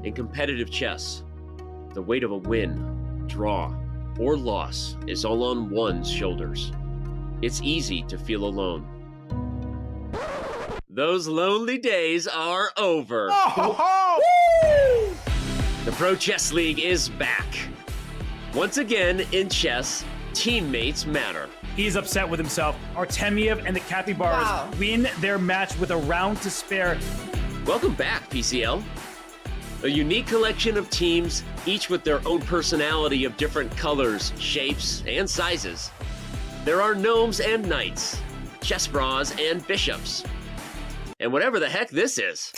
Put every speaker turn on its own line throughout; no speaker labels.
In competitive chess, the weight of a win, draw, or loss is all on one's shoulders. It's easy to feel alone. Those lonely days are over. The Pro Chess League is back. Once again, in chess, teammates matter.
He's upset with himself. Artemiev and the Capybaras win their match with a round to spare.
Welcome back, PCL. A unique collection of teams, each with their own personality of different colors, shapes, and sizes. There are gnomes and knights, chess bras and bishops, and whatever the heck this is.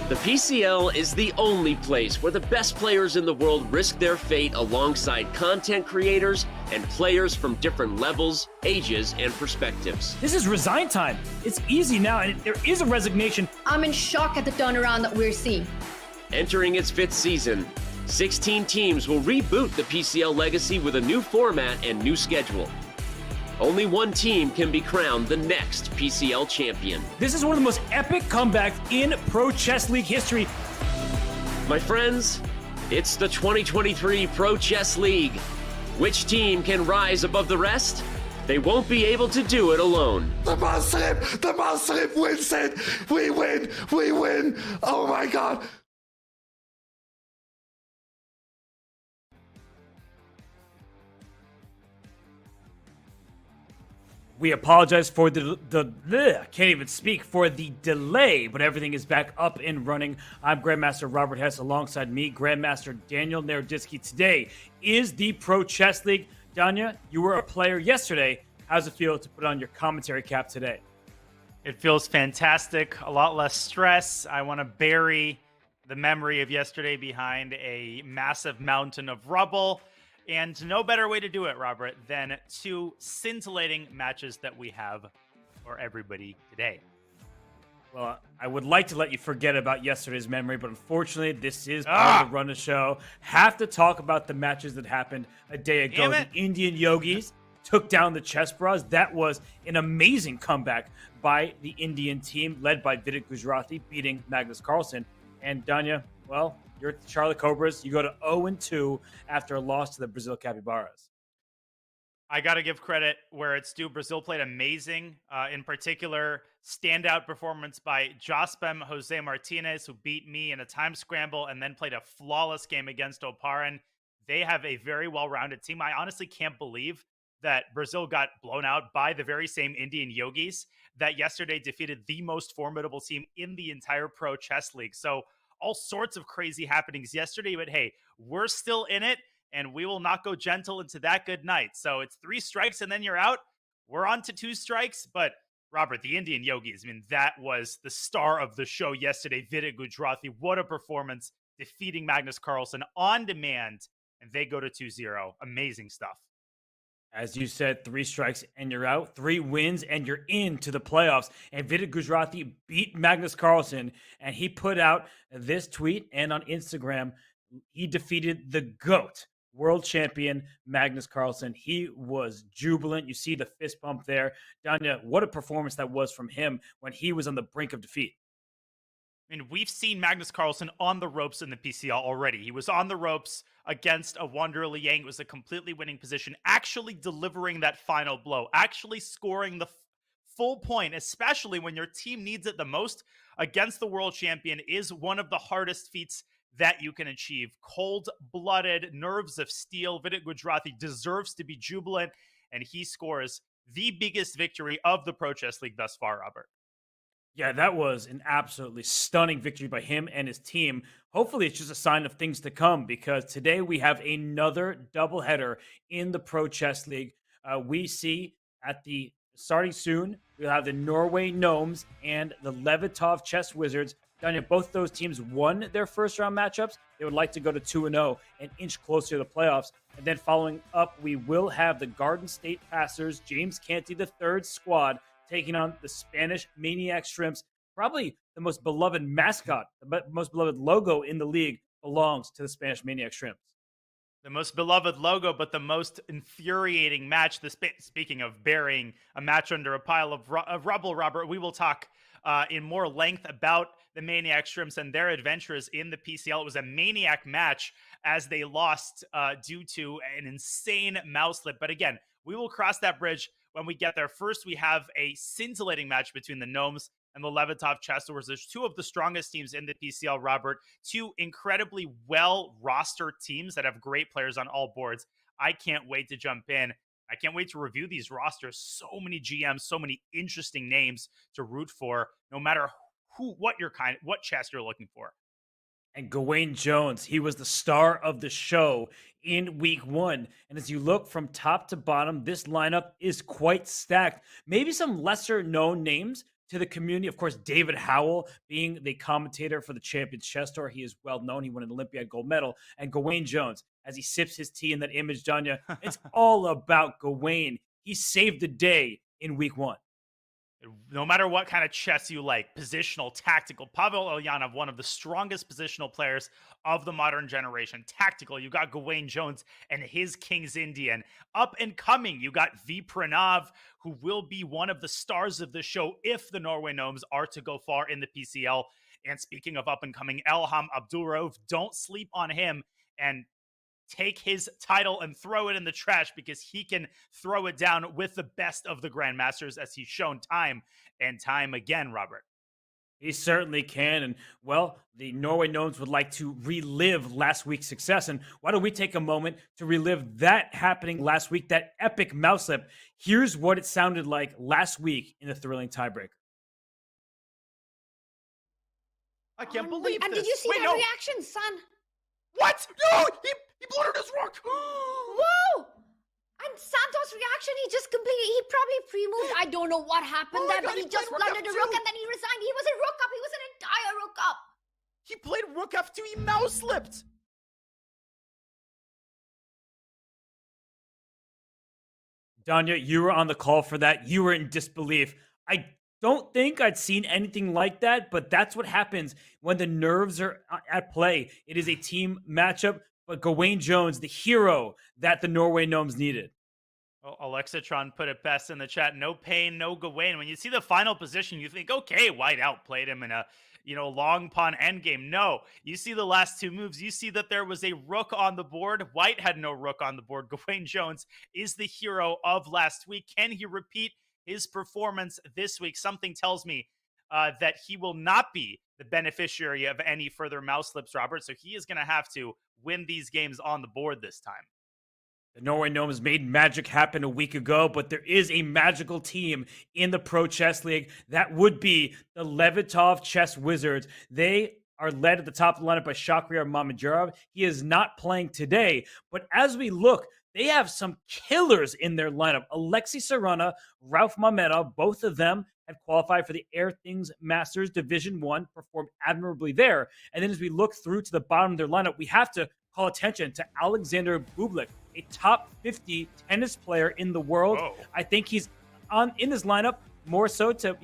The PCL is the only place where the best players in the world risk their fate alongside content creators and players from different levels, ages, and perspectives.
This is resign time. It's easy now, and there is a resignation.
I'm in shock at the turnaround that we're seeing.
Entering its 5th season, 16 teams will reboot the PCL legacy with a new format and new schedule. Only one team can be crowned the next PCL champion.
This is one of the most epic comebacks in Pro Chess League history.
My friends, it's the 2023 Pro Chess League. Which team can rise above the rest? They won't be able to do it alone.
The Muslim wins it! We win! Oh my God!
We apologize for I can't even speak, for the delay, but everything is back up and running. I'm Grandmaster Robert Hess, alongside me, Grandmaster Daniel Naroditsky. Today is the Pro Chess League. Danya, you were a player yesterday. How's it feel to put on your commentary cap today?
It feels fantastic, a lot less stress. I want to bury the memory of yesterday behind a massive mountain of rubble. And no better way to do it, Robert, than 2 scintillating matches that we have for everybody today.
Well, I would like to let you forget about yesterday's memory, but unfortunately, this is part of the run of the show. Have to talk about the matches that happened a day ago. The Indian Yogis took down the Chess Bras. That was an amazing comeback by the Indian team, led by Vidit Gujrathi, beating Magnus Carlsen. And Danya, well, you're Charlotte Cobras. You go to 0-2 after a loss to the Brazil Capybaras.
I got to give credit where it's due. Brazil played amazing. In particular, standout performance by Jospem Jose Martinez, who beat me in a time scramble and then played a flawless game against Oparin. They have a very well-rounded team. I honestly can't believe that Brazil got blown out by the very same Indian Yogis that yesterday defeated the most formidable team in the entire Pro Chess League. So all sorts of crazy happenings yesterday, but hey, we're still in it, and we will not go gentle into that good night. So it's 3 strikes, and then you're out. We're on to 2 strikes, but Robert, the Indian Yogis, I mean, that was the star of the show yesterday. Vidit Gujrathi, what a performance, defeating Magnus Carlsen on demand, and they go to 2-0. Amazing stuff.
As you said, 3 strikes and you're out. 3 wins and you're into the playoffs. And Vidit Gujrathi beat Magnus Carlsen, and he put out this tweet, and on Instagram, he defeated the GOAT, world champion Magnus Carlsen. He was jubilant. You see the fist pump there. Danya, what a performance that was from him when he was on the brink of defeat.
I mean, we've seen Magnus Carlsen on the ropes in the PCL already. He was on the ropes against a Wander Liang. It was a completely winning position, actually delivering that final blow, actually scoring the full point, especially when your team needs it the most against the world champion, is one of the hardest feats that you can achieve. Cold-blooded, nerves of steel. Vidit Gujrathi deserves to be jubilant, and he scores the biggest victory of the Pro Chess League thus far, Robert.
Yeah, that was an absolutely stunning victory by him and his team. Hopefully, it's just a sign of things to come, because today we have another doubleheader in the Pro Chess League. We see at the starting soon, we'll have the Norway Gnomes and the Levitov Chess Wizards. Danya, both those teams won their first round matchups. They would like to go to 2-0 and inch closer to the playoffs. And then following up, we will have the Garden State Passers, James Canty III squad, taking on the Spanish Maniac Shrimps. Probably the most beloved mascot, the most beloved logo in the league belongs to the Spanish Maniac Shrimps.
The most beloved logo, but the most infuriating match. Speaking of burying a match under a pile of rubble, Robert, we will talk in more length about the Maniac Shrimps and their adventures in the PCL. It was a maniac match as they lost due to an insane mouse slip. But again, we will cross that bridge when we get there. First, we have a scintillating match between the Gnomes and the Levitov Chess Wars. There's two of the strongest teams in the PCL, Robert. Two incredibly well-rostered teams that have great players on all boards. I can't wait to jump in. I can't wait to review these rosters. So many GMs, so many interesting names to root for, no matter what chess you're looking for.
And Gawain Jones, he was the star of the show in week 1. And as you look from top to bottom, this lineup is quite stacked. Maybe some lesser known names to the community. Of course, David Howell being the commentator for the Champions Chess Tour. He is well known. He won an Olympiad gold medal. And Gawain Jones, as he sips his tea in that image, Danya, it's all about Gawain. He saved the day in week 1.
No matter what kind of chess you like, positional, tactical, Pavel Ulyanov, one of the strongest positional players of the modern generation. Tactical, you got Gawain Jones and his King's Indian. Up and coming, you got V. Pranav, who will be one of the stars of the show if the Norway Gnomes are to go far in the PCL. And speaking of up and coming, Elham Abdulrauf, don't sleep on him and take his title and throw it in the trash, because he can throw it down with the best of the grandmasters, as he's shown time and time again, Robert.
He certainly can. And, well, the Norway Gnomes would like to relive last week's success. And why don't we take a moment to relive that happening last week, that epic mouse slip? Here's what it sounded like last week in the thrilling tiebreaker.
I can't believe this.
And did you see that reaction, son?
What? No! He blundered his rook!
Whoa! And Santos' reaction, he probably pre-moved. I don't know what happened there, but he just blundered a rook and then he resigned. He was a rook up. He was an entire rook up.
He played rook f2. He mouse slipped.
Danya, you were on the call for that. You were in disbelief. I don't think I'd seen anything like that, but that's what happens when the nerves are at play. It is a team matchup, but Gawain Jones, the hero that the Norway Gnomes needed.
Well, Alexitron put it best in the chat. No pain, no Gawain. When you see the final position, you think, okay, White outplayed him in a long pawn endgame. No, you see the last two moves. You see that there was a rook on the board. White had no rook on the board. Gawain Jones is the hero of last week. Can he repeat his performance this week? Something tells me that he will not be the beneficiary of any further mouse slips, Robert. So he is going to have to win these games on the board this time.
The Norway Gnomes made magic happen a week ago, but there is a magical team in the Pro Chess League. That would be the Levitov Chess Wizards. They are led at the top of the lineup by Shakhriyar Mamedyarov. He is not playing today, but as we look, they have some killers in their lineup. Alexei Sarana, Ralph Mamedov, both of them had qualified for the Air Things Masters Division 1, performed admirably there. And then as we look through to the bottom of their lineup, we have to call attention to Alexander Bublik, a top 50 tennis player in the world.
Whoa.
I think he's in this lineup more so to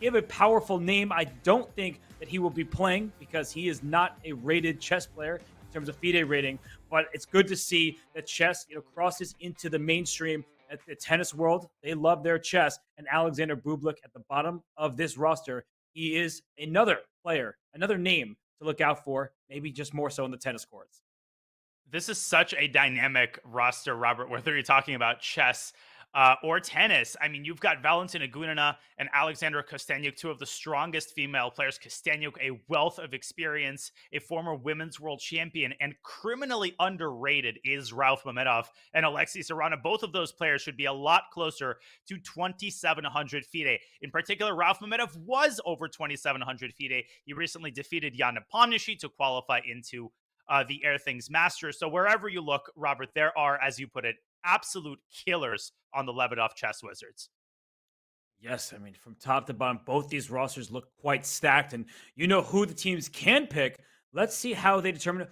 give a powerful name. I don't think that he will be playing because he is not a rated chess player in terms of FIDE rating, but it's good to see that chess crosses into the mainstream at the tennis world. They love their chess, and Alexander Bublik at the bottom of this roster, he is another player, another name to look out for, maybe just more so in the tennis courts.
This is such a dynamic roster, Robert, whether you're talking about chess or tennis. I mean, you've got Valentina Gunina and Alexandra Kosteniuk, two of the strongest female players. Kosteniuk, a wealth of experience, a former women's world champion, and criminally underrated is Ralph Mamedov and Alexei Sarana. Both of those players should be a lot closer to 2,700 FIDE. In particular, Ralph Mamedov was over 2,700 FIDE. He recently defeated Jan Nepomniachtchi to qualify into the Air Things Masters. So wherever you look, Robert, there are, as you put it, absolute killers on the Levitov Chess Wizards.
Yes, I mean, from top to bottom, both these rosters look quite stacked, and you know who the teams can pick. Let's see how they determine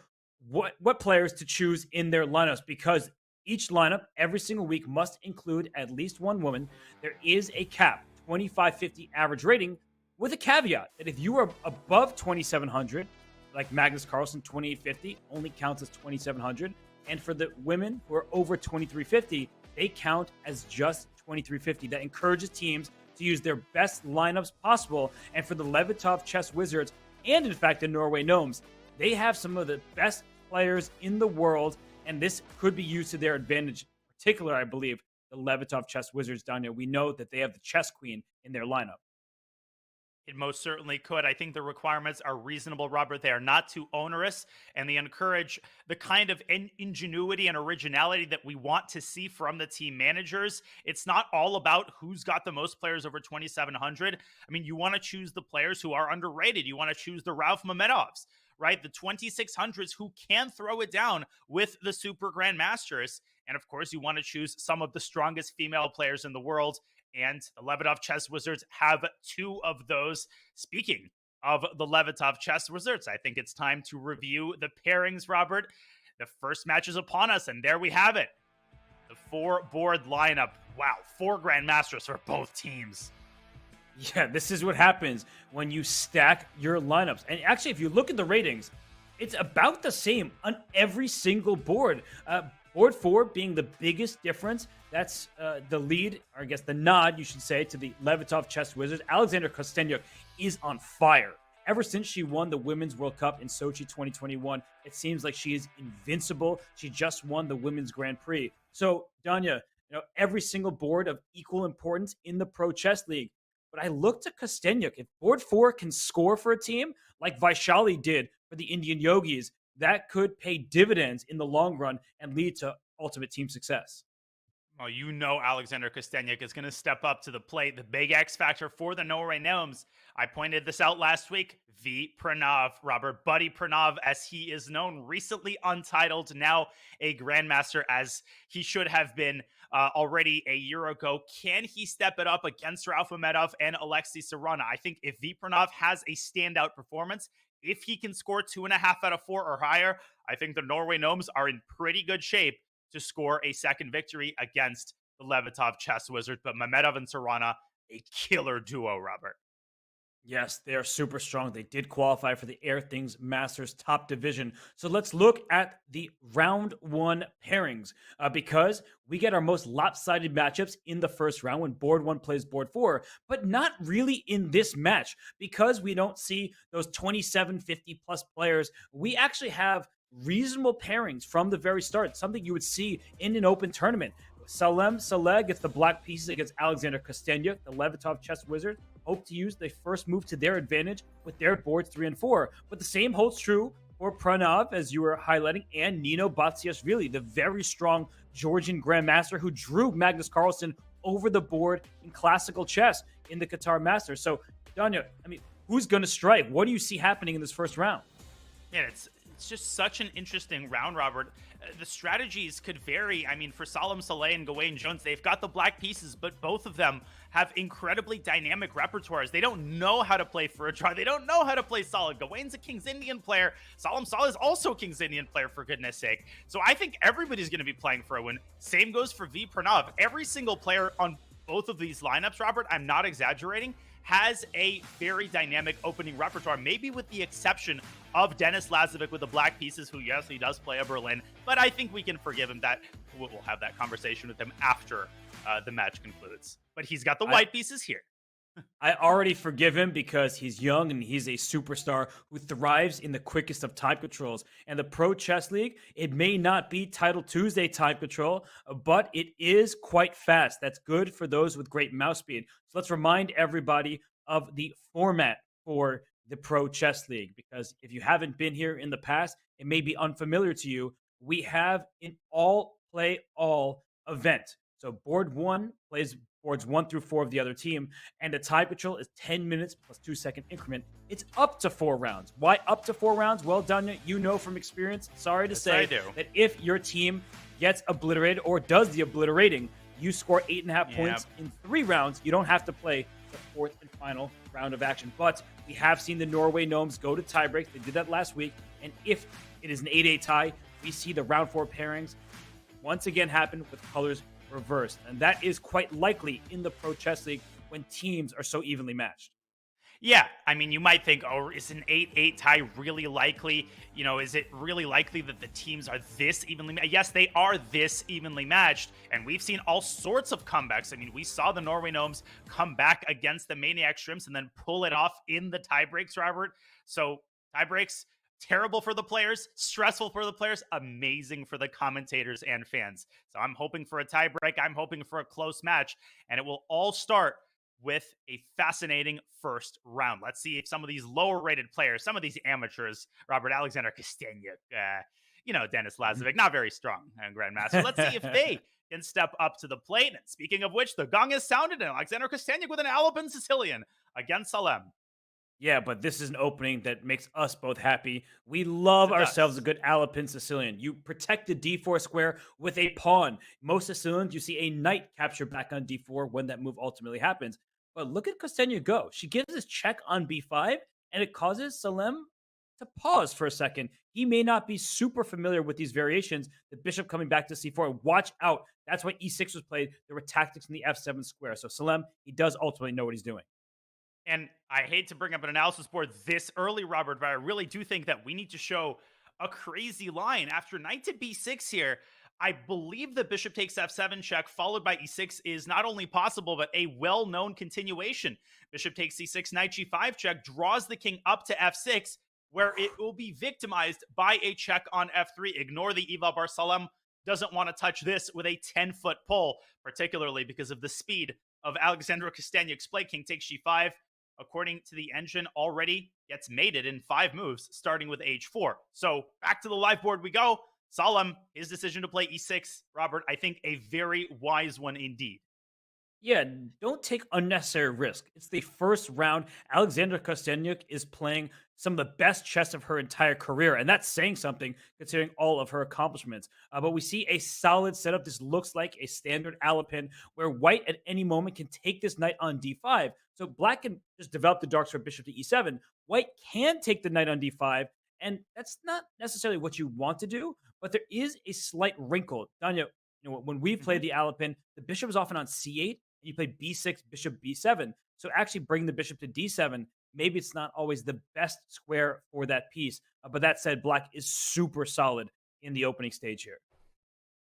what players to choose in their lineups, because each lineup every single week must include at least one woman. There is a cap, 2550 average rating, with a caveat that if you are above 2,700, like Magnus Carlsen, 2850 only counts as 2,700. And for the women who are over 2,350, they count as just 2,350. That encourages teams to use their best lineups possible. And for the Levitov Chess Wizards, and in fact the Norway Gnomes, they have some of the best players in the world, and this could be used to their advantage. In particular, I believe, the Levitov Chess Wizards, Danya. We know that they have the Chess Queen in their lineup.
It most certainly could. I think the requirements are reasonable, Robert. They are not too onerous, and they encourage the kind of ingenuity and originality that we want to see from the team managers. It's not all about who's got the most players over 2,700. I mean, you want to choose the players who are underrated. You want to choose the Ralph Mamedovs, right? The 2,600s who can throw it down with the Super Grandmasters. And of course, you want to choose some of the strongest female players in the world. And the Levitov Chess Wizards have two of those. Speaking of the Levitov Chess Wizards, I think it's time to review the pairings, Robert. The first match is upon us, and there we have it. The 4-board lineup. Wow, 4 Grandmasters for both teams.
Yeah, this is what happens when you stack your lineups. And actually, if you look at the ratings, it's about the same on every single board. Board 4 being the biggest difference. That's the lead, or I guess the nod, you should say, to the Levitov Chess Wizards. Alexander Kostenyuk is on fire. Ever since she won the Women's World Cup in Sochi 2021, it seems like she is invincible. She just won the Women's Grand Prix. So, Danya, every single board of equal importance in the Pro Chess League. But I look to Kostenyuk. If board 4 can score for a team like Vaishali did for the Indian Yogis, that could pay dividends in the long run and lead to ultimate team success.
Well, you know Alexander Kostenyuk is going to step up to the plate. The big X factor for the Norway Gnomes. I pointed this out last week. V. Pranav, Robert Buddy Pranav, as he is known, recently untitled, now a Grandmaster, as he should have been already a year ago. Can he step it up against Ralph Mamedov and Alexei Sarana? I think if V. Pranav has a standout performance, if he can score 2.5 out of 4 or higher, I think the Norway Gnomes are in pretty good shape to score a second victory against the Levitov Chess Wizards. But Mamedov and Sarana, a killer duo, Robert.
Yes, they are super strong. They did qualify for the Air Things Masters top division. So let's look at the round 1 pairings because we get our most lopsided matchups in the first round when board 1 plays board 4, but not really in this match because we don't see those 2750 plus players. We actually have reasonable pairings from the very start, something you would see in an open tournament. Salem Saleh gets the black pieces against Alexander Kostenyuk. The Levitov Chess Wizard hope to use the first move to their advantage with their boards 3 and 4. But the same holds true for Pranav, as you were highlighting, and Nino Batsiashvili, the very strong Georgian Grandmaster who drew Magnus Carlsen over the board in classical chess in the Qatar Masters. So, Danya, I mean, who's going to strike? What do you see happening in this first round?
Yeah, it's just such an interesting round, Robert. The strategies could vary. I mean, for Salem Saleh and Gawain Jones, they've got the black pieces, but both of them have incredibly dynamic repertoires. They don't know how to play for a draw. They don't know how to play solid. Gawain's a King's Indian player. Salem Saleh is also a King's Indian player, for goodness sake. So I think everybody's going to be playing for a win. Same goes for V. Pranav. Every single player on both of these lineups, Robert, I'm not exaggerating, has a very dynamic opening repertoire, maybe with the exception of Denis Lazovic with the black pieces, who, yes, he does play a Berlin, but I think we can forgive him that. We'll have that conversation with him after the match concludes. But he's got the white pieces here.
I already forgive him because he's young and he's a superstar who thrives in the quickest of time controls. And the Pro Chess League, it may not be Title Tuesday time control, but it is quite fast. That's good for those with great mouse speed. So let's remind everybody of the format for the Pro Chess League, because if you haven't been here in the past, it may be unfamiliar to you. We have an all-play-all event. So board 1 plays boards 1 through 4 of the other team, and the time control is 10 minutes plus 2-second increment. It's up to 4 rounds. Why up to 4 rounds? Well, Danya, you know from experience, sorry to say, that if your team gets obliterated or does the obliterating, you score 8.5 points in 3 rounds. You don't have to play the 4th and final round of action. But we have seen the Norway Gnomes go to tiebreaks. They did that last week. And if it is an 8-8 tie, we see the round 4 pairings once again happen with colors reversed. And that is quite likely in the Pro Chess League when teams are so evenly matched.
Yeah, I mean, you might think, oh, is an 8-8 tie really likely? Is it really likely that the teams are this evenly matched? Yes, they are this evenly matched, and we've seen all sorts of comebacks. I mean, we saw the Norway Gnomes come back against the Maniac Shrimps and then pull it off in the tiebreaks, Robert. So, tiebreaks, terrible for the players, stressful for the players, amazing for the commentators and fans. So, I'm hoping for a tiebreak. I'm hoping for a close match, and it will all start with a fascinating first round. Let's see if some of these lower rated players, some of these amateurs, Robert Alexander Kosteniuk, Denis Lazovic, not very strong Grandmaster. Let's see if they can step up to the plate. And speaking of which, the gong is sounded, and Alexander Kosteniuk with an Alabin Sicilian against Salem.
Yeah, but this is an opening that makes us both happy. We love ourselves a good Alapin Sicilian. You protect the d4 square with a pawn. Most Sicilians, you see a knight capture back on d4 when that move ultimately happens. But look at Kostenia go. She gives this check on b5, and it causes Salem to pause for a second. He may not be super familiar with these variations. The bishop coming back to c4. Watch out. That's why e6 was played. There were tactics in the f7 square. So Salem, he does ultimately know what he's doing.
And I hate to bring up an analysis board this early, Robert, but I really do think that we need to show a crazy line. After knight to b6 here, I believe the bishop takes f7 check followed by e6 is not only possible, but a well-known continuation. Bishop takes c6, knight g5 check, draws the king up to f6, where it will be victimized by a check on f3. Ignore the Eva Bar Salem doesn't want to touch this with a 10-foot pole, particularly because of the speed of Alexandra Kosteniuk's play. King takes g5. According to the engine, already gets mated in 5 moves, starting with h4. So back to the live board we go. Salem, his decision to play e6, Robert, I think a very wise one indeed.
Yeah, don't take unnecessary risk. It's the first round. Alexandra Kosteniuk is playing some of the best chess of her entire career, and that's saying something considering all of her accomplishments. But we see a solid setup. This looks like a standard Alapin where white at any moment can take this knight on d5. So black can just develop the dark square bishop to e7. White can take the knight on d5, and that's not necessarily what you want to do, but there is a slight wrinkle. Danya, when we played the Alapin, the bishop is often on c8, and you play b6, bishop b7. So actually bring the bishop to d7. Maybe it's not always the best square for that piece. But that said, black is super solid in the opening stage here.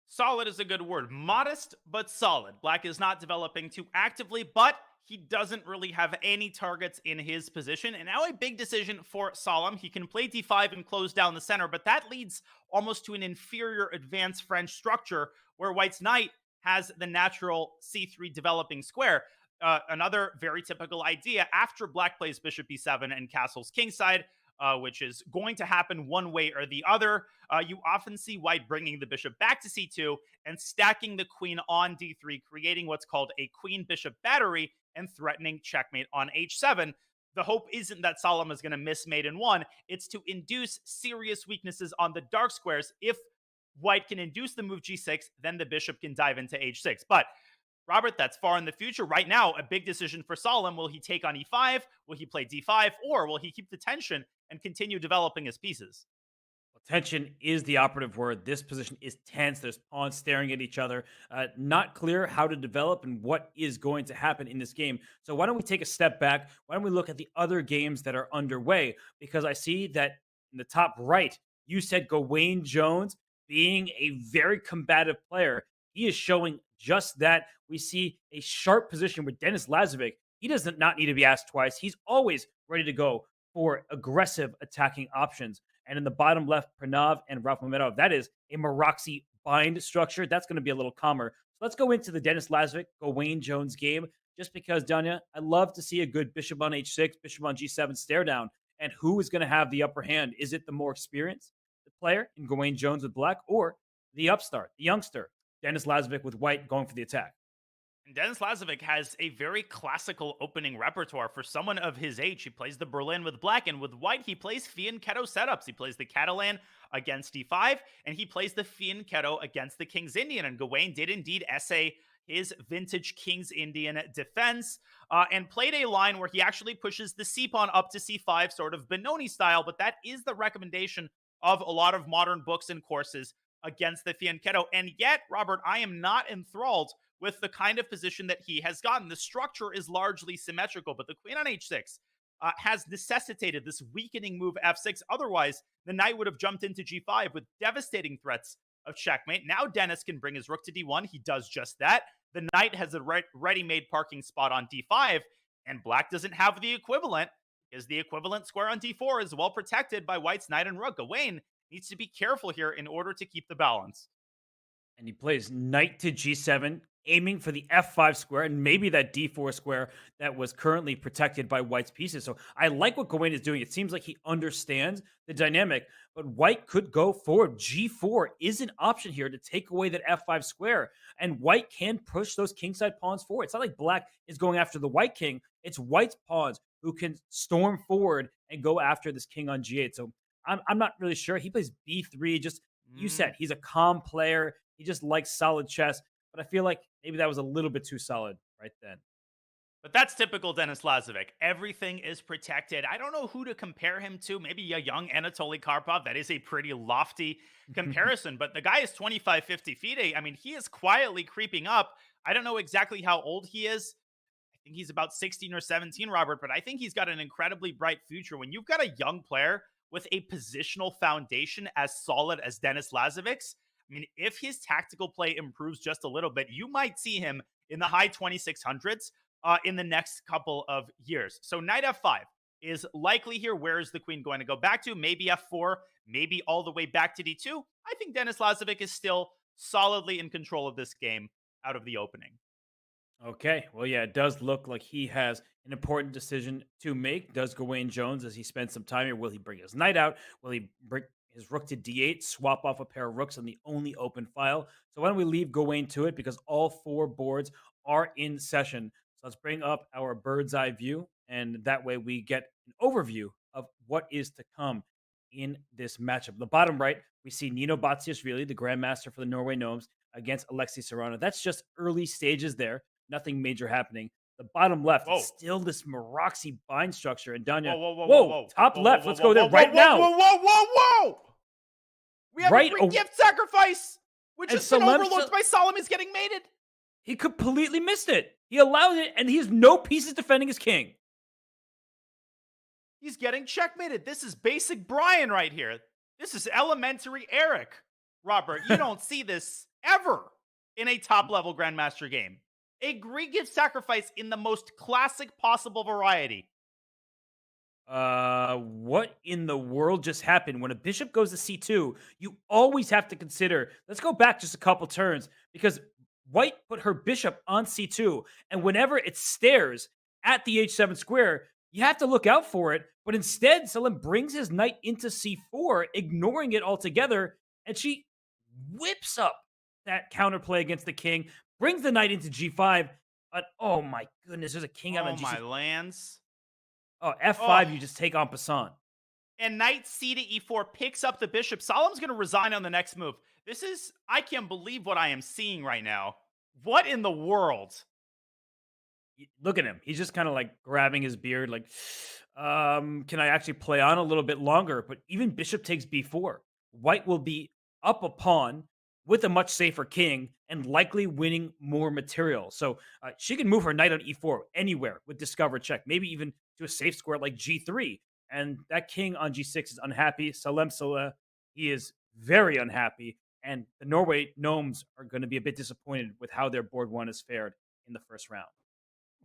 Solid is a good word. Modest, but solid. Black is not developing too actively, but he doesn't really have any targets in his position. And now a big decision for Salem. He can play d5 and close down the center, but that leads almost to an inferior advanced French structure where white's knight has the natural c3 developing square. Another very typical idea after black plays bishop b7 and castles kingside, which is going to happen one way or the other. You often see white bringing the bishop back to c2 and stacking the queen on d3, creating what's called a queen-bishop battery and threatening checkmate on h7. The hope isn't that Salem is going to miss mate in 1. It's to induce serious weaknesses on the dark squares. If white can induce the move g6, then the bishop can dive into h6. But Robert, that's far in the future. Right now, a big decision for Salem. Will he take on e5? Will he play d5? Or will he keep the tension and continue developing his pieces?
Well, tension is the operative word. This position is tense. There's pawns staring at each other. Not clear how to develop and what is going to happen in this game. So why don't we take a step back? Why don't we look at the other games that are underway? Because I see that in the top right, you said Gawain Jones being a very combative player. He is showing just that. We see a sharp position with Denis Lazovic. He does not need to be asked twice. He's always ready to go for aggressive attacking options. And in the bottom left, Pranav and Ralph Mamedov, that is a Maroxy bind structure. That's going to be a little calmer. So let's go into the Denis Lazovic, Gawain Jones game, just because, Danya, I love to see a good bishop on h6, bishop on g7 stare down. And who is going to have the upper hand? Is it the more experienced player in Gawain Jones with black, or the upstart, the youngster, Denis Lazovic with white going for the attack?
And Denis Lazovic has a very classical opening repertoire for someone of his age. He plays the Berlin with black, and with white, he plays fianchetto setups. He plays the Catalan against d5, and he plays the fianchetto against the King's Indian. And Gawain did indeed essay his vintage King's Indian defense and played a line where he actually pushes the c-pawn up to c5, sort of Benoni style, but that is the recommendation of a lot of modern books and courses against the fianchetto. And yet, Robert, I am not enthralled with the kind of position that he has gotten. The structure is largely symmetrical, but the queen on h6, has necessitated this weakening move f6. Otherwise, the knight would have jumped into g5 with devastating threats of checkmate. Now Dennis can bring his rook to d1. He does just that. The knight has a ready-made parking spot on d5, and black doesn't have the equivalent, because the equivalent square on d4 is well protected by white's knight and rook. Gawain needs to be careful here in order to keep the balance.
And he plays knight to g7, aiming for the f5 square and maybe that d4 square that was currently protected by white's pieces. So I like what Gawain is doing. It seems like he understands the dynamic, but white could go forward. g4 is an option here to take away that f5 square, and white can push those kingside pawns forward. It's not like black is going after the white king. It's white's pawns who can storm forward and go after this king on g8. So I'm not really sure. He plays b3. Just, you said, he's a calm player. He just likes solid chess. But I feel like maybe that was a little bit too solid right then.
But that's typical Denis Lazovic. Everything is protected. I don't know who to compare him to. Maybe a young Anatoly Karpov. That is a pretty lofty comparison. But the guy is 25, 50 feet. I mean, he is quietly creeping up. I don't know exactly how old he is. I think he's about 16 or 17, Robert. But I think he's got an incredibly bright future. When you've got a young player with a positional foundation as solid as Denis Lazovic's, I mean, if his tactical play improves just a little bit, you might see him in the high 2600s in the next couple of years. So knight f5 is likely here. Where is the queen going to go back to? Maybe f4, maybe all the way back to d2. I think Denis Lazovic is still solidly in control of this game out of the opening.
Okay, well, yeah, it does look like he has an important decision to make. Does Gawain Jones, as he spends some time here, will he bring his knight out? Will he bring his rook to d8, swap off a pair of rooks on the only open file? So why don't we leave Gawain to it, because all four boards are in session. So let's bring up our bird's eye view, and that way we get an overview of what is to come in this matchup. The bottom right, we see Nino Batsiashvili, the grandmaster for the Norway Gnomes, against Alexei Serrano. That's just early stages there. Nothing major happening. The bottom left is still this Maroxy bind structure. And Danya, whoa, top left. Let's go there right now.
Whoa. We have a free gift sacrifice, which has been overlooked by Solomon's getting mated.
He completely missed it. He allowed it, and he has no pieces defending his king.
He's getting checkmated. This is basic Brian right here. This is elementary Eric. Robert, you don't see this ever in a top-level Grandmaster game. A Greek gift sacrifice in the most classic possible variety.
What in the world just happened? When a bishop goes to c2, you always have to consider, let's go back just a couple turns, because white put her bishop on c2, and whenever it stares at the h7 square, you have to look out for it. But instead, Selim brings his knight into c4, ignoring it altogether, and she whips up that counterplay against the king, brings the knight into g5, but oh my goodness, there's a king out on g6.
Oh my lands.
Oh, f5, you just take en passant.
And knight c to e4 picks up the bishop. Solemn's going to resign on the next move. This is, I can't believe what I am seeing right now. What in the world?
Look at him. He's just kind of like grabbing his beard, like, can I actually play on a little bit longer? But even bishop takes b4. White will be up a pawn with a much safer king and likely winning more material. So she can move her knight on e4 anywhere with discover check, maybe even to a safe square like g3. And that king on g6 is unhappy. Salem Saleh, he is very unhappy. And the Norway Gnomes are going to be a bit disappointed with how their board one has fared in the first round.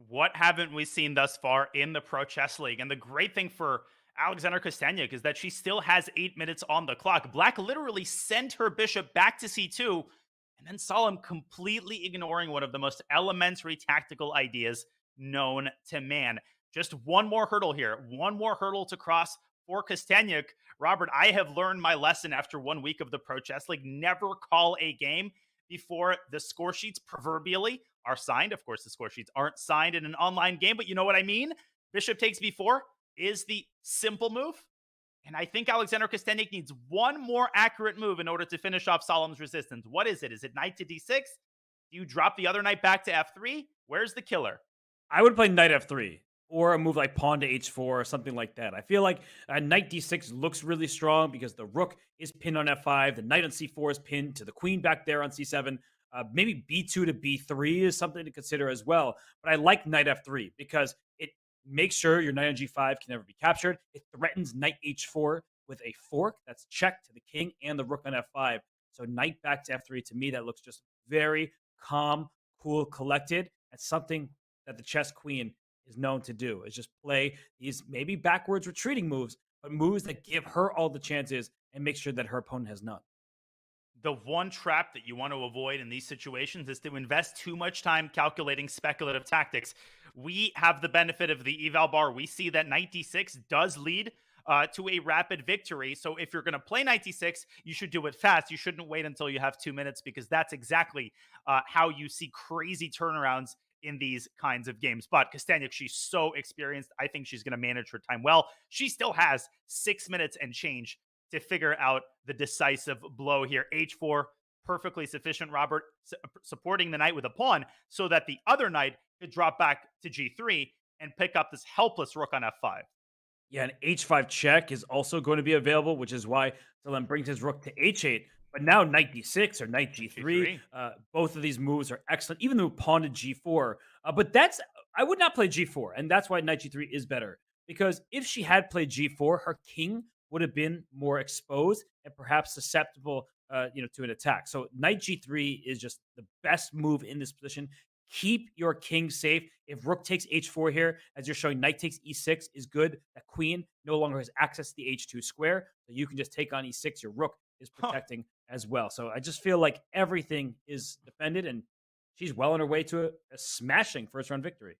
What haven't we seen thus far in the Pro Chess League? And the great thing for Alexander Kosteniuk is that she still has 8 minutes on the clock. Black literally sent her bishop back to c2, and then Solemn completely ignoring one of the most elementary tactical ideas known to man. Just one more hurdle here. One more hurdle to cross for Kosteniuk. Robert, I have learned my lesson after 1 week of the Pro Chess League. Never call a game before the score sheets proverbially are signed. Of course, the score sheets aren't signed in an online game, but you know what I mean? Bishop takes b4 is the simple move. And I think Alexander Kosteniuk needs one more accurate move in order to finish off Solemn's resistance. What is it? Is it knight to d6? Do you drop the other knight back to f3? Where's the killer?
I would play knight f3 or a move like pawn to h4 or something like that. I feel like knight d6 looks really strong because the rook is pinned on f5. The knight on c4 is pinned to the queen back there on c7. Maybe b2 to b3 is something to consider as well. But I like knight f3 because it make sure your knight on g5 can never be captured. It threatens knight h4 with a fork. That's check to the king and the rook on f5. So knight back to f3, to me, that looks just very calm, cool, collected. That's something that the chess queen is known to do, is just play these maybe backwards retreating moves, but moves that give her all the chances and make sure that her opponent has none.
The one trap that you want to avoid in these situations is to invest too much time calculating speculative tactics. We have the benefit of the eval bar. We see that knight d6 does lead to a rapid victory. So if you're going to play knight d6, you should do it fast. You shouldn't wait until you have 2 minutes, because that's exactly how you see crazy turnarounds in these kinds of games. But Kosteniuk, she's so experienced. I think she's going to manage her time well. She still has 6 minutes and change to figure out the decisive blow here. h4, perfectly sufficient, Robert, supporting the knight with a pawn so that the other knight could drop back to g3 and pick up this helpless rook on f5.
Yeah, an h5 check is also going to be available, which is why Salem brings his rook to h8. But now knight d6 or knight g3, both of these moves are excellent. Even though pawn to g4, but I would not play g4, and that's why knight g3 is better. Because if she had played g4, her king would have been more exposed and perhaps susceptible, to an attack. So knight g3 is just the best move in this position. Keep your king safe. If rook takes h4 here, as you're showing, knight takes e6 is good. That queen no longer has access to the h2 square, so you can just take on e6. Your rook is protecting as well. So I just feel like everything is defended, and she's well on her way to a smashing first-round victory.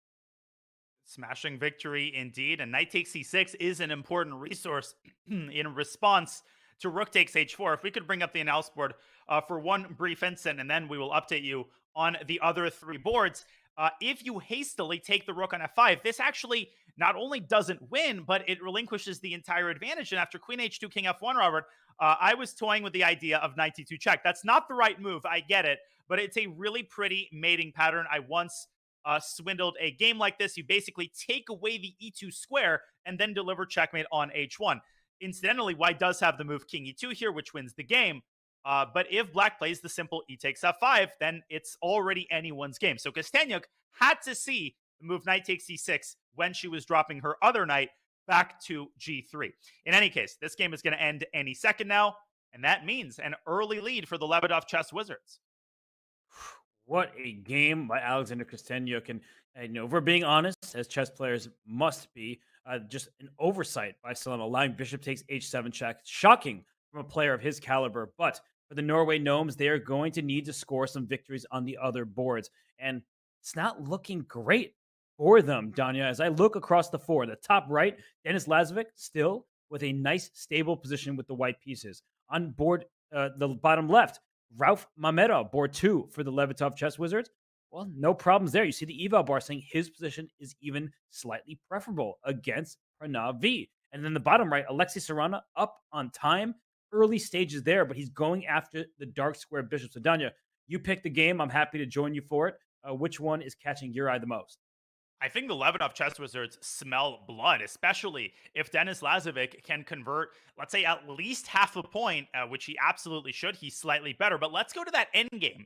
Smashing victory indeed. And knight takes c6 is an important resource in response to rook takes h4. If we could bring up the analysis board for one brief instant, and then we will update you on the other 3 boards. If you hastily take the rook on f5, this actually not only doesn't win, but it relinquishes the entire advantage. And after queen h2, king f1, Robert, I was toying with the idea of knight d2 check. That's not the right move, I get it, but it's a really pretty mating pattern. I once swindled a game like this. You basically take away the e2 square and then deliver checkmate on h1. Incidentally, white does have the move king e2 here, which wins the game. But if black plays the simple e takes f5, then it's already anyone's game. So Kosteniuk had to see the move knight takes c6 when she was dropping her other knight back to g3. In any case, this game is going to end any second now, and that means an early lead for the Lebedov Chess Wizards.
What a game by Alexander Kosteniuk. And if we're being honest, as chess players must be, just an oversight by Salem, allowing bishop takes h7 check. Shocking from a player of his caliber. But for the Norway Gnomes, they are going to need to score some victories on the other boards. And it's not looking great for them, Danya. As I look across the four, the top right, Denis Lazovic still with a nice, stable position with the white pieces. On board the bottom left, Rauf Mamedov, board 2 for the Lebedov Chess Wizards. Well, no problems there. You see the eval bar saying his position is even slightly preferable against Pranav V. And then the bottom right, Alexei Sarana up on time. Early stages there, but he's going after the dark square bishop. So, Danya, you pick the game. I'm happy to join you for it. Which one is catching your eye the most?
I think the Lebedov Chess Wizards smell blood, especially if Denis Lazovic can convert, let's say, at least half a point, which he absolutely should. He's slightly better. But let's go to that end game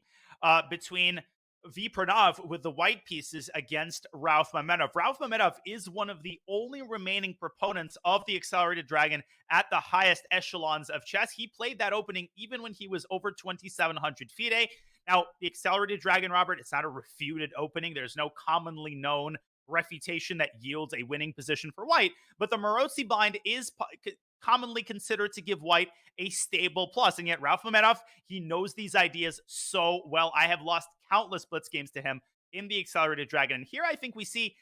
between V. Pranav with the white pieces against Rauf Mamedov. Rauf Mamedov is one of the only remaining proponents of the Accelerated Dragon at the highest echelons of chess. He played that opening even when he was over 2,700 FIDE. Now, the Accelerated Dragon, Robert, it's not a refuted opening. There's no commonly known refutation that yields a winning position for white, but the Maroczy bind is commonly considered to give white a stable plus. And yet Rauf Mamedov, he knows these ideas so well. I have lost countless blitz games to him in the Accelerated Dragon. And here I think we see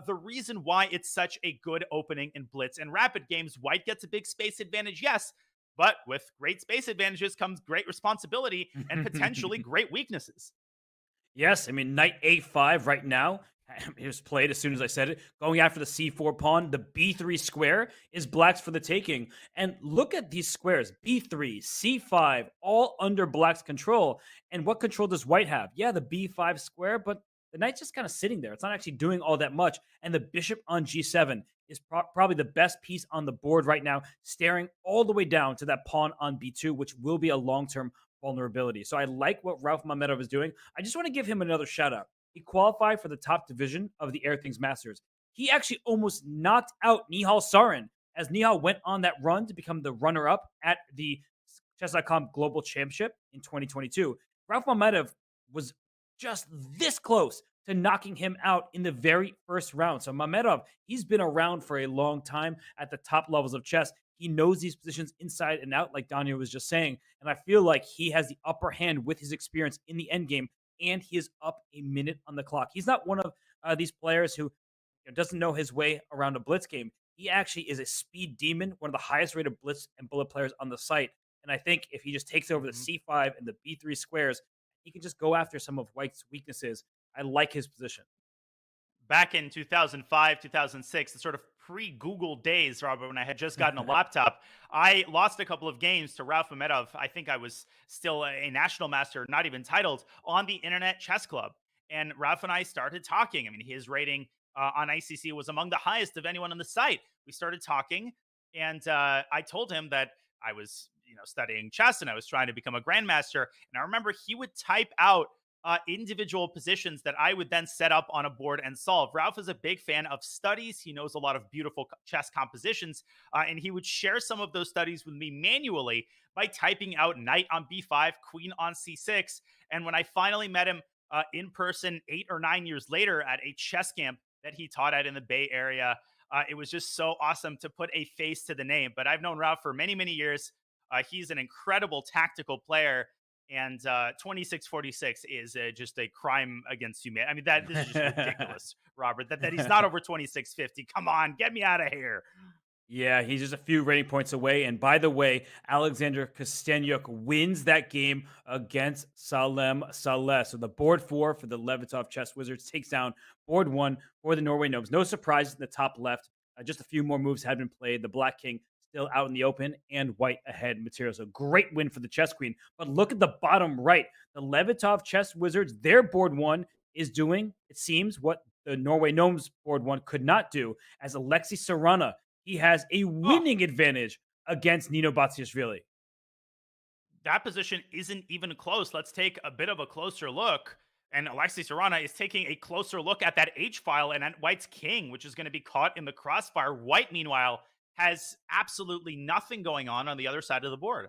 the reason why it's such a good opening in blitz and rapid games. White gets a big space advantage, yes, but with great space advantages comes great responsibility and potentially great weaknesses.
Yes, I mean, knight a5 right now. It was played as soon as I said it. Going after the c4 pawn, the b3 square is black's for the taking. And look at these squares, b3, c5, all under black's control. And what control does white have? Yeah, the b5 square, but the knight's just kind of sitting there. It's not actually doing all that much. And the bishop on g7 is probably the best piece on the board right now, staring all the way down to that pawn on b2, which will be a long-term vulnerability. So I like what Rauf Mamedov is doing. I just want to give him another shout out. He qualified for the top division of the Air Things Masters. he actually almost knocked out Nihal Sarin as Nihal went on that run to become the runner-up at the Chess.com Global Championship in 2022. Ralph Mamedov was just this close to knocking him out in the very first round. So Mamedov, he's been around for a long time at the top levels of chess. He knows these positions inside and out, like Daniel was just saying. And I feel like he has the upper hand with his experience in the end game, and he is up a minute on the clock. He's not one of these players who doesn't know his way around a blitz game. He actually is a speed demon, one of the highest rated blitz and bullet players on the site. And I think if he just takes over the C5 and the B3 squares, he can just go after some of White's weaknesses. I like his position.
Back in 2005, 2006, the sort of pre-Google days, Robert, when I had just gotten a laptop, I lost a couple of games to Ralph Mamedov. I think I was still a national master, not even titled, on the Internet Chess Club. And Ralph and I started talking. I mean, his rating on ICC was among the highest of anyone on the site. We started talking, and I told him that I was, studying chess and I was trying to become a grandmaster. And I remember he would type out individual positions that I would then set up on a board and solve. Ralph is a big fan of studies. He knows a lot of beautiful chess compositions, and he would share some of those studies with me manually by typing out knight on b5, queen on c6. And when I finally met him in person 8 or 9 years later at a chess camp that he taught at in the Bay Area, it was just so awesome to put a face to the name. But I've known Ralph for many, many years. He's an incredible tactical player. And 2646 is just a crime against humanity. I mean, this is just ridiculous, Robert, that he's not over 2650. Come on, get me out of here.
Yeah, he's just a few rating points away. And by the way, Alexander Kostenyuk wins that game against Salem Saleh. So the board 4 for the Levitov Chess Wizards takes down board 1 for the Norway Gnomes. No surprises in the top left. Just a few more moves had been played. The Black King still out in the open, and White ahead material. So great win for the Chess Queen. But look at the bottom right. The Levitov Chess Wizards, their board 1 is doing, it seems, what the Norway Gnomes board 1 could not do, as Alexei Sarana, he has a winning advantage against Nino Batsiashvili.
That position isn't even close. Let's take a bit of a closer look. And Alexei Sarana is taking a closer look at that H file and at White's king, which is going to be caught in the crossfire. White, meanwhile, has absolutely nothing going on the other side of the board.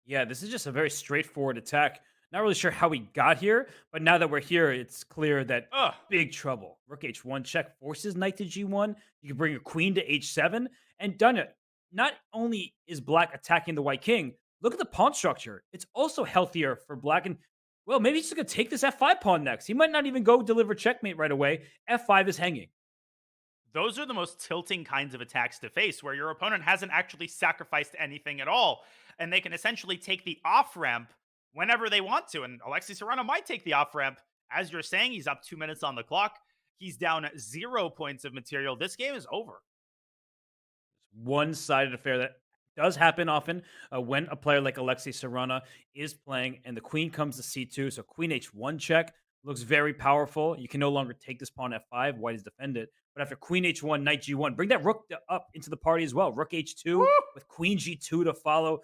Yeah, this is just a very straightforward attack. Not really sure how we got here, but now that we're here, it's clear that big trouble. Rook h1 check forces knight to g1. You can bring a queen to h7, and done it. Not only is black attacking the white king, look at the pawn structure. It's also healthier for black, and well, maybe he's just going to take this f5 pawn next. He might not even go deliver checkmate right away. f5 is hanging.
Those are the most tilting kinds of attacks to face, where your opponent hasn't actually sacrificed anything at all, and they can essentially take the off-ramp whenever they want to. And Alexei Sarana might take the off-ramp. As you're saying, he's up 2 minutes on the clock. He's down 0 points of material. This game is over.
It's one-sided affair that does happen often when a player like Alexei Sarana is playing, and the queen comes to c2. So queen h1 check looks very powerful. You can no longer take this pawn f5. White is defended. But after queen h1, knight g1, bring that rook up into the party as well. Rook h2 with queen g2 to follow,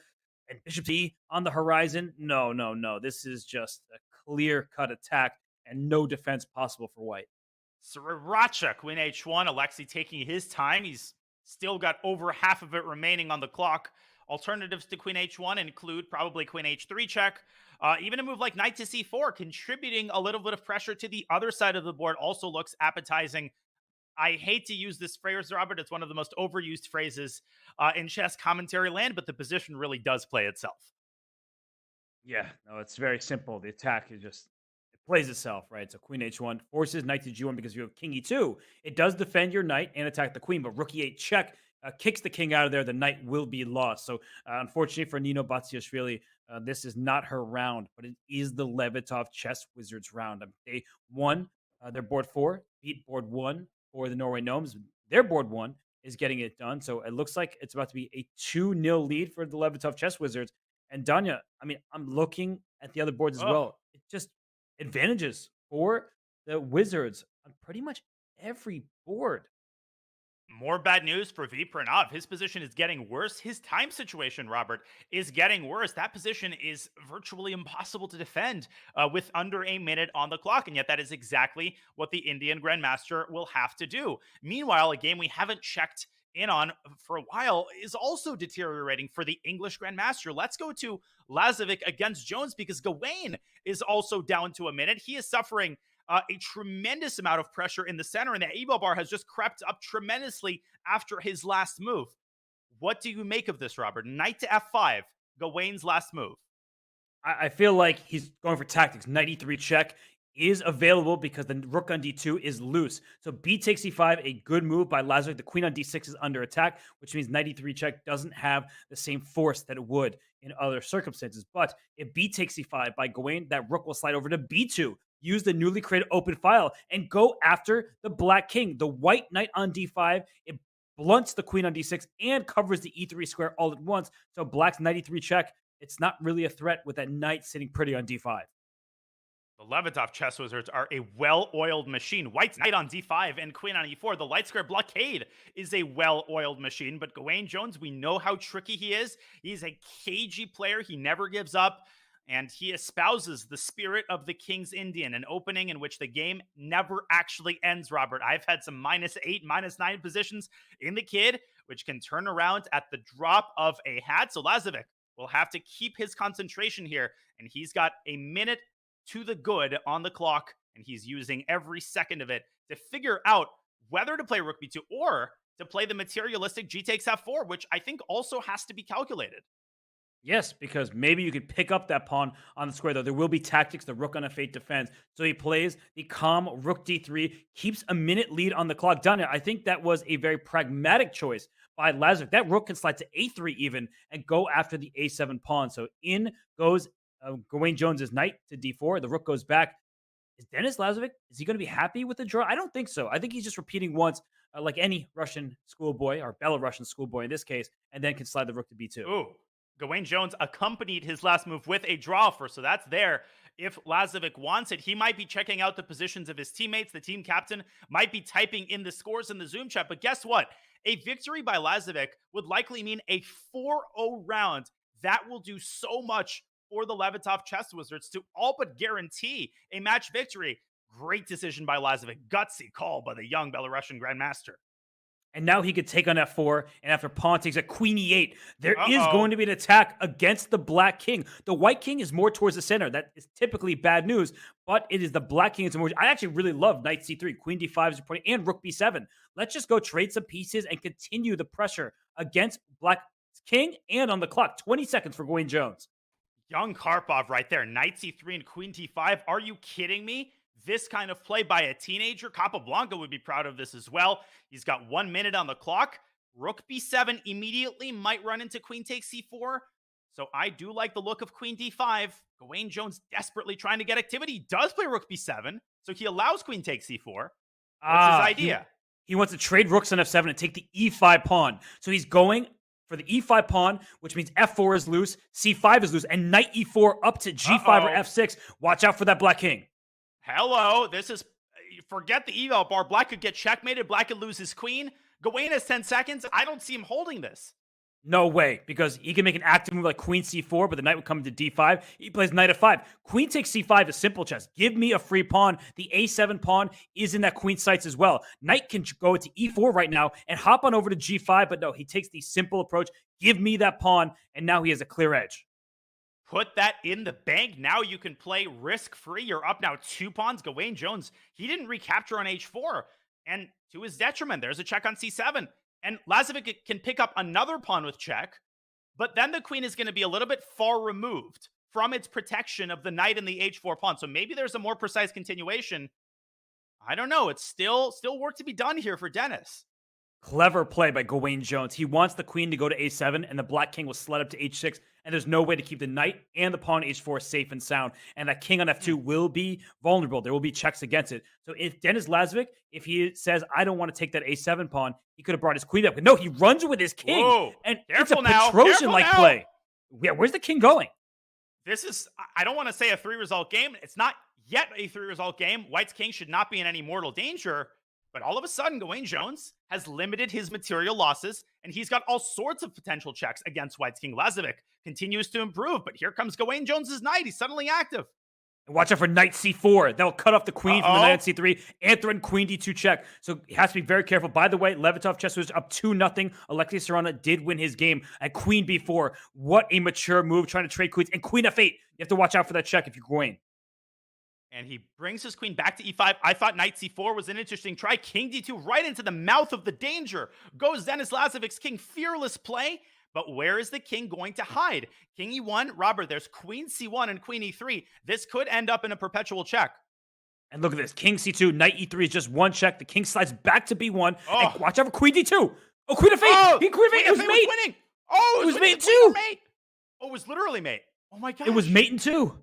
and bishop c on the horizon. No. This is just a clear-cut attack and no defense possible for White.
Sriracha, queen h1. Alexei taking his time. He's still got over half of it remaining on the clock. Alternatives to queen h1 include probably queen h3 check. Even a move like knight to c4, contributing a little bit of pressure to the other side of the board, also looks appetizing. I hate to use this phrase, Robert. It's one of the most overused phrases in chess commentary land, but the position really does play itself.
Yeah, no, it's very simple. The attack is just, it plays itself, right? So queen h1 forces knight to g1 because you have king e2. It does defend your knight and attack the queen, but rook e8 check kicks the king out of there. The knight will be lost. So unfortunately for Nino Batsiashvili, this is not her round, but it is the Levitov Chess Wizards round. They won their board 4, beat board 1 for the Norway Gnomes. Their board 1 is getting it done. So it looks like it's about to be a 2-0 lead for the Levitov Chess Wizards. And Danya, I mean, I'm looking at the other boards as well. It just advantages for the Wizards on pretty much every board.
More bad news for V Pranav. His position is getting worse. His time situation, Robert, is getting worse. That position is virtually impossible to defend with under a minute on the clock. And yet that is exactly what the Indian Grandmaster will have to do. Meanwhile, a game we haven't checked in on for a while is also deteriorating for the English Grandmaster. Let's go to Lazovic against Jones because Gawain is also down to a minute. He is suffering a tremendous amount of pressure in the center, and the evo bar has just crept up tremendously after his last move. What do you make of this, Robert? Knight to f5, Gawain's last move.
I feel like he's going for tactics. Knight e3 check is available because the rook on d2 is loose. So b takes e5, a good move by Lazovic. The queen on d6 is under attack, which means knight e3 check doesn't have the same force that it would in other circumstances. But if b takes e5 by Gawain, that rook will slide over to b2. Use the newly created open file and go after the black king. The white knight on d5, it blunts the queen on d6 and covers the e3 square all at once. So black's knight e3 check, it's not really a threat with that knight sitting pretty on d5.
The Levitov chess wizards are a well-oiled machine. White's knight on d5 and queen on e4. The light square blockade is a well-oiled machine, but Gawain Jones, we know how tricky he is. He's a cagey player. He never gives up. And he espouses the spirit of the King's Indian, an opening in which the game never actually ends, Robert. I've had some -8, -9 positions in the kid, which can turn around at the drop of a hat. So Lazovic will have to keep his concentration here. And he's got a minute to the good on the clock, and he's using every second of it to figure out whether to play rook b2 or to play the materialistic g takes f4, which I think also has to be calculated.
Yes, because maybe you could pick up that pawn on the square, though. There will be tactics. The rook on f8 defends. So he plays the calm rook d3, keeps a minute lead on the clock. Done it. I think that was a very pragmatic choice by Lazovic. That rook can slide to a3 even and go after the a7 pawn. So in goes Gawain Jones's knight to d4. The rook goes back. Is Denis Lazovic, is he going to be happy with the draw? I don't think so. I think he's just repeating once, like any Russian schoolboy, or Belarusian schoolboy in this case, and then can slide the rook to b2.
Ooh. Gawain Jones accompanied his last move with a draw offer, so that's there. If Lazovic wants it, he might be checking out the positions of his teammates. The team captain might be typing in the scores in the Zoom chat. But guess what? A victory by Lazovic would likely mean a 4-0 round. That will do so much for the Levitov chess wizards to all but guarantee a match victory. Great decision by Lazovic. Gutsy call by the young Belarusian Grandmaster.
And now he could take on f4, and after pawn takes a queen e8, there is going to be an attack against the black king. The white king is more towards the center. That is typically bad news, but it is the black king. I actually really love knight c3, queen d5 is reporting, and rook b7. Let's just go trade some pieces and continue the pressure against black king and on the clock. 20 seconds for Gawain Jones.
Young Karpov right there. Knight c3 and queen t5. Are you kidding me? This kind of play by a teenager, Capablanca would be proud of this as well. He's got 1 minute on the clock. Rook b7 immediately might run into queen takes c4. So I do like the look of queen d5. Gawain Jones desperately trying to get activity. He does play rook b7, so he allows queen takes c4. What's his idea?
He wants to trade rooks on f7 and take the e5 pawn. So he's going for the e5 pawn, which means f4 is loose, c5 is loose, and knight e4 up to g5 or f6. Watch out for that black king.
Hello, this is, forget the eval bar. Black could get checkmated. Black could lose his queen. Gawain has 10 seconds. I don't see him holding this.
No way, because he can make an active move like queen c4, but the knight would come into d5. He plays knight f5. Queen takes c5 is simple chess. Give me a free pawn. The a7 pawn is in that queen sights as well. Knight can go to e4 right now and hop on over to g5, but no, he takes the simple approach. Give me that pawn, and now he has a clear edge.
Put that in the bank. Now you can play risk-free. You're up now 2 pawns. Gawain Jones, he didn't recapture on h4. And to his detriment, there's a check on c7. And Lazovic can pick up another pawn with check. But then the queen is going to be a little bit far removed from its protection of the knight and the h4 pawn. So maybe there's a more precise continuation. I don't know. It's still work to be done here for Denis.
Clever play by Gawain Jones. He wants the queen to go to a7, and the black king will slide up to h6, and there's no way to keep the knight and the pawn h4 safe and sound, and that king on f2 will be vulnerable. There will be checks against it. So if Denis Lazovic, if he says, I don't want to take that a7 pawn, he could have brought his queen up. But no, he runs with his king.
Whoa,
and it's
careful
a
now,
Petrosian-like play. Yeah, where's the king going?
This is, I don't want to say a 3-result game. It's not yet a 3-result game. White's king should not be in any mortal danger. But all of a sudden, Gawain Jones has limited his material losses, and he's got all sorts of potential checks against White's King. Lazovic continues to improve, but here comes Gawain Jones's knight. He's suddenly active.
And watch out for knight c4. That'll cut off the queen from the knight on c3 and threaten queen d2 check. So he has to be very careful. By the way, Levitov chess was up 2-0. Alexei Sarana did win his game at queen b4. What a mature move, trying to trade queens. And queen f8. You have to watch out for that check if you're Gawain.
And he brings his queen back to e5. I thought knight c4 was an interesting try. King d2 right into the mouth of the danger. Goes Denis Lazovic's king. Fearless play. But where is the king going to hide? King e1. Robert, there's queen c1 and queen e3. This could end up in a perpetual check.
And look at this. King c2, knight e3 is just one check. The king slides back to b1.
Oh.
And watch out for queen d2. Oh, queen f8.
Oh,
Queen f8. It was mate.
Winning. Oh,
it was mate
too.
too.
Oh, it was literally mate. Oh my god.
It was mate in 2.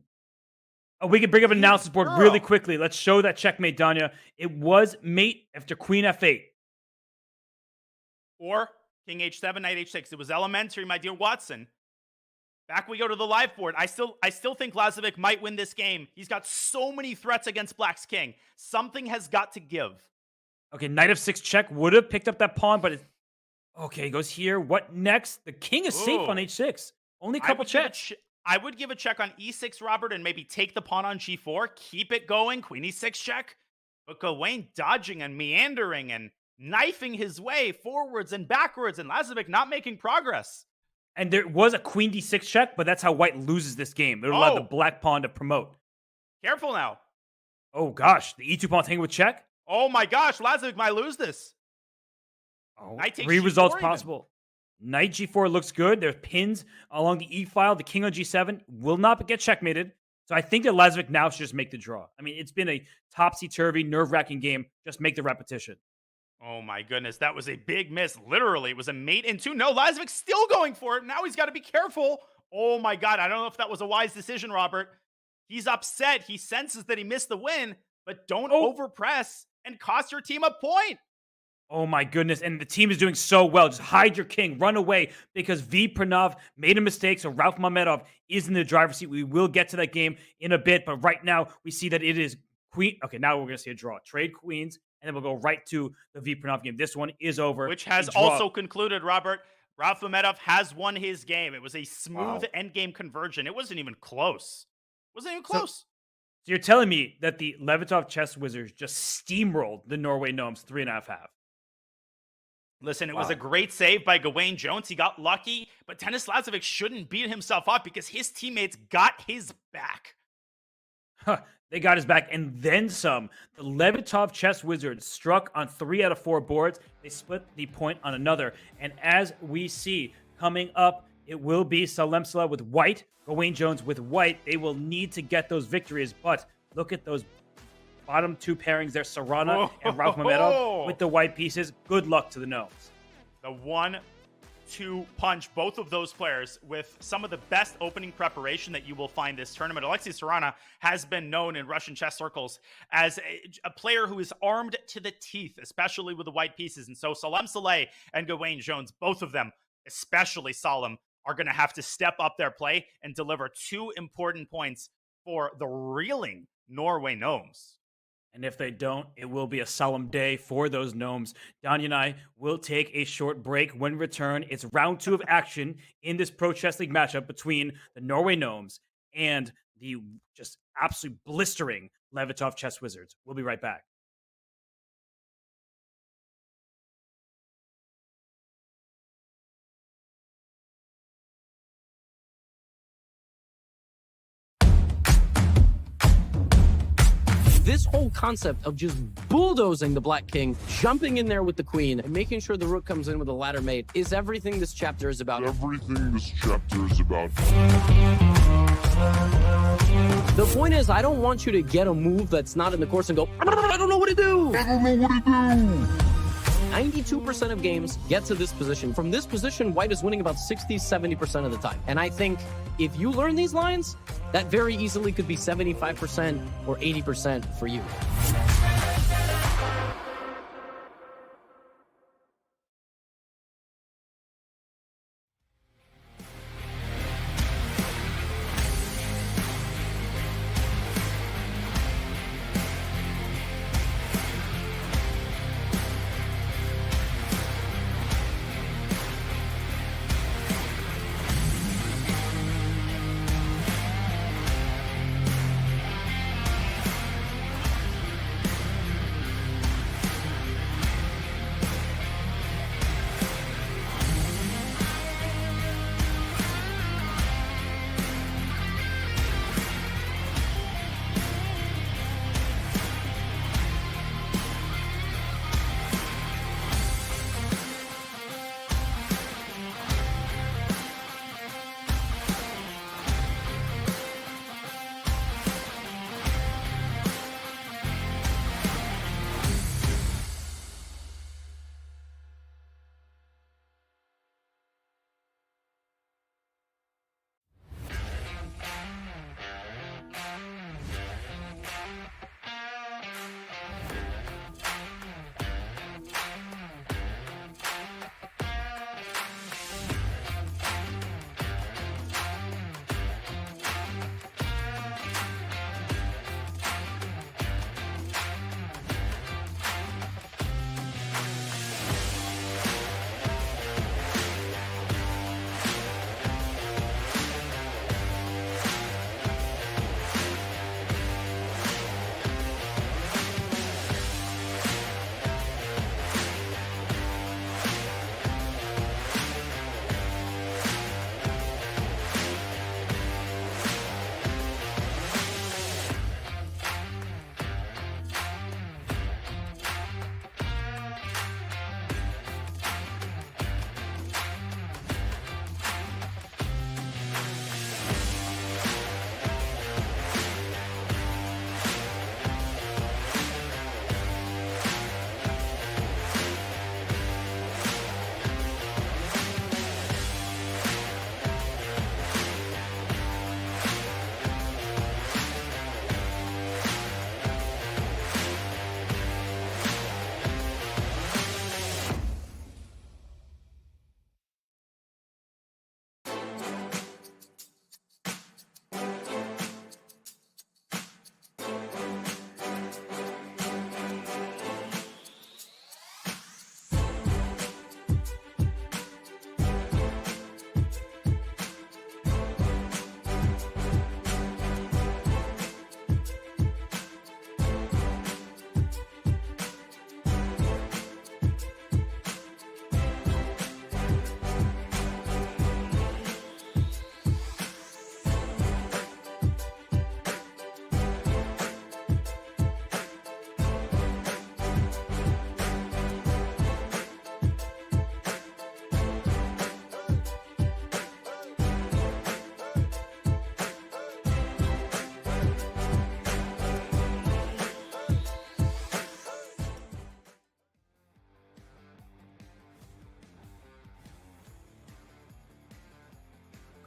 Oh, we can bring up an analysis board really quickly. Let's show that checkmate, Danya. It was mate after queen f8.
Or king h7, knight h6. It was elementary, my dear Watson. Back we go to the live board. I still think Lazovic might win this game. He's got so many threats against Black's king. Something has got to give.
Okay, knight f6 check would have picked up that pawn, but okay, he goes here. What next? The king is safe on h6. Only a couple checks.
I would give a check on e6, Robert, and maybe take the pawn on g4. Keep it going. Queen e6 check. But Gawain dodging and meandering and knifing his way forwards and backwards, and Lazovic not making progress.
And there was a queen d6 check, but that's how White loses this game. It allowed the black pawn to promote.
Careful now.
Oh, gosh. The e2 pawn's hanging with check?
Oh, my gosh. Lazovic might lose this.
Oh,
Knight takes
3
G4
results
even.
possible. Knight g4 looks good. There's pins along the e file. The king on g7 will not get checkmated. So I think that Lazovic now should just make the draw. I mean, it's been a topsy-turvy, nerve-wracking game. Just make the repetition.
Oh my goodness, that was a big miss. Literally, it was a mate in 2. No, Lazovic's still going for it. Now he's got to be careful. Oh my god, I don't know if that was a wise decision, Robert. He's upset. He senses that he missed the win, but don't overpress and cost your team a point.
Oh my goodness, and the team is doing so well. Just hide your king, run away, because V. Pranav made a mistake, so Rauf Mamedov is in the driver's seat. We will get to that game in a bit, but right now we see that it is queen. Okay, now we're going to see a draw. Trade queens, and then we'll go right to the V. Pranav game. This one is over.
Which has also concluded, Robert. Rauf Mamedov has won his game. It was a smooth endgame conversion. It wasn't even close.
So you're telling me that the Levitov chess wizards just steamrolled the Norway Gnomes 3.5.
Listen, it was a great save by Gawain Jones. He got lucky, but Denis Lazovic shouldn't beat himself up because his teammates got his back.
They got his back, and then some. The Levitov chess wizards struck on 3 out of 4 boards. They split the point on another. And as we see coming up, it will be Salemsala with white, Gawain Jones with white. They will need to get those victories, but look at those bottom 2 pairings there, Sarana and Rauf Mamedov with the white pieces. Good luck to the Gnomes.
The 1-2 punch, both of those players with some of the best opening preparation that you will find this tournament. Alexei Sarana has been known in Russian chess circles as a player who is armed to the teeth, especially with the white pieces. And so Salemsala and Gawain Jones, both of them, especially Salem, are going to have to step up their play and deliver 2 important points for the reeling Norway Gnomes.
And if they don't, it will be a solemn day for those Gnomes. Danya and I will take a short break. When we return, it's round 2 of action in this Pro Chess League matchup between the Norway Gnomes and the just absolutely blistering Levitov chess wizards. We'll be right back.
This whole concept of just bulldozing the black king, jumping in there with the queen, and making sure the rook comes in with a ladder mate is everything this chapter is about.
Everything this chapter is about.
The point is, I don't want you to get a move that's not in the course and go, I don't know what to do. 92% of games get to this position. From this position, white is winning about 60-70% of the time. And I think if you learn these lines, that very easily could be 75% or 80% for you.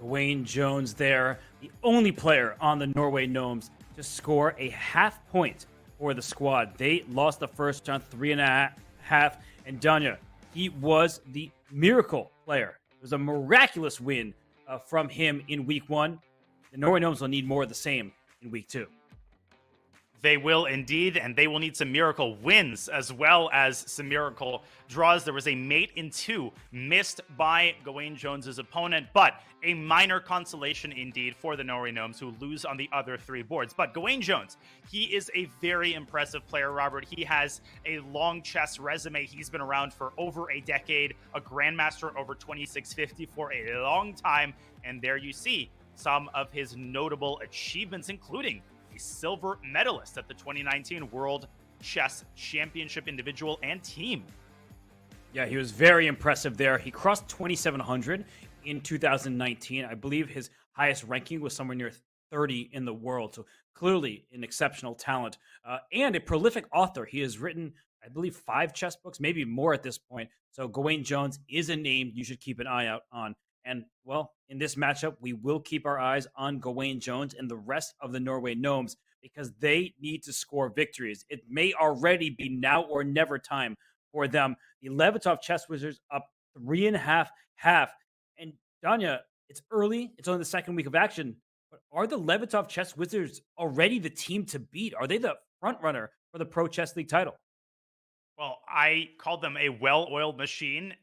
Gawain Jones there, the only player on the Norway Gnomes to score a half point for the squad. They lost the first round 3.5. And Danya, he was the miracle player. It was a miraculous win from him in week 1. The Norway Gnomes will need more of the same in week 2.
They will indeed, and they will need some miracle wins as well as some miracle draws. There was a mate in 2 missed by Gawain Jones's opponent, but a minor consolation indeed for the Norway Gnomes, who lose on the other 3 boards. But Gawain Jones, he is a very impressive player, Robert. He has a long chess resume. He's been around for over a decade, a grandmaster over 2650 for a long time. And there you see some of his notable achievements, including a silver medalist at the 2019 World Chess Championship individual and team.
Yeah, he was very impressive there. He crossed 2,700 in 2019. I believe his highest ranking was somewhere near 30 in the world. So clearly an exceptional talent and a prolific author. He has written, I believe, 5 chess books, maybe more at this point. So Gawain Jones is a name you should keep an eye out on. And, well, in this matchup, we will keep our eyes on Gawain Jones and the rest of the Norway Gnomes because they need to score victories. It may already be now or never time for them. The Levitov Chess Wizards up 3.5. And, Danya, it's early. It's only the second week of action. But are the Levitov Chess Wizards already the team to beat? Are they the front runner for the Pro Chess League title?
Well, I called them a well-oiled machine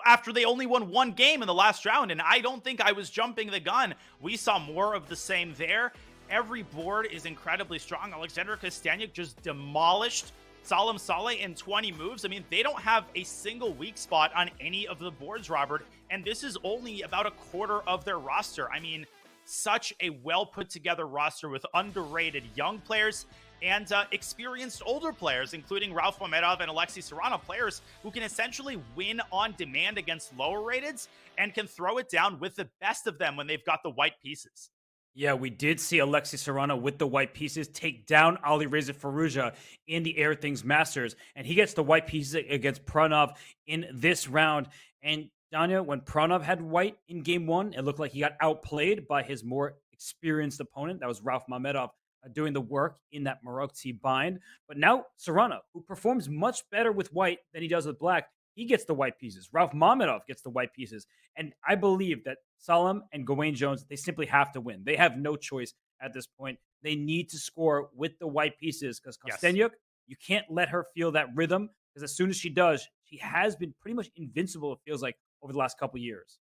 after they only won 1 game in the last round, and I don't think I was jumping the gun. We saw more of the same there. Every board is incredibly strong. Alexander Kostaniuk just demolished Salim Saleh in 20 moves. I mean, they don't have a single weak spot on any of the boards, Robert, and this is only about a quarter of their roster. I mean, such a well-put-together roster with underrated young players and experienced older players, including Ralph Mamedov and Alexei Serrano, players who can essentially win on demand against lower rateds and can throw it down with the best of them when they've got the white pieces.
Yeah, we did see Alexei Serrano with the white pieces take down Ali Reza Farouja in the Air Things Masters, and he gets the white pieces against Pranov in this round. And Danya, when Pranov had white in game 1, it looked like he got outplayed by his more experienced opponent. That was Ralph Mamedov doing the work in that Marokti bind. But now Serrano, who performs much better with white than he does with black, he gets the white pieces. Ralph Mamedov gets the white pieces. And I believe that Salim and Gawain Jones, they simply have to win. They have no choice at this point. They need to score with the white pieces because Kostaniuk, you can't let her feel that rhythm because as soon as she does, she has been pretty much invincible, it feels like, over the last couple years.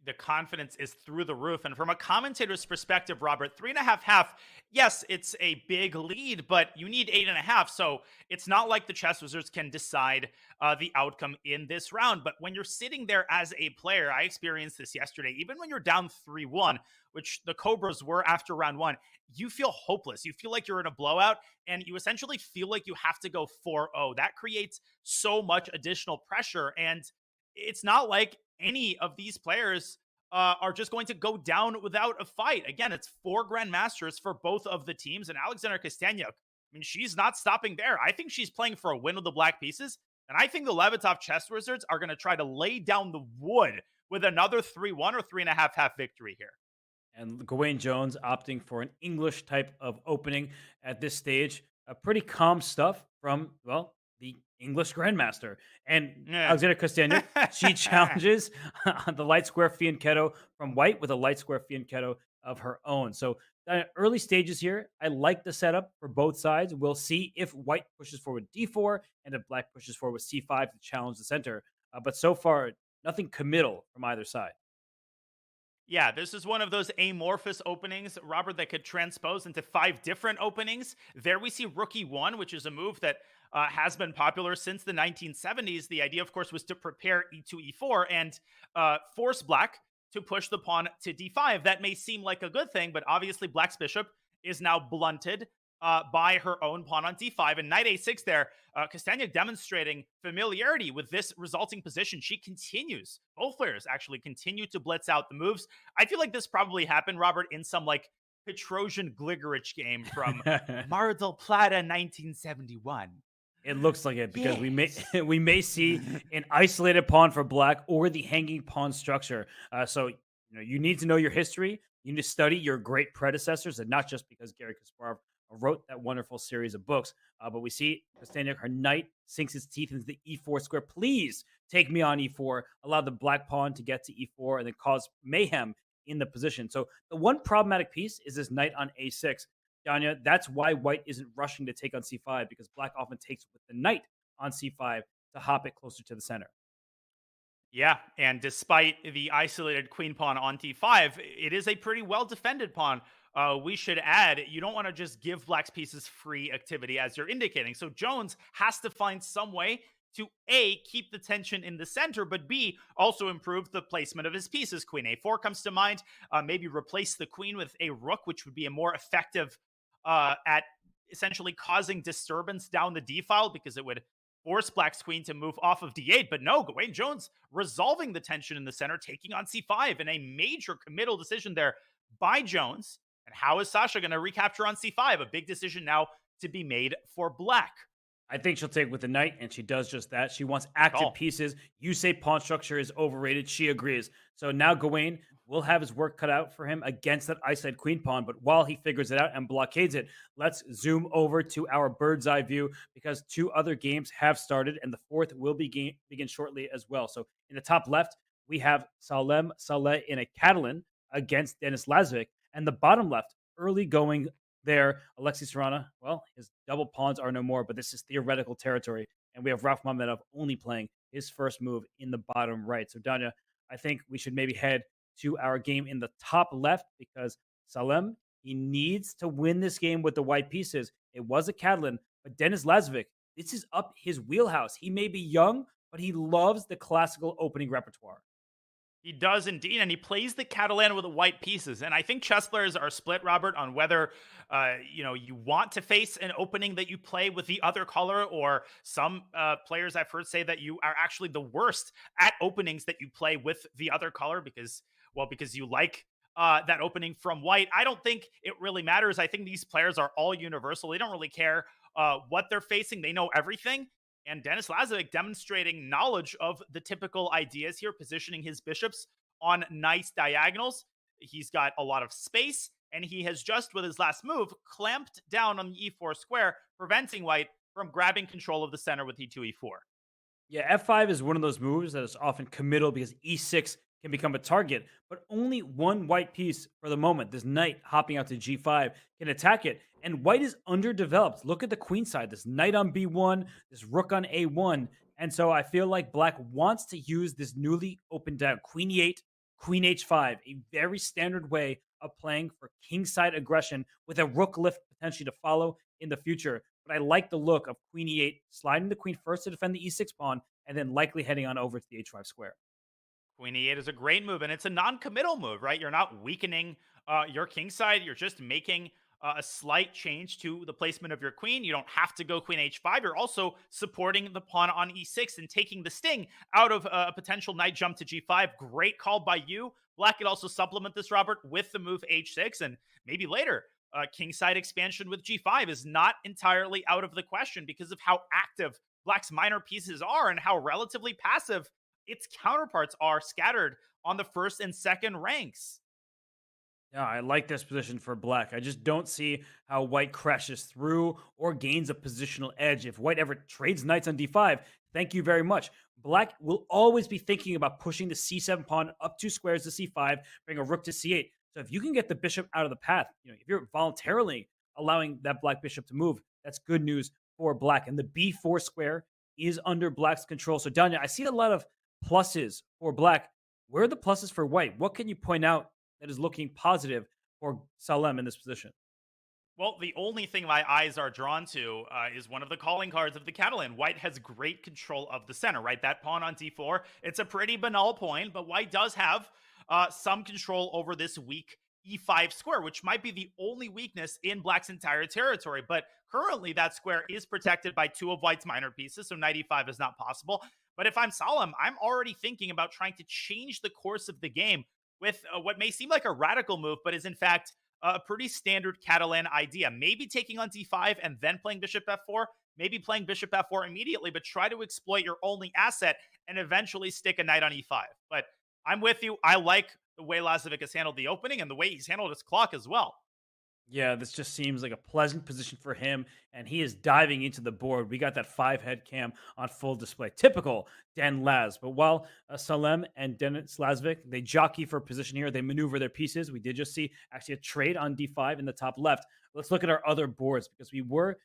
The confidence is through the roof. And from a commentator's perspective, Robert, 3.5, yes, it's a big lead, but you need 8.5. So it's not like the Chess Wizards can decide the outcome in this round. But when you're sitting there as a player, I experienced this yesterday, even when you're down 3-1, which the Cobras were after round 1, you feel hopeless. You feel like you're in a blowout, and you essentially feel like you have to go 4-0. That creates so much additional pressure. And it's not like any of these players are just going to go down without a fight. Again, it's 4 grandmasters for both of the teams, and Alexander Kostaniuk, I mean, she's not stopping there. I think she's playing for a win with the black pieces, and I think the Levitov Chess Wizards are going to try to lay down the wood with another 3-1 or 3.5 victory here.
And Gawain Jones opting for an English type of opening at this stage. Pretty calm stuff from, well, the English Grandmaster. And Alexander Kostaniuk, she challenges the light square Fianchetto from white with a light square Fianchetto of her own. So early stages here, I like the setup for both sides. We'll see if white pushes forward d4 and if black pushes forward c5 to challenge the center. But so far, nothing committal from either side.
Yeah, this is one of those amorphous openings, Robert, that could transpose into 5 different openings. There we see Rookie 1, which is a move that has been popular since the 1970s. The idea, of course, was to prepare e2, e4 and force black to push the pawn to d5. That may seem like a good thing, but obviously black's bishop is now blunted by her own pawn on d5. And knight a6 there, Kostaniuk demonstrating familiarity with this resulting position. She continues, both players actually continue to blitz out the moves. I feel like this probably happened, Robert, in some like Petrosian Gligorich game from Mar del Plata 1971.
It looks like it because
Yes.
we may see an isolated pawn for black or the hanging pawn structure. So you need to know your history. You need to study your great predecessors, and not just because Gary Kasparov wrote that wonderful series of books. But we see Kosteniuk, her knight sinks its teeth into the e4 square. Please take me on e4. Allow the black pawn to get to e4 and then cause mayhem in the position. So the one problematic piece is this knight on a6. Danya, that's why white isn't rushing to take on c5 because black often takes with the knight on c5 to hop it closer to the center.
Yeah, and despite the isolated queen pawn on d5, it is a pretty well defended pawn. We should add, you don't want to just give black's pieces free activity as you're indicating. So Jones has to find some way to A, keep the tension in the center, but B, also improve the placement of his pieces. Queen a4 comes to mind. Maybe replace the queen with a rook, which would be a more effective at essentially causing disturbance down the d file because it would force black's queen to move off of d8. But no, Gawain Jones resolving the tension in the center, taking on c5, and a major committal decision there by Jones. And how is Sasha going to recapture on c5? A big decision now to be made for black.
I think she'll take with the knight, and she does just that. She wants active pieces. You say pawn structure is overrated. She agrees. So now Gawain will have his work cut out for him against that isolated queen pawn. But while he figures it out and blockades it, let's zoom over to our bird's eye view because 2 other games have started, and the 4th will begin shortly as well. So in the top left, we have Salem Saleh in a Catalan against Denis Lazovic, and the bottom left, early going there, Alexei Serrana, well, his double pawns are no more, but this is theoretical territory. And we have Rauf Mamedov only playing his first move in the bottom right. So, Danya, I think we should maybe head to our game in the top left because Salem, he needs to win this game with the white pieces. It was a Catalan, but Denis Lazovic, this is up his wheelhouse. He may be young, but he loves the classical opening repertoire.
He does indeed, and he plays the Catalan with the white pieces. And I think chess players are split, Robert, on whether you want to face an opening that you play with the other color, or some players I've heard say that you are actually the worst at openings that you play with the other color because you like that opening from white. I don't think it really matters. I think these players are all universal. They don't really care what they're facing. They know everything. And Denis Lazovic demonstrating knowledge of the typical ideas here, positioning his bishops on nice diagonals. He's got a lot of space, and he has just, with his last move, clamped down on the e4 square, preventing white from grabbing control of the center with e2, e4.
Yeah, f5 is one of those moves that is often committal because e6 can become a target, but only one white piece for the moment. This knight hopping out to g5 can attack it, and white is underdeveloped. Look at the queen side. This knight on b1, this rook on a1, and so I feel like black wants to use this newly opened down queen e8, queen h5, a very standard way of playing for kingside aggression with a rook lift potentially to follow in the future. But I like the look of queen e8, sliding the queen first to defend the e6 pawn, and then likely heading on over to the h5 square.
Queen e8 is a great move, and it's a non-committal move, right? You're not weakening your king side. You're just making a slight change to the placement of your queen. You don't have to go queen h5. You're also supporting the pawn on e6 and taking the sting out of a potential knight jump to g5. Great call by you. Black could also supplement this, Robert, with the move h6, and maybe later kingside expansion with g5 is not entirely out of the question because of how active black's minor pieces are and how relatively passive its counterparts are scattered on the first and second ranks.
Yeah, I like this position for black. I just don't see how white crashes through or gains a positional edge. If white ever trades knights on d5, thank you very much. Black will always be thinking about pushing the c7 pawn up 2 squares to c5, bring a rook to c8. So if you can get the bishop out of the path, if you're voluntarily allowing that black bishop to move, that's good news for black. And the b4 square is under black's control. So Danya, I see a lot of pluses for black. Where are the pluses for white? What can you point out that is looking positive for Salem in this position?
Well, the only thing my eyes are drawn to is one of the calling cards of the Catalan. White has great control of the center, right? That pawn on d4, it's a pretty banal point, but white does have some control over this weak e5 square, which might be the only weakness in black's entire territory. But currently, that square is protected by 2 of white's minor pieces, so knight e5 is not possible. But if I'm Salem, I'm already thinking about trying to change the course of the game with what may seem like a radical move, but is in fact a pretty standard Catalan idea. Maybe taking on d5 and then playing bishop f4, maybe playing bishop f4 immediately, but try to exploit your only asset and eventually stick a knight on e5. But I'm with you. I like the way Lazovic has handled the opening and the way he's handled his clock as well.
Yeah, this just seems like a pleasant position for him, and he is diving into the board. We got that 5-head cam on full display. Typical Dan Laz. But while Salem and Denis Lazovic, they jockey for position here, they maneuver their pieces. We did just see actually a trade on d5 in the top left. Let's look at our other boards because we were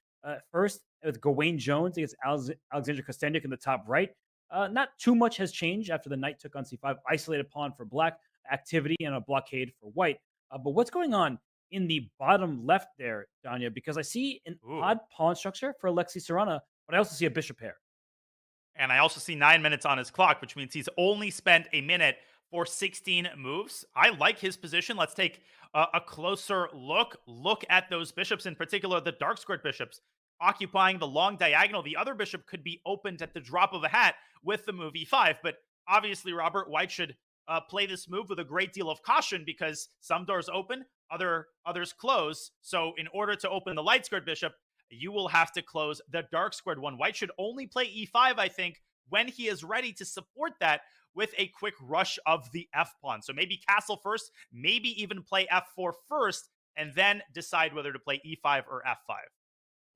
first with Gawain Jones against Alexander Kostenjuk in the top right. Not too much has changed after the knight took on c5. Isolated pawn for black, activity, and a blockade for white. But what's going on in the bottom left there, Danya? Because I see an odd pawn structure for Alexei Sarana, but I also see a bishop pair.
And I also see 9 minutes on his clock, which means he's only spent a minute for 16 moves. I like his position. Let's take a closer look. Look at those bishops, in particular, the dark squared bishops occupying the long diagonal. The other bishop could be opened at the drop of a hat with the move e5. But obviously, Robert, white should play this move with a great deal of caution because some doors open, others close. So in order to open the light squared bishop, you will have to close the dark squared one. White should only play e5, I think, when he is ready to support that with a quick rush of the f pawn. So maybe castle first, maybe even play f4 first, and then decide whether to play e5 or f5.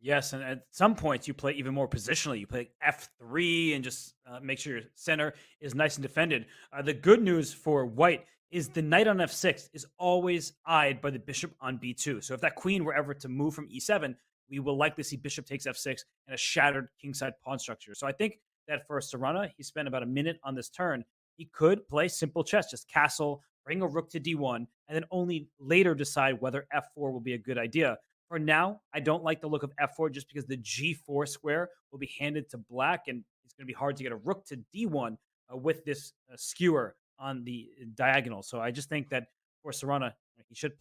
Yes, and at some points you play even more positionally. You play f3 and just make sure your center is nice and defended. The good news for white is the knight on f6 is always eyed by the bishop on b2. So if that queen were ever to move from e7, we will likely see bishop takes f6 and a shattered kingside pawn structure. So I think that for Sarana, he spent about a minute on this turn. He could play simple chess, just castle, bring a rook to d1, and then only later decide whether f4 will be a good idea. For now, I don't like the look of f4 just because the g4 square will be handed to black, and it's going to be hard to get a rook to d1 with this skewer on the diagonal. So I just think that for Sarana, he should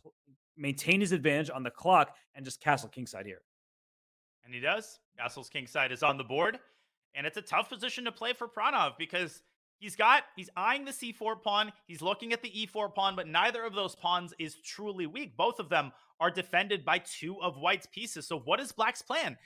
maintain his advantage on the clock and just castle kingside here.
And he does. Castle's kingside is on the board. And it's a tough position to play for Pranav because he's eyeing the c4 pawn. He's looking at the e4 pawn, but neither of those pawns is truly weak. Both of them are defended by two of white's pieces. So what is black's plan?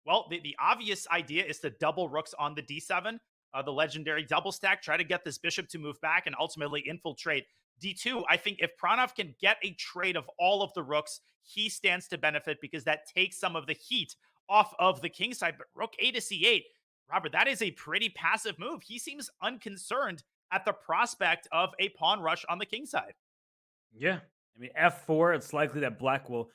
Well, the obvious idea is to double rooks on the d7, the legendary double stack, try to get this bishop to move back and ultimately infiltrate d2. I think if Pranav can get a trade of all of the rooks, he stands to benefit because that takes some of the heat off of the king side. But rook a to c8, Robert, that is a pretty passive move. He seems unconcerned at the prospect of a pawn rush on the king side.
Yeah. I mean, f4, it's likely that black will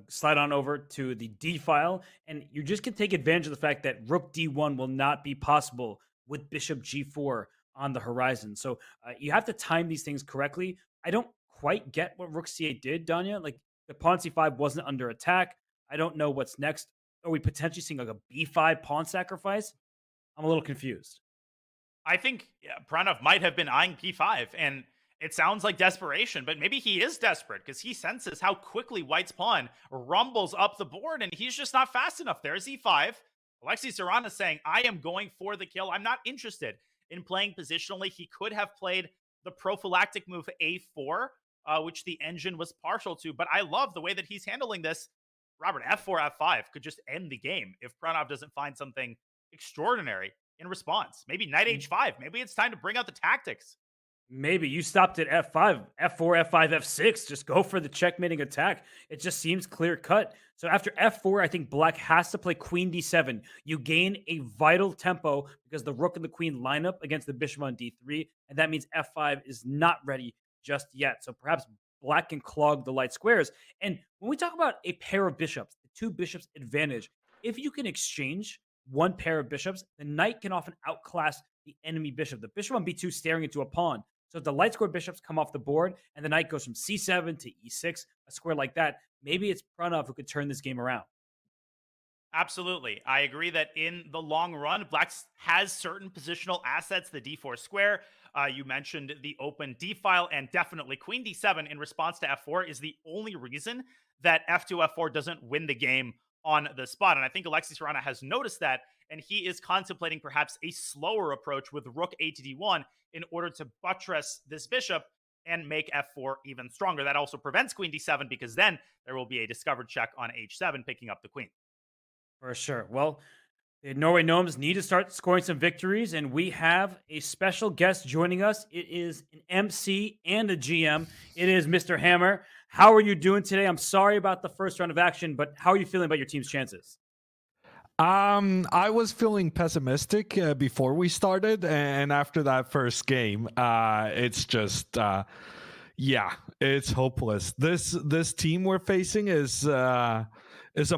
slide on over to the d file, and you just can take advantage of the fact that rook d1 will not be possible with bishop g4 on the horizon. So you have to time these things correctly. I don't quite get what rook c8 did, Danya. Like, the pawn c5 wasn't under attack. I don't know what's next. Are we potentially seeing like a b5 pawn sacrifice? I'm a little confused.
I think Pranav might have been eyeing p5, and it sounds like desperation, but maybe he is desperate because he senses how quickly white's pawn rumbles up the board, and he's just not fast enough. There's e5. Alexei Sarana saying, I am going for the kill. I'm not interested in playing positionally. He could have played the prophylactic move a4, which the engine was partial to, but I love the way that he's handling this. Robert, f4, f5 could just end the game if Pranav doesn't find something extraordinary in response. Maybe knight h5. Maybe it's time to bring out the tactics.
Maybe you stopped at f5, f4, f5, f6. Just go for the checkmating attack. It just seems clear cut. So after f4, I think black has to play queen d7. You gain a vital tempo because the rook and the queen line up against the bishop on d3, and that means f5 is not ready just yet. So perhaps black can clog the light squares. And when we talk about a pair of bishops, the two bishops advantage, if you can exchange one pair of bishops, the knight can often outclass the enemy bishop. The bishop on b2 staring into a pawn. So if the light square bishops come off the board and the knight goes from c7 to e6, a square like that, maybe it's Pranav who could turn this game around.
Absolutely. I agree that in the long run, black has certain positional assets, the d4 square. You mentioned the open d file, and definitely queen d7 in response to f4 is the only reason that f2, f4 doesn't win the game on the spot. And I think Alexei Sarana has noticed that, and he is contemplating perhaps a slower approach with rook a to d1 in order to buttress this bishop and make f4 even stronger. That also prevents queen d7 because then there will be a discovered check on h7 picking up the queen.
For sure. Well, the Norway Gnomes need to start scoring some victories, and we have a special guest joining us. It is an MC and a GM. It is Mr. Hammer. How are you doing today? I'm sorry about the first round of action, but how are you feeling about your team's chances?
I was feeling pessimistic before we started, and after that first game, it's just it's hopeless. This team we're facing is a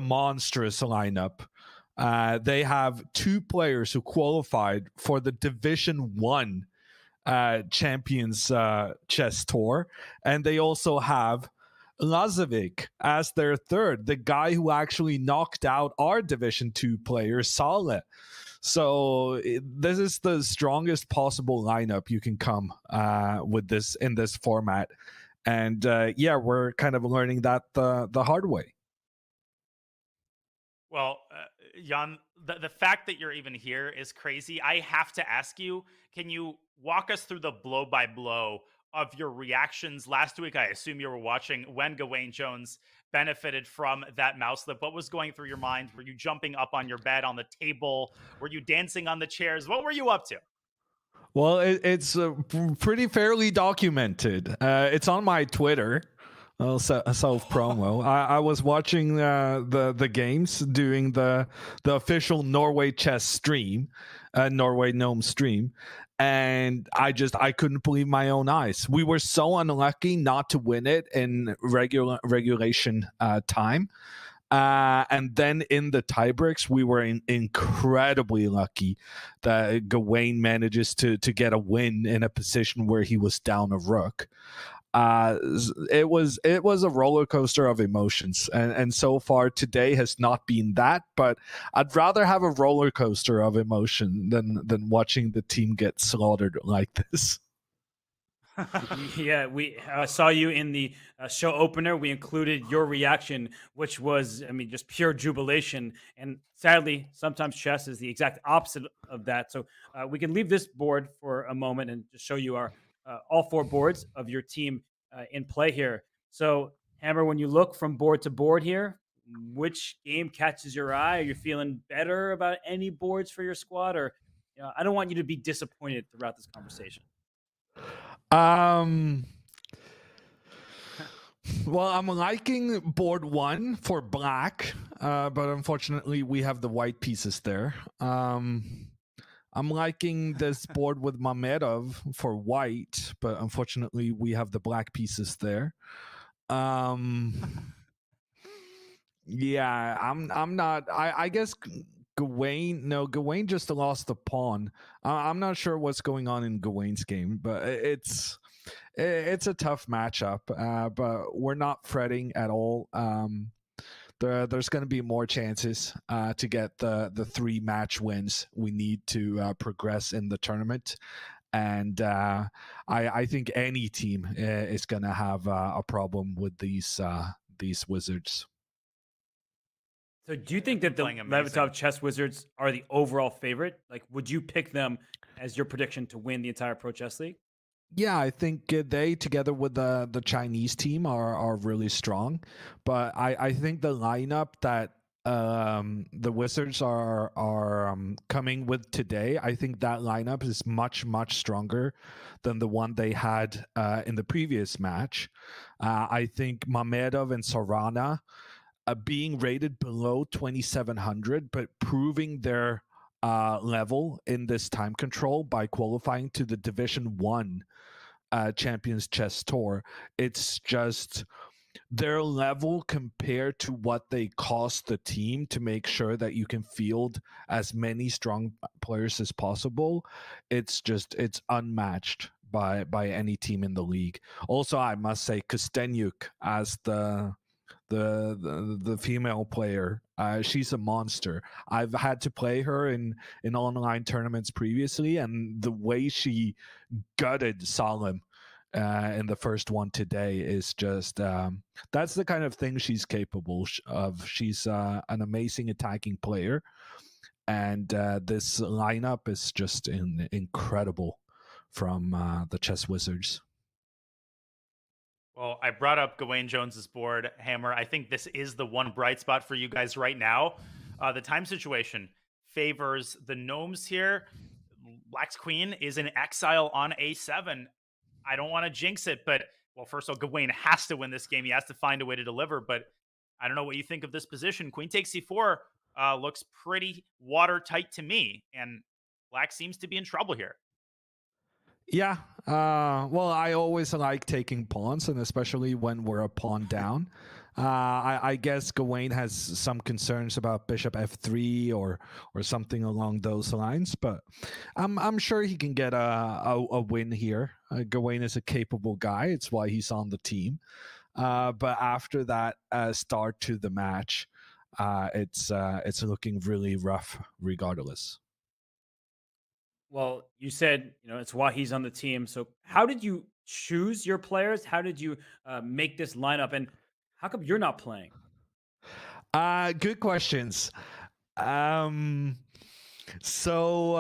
monstrous lineup. They have 2 players who qualified for the Division 1 Champions Chess Tour, and they also have Lazovic as their third, the guy who actually knocked out our Division 2 player, Saleh. So this is the strongest possible lineup you can come with this in this format. And we're kind of learning that the hard way.
Well, Jan, the fact that you're even here is crazy. I have to ask you, can you walk us through the blow by blow of your reactions last week? I assume you were watching when Gawain Jones benefited from that mouse slip. What was going through your mind? Were you jumping up on your bed, on the table? Were you dancing on the chairs? What were you up to?
Well, it's pretty fairly documented. It's on my Twitter. Self promo. I was watching the games, doing the official Norway chess stream, Norway Gnome stream, and I couldn't believe my own eyes. We were so unlucky not to win it in regulation time. And then in the tiebreaks, we were incredibly lucky that Gawain manages to get a win in a position where he was down a rook. It was a roller coaster of emotions, and so far today has not been that, but I'd rather have a roller coaster of emotion than watching the team get slaughtered like this.
Yeah, we saw you in the show opener. We included your reaction, which was, just pure jubilation. And sadly, sometimes chess is the exact opposite of that. So we can leave this board for a moment and just show you our all 4 boards of your team in play here. So, Hammer, when you look from board to board here, which game catches your eye? Are you feeling better about any boards for your squad? Or I don't want you to be disappointed throughout this conversation.
Well, I'm liking board 1 for black, but unfortunately we have the white pieces there. I'm liking this board with Mamedov for white, but unfortunately we have the black pieces there. I'm not. I guess Gawain just lost the pawn. I'm not sure what's going on in Gawain's game, but it's a tough matchup. But we're not fretting at all. There's going to be more chances to get the 3 match wins we need to progress in the tournament. And I think any team is going to have a problem with these wizards.
So do you think that the Levitov Chess Wizards are the overall favorite? Like, would you pick them as your prediction to win the entire Pro Chess League?
Yeah, I think they, together with the Chinese team, are really strong. But I think the lineup that the Wizards are coming with today, I think that lineup is much, much stronger than the one they had in the previous match. I think Mamedov and Sorana being rated below 2,700, but proving their level in this time control by qualifying to the Division 1 Champions Chess Tour. It's just their level compared to what they cost the team to make sure that you can field as many strong players as possible. It's unmatched by any team in the league. Also, I must say Kostenyuk as the female player, she's a monster. I've had to play her in online tournaments previously, and the way she gutted Salem in the first one today is just that's the kind of thing she's capable of. She's an amazing attacking player, and this lineup is just incredible from the Chess Wizards.
Well, I brought up Gawain Jones's board, Hammer. I think this is the one bright spot for you guys right now. The time situation favors the Gnomes here. Black's Queen is in exile on A7. I don't want to jinx it, but well, first of all, Gawain has to win this game. He has to find a way to deliver, but I don't know what you think of this position. Queen takes C4 looks pretty watertight to me, and Black seems to be in trouble here.
Yeah. Well, I always like taking pawns, and especially when we're a pawn down. I guess Gawain has some concerns about Bishop F3 or something along those lines, but I'm sure he can get a win here. Gawain is a capable guy. It's why he's on the team. But after that start to the match, it's looking really rough regardless.
Well, you said, it's why he's on the team. So how did you choose your players? How did you make this lineup? And how come you're not playing?
Good questions. So,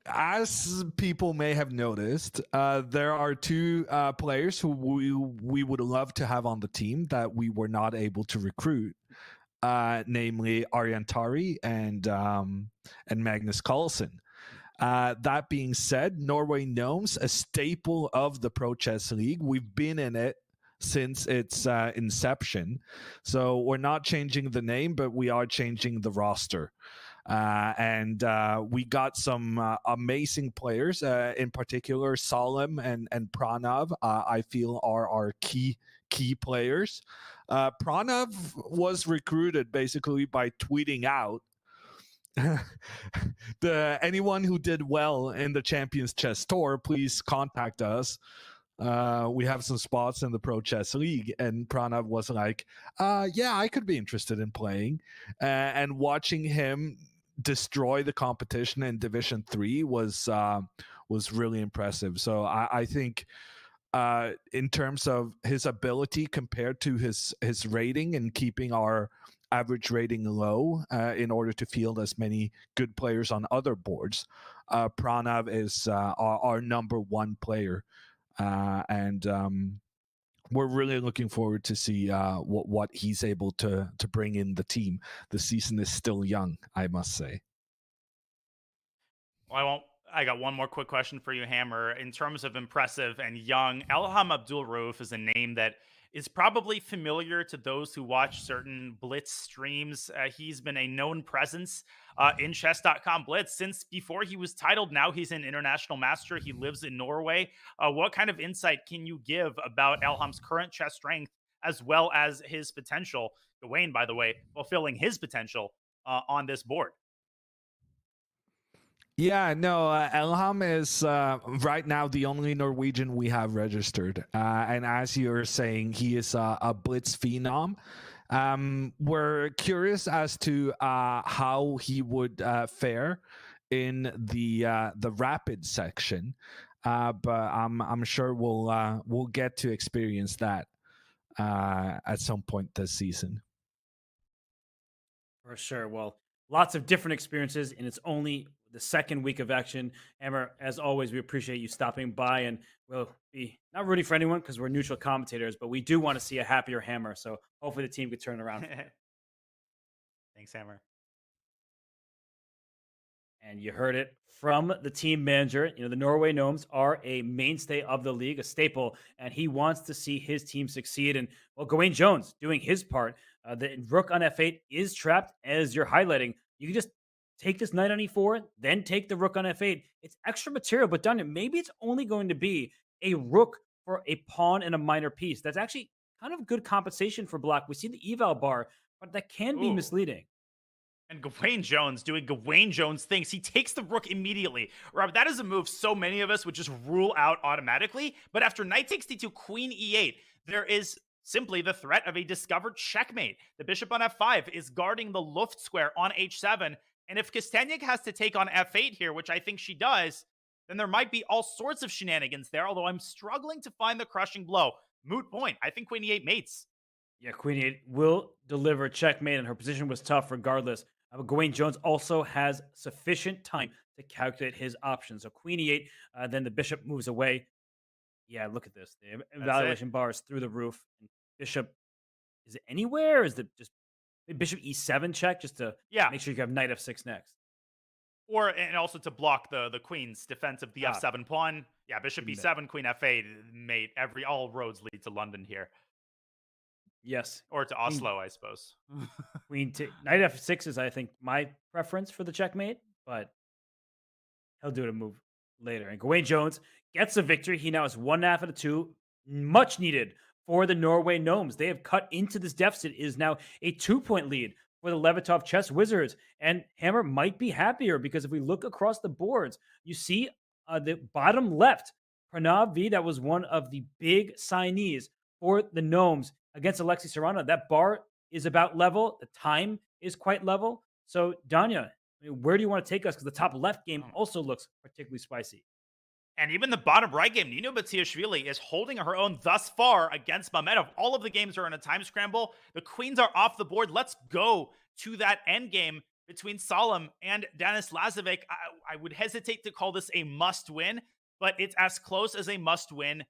as people may have noticed, there are two players who we would love to have on the team that we were not able to recruit, namely Ariantari and Magnus Carlsen. That being said, Norway Gnomes, a staple of the Pro Chess League. We've been in it since its inception. So we're not changing the name, but we are changing the roster. And we got some amazing players, in particular Solemn and Pranav, I feel are our key players. Pranav was recruited basically by tweeting out anyone who did well in the Champions Chess Tour, please contact us. We have some spots in the Pro Chess League. And Pranav was like, yeah, I could be interested in playing. And watching him destroy the competition in Division 3 was really impressive. So I think in terms of his ability compared to his rating and keeping our average rating low in order to field as many good players on other boards, Pranav is our number one player. And we're really looking forward to see what he's able to bring in the team. The season is still young, I must say.
Well, I got one more quick question for you, Hammer. In terms of impressive and young, Elham Abdul Rauf is a name that is probably familiar to those who watch certain Blitz streams. He's been a known presence in chess.com Blitz since before he was titled. Now he's an international master. He lives in Norway. What kind of insight can you give about Elham's current chess strength as well as his potential? Gawain, by the way, fulfilling his potential on this board.
Yeah, no, Elham is right now the only Norwegian we have registered. And as you're saying, he is a Blitz phenom. We're curious as to how he would fare in the rapid section, but I'm sure we'll get to experience that at some point this season.
For sure. Well, lots of different experiences, and it's only the second week of action. Hammer, as always, we appreciate you stopping by, and we'll be not rooting for anyone because we're neutral commentators, but we do want to see a happier Hammer. So hopefully the team could turn around.
Thanks, Hammer.
And you heard it from the team manager. The Norway Gnomes are a mainstay of the league, a staple, and he wants to see his team succeed. And well, Gawain Jones doing his part. The rook on f8 is trapped, as you're highlighting. You can just take this knight on e4, then take the rook on f8. It's extra material, but done. Maybe it's only going to be a rook for a pawn and a minor piece. That's actually kind of good compensation for Black. We see the eval bar, but that can be misleading.
And Gawain Jones doing Gawain Jones things. He takes the rook immediately. Rob, that is a move so many of us would just rule out automatically. But after knight takes d2, queen e8, there is simply the threat of a discovered checkmate. The bishop on f5 is guarding the Luft square on h7. And if Kostennik has to take on f8 here, which I think she does, then there might be all sorts of shenanigans there, although I'm struggling to find the crushing blow. Moot point. I think queen e8 mates.
Yeah, queen e8 will deliver checkmate, and her position was tough regardless. But Gawain Jones also has sufficient time to calculate his options. So queen e8, then the bishop moves away. Yeah, look at this. The evaluation bar is through the roof. And Bishop, is it anywhere? Is it just Bishop E7 check just to
Yeah.
make sure you have Knight F6 next?
And also to block the queen's defense of the F7 pawn. Yeah, Bishop E7, Queen F8, mate. All roads lead to London here.
Yes.
Or to Oslo, I suppose.
Knight F6 is, I think, my preference for the checkmate, but he'll do it a move later. And Gawain Jones gets a victory. He now has 1.5 out of 2. Much needed for the Norway Gnomes. They have cut into this deficit. It is now a 2-point lead for the Levitov Chess Wizards. And Hammer might be happier because if we look across the boards, you see the bottom left, Pranav V, that was one of the big signees for the Gnomes against Alexei Serrano. That bar is about level. The time is quite level. So, Danya, where do you want to take us? Because the top left game also looks particularly spicy.
And even the bottom right game, Nino Batsiashvili is holding her own thus far against Mamedov. All of the games are in a time scramble. The queens are off the board. Let's go to that end game between Salem and Denis Lazovic. I would hesitate to call this a must-win, but it's as close as a must-win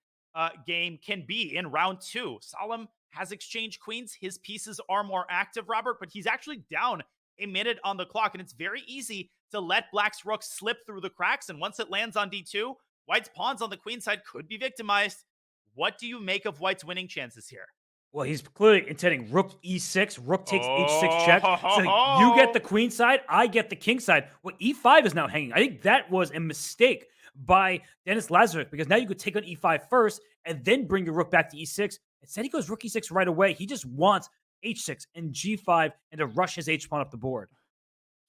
game can be in round 2. Salem has exchanged queens. His pieces are more active, Robert, but he's actually down a minute on the clock, and it's very easy to let Black's rook slip through the cracks, and once it lands on D2, White's pawns on the queen side could be victimized. What do you make of White's winning chances here?
Well, he's clearly intending rook E6, rook takes H6 check. So you get the queen side, I get the king side. Well, E5 is now hanging. I think that was a mistake by Denis Lazovic because now you could take on E5 first and then bring your rook back to E6. Instead, he goes rook E6 right away. He just wants H6 and G5 and to rush his H pawn up the board.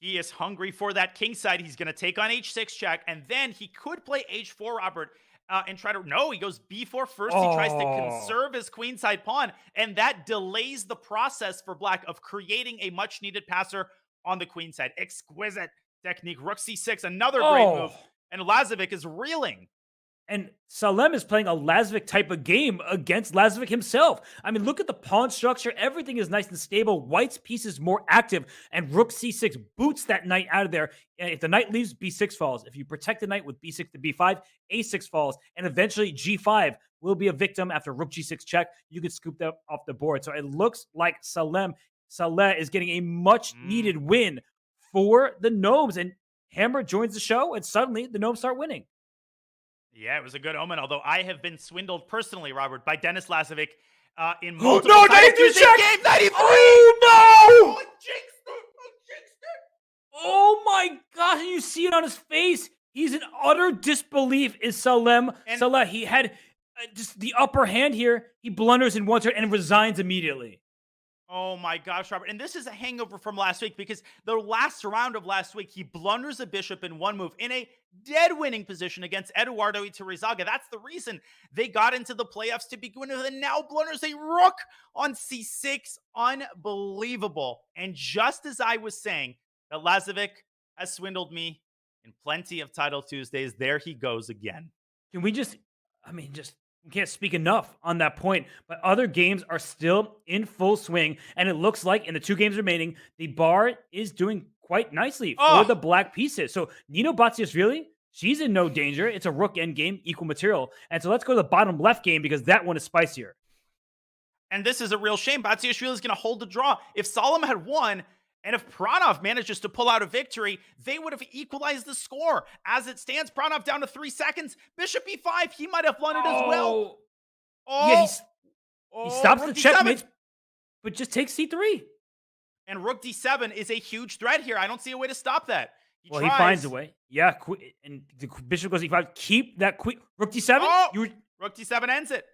He is hungry for that king side. He's going to take on H6 check, and then he could play H4, Robert, and try to... No, he goes B4 first. He tries to conserve his queenside pawn, and that delays the process for Black of creating a much-needed passer on the queen side. Exquisite technique. Rook C6, another great move, and Lazovic is reeling.
And Salem is playing a Lazovic type of game against Lazovic himself. I mean, look at the pawn structure. Everything is nice and stable. White's piece is more active, and rook c6 boots that knight out of there. And if the knight leaves, b6 falls. If you protect the knight with b6 to b5, a6 falls. And eventually g5 will be a victim after rook g6 check. You can scoop that off the board. So it looks like Saleh is getting a much-needed win for the Gnomes. And Hammer joins the show, and suddenly the Gnomes start winning.
Yeah, it was a good omen, although I have been swindled personally, Robert, by Denis Lazovic in multiple
no,
times.
93 check!
Game 93!
Oh, no!
Oh, jinxed it!
Oh, my gosh, you see it on his face. He's in utter disbelief, is Saleh. He had just the upper hand here. He blunders in one turn and resigns immediately.
Oh my gosh, Robert. And this is a hangover from last week because the last round of last week, he blunders a bishop in one move in a dead winning position against Eduardo Iturrizaga. That's the reason they got into the playoffs to begin with, and now blunders a rook on c6. Unbelievable. And just as I was saying that Lazovic has swindled me in plenty of Title Tuesdays, there he goes again.
Can we we can't speak enough on that point, but other games are still in full swing, and it looks like in the 2 games remaining, the bar is doing quite nicely for the black pieces. So Nino Batsiashvili, she's in no danger. It's a rook endgame, equal material. And so let's go to the bottom left game because that one is spicier.
And this is a real shame. Batsiashvili is going to hold the draw. If Solomon had won, and if Pranov manages to pull out a victory, they would have equalized the score. As it stands, Pranov down to 3 seconds. Bishop e5, he might have blundered as well.
Yeah, he stops the checkmate, but just takes c3.
And rook d7 is a huge threat here. I don't see a way to stop that.
He finds a way. Yeah, and the bishop goes e5. Keep that queen. Rook d7?
Rook d7 ends it.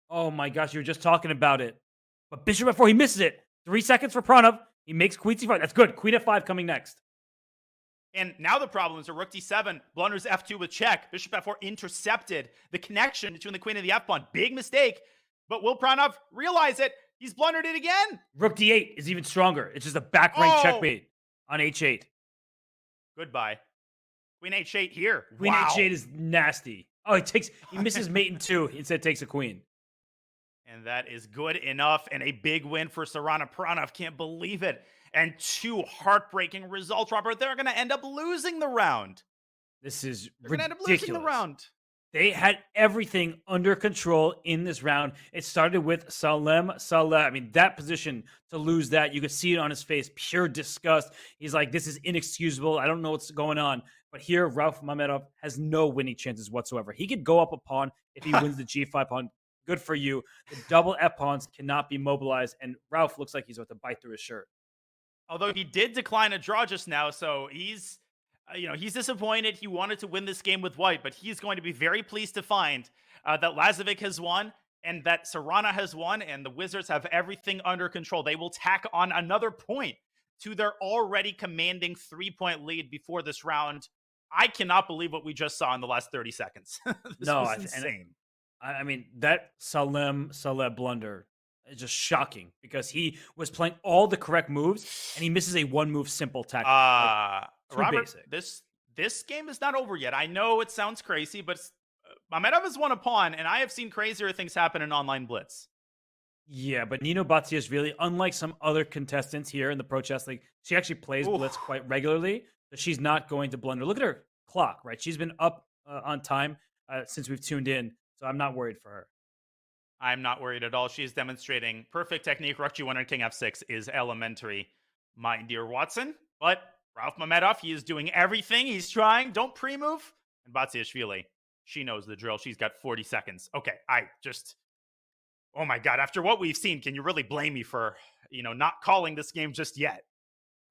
Oh my gosh, you were just talking about it. But bishop f4, he misses it. 3 seconds for Pranov. He makes queen c5. That's good. Queen f5 coming next.
And now the problem is a rook d7 blunders f2 with check. Bishop f4 intercepted the connection between the queen and the f-pawn. Big mistake. But will Pranov realize it? He's blundered it again.
Rook d8 is even stronger. It's just a back rank checkmate on h8.
Goodbye. Queen h8 here.
Queen h8 is nasty. Oh, he misses mate in 2. Instead takes a queen.
And that is good enough, and a big win for Sarana Pranov. Can't believe it. And 2 heartbreaking results, Robert. They're going to end up losing the round.
This is
ridiculous. They're going to end up losing the round.
They had everything under control in this round. It started with Salem Saleh. I mean, that position, to lose that, you could see it on his face, pure disgust. He's like, this is inexcusable. I don't know what's going on. But here, Rauf Mamedov has no winning chances whatsoever. He could go up a pawn if he wins the G5 pawn. Good for you. The double F pawns cannot be mobilized, and Rauf looks like he's about to bite through his shirt.
Although he did decline a draw just now, so he's he's disappointed. He wanted to win this game with white, but he's going to be very pleased to find that Lazovic has won and that Serrana has won, and the Wizards have everything under control. They will tack on another point to their already commanding 3-point lead before this round. I cannot believe what we just saw in the last 30 seconds. This was insane.
I mean, that Salem Saleh blunder is just shocking because he was playing all the correct moves and he misses a one-move simple tactic.
Robert, this game is not over yet. I know it sounds crazy, but Mamedov has won a pawn, and I have seen crazier things happen in online blitz.
Yeah, but Nino Batsia is really, unlike some other contestants here in the Pro Chess League, she actually plays blitz quite regularly, so she's not going to blunder. Look at her clock, right? She's been up on time since we've tuned in, so I'm not worried for her.
I'm not worried at all. She's demonstrating perfect technique. Rook G1 and King F6 is elementary, my dear Watson. But Rauf Mamedov, he is doing everything. He's trying. Don't pre-move. And Batsiashvili, she knows the drill. She's got 40 seconds. Okay, oh my God. After what we've seen, can you really blame me for, not calling this game just yet?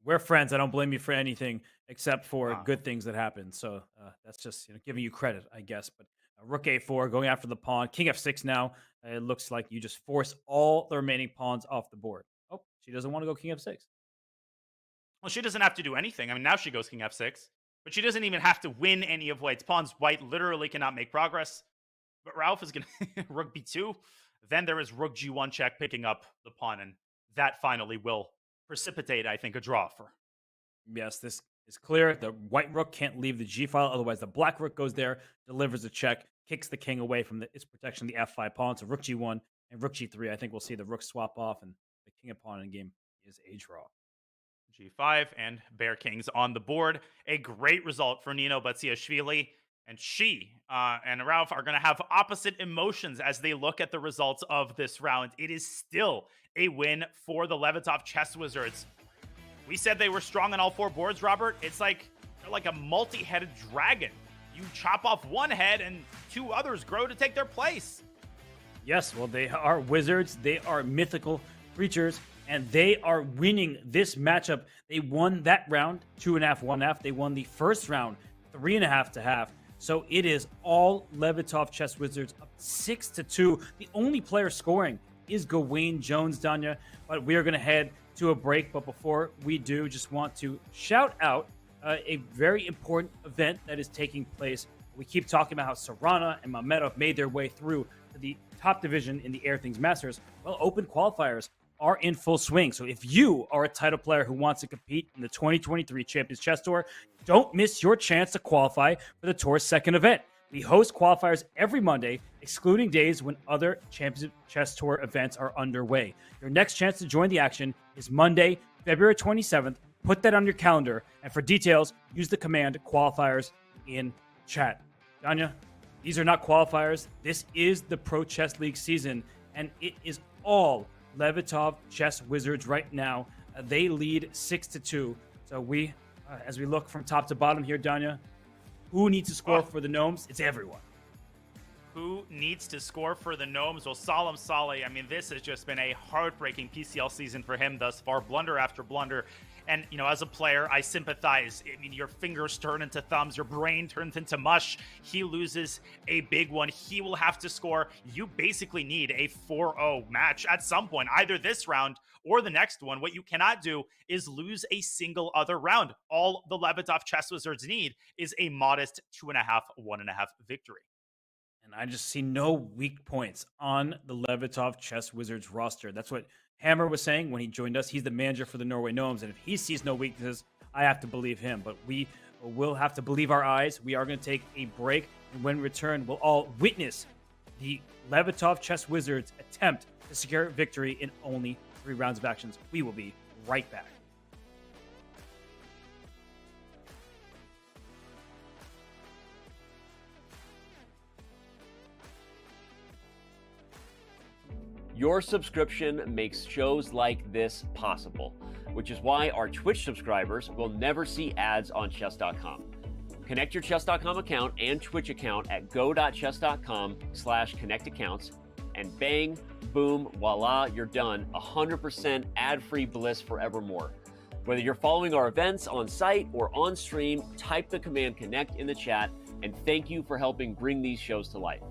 We're friends. I don't blame you for anything except for good things that happen. So that's just giving you credit, I guess. But Rook A4, going after the pawn. King F6 now. It looks like you just force all the remaining pawns off the board. Oh, she doesn't want to go King F6.
Well, she doesn't have to do anything. I mean, now she goes King F6. But she doesn't even have to win any of White's pawns. White literally cannot make progress. But Rauf is going to Rook B2. Then there is Rook G1 check picking up the pawn. And that finally will precipitate, I think, a draw for.
Yes, this is clear. The white rook can't leave the G file. Otherwise, the black rook goes there, delivers a check, kicks the king away from its protection, the F5 pawn. So Rook G1 and Rook G3. I think we'll see the rook swap off. And the king of pawn in game is a draw.
G5 and Bear Kings on the board. A great result for Nino Batsiashvili. And she and Rauf are going to have opposite emotions as they look at the results of this round. It is still a win for the Levitov Chess Wizards. We said they were strong on all four boards, Robert. It's like they're like a multi-headed dragon. You chop off one head and two others grow to take their place.
Yes, well, they are wizards. They are mythical creatures. And they are winning this matchup. They won that round, 2.5, 1.5. They won the first round, 3.5 to half. So it is all Levitov Chess Wizards up 6-2. The only player scoring is Gawain Jones, Danya. But we are going to head to a break. But before we do, just want to shout out a very important event that is taking place. We keep talking about how Serrana and Mamedov made their way through to the top division in the Air Things Masters. Well, open qualifiers are in full swing. So if you are a title player who wants to compete in the 2023 Champions Chess Tour, don't miss your chance to qualify for the tour's second event. We host qualifiers every Monday, excluding days when other Champions Chess Tour events are underway. Your next chance to join the action is Monday, February 27th. Put that on your calendar. And for details, use the command qualifiers in chat. Danya, these are not qualifiers. This is the Pro Chess League season, and it is all Levitov Chess Wizards right now. They lead 6-2. So we, as we look from top to bottom here, Danya, who needs to score for the Gnomes? It's everyone.
Who needs to score for the Gnomes? Well, Salem Saleh, I mean, this has just been a heartbreaking PCL season for him thus far, blunder after blunder. And, as a player, I sympathize. I mean, your fingers turn into thumbs, your brain turns into mush. He loses a big one. He will have to score. You basically need a 4-0 match at some point, either this round or the next one. What you cannot do is lose a single other round. All the Levitov Chess Wizards need is a modest 2.5, 1.5 victory.
And I just see no weak points on the Levitov Chess Wizards roster. That's what Hammer was saying when he joined us. He's the manager for the Norway Gnomes, and if he sees no weaknesses, I have to believe him. But we will have to believe our eyes. We are going to take a break, and when we return, we'll all witness the Levitov Chess Wizards attempt to secure victory in only 3 rounds of actions. We will be right back.
Your subscription makes shows like this possible, which is why our Twitch subscribers will never see ads on chess.com. Connect your chess.com account and Twitch account at go.chess.com/connectaccounts, and bang, boom, voila, you're done. 100% ad-free bliss forevermore. Whether you're following our events on site or on stream, type the command connect in the chat, and thank you for helping bring these shows to life.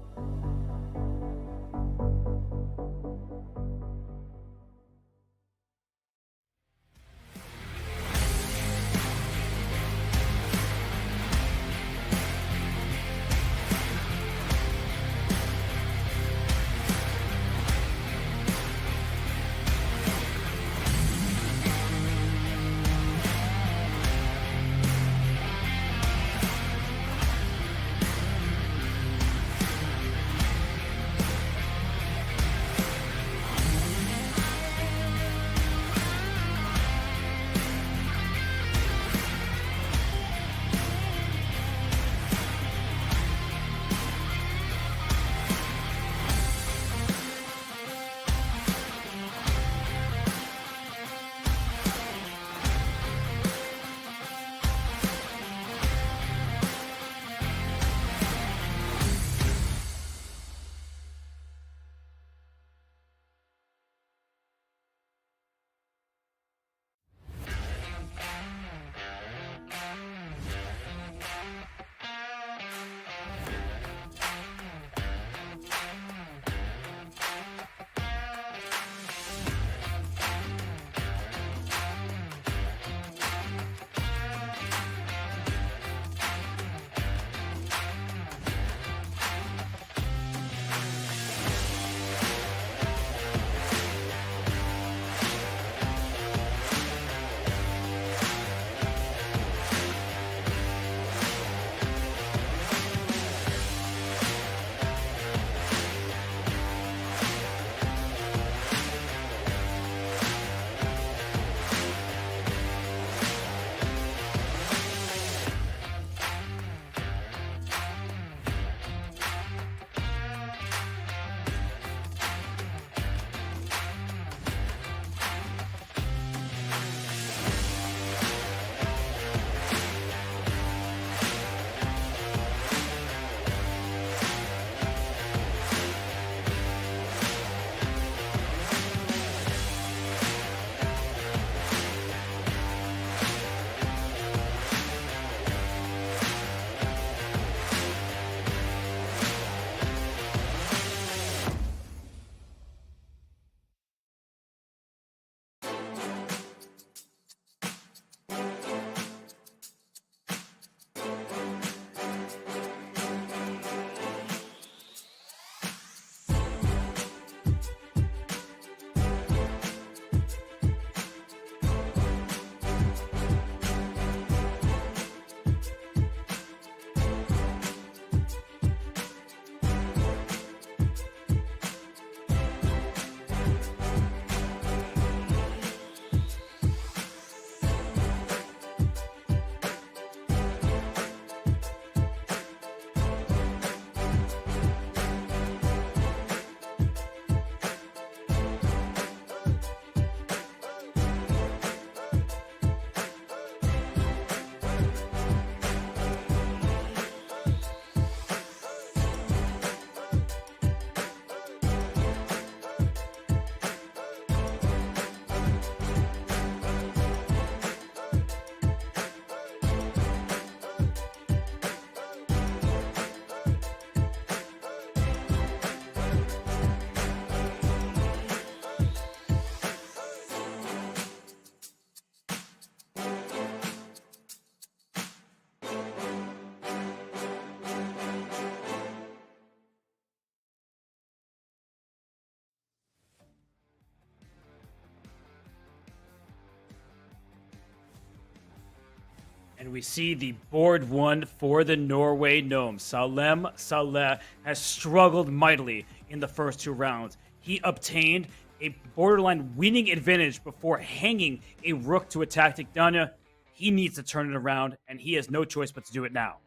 And we see the board one for the Norway Gnomes. Salem Saleh has struggled mightily in the first two rounds. He obtained a borderline winning advantage before hanging a rook to a tactic Danya. He needs to turn it around, and he has no choice but to do it now.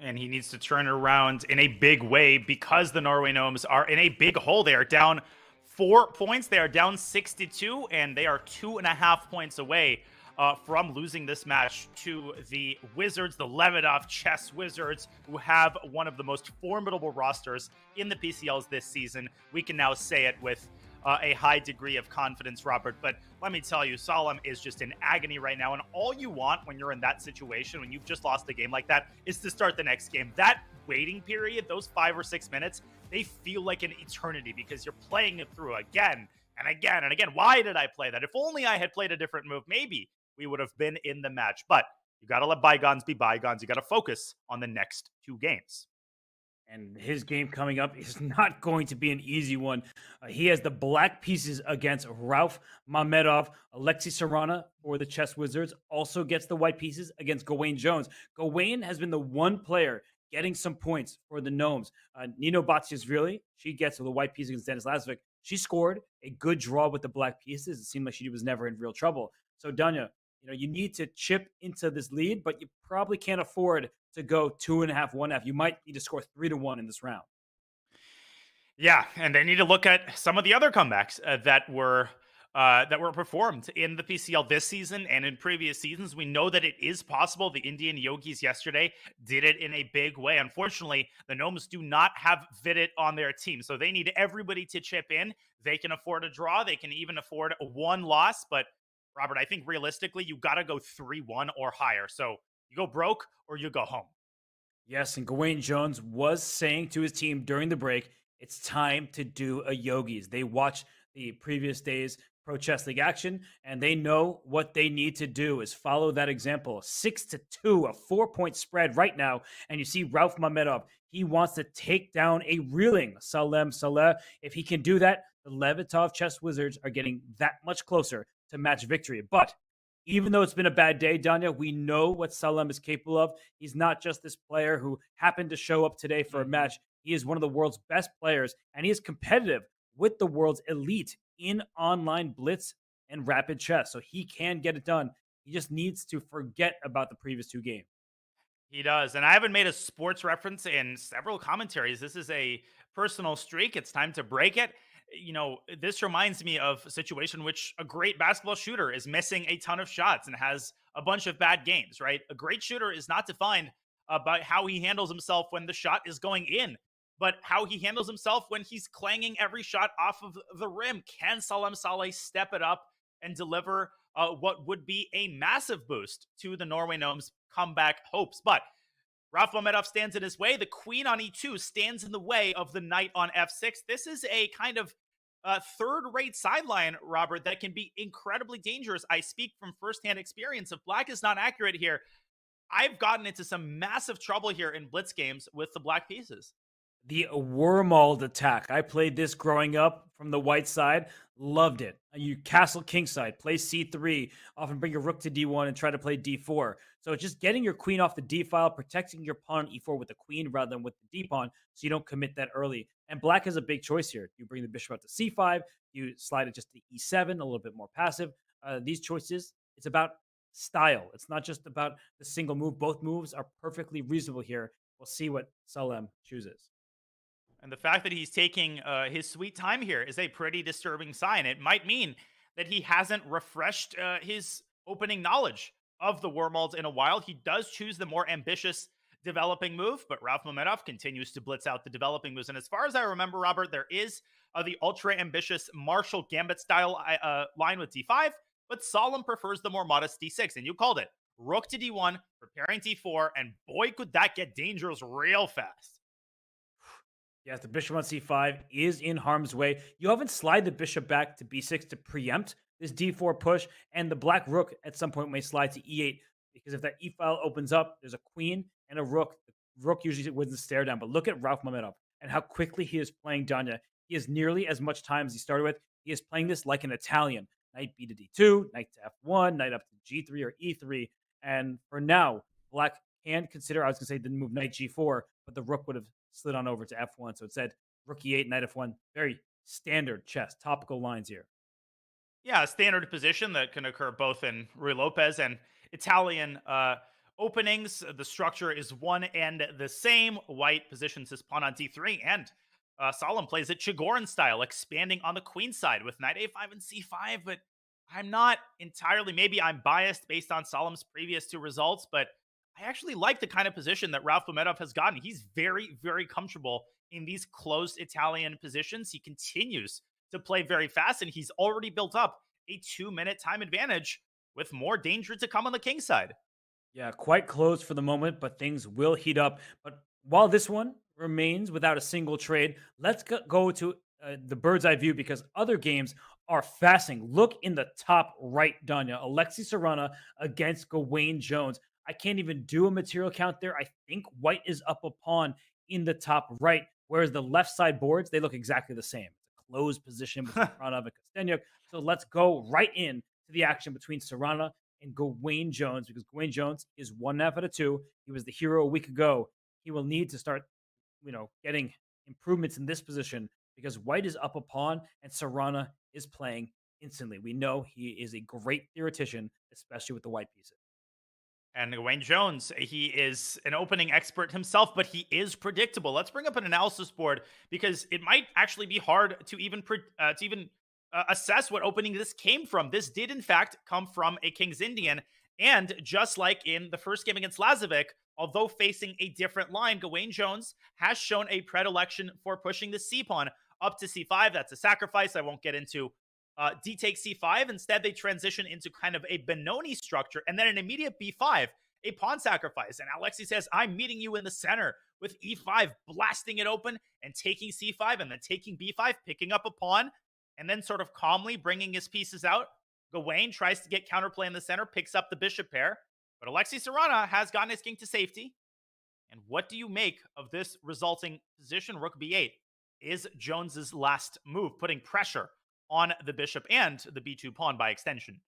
And he needs to turn it around in a big way because the Norway Gnomes are in a big hole. They are down 4 points. They are down 62, and they are 2.5 points away from losing this match to the Wizards, the Levidoff Chess Wizards, who have one of the most formidable rosters in the PCLs this season. We can now say it with a high degree of confidence, Robert. But let me tell you, Solemn is just in agony right now. And all you want when you're in that situation, when you've just lost a game like that, is to start the next game. That waiting period, those 5 or 6 minutes, they feel like an eternity because you're playing it through again and again and again. Why did I play that? If only I had played a different move, maybe we would have been in the match. But you got to let bygones be bygones. You got to focus on the next 2 games.
And his game coming up is not going to be an easy one. He has the black pieces against Ralph Mamedov. Alexei Serrana for the Chess Wizards also gets the white pieces against Gawain Jones. Gawain has been the one player getting some points for the Gnomes. Nino Batsiasvili, she gets the white piece against Denis Lazovic. She scored a good draw with the black pieces. It seemed like she was never in real trouble. So, Danya, you need to chip into this lead, but you probably can't afford to go 2.5, 1.5. You might need to score 3-1 in this round.
Yeah, and they need to look at some of the other comebacks that were performed in the PCL this season and in previous seasons. We know that it is possible. The Indian Yogis yesterday did it in a big way. Unfortunately, the Gnomes do not have Vidit on their team, so they need everybody to chip in. They can afford a draw. They can even afford one loss. But, Robert, I think realistically, you got to go 3-1 or higher. So you go broke or you go home.
Yes, and Gawain Jones was saying to his team during the break, it's time to do a Yogis. They watched the previous days Pro Chess League action, and they know what they need to do is follow that example. 6-2, a 4-point spread right now, and you see Ralph Mamedov. He wants to take down a reeling Salem Saleh. If he can do that, the Levitov Chess Wizards are getting that much closer to match victory. But even though it's been a bad day, Danya, we know what Salem is capable of. He's not just this player who happened to show up today for a match. He is one of the world's best players, and he is competitive with the world's elite in online blitz and rapid chess. So he can get it done. He just needs to forget about the previous 2 games.
He does. And I haven't made a sports reference in several commentaries. This is a personal streak. It's time to break it. This reminds me of a situation in which a great basketball shooter is missing a ton of shots and has a bunch of bad games, right? A great shooter is not defined by how he handles himself when the shot is going in, but how he handles himself when he's clanging every shot off of the rim. Can Salem Saleh step it up and deliver what would be a massive boost to the Norway Gnomes' comeback hopes? But Ralph Mamedov stands in his way. The queen on e2 stands in the way of the knight on f6. This is a kind of third-rate sideline, Robert, that can be incredibly dangerous. I speak from firsthand experience. If black is not accurate here, I've gotten into some massive trouble here in blitz games with the black pieces.
The Wormald attack. I played this growing up from the white side. Loved it. You castle kingside, play c3, often bring your rook to d1 and try to play d4. So just getting your queen off the d file, protecting your pawn on e4 with the queen rather than with the d pawn so you don't commit that early. And black has a big choice here. You bring the bishop out to c5, you slide it just to e7, a little bit more passive. These choices, it's about style. It's not just about the single move. Both moves are perfectly reasonable here. We'll see what Salem chooses.
And the fact that he's taking his sweet time here is a pretty disturbing sign. It might mean that he hasn't refreshed his opening knowledge of the Wormald in a while. He does choose the more ambitious developing move, but Ralph Mamedov continues to blitz out the developing moves. And as far as I remember, Robert, there is the ultra ambitious Marshall Gambit style line with d5, but Solemn prefers the more modest d6. And you called it. Rook to d1, preparing d4, and boy, could that get dangerous real fast.
Yes, the bishop on c5 is in harm's way. You haven't slide the bishop back to b6 to preempt this d4 push, and the black rook at some point may slide to e8, because if that e-file opens up, there's a queen and a rook. The rook usually wins the stare down, but look at Ralph Mamedov and how quickly he is playing Danya. He has nearly as much time as he started with. He is playing this like an Italian. Knight b to d2, knight to f1, knight up to g3 or e3, and for now, black can consider, I was going to say didn't move knight g4, but the rook would have slid on over to f1. So it said rook e8, knight f1. Very standard chess, topical lines here.
Yeah, a standard position that can occur both in Rui Lopez and Italian openings. The structure is one and the same. White positions his pawn on d3, and Solemn plays it Chigorin style, expanding on the queen side with knight a5 and c5. But I'm not entirely, maybe I'm biased based on Solemn's previous two results, but I actually like the kind of position that Ralph Mamedov has gotten. He's very, very comfortable in these closed Italian positions. He continues to play very fast, and he's already built up a 2-minute time advantage with more danger to come on the king side.
Yeah, quite close for the moment, but things will heat up. But while this one remains without a single trade, let's go to the bird's eye view because other games are fascinating. Look in the top right, Danya. Alexi Serrana against Gawain Jones. I can't even do a material count there. I think white is up a pawn in the top right, whereas the left side boards, they look exactly the same. It's a closed position between Serrana and Kostenyuk. So let's go right in to the action between Serrana and Gawain Jones because Gawain Jones is 1.5 out of 2. He was the hero a week ago. He will need to start, getting improvements in this position because white is up a pawn and Serrana is playing instantly. We know he is a great theoretician, especially with the white pieces.
And Gawain Jones, he is an opening expert himself, but he is predictable. Let's bring up an analysis board because it might actually be hard to even assess what opening this came from. This did, in fact, come from a King's Indian. And just like in the first game against Lazovic, although facing a different line, Gawain Jones has shown a predilection for pushing the c-pawn up to c5. That's a sacrifice. I won't get into d takes c5. Instead, they transition into kind of a Benoni structure and then an immediate b5, a pawn sacrifice. And Alexi says, I'm meeting you in the center with e5, blasting it open and taking c5 and then taking b5, picking up a pawn and then sort of calmly bringing his pieces out. Gawain tries to get counterplay in the center, picks up the bishop pair, but Alexi Serrana has gotten his king to safety. And what do you make of this resulting position? Rook b8 is Jones's last move, putting pressure on the bishop and the b2 pawn by extension.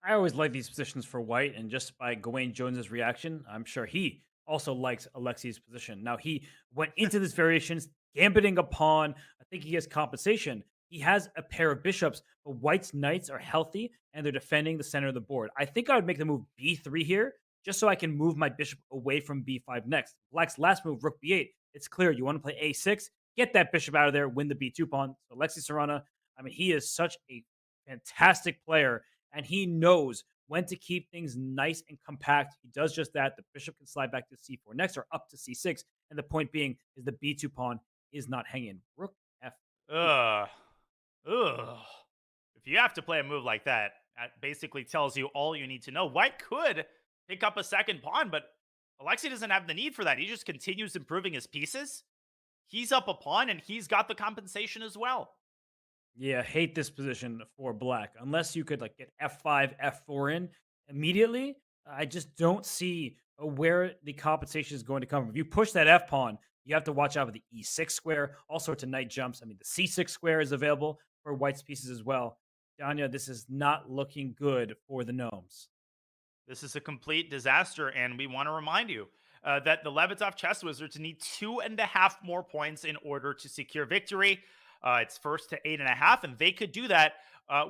I always like these positions for white, and just by Gawain Jones's reaction, I'm sure he also likes Alexi's position. Now, he went into this variation, gambiting a pawn. I think he has compensation. He has a pair of bishops, but white's knights are healthy, and they're defending the center of the board. I think I would make the move b3 here, just so I can move my bishop away from b5 next. Black's last move, rook b8. It's clear you want to play a6, get that bishop out of there, win the b2 pawn. So Alexi Serrana, I mean, he is such a fantastic player, and he knows when to keep things nice and compact. He does just that. The bishop can slide back to c4 next or up to c6. And the point being is the b2 pawn is not hanging. Rook f.
Ugh. If you have to play a move like that, that basically tells you all you need to know. White could pick up a second pawn, but Alexi doesn't have the need for that. He just continues improving his pieces. He's up a pawn, and he's got the compensation as well.
Yeah, hate this position for black. Unless you could get f5, f4 in immediately, I just don't see where the compensation is going to come from. If you push that f pawn, you have to watch out for the e6 square, all sorts of knight jumps. I mean, the c6 square is available for white's pieces as well. Danya, this is not looking good for the Gnomes.
This is a complete disaster, and we want to remind you that the Levitov Chess Wizards need 2.5 more points in order to secure victory. It's first to 8.5, and they could do that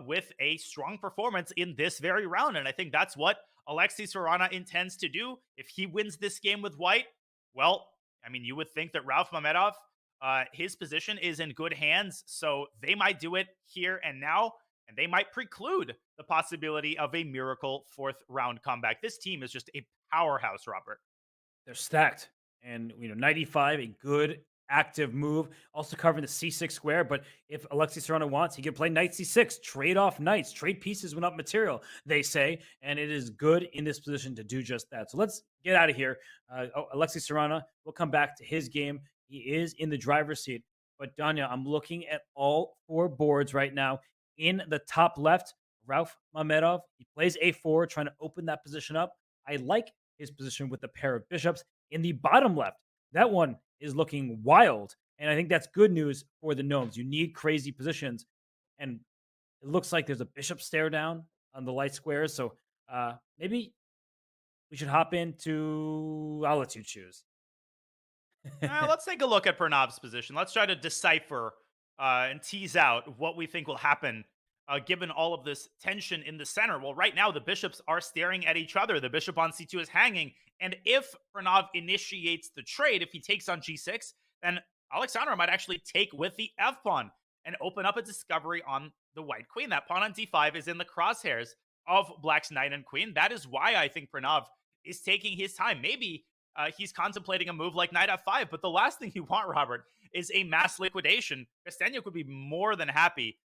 with a strong performance in this very round. And I think that's what Alexi Serrana intends to do. If he wins this game with white, well, I mean, you would think that Ralph Mamedov, his position is in good hands. So they might do it here and now, and they might preclude the possibility of a miracle fourth round comeback. This team is just a powerhouse, Robert.
They're stacked. And, knight e5, a good active move, also covering the c6 square. But if Alexi Serrano wants, he can play knight c6, trade off knights, trade pieces without material, they say, and it is good in this position to do just that. So let's get out of here. Alexi Serrano will come back to his game. He is in the driver's seat. But Danya, I'm looking at all 4 boards right now. In the top left, Ralph Mamedov, he plays a4, trying to open that position up. I like his position with the pair of bishops. In the bottom left, that one is looking wild. And I think that's good news for the Gnomes. You need crazy positions. And it looks like there's a bishop stare down on the light squares. So maybe we should hop into, I'll let you choose.
Let's take a look at Pranav's position. Let's try to decipher and tease out what we think will happen given all of this tension in the center. Well, right now, the bishops are staring at each other. The bishop on c2 is hanging. And if Pranav initiates the trade, if he takes on g6, then Alexander might actually take with the f pawn and open up a discovery on the white queen. That pawn on d5 is in the crosshairs of black's knight and queen. That is why I think Pranav is taking his time. Maybe he's contemplating a move like knight f5, but the last thing you want, Robert, is a mass liquidation. Kosteniuk would be more than happy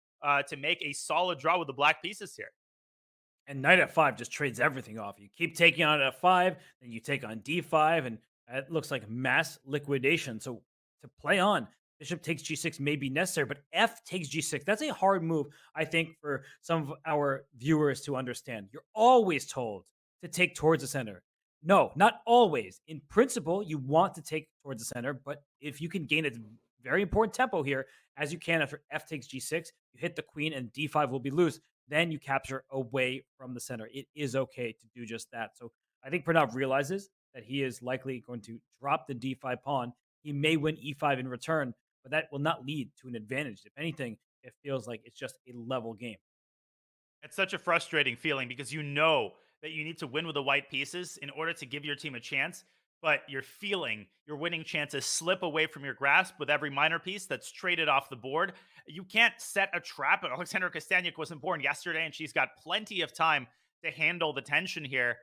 to make a solid draw with the black pieces here.
And knight f5 just trades everything off. You keep taking on f5, then you take on d5, and it looks like mass liquidation. So to play on, bishop takes g6 may be necessary, but f takes g6. That's a hard move, I think, for some of our viewers to understand. You're always told to take towards the center. No, not always. In principle, you want to take towards the center, but if you can gain a very important tempo here, as you can after f takes g6, you hit the queen and d5 will be loose. Then you capture away from the center. It is okay to do just that. So I think Pranav realizes that he is likely going to drop the d5 pawn. He may win e5 in return, but that will not lead to an advantage. If anything, it feels like it's just a level game.
It's such a frustrating feeling because you know that you need to win with the white pieces in order to give your team a chance, but you're feeling your winning chances slip away from your grasp with every minor piece that's traded off the board. You can't set a trap, but Alexandra Kosteniuk wasn't born yesterday, and she's got plenty of time to handle the tension here.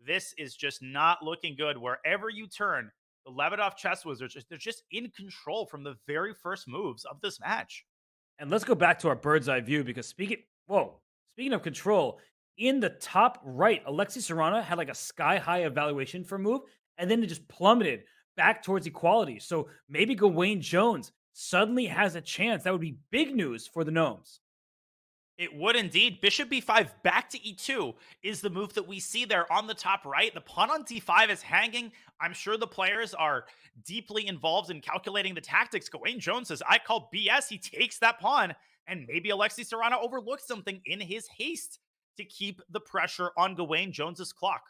This is just not looking good. Wherever you turn, the Lebedov chess wizards, they're just in control from the very first moves of this match.
And let's go back to our bird's eye view because speaking of control, in the top right, Alexei Serrano had like a sky-high evaluation for move, and then it just plummeted back towards equality. So maybe Gawain Jones suddenly has a chance. That would be big news for the Gnomes.
It would indeed. Bishop b5 back to e2 is the move that we see there on the top right. The pawn on d5 is hanging. I'm sure the players are deeply involved in calculating the tactics. Gawain Jones says, I call BS. He takes that pawn, and maybe Alexei Serrano overlooked something in his haste to keep the pressure on Gawain Jones's clock.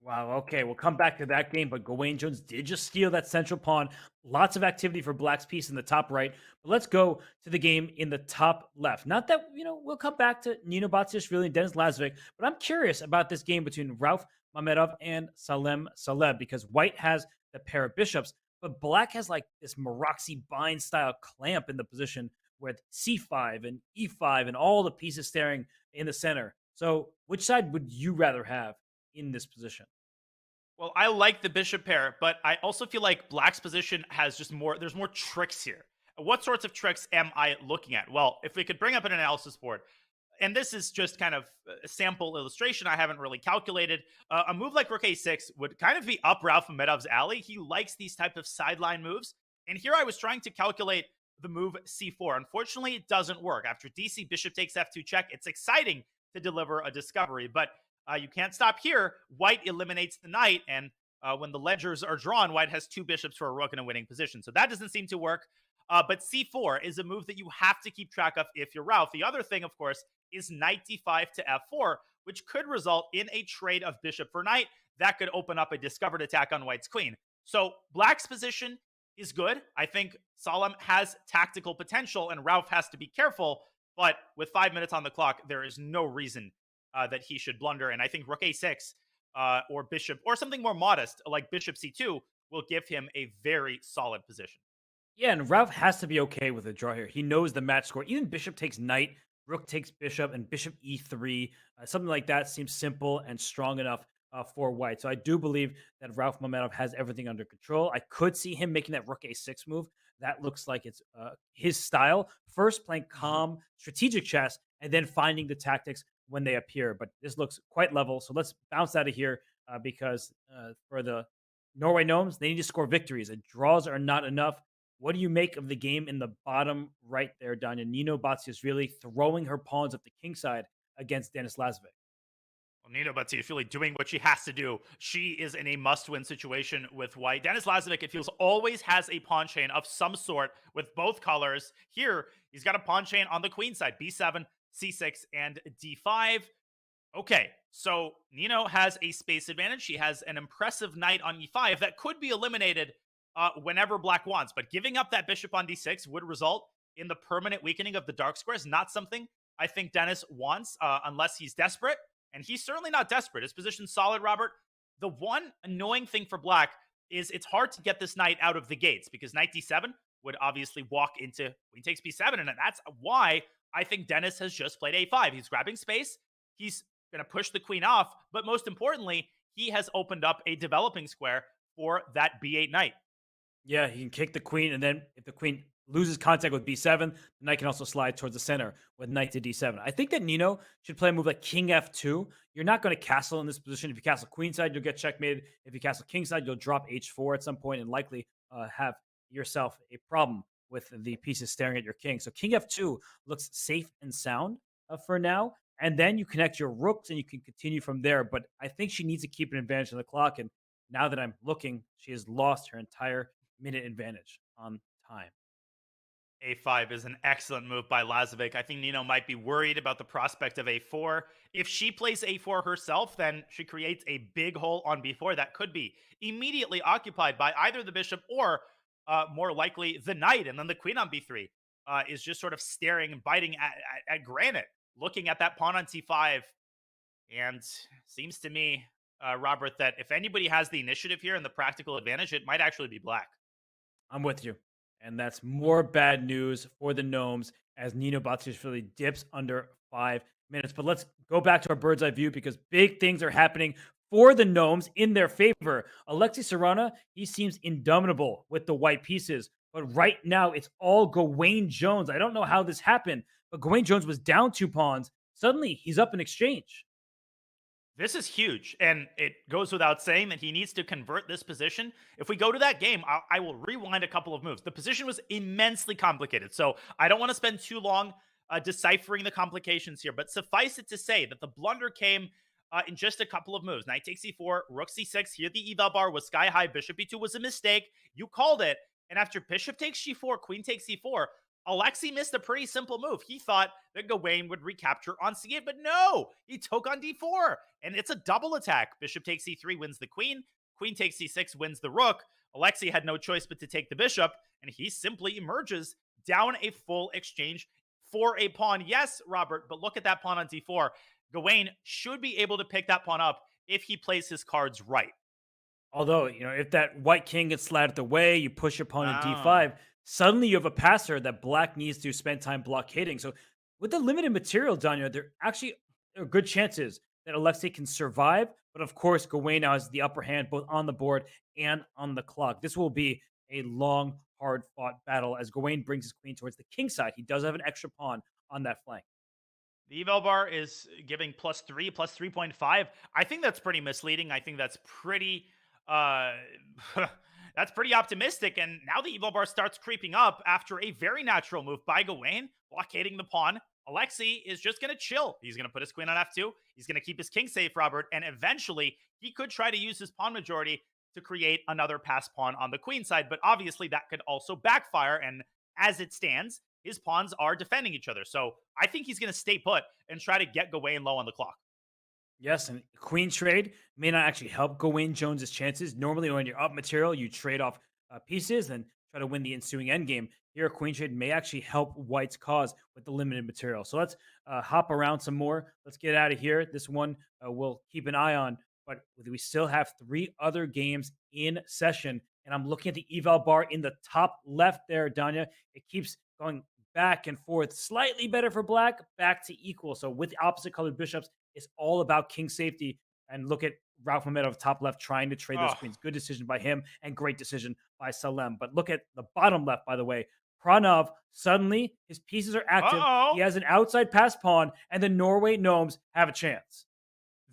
Wow, okay, we'll come back to that game, but Gawain Jones did just steal that central pawn. Lots of activity for Black's piece in the top right. But let's go to the game in the top left. Not that, we'll come back to Nino Batsiashvili and Denis Lazovic, but I'm curious about this game between Rauf Mamedov and Salem Saleh because White has the pair of bishops, but Black has like this Maroczy bind style clamp in the position with c5 and e5 and all the pieces staring in the center. So which side would you rather have in this position?
Well, I like the bishop pair, but I also feel like Black's position has there's more tricks here. What sorts of tricks am I looking at? Well, if we could bring up an analysis board, and this is just kind of a sample illustration, I haven't really calculated. A move like rook a6 would kind of be up Rauf Mamedov's alley. He likes these type of sideline moves. And here I was trying to calculate the move c4. Unfortunately, it doesn't work. After dc, bishop takes f2 check. It's exciting to deliver a discovery, but you can't stop here. White eliminates the knight, and when the ledgers are drawn, White has two bishops for a rook in a winning position. So that doesn't seem to work. But c4 is a move that you have to keep track of if you're Rauf. The other thing, of course, is knight d5 to f4, which could result in a trade of bishop for knight. That could open up a discovered attack on White's queen. So Black's position is good. I think Salem has tactical potential, and Rauf has to be careful. But with 5 minutes on the clock, there is no reason that he should blunder. And I think rook a6 or bishop, or something more modest like bishop c2 will give him a very solid position.
Yeah, and Rauf has to be okay with a draw here. He knows the match score. Even bishop takes knight, rook takes bishop, and bishop e3. Something like that seems simple and strong enough for White. So I do believe that Rauf Mamedov has everything under control. I could see him making that rook a6 move. That looks like it's his style. First playing calm, strategic chess, and then finding the tactics when they appear. But this looks quite level. So let's bounce out of here because for the Norway Gnomes, they need to score victories. And draws are not enough. What do you make of the game in the bottom right there, Danya? Nino Batsiashvili throwing her pawns up the king side against Denis Lazovic.
Well, Nino Batsiashvili doing what she has to do. She is in a must-win situation with White. Denis Lazovic, it feels, always has a pawn chain of some sort with both colors. Here, he's got a pawn chain on the queen side, b7, c6, and d5. Okay, so Nino has a space advantage. She has an impressive knight on e5 that could be eliminated whenever Black wants. But giving up that bishop on d6 would result in the permanent weakening of the dark squares, not something I think Dennis wants, unless he's desperate. And he's certainly not desperate. His position's solid, Robert. The one annoying thing for Black is it's hard to get this knight out of the gates because knight d7 would obviously walk into queen takes b7. And that's why I think Dennis has just played a5. He's grabbing space. He's going to push the queen off. But most importantly, he has opened up a developing square for that b8 knight.
Yeah, he can kick the queen, and then if the queen loses contact with b7, the knight can also slide towards the center with knight to d7. I think that Nino should play a move like king f2. You're not going to castle in this position. If you castle queenside, you'll get checkmated. If you castle kingside, you'll drop h4 at some point and likely have yourself a problem with the pieces staring at your king. So king f2 looks safe and sound for now. And then you connect your rooks and you can continue from there. But I think she needs to keep an advantage on the clock. And now that I'm looking, she has lost her entire minute advantage on time.
a5 is an excellent move by Lazovic. I think Nino might be worried about the prospect of a4. If she plays a4 herself, then she creates a big hole on b4 that could be immediately occupied by either the bishop or more likely the knight. And then the queen on b3 is just sort of staring and biting at granite, looking at that pawn on c5. And seems to me, Robert, that if anybody has the initiative here and the practical advantage, it might actually be Black.
I'm with you. And that's more bad news for the Gnomes as Nino Batshuashvili dips under 5 minutes. But let's go back to our bird's eye view because big things are happening for the Gnomes in their favor. Alexei Sarana, he seems indomitable with the white pieces. But right now, it's all Gawain Jones. I don't know how this happened, but Gawain Jones was down 2 pawns. Suddenly, he's up in exchange.
This is huge, and it goes without saying that he needs to convert this position. If we go to that game, I will rewind a couple of moves. The position was immensely complicated, so I don't want to spend too long deciphering the complications here, but suffice it to say that the blunder came in just a couple of moves. Knight takes e4, rook c6. Here the eval bar was sky high. Bishop e2 was a mistake. You called it, and after bishop takes g4, queen takes e4, Alexei missed a pretty simple move. He thought that Gawain would recapture on c8, but no, he took on d4, and it's a double attack. Bishop takes c3, wins the queen. Queen takes c6, wins the rook. Alexei had no choice but to take the bishop, and he simply emerges down a full exchange for a pawn. Yes, Robert, but look at that pawn on d4. Gawain should be able to pick that pawn up if he plays his cards right.
Although, if that white king gets slatted away, you push your pawn in d5, suddenly you have a passer that Black needs to spend time blockading. So with the limited material, Danya, there are good chances that Alexei can survive. But of course, Gawain now has the upper hand both on the board and on the clock. This will be a long, hard-fought battle as Gawain brings his queen towards the king side. He does have an extra pawn on that flank.
The eval bar is giving +3, +3.5. I think that's pretty misleading. I think that's pretty... that's pretty optimistic, and now the eval bar starts creeping up after a very natural move by Gawain, blockading the pawn. Alexei is just going to chill. He's going to put his queen on f2. He's going to keep his king safe, Robert, and eventually he could try to use his pawn majority to create another pass pawn on the queen side, but obviously that could also backfire, and as it stands, his pawns are defending each other. So I think he's going to stay put and try to get Gawain low on the clock.
Yes, and queen trade may not actually help Gawain Jones's chances. Normally, when you're up material, you trade off pieces and try to win the ensuing endgame. Here, a queen trade may actually help White's cause with the limited material. So let's hop around some more. Let's get out of here. This one we'll keep an eye on, but we still have 3 other games in session. And I'm looking at the eval bar in the top left there, Danya. It keeps going back and forth. Slightly better for Black, back to equal. So with opposite colored bishops, it's all about king safety. And look at Ralph Mamedov top left trying to trade those queens. Good decision by him and great decision by Salem. But look at the bottom left, by the way. Pranov, suddenly his pieces are active. He has an outside pass pawn, and the Norway Gnomes have a chance.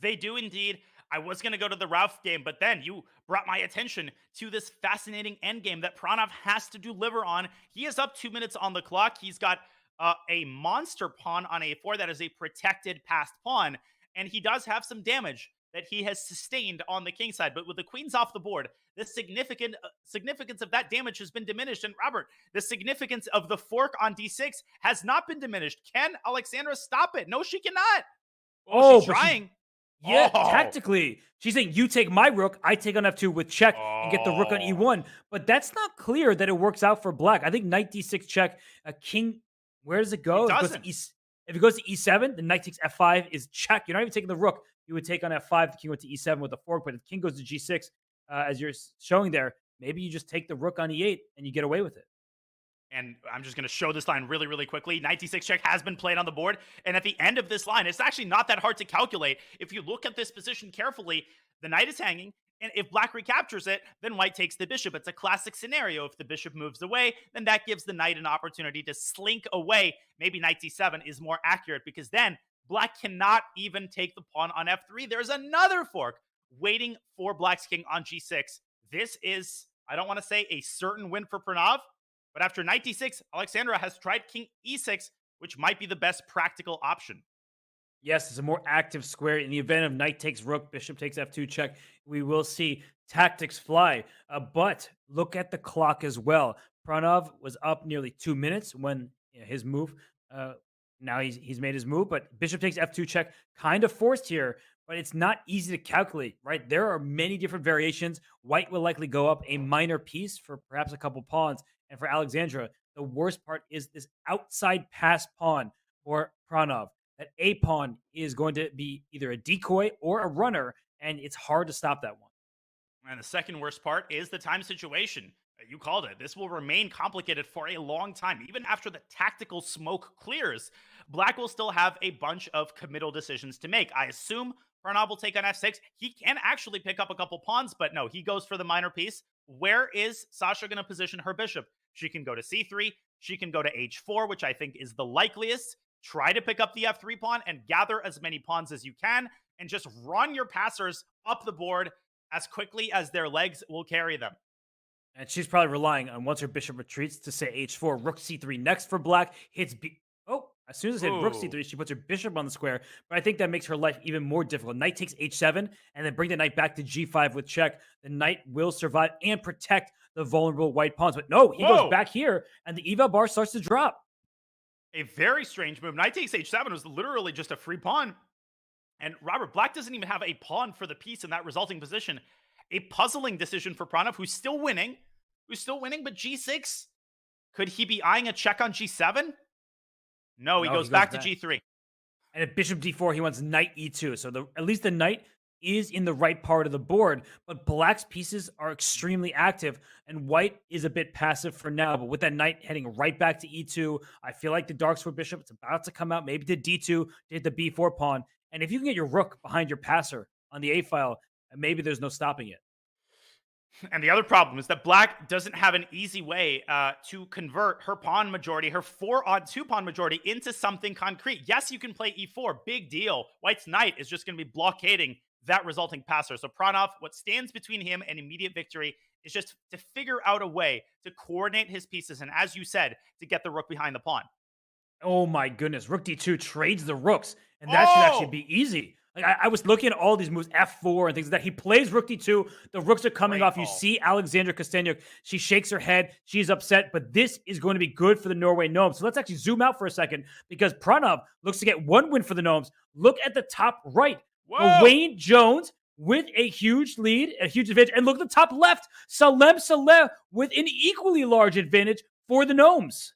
They do indeed. I was going to go to the Ralph game, but then you brought my attention to this fascinating endgame that Pranov has to deliver on. He is up 2 minutes on the clock. He's got a monster pawn on a4 that is a protected passed pawn, and he does have some damage that he has sustained on the king side. But with the queens off the board, the significance of that damage has been diminished. And Robert, the significance of the fork on d6 has not been diminished. Can Alexandra stop it? No, she cannot. She's trying.
Tactically, she's saying you take my rook, I take on f2 with check and get the rook on e1. But that's not clear that it works out for Black. I think knight d6 check, king. Where does it go?
It doesn't.
It If it goes to e7, the knight takes f5 is check. You're not even taking the rook. You would take on f5. The king went to e7 with a fork, but if the king goes to g6, as you're showing there, maybe you just take the rook on e8 and you get away with it.
And I'm just going to show this line really, really quickly. Knight d6 check has been played on the board. And at the end of this line, it's actually not that hard to calculate. If you look at this position carefully, the knight is hanging. And if black recaptures it, then white takes the bishop. It's a classic scenario. If the bishop moves away, then that gives the knight an opportunity to slink away. Maybe knight d7 is more accurate because then black cannot even take the pawn on f3. There's another fork waiting for black's king on g6. This is, I don't want to say a certain win for Pranav, but after knight d6, Alexandra has tried king e6, which might be the best practical option.
Yes, it's a more active square. In the event of knight takes rook, bishop takes f2 check, we will see tactics fly. But look at the clock as well. Pranav was up nearly 2 minutes when his move. Now he's made his move, but bishop takes f2 check, kind of forced here, but it's not easy to calculate, right? There are many different variations. White will likely go up a minor piece for perhaps a couple pawns. And for Alexandra, the worst part is this outside pass pawn for Pranav. That a pawn is going to be either a decoy or a runner, and it's hard to stop that one.
And the second worst part is the time situation. You called it. This will remain complicated for a long time. Even after the tactical smoke clears, black will still have a bunch of committal decisions to make. I assume Pranav will take on f6. He can actually pick up a couple pawns, but no, he goes for the minor piece. Where is Sasha going to position her bishop? She can go to c3. She can go to h4, which I think is the likeliest. Try to pick up the f3 pawn and gather as many pawns as you can and just run your passers up the board as quickly as their legs will carry them.
And she's probably relying on once her bishop retreats to say h4, rook c3 next for black, hits as soon as it hit rook c3, she puts her bishop on the square. But I think that makes her life even more difficult. Knight takes h7 and then bring the knight back to g5 with check. The knight will survive and protect the vulnerable white pawns. But no, he goes back here and the eval bar starts to drop.
A very strange move. Knight takes h7 was literally just a free pawn. And Robert, black doesn't even have a pawn for the piece in that resulting position. A puzzling decision for Pranav, who's still winning, but g6? Could he be eyeing a check on g7? No, he goes back to g3.
And at bishop d4, he wants knight e2. So at least the knight is in the right part of the board, but black's pieces are extremely active, and white is a bit passive for now. But with that knight heading right back to e2, I feel like the dark sword bishop, it's about to come out, maybe to d2, to hit the b4 pawn. And if you can get your rook behind your passer on the a file, maybe there's no stopping it.
And the other problem is that black doesn't have an easy way to convert her pawn majority, her 4-on-2 pawn majority, into something concrete. Yes, you can play e4, big deal. White's knight is just going to be blockading that resulting passer. So Pranav, what stands between him and immediate victory is just to figure out a way to coordinate his pieces, and as you said, to get the rook behind the pawn.
Oh my goodness, rook d2 trades the rooks, and that should actually be easy. Like I was looking at all these moves, f4 and things like that. He plays rook d2. The rooks are coming off. You see Alexandra Kosteniuk. She shakes her head. She's upset, but this is going to be good for the Norway Gnomes. So let's actually zoom out for a second because Pranav looks to get one win for the Gnomes. Look at the top right. Wayne Jones with a huge lead, a huge advantage. And look at the top left. Salem Saleh with an equally large advantage for the Gnomes.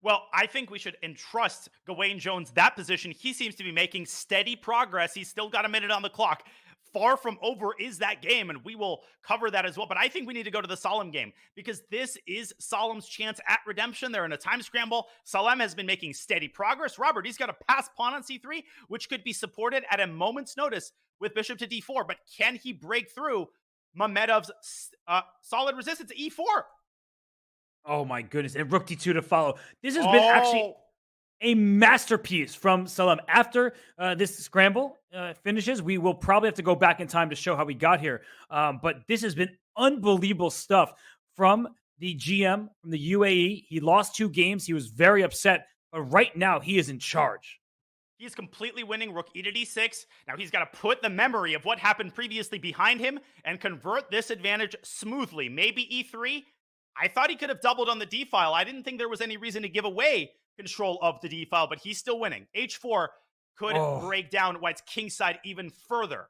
Well, I think we should entrust Gawain Jones that position. He seems to be making steady progress. He's still got a minute on the clock. Far from over is that game, and we will cover that as well. But I think we need to go to the Salem game because this is Salem's chance at redemption. They're in a time scramble. Salem has been making steady progress. Robert, he's got a pass pawn on c3, which could be supported at a moment's notice with bishop to d4. But can he break through Mamedov's solid resistance to e4?
Oh my goodness. And rook d2 to follow. This has been actually a masterpiece from Salem. After this scramble finishes, we will probably have to go back in time to show how we got here. But this has been unbelievable stuff from the GM, from the UAE. He lost 2 games. He was very upset. But right now, he is in charge.
He's completely winning rook e to d6. Now he's got to put the memory of what happened previously behind him and convert this advantage smoothly. Maybe e3. I thought he could have doubled on the d-file. I didn't think there was any reason to give away control of the d-file, but he's still winning. h4 could break down White's kingside even further.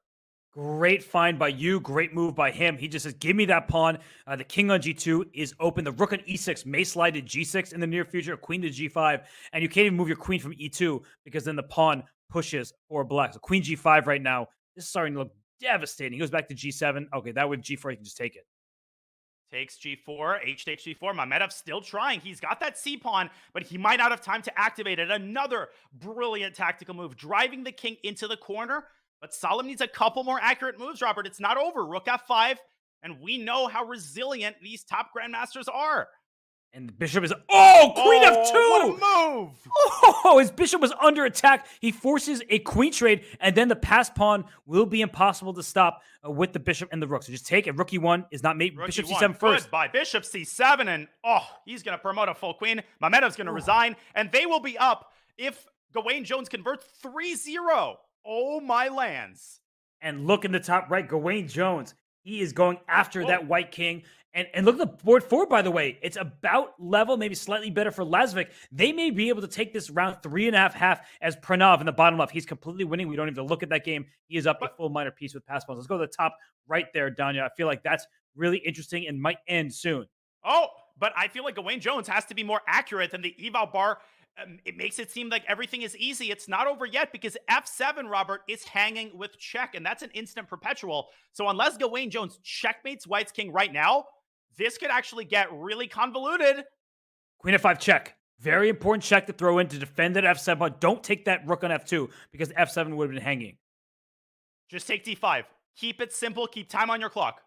Great find by you. Great move by him. He just says, give me that pawn. The king on g2 is open. The rook on e6 may slide to g6 in the near future, queen to g5. And you can't even move your queen from e2 because then the pawn pushes for black. So queen g5 right now. This is starting to look devastating. He goes back to g7. Okay, that with g4, you can just take it.
Takes g4, h takes g4. Mamedov still trying. He's got that c-pawn, but he might not have time to activate it. Another brilliant tactical move, driving the king into the corner. But Salim needs a couple more accurate moves, Robert. It's not over. Rook f5, and we know how resilient these top grandmasters are.
And the bishop is... Oh, queen f2!
What a move!
Oh, his bishop was under attack. He forces a queen trade, and then the pass pawn will be impossible to stop with the bishop and the rook. So just take it. Rook e1 is not made.
Rook
Bishop
e1,
c7 first.
By bishop c7, and he's going to promote a full queen. Mamedov's going to resign, and they will be up if Gawain Jones converts 3-0. Oh, my lands.
And look in the top right, Gawain Jones. He is going after that white king. And look at the board forward, by the way. It's about level, maybe slightly better for Lasvik. They may be able to take this round 3.5 as Pranav in the bottom left. He's completely winning. We don't even look at that game. He is up a full minor piece with pass balls. Let's go to the top right there, Danya. I feel like that's really interesting and might end soon.
Oh, but I feel like Gawain Jones has to be more accurate than the eval bar. It makes it seem like everything is easy. It's not over yet because f7, Robert, is hanging with check, and that's an instant perpetual. So unless Gawain Jones checkmates White's king right now, this could actually get really convoluted.
Queen f5 check. Very important check to throw in to defend that f7, but don't take that rook on f2 because f7 would have been hanging.
Just take d5. Keep it simple. Keep time on your clock.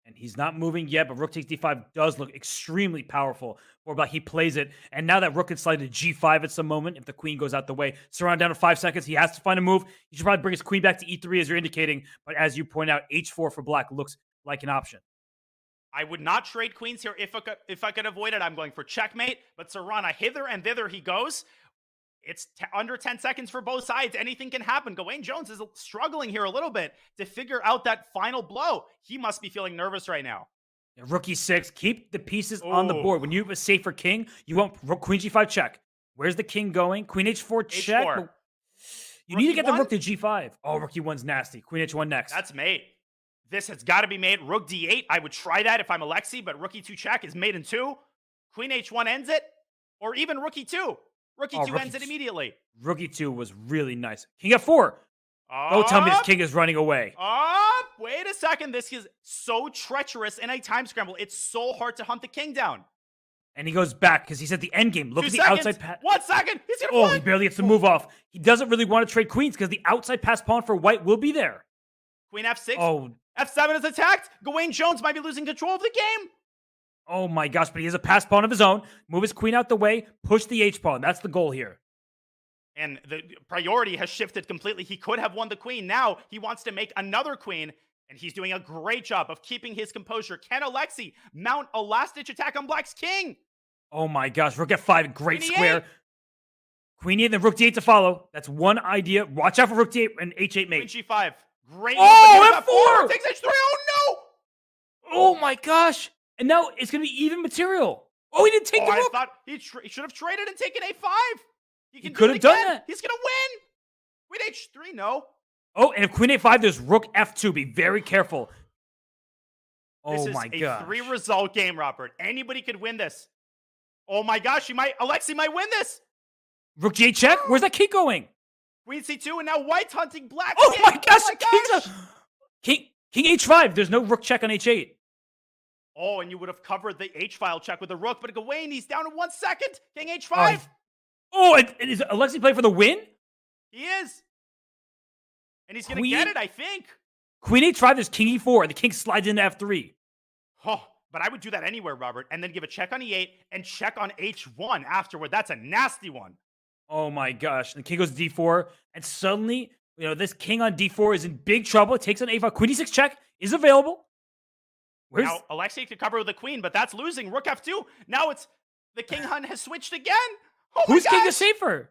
And he's not moving yet, but rook takes d5 does look extremely powerful. Or but he plays it, and now that rook can slide to g5 at some moment if the queen goes out the way. Surround down to 5 seconds. He has to find a move. He should probably bring his queen back to e3 as you're indicating. But as you point out, h4 for black looks like an option.
I would not trade queens here if I could avoid it. I'm going for checkmate, but Serrana hither and thither he goes. It's under 10 seconds for both sides. Anything can happen. Gawain Jones is struggling here a little bit to figure out that final blow. He must be feeling nervous right now.
Rook e6. Keep the pieces on the board. When you have a safer king, you want queen g5 check. Where's the king going? Queen h4 check.
H4.
You need to get the rook to g5. Oh, rook e1's nasty. Queen h1 next.
That's mate. This has got to be made. Rook d8. I would try that if I'm Alexei, but rook e2 check is made in 2. Queen h1 ends it, or even rook e2. Rook e2 ends it immediately.
Rook e2 was really nice. King f4. Don't tell me this king is running away.
Wait a second. This is so treacherous in a time scramble. It's so hard to hunt the king down.
And he goes back because he's at the end game. Look
2
at the
seconds.
outside pass.
1 second. He's going to
Oh,
win.
he barely gets the move off. He doesn't really want to trade queens because the outside pass pawn for white will be there.
Queen f6.
Oh,
f7 is attacked. Gawain Jones might be losing control of the game.
oh my gosh, but he has a pass pawn of his own. Move his queen out the way. Push the h pawn. That's the goal here.
And the priority has shifted completely. He could have won the queen. Now he wants to make another queen, and he's doing a great job of keeping his composure. Can Alexei mount a last-ditch attack on Black's king?
Oh my gosh, rook f5, great
Queen
square.
E8.
Queen e8, then rook d8 to follow. That's one idea. Watch out for rook d8 and h8
Queen
mate.
g5. Great.
Oh,
move, but
F4!
Takes h3. Oh, no!
Oh my gosh. And now it's going to be even material. Oh, he didn't take the
I
rook.
thought he should have traded and taken a5.
He could have done that.
He's going to win. Queen h3, no.
Oh, and if queen a5, there's rook f2. Be very careful.
This
Oh
is
my
a
gosh.
3-result game, Robert. Anybody could win this. Oh my gosh, Alexei might win this.
Rook g8 check? Where's that king going?
Queen c2, and now White's hunting Black.
Oh
king.
my gosh,
Oh
the king's king h5. There's no rook check on h8.
Oh, and you would have covered the h-file check with the rook, but Gawain, he's down in 1 second. King h5.
Oh, and is Alexei playing for the win?
He is. And he's going to get it, I think.
Queen h5, there's king e4, and the king slides into f3.
Oh, but I would do that anywhere, Robert, and then give a check on e8 and check on h1 afterward. That's a nasty one.
Oh my gosh. And the king goes to d4, and suddenly, this king on d4 is in big trouble. It takes on a5. Queen e6 check is available.
Now, Alexei could cover with the queen, but that's losing. Rook f2. Now it's the king hunt has switched again. Oh my
Whose king
gosh.
is safer?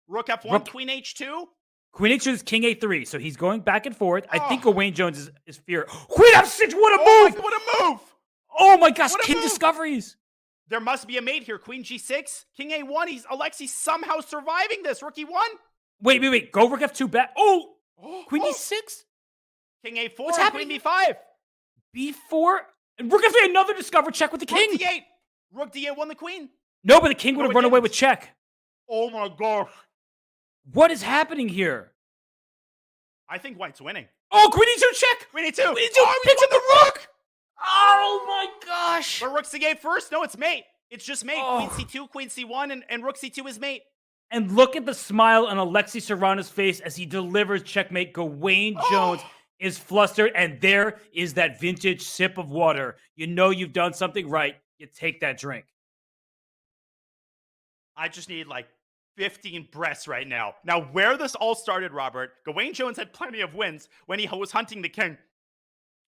Rook f1, queen h2.
Queen h2 is king a3, so he's going back and forth. I think
Oh.
Gawain Jones is fear. Queen f6, what a
Oh,
move!
what a move!
Oh my gosh,
What a
king
move!
discoveries.
There must be a mate here. Queen g6, king a1. Alexei somehow surviving this. Rook e1.
Wait. Go rook f2 back. Oh,
Oh,
queen
oh.
e6?
King A4,
What's
and
happening?
Queen B5.
B4, and Rook F8, another discover check with the king.
Rook D8. Rook D8 won the queen.
No, but the king would
No,
have
it
run away
didn't.
with check.
Oh my gosh.
What is happening here?
I think white's winning.
Oh, Queen E2 check.
Queen A2.
Queen E2
Oh,
picks
he
up the
won
rook. Oh my gosh.
But Rook's the game first? No, it's mate. It's just mate.
Oh.
Queen C2, Queen C1, and Rook C2 is mate.
And look at the smile on Alexei Serrano's face as he delivers checkmate. Gawain Jones is flustered, and there is that vintage sip of water. You know you've done something right. You take that drink.
I just need like 15 breaths right now. Now, where this all started, Robert, Gawain Jones had plenty of wins when he was hunting the king.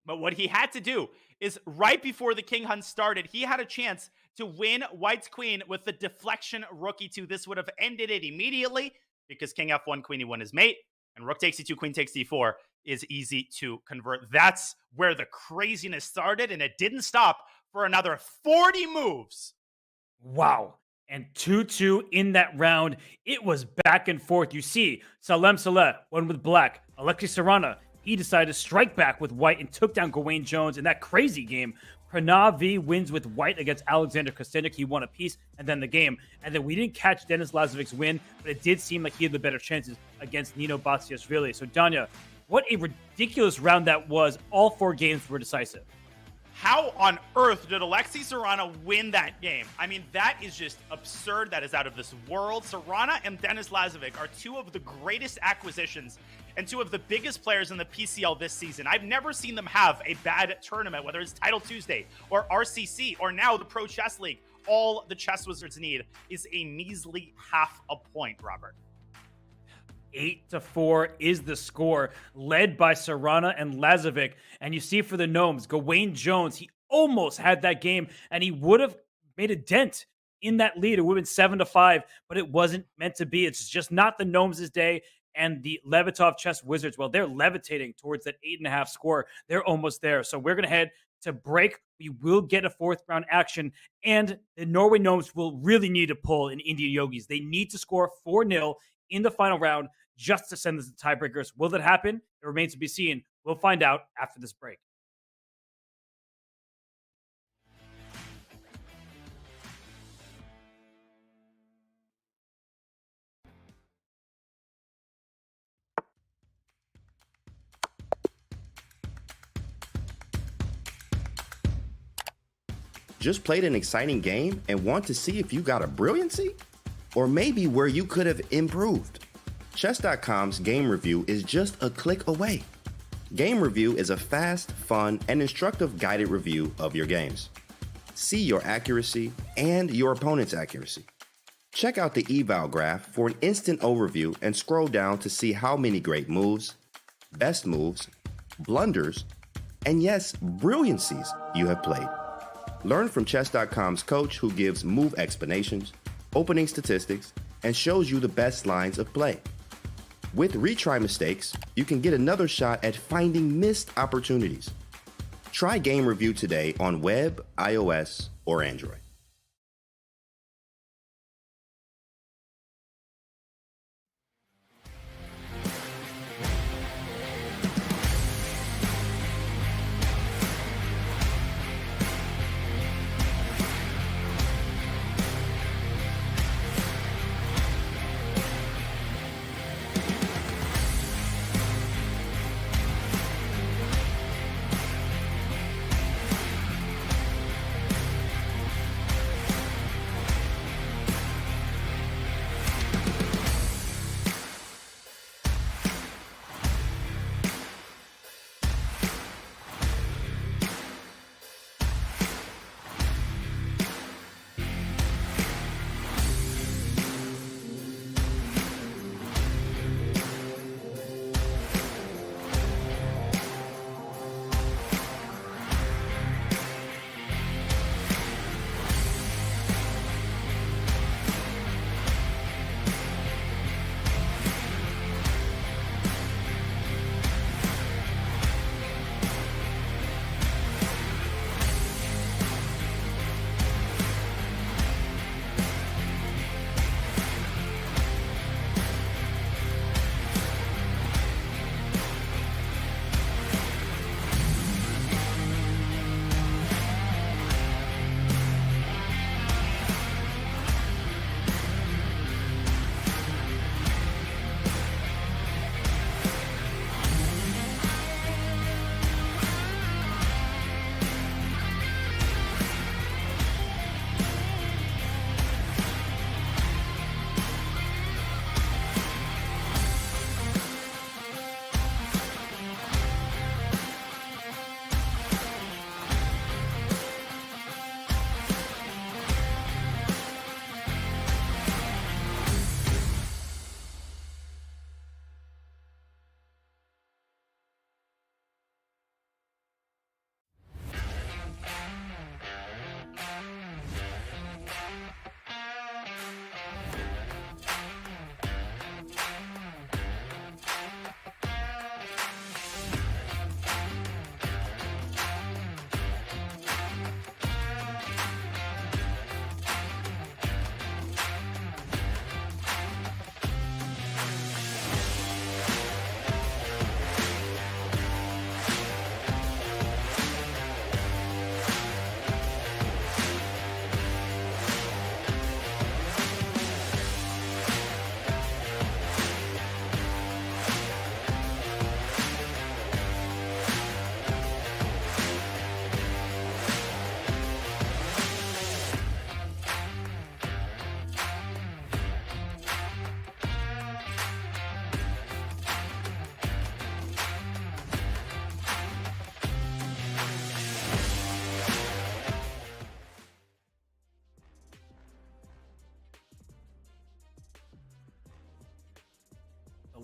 But what he had to do is right before the king hunt started, he had a chance to win white's queen with the deflection rook e2. This would have ended it immediately because king f1, queen e1 is mate, and rook takes e2, queen takes d4 is easy to convert. That's where the craziness started, and it didn't stop for another 40 moves.
Wow. And 2-2 in that round. It was back and forth. You see, Salem Saleh won with black. Alexei Serrano, he decided to strike back with white and took down Gawain Jones in that crazy game. Pranav V wins with white against Alexander Kostenik. He won a piece and then the game. And then we didn't catch Denis Lazovic's win, but it did seem like he had the better chances against Nino Batsiashvili. So, Danya, what a ridiculous round that was. All 4 games were decisive.
How on earth did Alexei Serrano win that game? I mean, that is just absurd. That is out of this world. Serrano and Denis Lazovic are 2 of the greatest acquisitions and 2 of the biggest players in the PCL this season. I've never seen them have a bad tournament, whether it's Title Tuesday or RCC or now the Pro Chess League. All the Chess Wizards need is a measly half a point, Robert.
8-4 is the score, led by Serrano and Lazovic. And you see for the Gnomes, Gawain Jones, he almost had that game, and he would have made a dent in that lead. It would have been 7-5, but it wasn't meant to be. It's just not the Gnomes' day. And the Levitov Chess Wizards, well, they're levitating towards that 8.5 score. They're almost there. So we're going to head to break. We will get a 4th round action, and the Norway Gnomes will really need to pull in Indian Yogis. They need to score 4-0 in the final round just to send this to tiebreakers. Will that happen? It remains to be seen. We'll find out after this break.
Just played an exciting game and want to see if you got a brilliancy? Or maybe where you could have improved? Chess.com's game review is just a click away. Game review is a fast, fun, and instructive guided review of your games. See your accuracy and your opponent's accuracy. Check out the eval graph for an instant overview and scroll down to see how many great moves, best moves, blunders, and yes, brilliancies you have played. Learn from Chess.com's coach who gives move explanations, opening statistics, and shows you the best lines of play. With retry mistakes, you can get another shot at finding missed opportunities. Try Game Review today on web, iOS, or Android.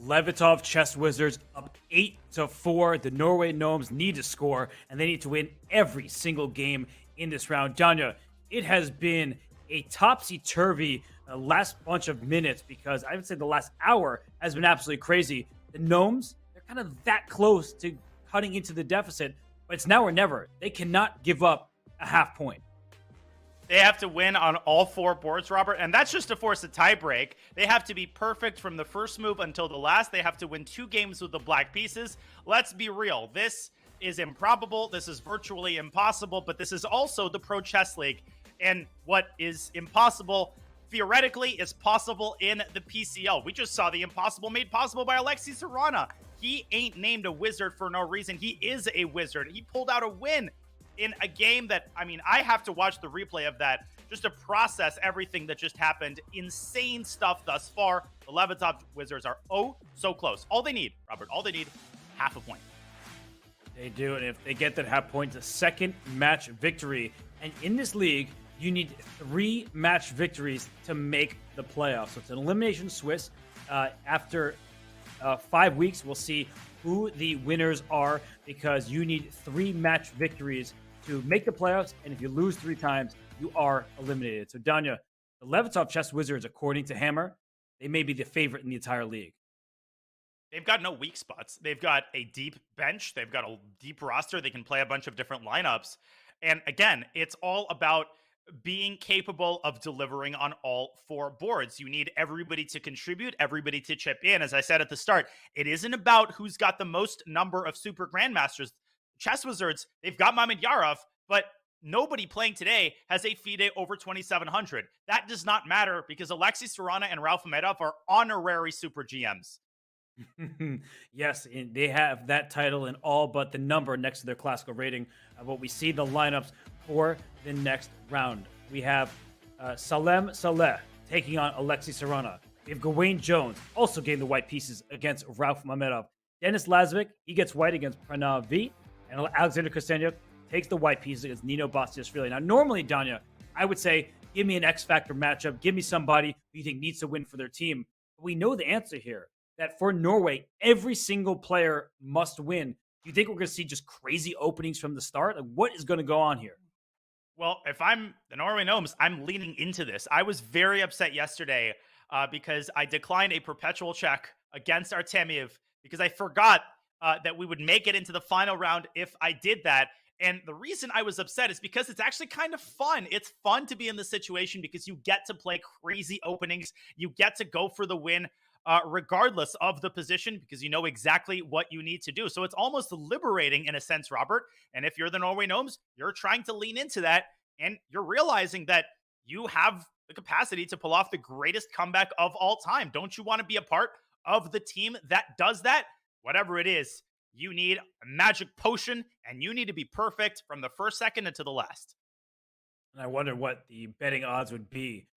Levitov Chess Wizards up 8-4. The Norway Gnomes need to score, and they need to win every single game in this round. Danya, it has been a topsy-turvy last bunch of minutes because I would say the last hour has been absolutely crazy. The Gnomes, they're kind of that close to cutting into the deficit, but it's now or never. They cannot give up a half point.
They have to win on all 4 boards, Robert, and that's just to force a tiebreak. They have to be perfect from the first move until the last. They have to win 2 games with the black pieces. Let's be real. This is improbable. This is virtually impossible, but this is also the Pro Chess League. And what is impossible, theoretically, is possible in the PCL. We just saw the impossible made possible by Alexei Sarana. He ain't named a wizard for no reason. He is a wizard. He pulled out a win in a game that, I have to watch the replay of that just to process everything that just happened. Insane stuff thus far. The Levitov Wizards are so close. All they need, Robert, half a point.
They do, and if they get that half point, it's a second match victory. And in this league, you need 3 match victories to make the playoffs. So it's an elimination Swiss. After 5 weeks, we'll see who the winners are because you need 3 match victories to make the playoffs, and if you lose 3 times, you are eliminated. So, Danya, the Levitov Chess Wizards, according to Hammer, they may be the favorite in the entire league.
They've got no weak spots. They've got a deep bench. They've got a deep roster. They can play a bunch of different lineups. And again, it's all about being capable of delivering on all 4 boards. You need everybody to contribute, everybody to chip in. As I said at the start, it isn't about who's got the most number of super grandmasters. Chess Wizards, they've got Mamedyarov, but nobody playing today has a FIDE over 2,700. That does not matter because Alexei Sarana and Ralph Amedov are honorary super GMs.
Yes, they have that title and all but the number next to their classical rating. But we see the lineups for the next round. We have Salem Saleh taking on Alexei Sarana. We have Gawain Jones also getting the white pieces against Ralph Mamedov. Denis Lazovic, he gets white against Pranav V. And Alexander Kostenchuk takes the white pieces against Nino Bastiashvili. Now, normally, Danya, I would say, give me an X-Factor matchup. Give me somebody who you think needs to win for their team. But we know the answer here, that for Norway, every single player must win. Do you think we're going to see just crazy openings from the start? Like, what is going to go on here?
Well, if I'm the Norway Gnomes, I'm leaning into this. I was very upset yesterday because I declined a perpetual check against Artemiev because I forgot that we would make it into the final round if I did that. And the reason I was upset is because it's actually kind of fun. It's fun to be in this situation because you get to play crazy openings. You get to go for the win regardless of the position because you know exactly what you need to do. So it's almost liberating in a sense, Robert. And if you're the Norway Gnomes, you're trying to lean into that and you're realizing that you have the capacity to pull off the greatest comeback of all time. Don't you want to be a part of the team that does that? Whatever it is, you need a magic potion, and you need to be perfect from the first second until the last.
And I wonder what the betting odds would be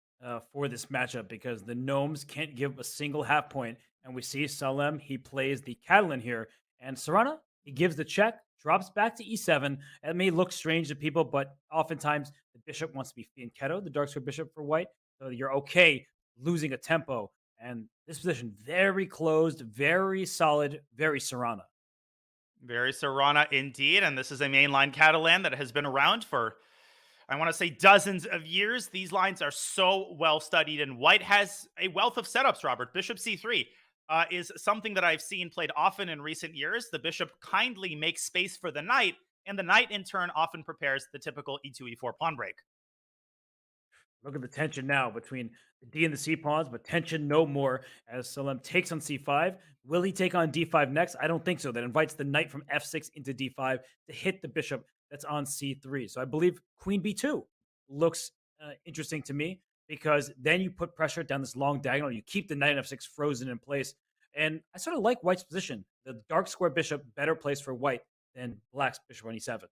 for this matchup because the Gnomes can't give a single half point. And we see Salem, he plays the Catalan here. And Sarana, he gives the check, drops back to e7. It may look strange to people, but oftentimes the bishop wants to be fianchetto, the dark square bishop for white. So you're okay losing a tempo. And this position, very closed, very solid, very Sarana.
Very Sarana indeed. And this is a mainline Catalan that has been around for, I want to say, dozens of years. These lines are so well studied, and white has a wealth of setups, Robert. Bishop c3 is something that I've seen played often in recent years. The bishop kindly makes space for the knight, and the knight in turn often prepares the typical e2, e4 pawn break.
Look at the tension now between the D and the C pawns, but tension no more as Salem takes on C5. Will he take on D5 next? I don't think so. That invites the knight from F6 into D5 to hit the bishop that's on C3. So I believe Queen B2 looks interesting to me because then you put pressure down this long diagonal. You keep the knight on F6 frozen in place. And I sort of like white's position. The dark square bishop better placed for white than black's bishop on E7.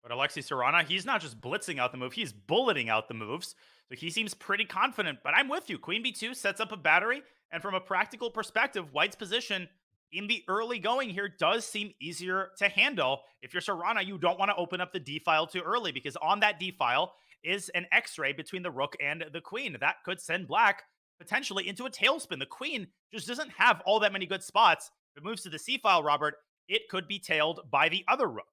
But Alexei Sarana, he's not just blitzing out the move, he's bulleting out the moves. So he seems pretty confident, but I'm with you. Queen b2 sets up a battery, and from a practical perspective, white's position in the early going here does seem easier to handle. If you're Sarana, you don't want to open up the D file too early, because on that D file is an X-ray between the rook and the queen. That could send black potentially into a tailspin. The queen just doesn't have all that many good spots. If it moves to the C file, Robert, it could be tailed by the other rook.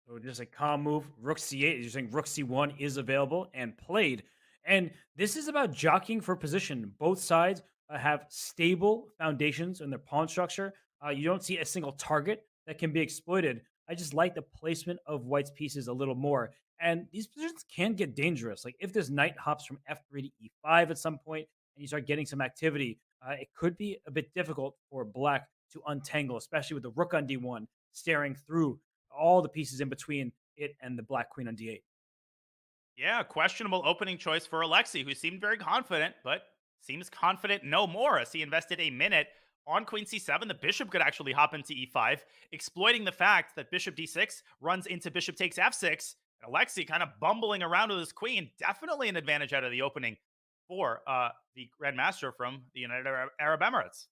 So just a calm move. Rook c8. You're saying rook c1 is available and played. And this is about jockeying for position. Both sides have stable foundations in their pawn structure. You don't see a single target that can be exploited. I just like the placement of white's pieces a little more. And these positions can get dangerous. Like if this knight hops from f3 to e5 at some point and you start getting some activity, it could be a bit difficult for black to untangle, especially with the rook on d1 staring through all the pieces in between it and the black queen on d8.
Yeah, questionable opening choice for Alexei, who seemed very confident, but seems confident no more as he invested a minute on queen c7. The bishop could actually hop into e5, exploiting the fact that bishop d6 runs into bishop takes f6. And Alexei kind of bumbling around with his queen. Definitely an advantage out of the opening for the Grandmaster from the United Arab Emirates.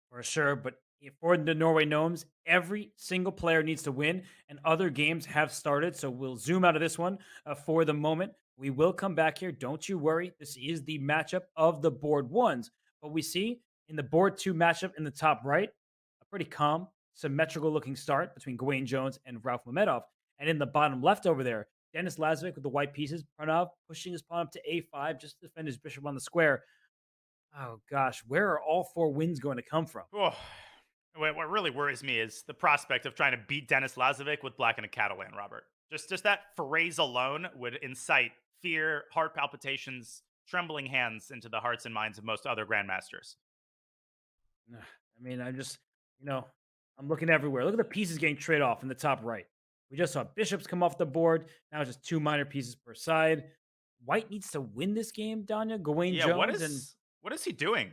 For sure, but for the Norway Gnomes, every single player needs to win, and other games have started. So we'll zoom out of this one for the moment. We will come back here. Don't you worry. This is the matchup of the board ones. But we see in the board two matchup in the top right, a pretty calm, symmetrical looking start between Gawain Jones and Ralph Mamedov. And in the bottom left over there, Denis Lazovic with the white pieces, Pranav pushing his pawn up to a5 just to defend his bishop on the square. Oh gosh, where are all four wins going to come from?
Oh, what really worries me is the prospect of trying to beat Denis Lazovic with black and a Catalan, Robert. Just that phrase alone would incite fear, heart palpitations, trembling hands into the hearts and minds of most other grandmasters.
I mean, I'm looking everywhere. Look at the pieces getting traded off in the top right. We just saw bishops come off the board. Now it's just two minor pieces per side. White needs to win this game, Danya. Gawain Jones.
What is he doing?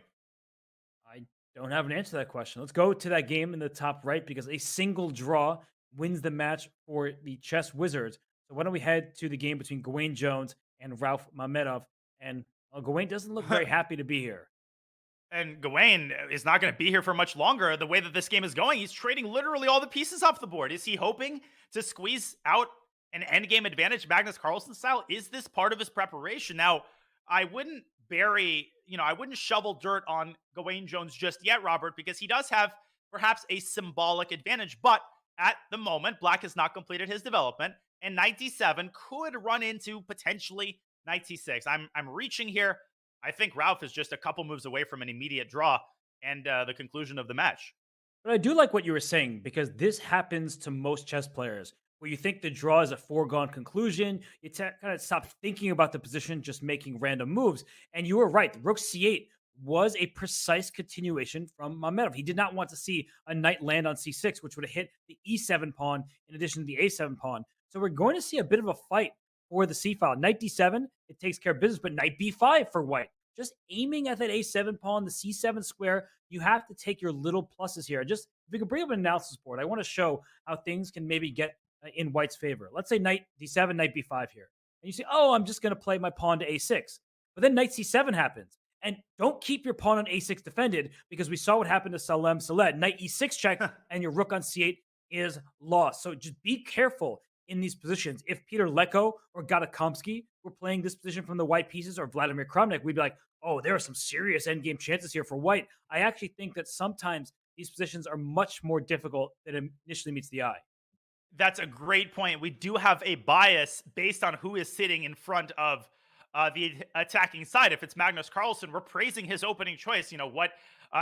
I don't have an answer to that question. Let's go to that game in the top right because a single draw wins the match for the Chess Wizards. So why don't we head to the game between Gawain Jones and Ralph Mamedov? And Gawain doesn't look very happy to be here.
And Gawain is not going to be here for much longer. The way that this game is going, he's trading literally all the pieces off the board. Is he hoping to squeeze out an endgame advantage Magnus Carlsen style? Is this part of his preparation? Now, I wouldn't shovel dirt on Gawain Jones just yet, Robert, because he does have perhaps a symbolic advantage. But at the moment, black has not completed his development, and knight d7 could run into potentially knight c6. I'm reaching here. I think Ralph is just a couple moves away from an immediate draw and the conclusion of the match.
But I do like what you were saying because this happens to most chess players where you think the draw is a foregone conclusion. You kind of stop thinking about the position, just making random moves. And you were right. Rook c8 was a precise continuation from Mamedov. He did not want to see a knight land on c6, which would have hit the e7 pawn in addition to the a7 pawn. So we're going to see a bit of a fight for the c file. Knight d7, it takes care of business, but knight b5 for white. Just aiming at that a7 pawn, the c7 square, you have to take your little pluses here. Just if we can bring up an analysis board, I want to show how things can maybe get in white's favor. Let's say knight d7, knight b5 here. And you say, oh, I'm just going to play my pawn to a6. But then knight c7 happens. And don't keep your pawn on a6 defended because we saw what happened to Salem Saleh. Knight e6 check and your rook on c8 is lost. So just be careful in these positions. If Peter Leko or Gatakomsky were playing this position from the white pieces or Vladimir Kramnik, we'd be like, oh, there are some serious endgame chances here for white. I actually think that sometimes these positions are much more difficult than initially meets the eye.
That's a great point. We do have a bias based on who is sitting in front of the attacking side. If it's Magnus Carlsen, we're praising his opening choice. What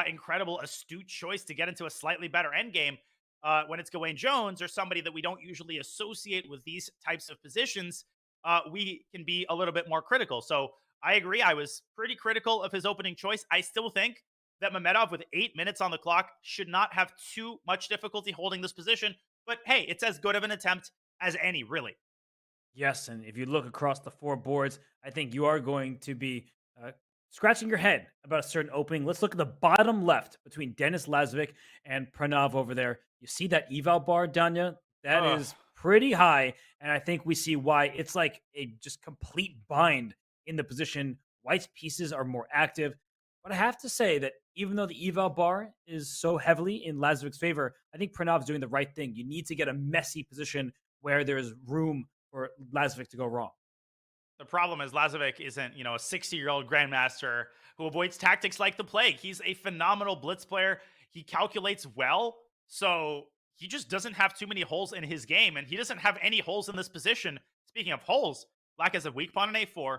incredible, astute choice to get into a slightly better endgame. When it's Gawain Jones or somebody that we don't usually associate with these types of positions, we can be a little bit more critical. So I agree. I was pretty critical of his opening choice. I still think that Mamedov, with 8 minutes on the clock, should not have too much difficulty holding this position. But hey, it's as good of an attempt as any, really.
Yes, and if you look across the four boards, I think you are going to be scratching your head about a certain opening. Let's look at the bottom left between Denis Lazovic and Pranav over there. You see that eval bar, Danya? That is pretty high, and I think we see why. It's like a just complete bind in the position. White's pieces are more active. But I have to say that even though the eval bar is so heavily in Lazovic's favor, I think Pranav's doing the right thing. You need to get a messy position where there's room for Lazovic to go wrong.
The problem is Lazovic isn't, a 60-year-old grandmaster who avoids tactics like the plague. He's a phenomenal blitz player. He calculates well, so he just doesn't have too many holes in his game, and he doesn't have any holes in this position. Speaking of holes, Black has a weak pawn in a4,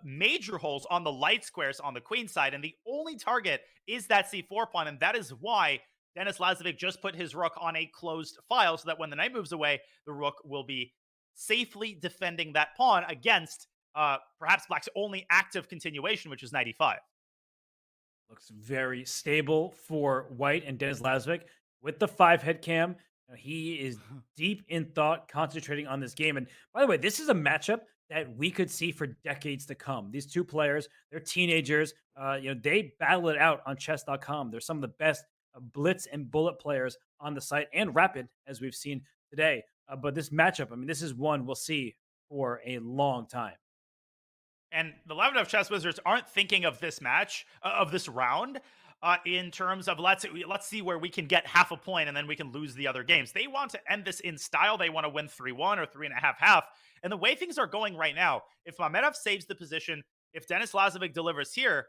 major holes on the light squares on the queen side, and the only target is that c4 pawn, and that is why Denis Lazovic just put his rook on a closed file so that when the knight moves away, the rook will be safely defending that pawn against perhaps Black's only active continuation, which is knight e5.
Looks very stable for White and Denis Lazovic with the 5-head cam. He is deep in thought, concentrating on this game. And by the way, this is a matchup that we could see for decades to come. These two players, they're teenagers. They battle it out on chess.com. They're some of the best blitz and bullet players on the site, and rapid, as we've seen today. But this matchup, this is one we'll see for a long time.
And the Lebedev Chess Wizards aren't thinking of this match, of this round, in terms of let's see where we can get half a point and then we can lose the other games. They want to end this in style. They want to win 3-1 or 3.5-1/2. And the way things are going right now, if Mamedov saves the position, if Denis Lazovic delivers here,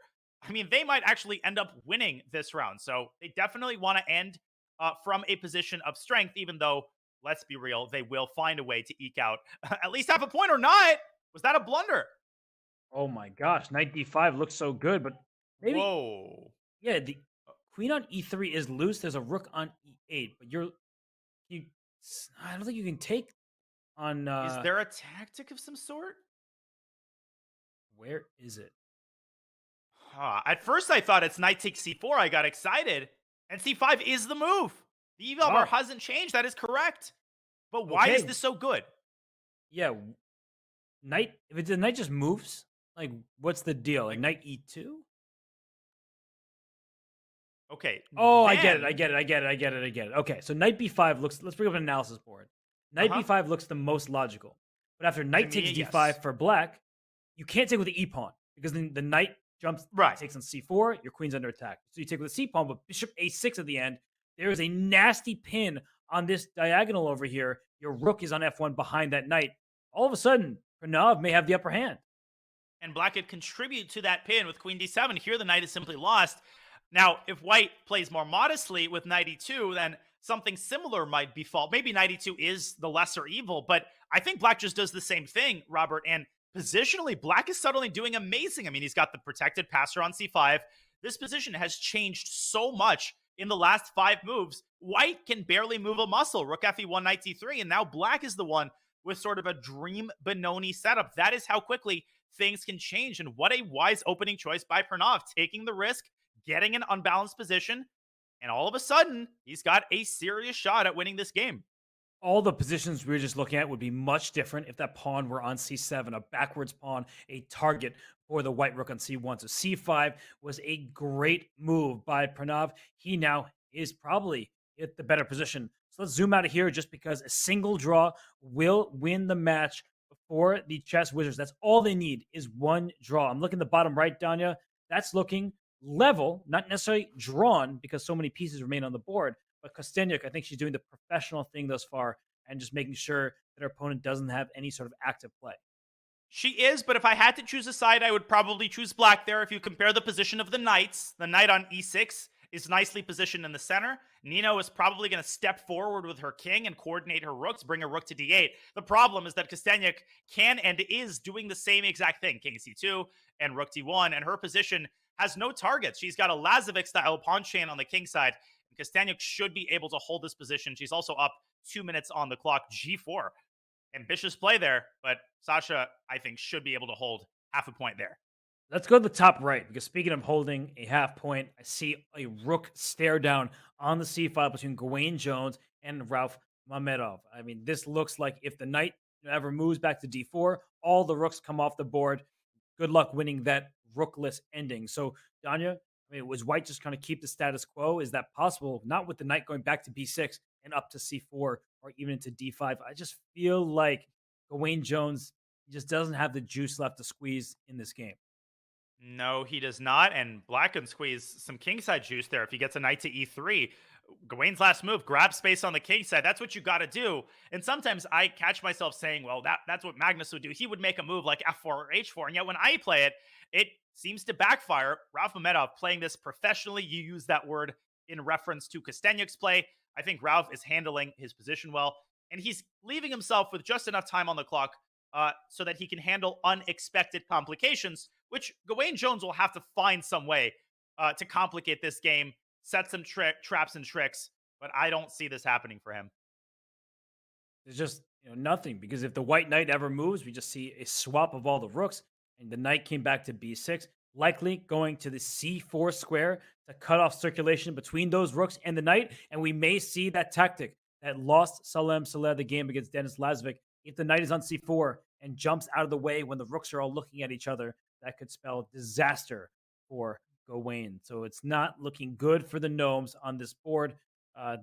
they might actually end up winning this round. So they definitely want to end from a position of strength, even though, let's be real, they will find a way to eke out at least half a point or not. Was that a blunder?
Oh my gosh, knight d5 looks so good, but maybe.
Whoa.
Yeah, the queen on e3 is loose. There's a rook on e8, but I don't think you can take on.
Is there a tactic of some sort?
Where is it?
At first, I thought it's knight takes c4. I got excited, and c5 is the move. The eval bar hasn't changed. That is correct. But why is this so good?
Yeah, knight. If the knight just moves, what's the deal? Knight e2.
Okay.
Oh, I get it. Okay, so knight b5 looks. Let's bring up an analysis board. Knight b5 looks the most logical, but after knight takes d5 for Black, you can't take with the e pawn because then the knight jumps, takes on c4. Your queen's under attack, so you take with the c pawn. But bishop a6 at the end. There is a nasty pin on this diagonal over here. Your rook is on f1 behind that knight. All of a sudden, Pranav may have the upper hand.
And Black could contribute to that pin with queen d7. Here, the knight is simply lost. Now, if White plays more modestly with knight e2, then something similar might befall. Maybe knight e2 is the lesser evil, but I think Black just does the same thing, Robert. And positionally, Black is suddenly doing amazing. He's got the protected passer on c5. This position has changed so much in the last 5 moves. White can barely move a muscle. Rook fe1, knight c3, and now Black is the one with sort of a dream Benoni setup. That is how quickly things can change, and what a wise opening choice by Pranav, taking the risk, getting an unbalanced position, and all of a sudden, he's got a serious shot at winning this game.
All the positions we were just looking at would be much different if that pawn were on c7, a backwards pawn, a target for the white rook on c1. So c5 was a great move by Pranav. He now is probably at the better position. So let's zoom out of here just because a single draw will win the match for the Chess Wizards. That's all they need is one draw. I'm looking at the bottom right, Danya. That's looking level, not necessarily drawn because so many pieces remain on the board. But Kostyanyuk, I think she's doing the professional thing thus far and just making sure that her opponent doesn't have any sort of active play.
She is, but if I had to choose a side, I would probably choose Black there. If you compare the position of the knights, the knight on e6 is nicely positioned in the center. Nino is probably going to step forward with her king and coordinate her rooks, bring a rook to d8. The problem is that Kostyanyuk can and is doing the same exact thing, king c2 and rook d1, and her position has no targets. She's got a Lazovic-style pawn chain on the king side. Kostyanyuk should be able to hold this position. She's also up 2 minutes on the clock, g4. Ambitious play there, but Sasha, I think, should be able to hold half a point there.
Let's go to the top right, because speaking of holding a half point, I see a rook stare down on the c file between Gawain Jones and Ralph Mamedov. This looks like if the knight ever moves back to d4, all the rooks come off the board. Good luck winning that rookless ending. So, Danya, was White just kind of keep the status quo? Is that possible? Not with the knight going back to b6 and up to c4 or even into d5. I just feel like Gawain Jones just doesn't have the juice left to squeeze in this game.
No, he does not, and Black can squeeze some kingside juice there if he gets a knight to e3. Gawain's last move, grab space on the king side. That's what you got to do. And sometimes I catch myself saying, well, that's what Magnus would do. He would make a move like F4 or H4. And yet when I play it, it seems to backfire. Ralph Mamedov playing this professionally. You use that word in reference to Kostenyuk's play. I think Ralph is handling his position well, and he's leaving himself with just enough time on the clock so that he can handle unexpected complications, which Gawain Jones will have to find some way to complicate this game, set some traps and tricks, but I don't see this happening for him.
There's just nothing, because if the white knight ever moves, we just see a swap of all the rooks, and the knight came back to b6, likely going to the c4 square to cut off circulation between those rooks and the knight, and we may see that tactic that lost Salem Saleh the game against Denis Lazovic. If the knight is on c4 and jumps out of the way when the rooks are all looking at each other, that could spell disaster for Gawain. So it's not looking good for the Gnomes on this board.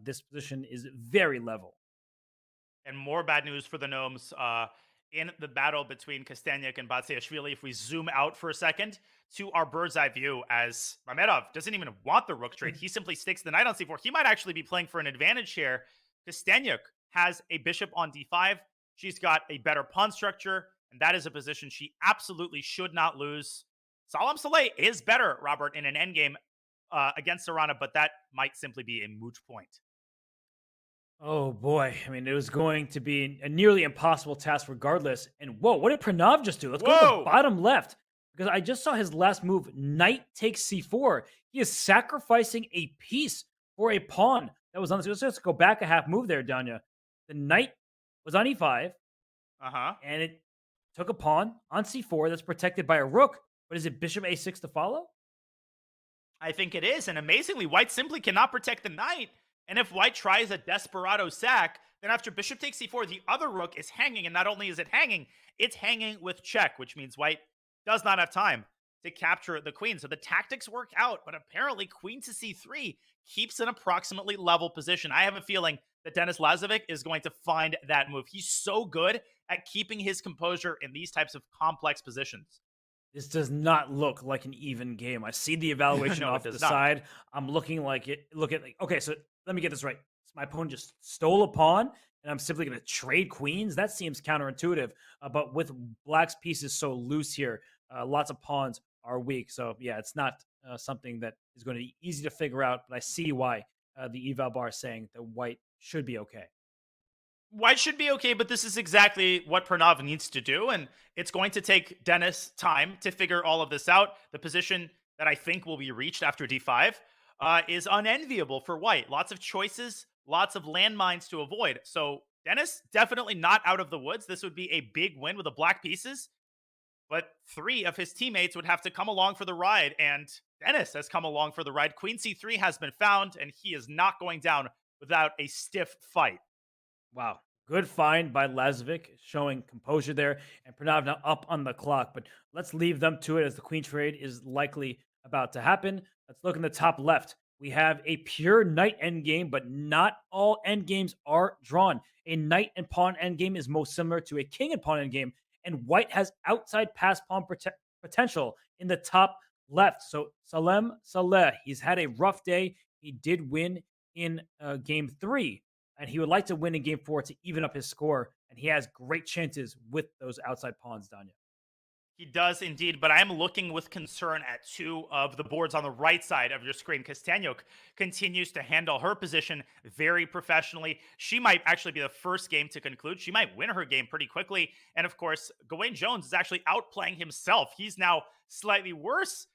This position is very level.
And more bad news for the Gnomes in the battle between Kostenyuk and Batsiashvili. If we zoom out for a second to our bird's eye view, as Mamedov doesn't even want the rook trade. He simply sticks the knight on c4. He might actually be playing for an advantage here. Kostenyuk has a bishop on d5. She's got a better pawn structure, and that is a position she absolutely should not lose. Salem Saleh is better, Robert, in an endgame against Serrana, but that might simply be a moot point.
Oh boy. I mean, it was going to be a nearly impossible task regardless. And whoa, what did Pranav just do? Let's go to the bottom left, because I just saw his last move. Knight takes c4. He is sacrificing a piece for a pawn that was on this. Let's go back a half move there, Danya. The knight was on e5. And it took a pawn on c4 that's protected by a rook. But is it bishop a6 to follow?
I think it is. And amazingly, white simply cannot protect the knight. And if white tries a desperado sack, then after bishop takes c4, the other rook is hanging. And not only is it hanging, it's hanging with check, which means white does not have time to capture the queen. So the tactics work out, but apparently queen to c3 keeps an approximately level position. I have a feeling that Denis Lazovic is going to find that move. He's so good at keeping his composure in these types of complex positions.
This does not look like an even game. I see the evaluation off the side. I'm looking like it. Okay, so let me get this right. So my opponent just stole a pawn, and I'm simply going to trade queens. That seems counterintuitive. But with black's pieces so loose here, lots of pawns are weak. So yeah, it's not something that is going to be easy to figure out. But I see why the eval bar is saying that white should be okay.
White should be okay, but this is exactly what Pranav needs to do, and it's going to take Denis time to figure all of this out. The position that I think will be reached after d5 is unenviable for white. Lots of choices, lots of landmines to avoid. So Denis definitely not out of the woods. This would be a big win with the black pieces, but 3 of his teammates would have to come along for the ride, and Denis has come along for the ride. Queen c3 has been found, and he is not going down without a stiff fight.
Wow. Good find by Lazovic, showing composure there, and Pranav now up on the clock. But let's leave them to it, as the queen trade is likely about to happen. Let's look in the top left. We have a pure knight endgame, but not all endgames are drawn. A knight and pawn endgame is most similar to a king and pawn endgame, and white has outside pass pawn potential in the top left. So Salem Saleh, he's had a rough day. He did win in game 3. And he would like to win in game 4 to even up his score. And he has great chances with those outside pawns, Danya.
He does indeed, but I am looking with concern at 2 of the boards on the right side of your screen. Kostenyuk continues to handle her position very professionally. She might actually be the first game to conclude. She might win her game pretty quickly. And of course, Gawain Jones is actually outplaying himself. He's now slightly worse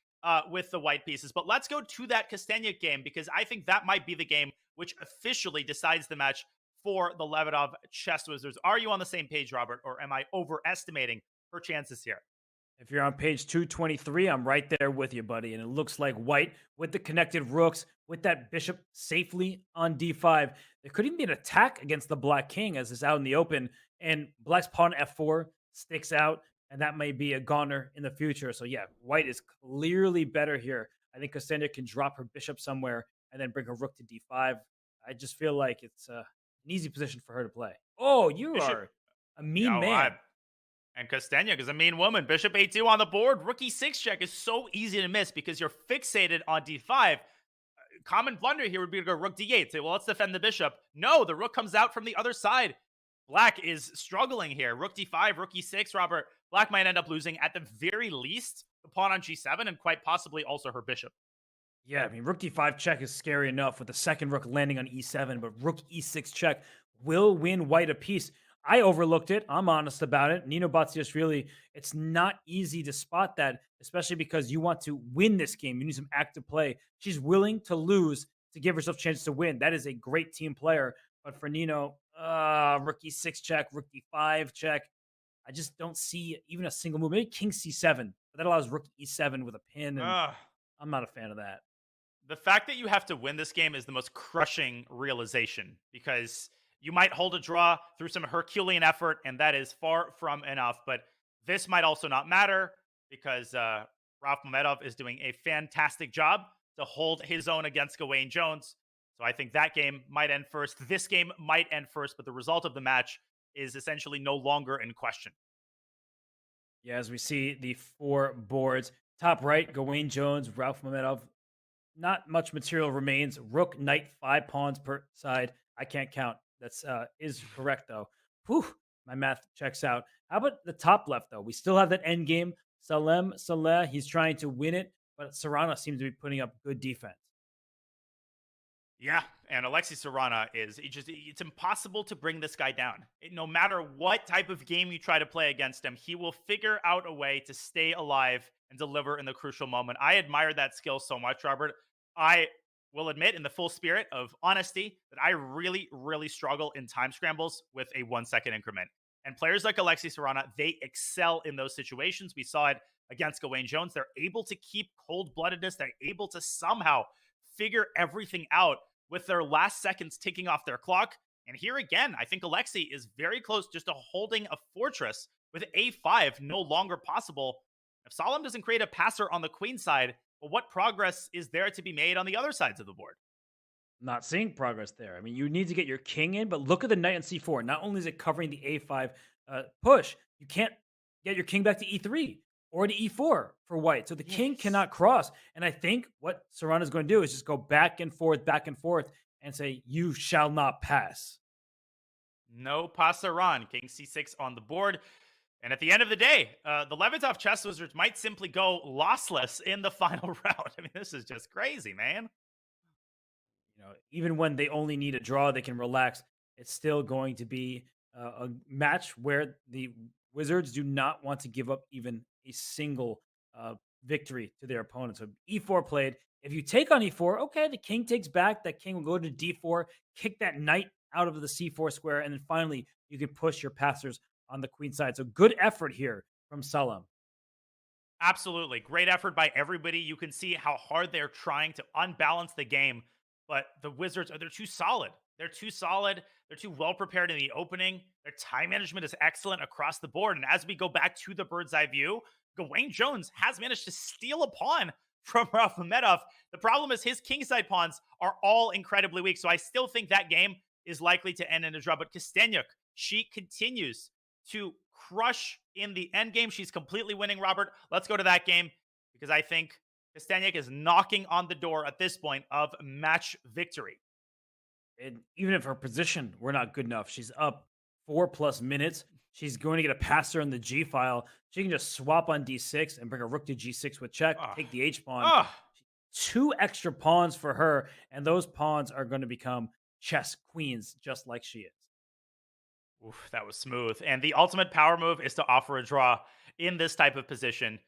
with the white pieces. But let's go to that Kostenyuk game, because I think that might be the game which officially decides the match for the Leviatov Chess Wizards. Are you on the same page, Robert, or am I overestimating her chances here?
If you're on page 223, I'm right there with you, buddy. And it looks like white, with the connected rooks, with that bishop safely on d5, there could even be an attack against the black king as it's out in the open. And black's pawn f4 sticks out, and that may be a goner in the future. So yeah, white is clearly better here. I think Kostenyuk can drop her bishop somewhere and then bring her rook to d5. I just feel like it's an easy position for her to play. Oh, you are a mean man.
And Kostenyuk is a mean woman. Bishop a2 on the board. Rook e6 check is so easy to miss because you're fixated on d5. common blunder here would be to go rook d8. Say, well, let's defend the bishop. No, the rook comes out from the other side. Black is struggling here. Rook d5, rook e6, Robert. Black might end up losing at the very least the pawn on g7 and quite possibly also her bishop.
Yeah, I mean, rook d5 check is scary enough with the second rook landing on e7, but rook e6 check will win white a piece. I overlooked it. I'm honest about it. Nino Batsiashvili, it's not easy to spot that, especially because you want to win this game. You need some active play. She's willing to lose to give herself a chance to win. That is a great team player. But for Nino, rook e6 check, rook d5 check. I just don't see even a single move. Maybe king c7, but that allows rook e7 with a pin, and I'm not a fan of that.
The fact that you have to win this game is the most crushing realization, because you might hold a draw through some Herculean effort, and that is far from enough. But this might also not matter because Ralph Mamedov is doing a fantastic job to hold his own against Gawain Jones. So I think that game might end first. This game might end first, but the result of the match is essentially no longer in question.
Yeah, as we see the 4 boards. Top right, Gawain Jones, Ralph Mamedov. Not much material remains. Rook, knight, 5 pawns per side. I can't count. That's is correct, though. Whew, my math checks out. How about the top left, though? We still have that end game. Salem Saleh, he's trying to win it, but Serrano seems to be putting up good defense.
Yeah, and Alexei Serrano it's impossible to bring this guy down. No matter what type of game you try to play against him, he will figure out a way to stay alive and deliver in the crucial moment. I admire that skill so much, Robert. I will admit in the full spirit of honesty that I really, really struggle in time scrambles with a 1-second increment. And players like Alexei Serrano, they excel in those situations. We saw it against Gawain Jones. They're able to keep cold-bloodedness. They're able to somehow figure everything out with their last seconds ticking off their clock. And here again, I think Alexei is very close just to holding a fortress with a5 no longer possible. If Salem doesn't create a passer on the queen side, well, what progress is there to be made on the other sides of the board?
Not seeing progress there. I mean, you need to get your king in, but look at the knight on c4. Not only is it covering the a5 push, you can't get your king back to e3 or to e4 for white. So the king cannot cross. And I think what Serrano is going to do is just go back and forth, and say, you shall not pass.
No passaran. King c6 on the board. And at the end of the day, the Levitov Chess Wizards might simply go lossless in the final round. I mean, this is just crazy, man.
You know, even when they only need a draw, they can relax. It's still going to be a match where the Wizards do not want to give up even a single victory to their opponent. So e4 played. If you take on e4, okay, the king takes back. That king will go to d4, kick that knight out of the c4 square, and then finally you can push your passers on the queen side. So good effort here from Salem.
Absolutely. Great effort by everybody. You can see how hard they're trying to unbalance the game, but the Wizards, they're too solid. They're too solid. They're too well prepared in the opening. Their time management is excellent across the board. And as we go back to the bird's eye view, Gawain Jones has managed to steal a pawn from Ralph Mamedov. The problem is his kingside pawns are all incredibly weak. So I still think that game is likely to end in a draw. But Kosteniuk, she continues to crush in the end game. She's completely winning, Robert. Let's go to that game because I think Kosteniuk is knocking on the door at this point of match victory.
And even if her position were not good enough, she's up 4+ minutes. She's going to get a passer in the G file. She can just swap on D6 and bring a rook to G6 with check, take the H pawn. 2 extra pawns for her, and those pawns are going to become chess queens just like she is.
Oof, that was smooth. And the ultimate power move is to offer a draw in this type of position.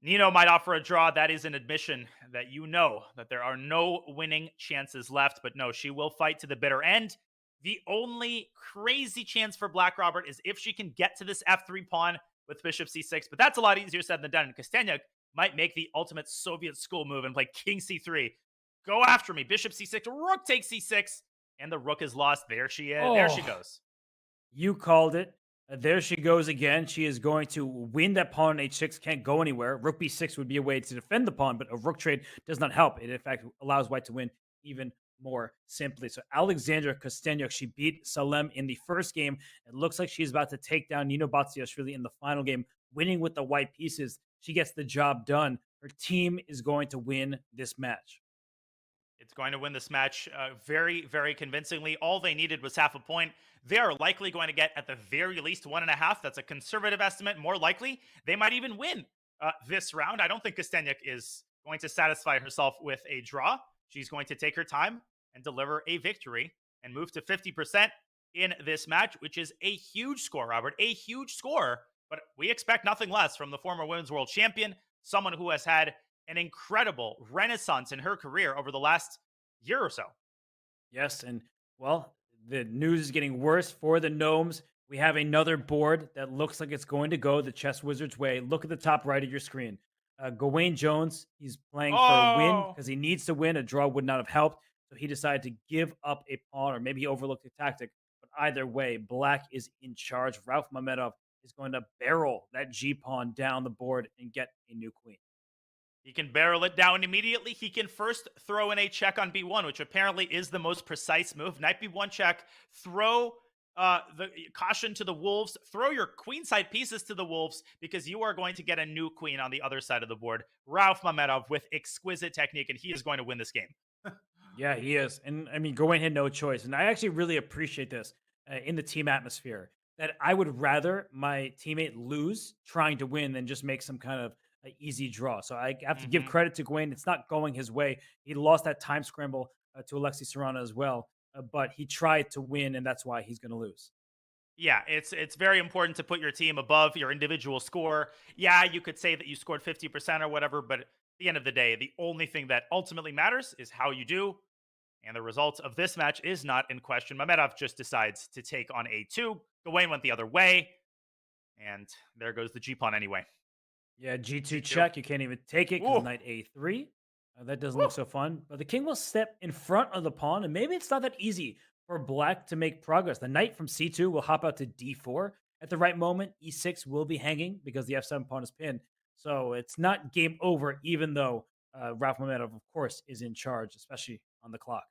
Nino might offer a draw. That is an admission that you know that there are no winning chances left. But no, she will fight to the bitter end. The only crazy chance for Black, Robert, is if she can get to this f3 pawn with bishop c6. But that's a lot easier said than done. And Kosteniuk might make the ultimate Soviet school move and play king c3. Go after me. Bishop c6. Rook takes c6. And the rook is lost. There she is. There she goes.
You called it. There she goes again. She is going to win that pawn on h6. Can't go anywhere. Rook b6 would be a way to defend the pawn, but a rook trade does not help. It, in fact, allows white to win even more simply. So Alexandra Kosteniuk, she beat Salem in the first game. It looks like she's about to take down Nino Batsiashvili in the final game, winning with the white pieces. She gets the job done. Her team is going to win this match.
It's going to win this match very, very convincingly. All they needed was half a point. They are likely going to get at the very least 1.5. That's a conservative estimate. More likely, they might even win this round. I don't think Kosteniuk is going to satisfy herself with a draw. She's going to take her time and deliver a victory and move to 50% in this match, which is a huge score, Robert. A huge score, but we expect nothing less from the former Women's World Champion, someone who has had an incredible renaissance in her career over the last year or so.
Yes, and well, the news is getting worse for the Gnomes. We have another board that looks like it's going to go the Chess Wizards' way. Look at the top right of your screen. Gawain Jones, he's playing for a win because he needs to win. A draw would not have helped. So he decided to give up a pawn, or maybe he overlooked a tactic. But either way, Black is in charge. Ralph Mamedov is going to barrel that G pawn down the board and get a new queen.
He can barrel it down immediately. He can first throw in a check on B1, which apparently is the most precise move. Knight B1 check, throw the caution to the wolves, throw your queenside pieces to the wolves, because you are going to get a new queen on the other side of the board. Ralph Mamedov with exquisite technique, and he is going to win this game.
Yeah, he is. And I mean, Gawain had no choice. And I actually really appreciate this in the team atmosphere, that I would rather my teammate lose trying to win than just make some kind of easy draw. So I have to give credit to Gawain. It's not going his way. He lost that time scramble to Alexi Serrano as well, but he tried to win, and that's why he's going to lose.
Yeah, it's very important to put your team above your individual score. Yeah, you could say that you scored 50% or whatever, but at the end of the day, the only thing that ultimately matters is how you do. And the result of this match is not in question. Mamedov just decides to take on A2. Gawain went the other way, and there goes the G-pawn anyway.
Yeah, G2 check. You can't even take it because knight A3. That doesn't look so fun. But the king will step in front of the pawn, and maybe it's not that easy for Black to make progress. The knight from C2 will hop out to D4 at the right moment. E6 will be hanging because the F7 pawn is pinned. So it's not game over, even though Ralph Mamedov, of course, is in charge, especially on the clock.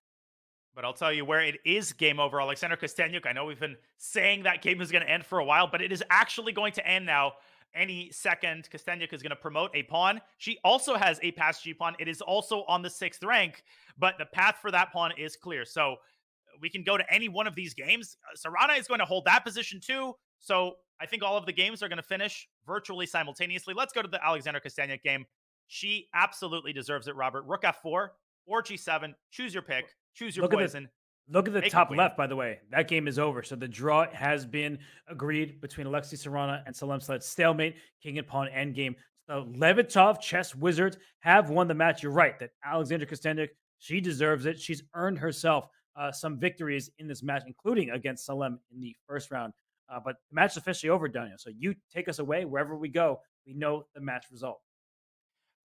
But I'll tell you where it is game over. Alexander Kosteniuk, I know we've been saying that game is going to end for a while, but it is actually going to end now. Any second, Kosteniuk is going to promote a pawn. She also has a passed G-pawn. It is also on the 6th rank, but the path for that pawn is clear. So we can go to any one of these games. Serrana is going to hold that position too. So I think all of the games are going to finish virtually simultaneously. Let's go to the Alexander Kosteniuk game. She absolutely deserves it, Robert. Rook F4 or G7. Choose your pick. Choose your poison.
Look at the top left, by the way. That game is over. So the draw has been agreed between Alexi Serrana and Salem Sled. Stalemate, king and pawn endgame. So Levitov Chess Wizards have won the match. You're right that Alexander Kosteniuk, she deserves it. She's earned herself some victories in this match, including against Salem in the first round. But the match is officially over, Daniel. So you take us away. Wherever we go, we know the match result.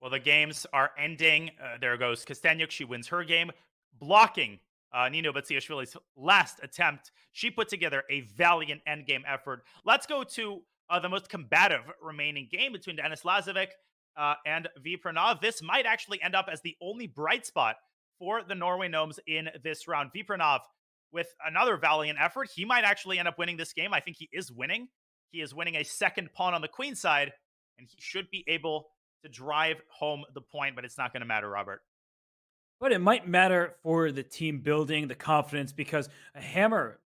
Well, the games are ending. There goes Kosteniuk. She wins her game, blocking Nino Batsiashvili's last attempt. She put together a valiant endgame effort. Let's go to the most combative remaining game between Denis Lazovic and V. Pranav. This might actually end up as the only bright spot for the Norway Gnomes in this round. V. Pranav with another valiant effort. He might actually end up winning this game. I think he is winning. He is winning a second pawn on the queen side, and he should be able to drive home the point, but it's not going to matter, Robert.
But it might matter for the team building, the confidence, because Hammer,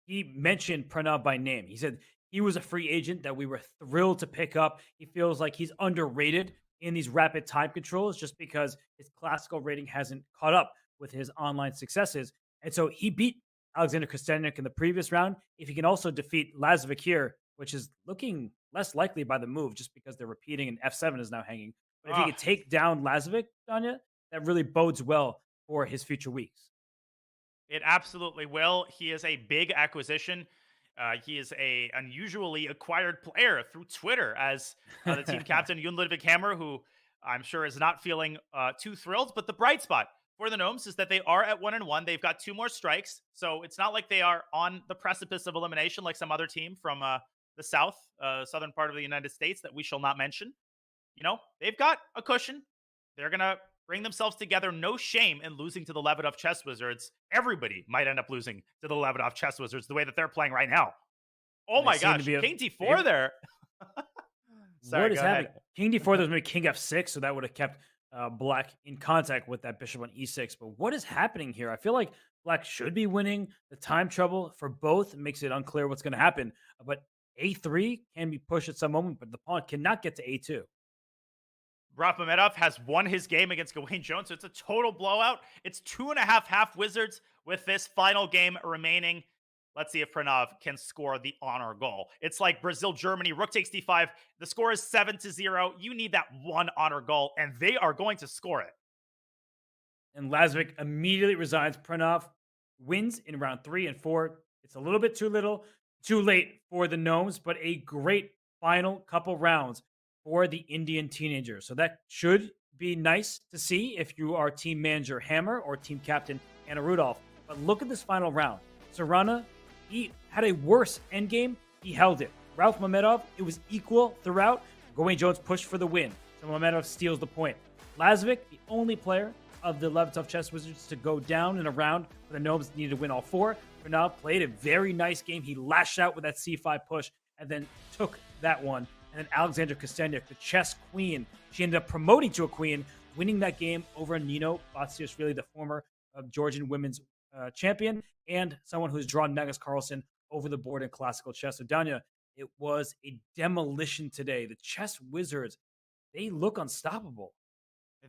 he mentioned Pranav by name. He said he was a free agent that we were thrilled to pick up. He feels like he's underrated in these rapid time controls just because his classical rating hasn't caught up with his online successes. And so he beat Alexander Kosteniuk in the previous round. If he can also defeat Lazovic here, which is looking less likely by the move just because they're repeating and F7 is now hanging. But if he could take down Lazovic, Danya, that really bodes well for his future weeks.
It absolutely will. He is a big acquisition. He is a unusually acquired player through Twitter as the team captain, Jon Ludvig Hammer, who I'm sure is not feeling too thrilled. But the bright spot for the Gnomes is that they are at 1-1. They've got 2 more strikes. So it's not like they are on the precipice of elimination like some other team from the southern part of the United States that we shall not mention. You know, they've got a cushion. They're going to bring themselves together. No shame in losing to the Levitov Chess Wizards. Everybody might end up losing to the Levitov Chess Wizards the way that they're playing right now. Oh my gosh, King D4 there.
Sorry, what is happening? King D4, there's maybe King F6, so that would have kept Black in contact with that bishop on e6. But what is happening here? I feel like Black should be winning. The time trouble for both makes it unclear what's going to happen. But a3 can be pushed at some moment, but the pawn cannot get to a2.
Rafmamedov has won his game against Gawain Jones, so it's a total blowout. It's 2.5 half wizards with this final game remaining. Let's see if Pranav can score the honor goal. It's like Brazil-Germany, rook takes d5. The score is 7-0. You need that one honor goal, and they are going to score it.
And Lazovic immediately resigns. Pranav wins in round 3 and 4. It's a little bit too late for the Gnomes, but a great final couple rounds for the Indian teenager. So that should be nice to see if you are team manager Hammer or team captain Anna Rudolf. But look at this final round. Serrana, he had a worse endgame. He held it. Ralph Mamedov, it was equal throughout. Gawain Jones pushed for the win. So Mamedov steals the point. Lazovic, the only player of the Levetov Chess Wizards to go down in a round where the Gnomes needed to win all 4. Pranav played a very nice game. He lashed out with that c5 push and then took that one. And then Alexander Kosteniuk, the chess queen, she ended up promoting to a queen, winning that game over Nino Batsiashvili, the former Georgian women's champion, and someone who's drawn Magnus Carlsen over the board in classical chess. So, Danya, it was a demolition today. The chess wizards, they look unstoppable.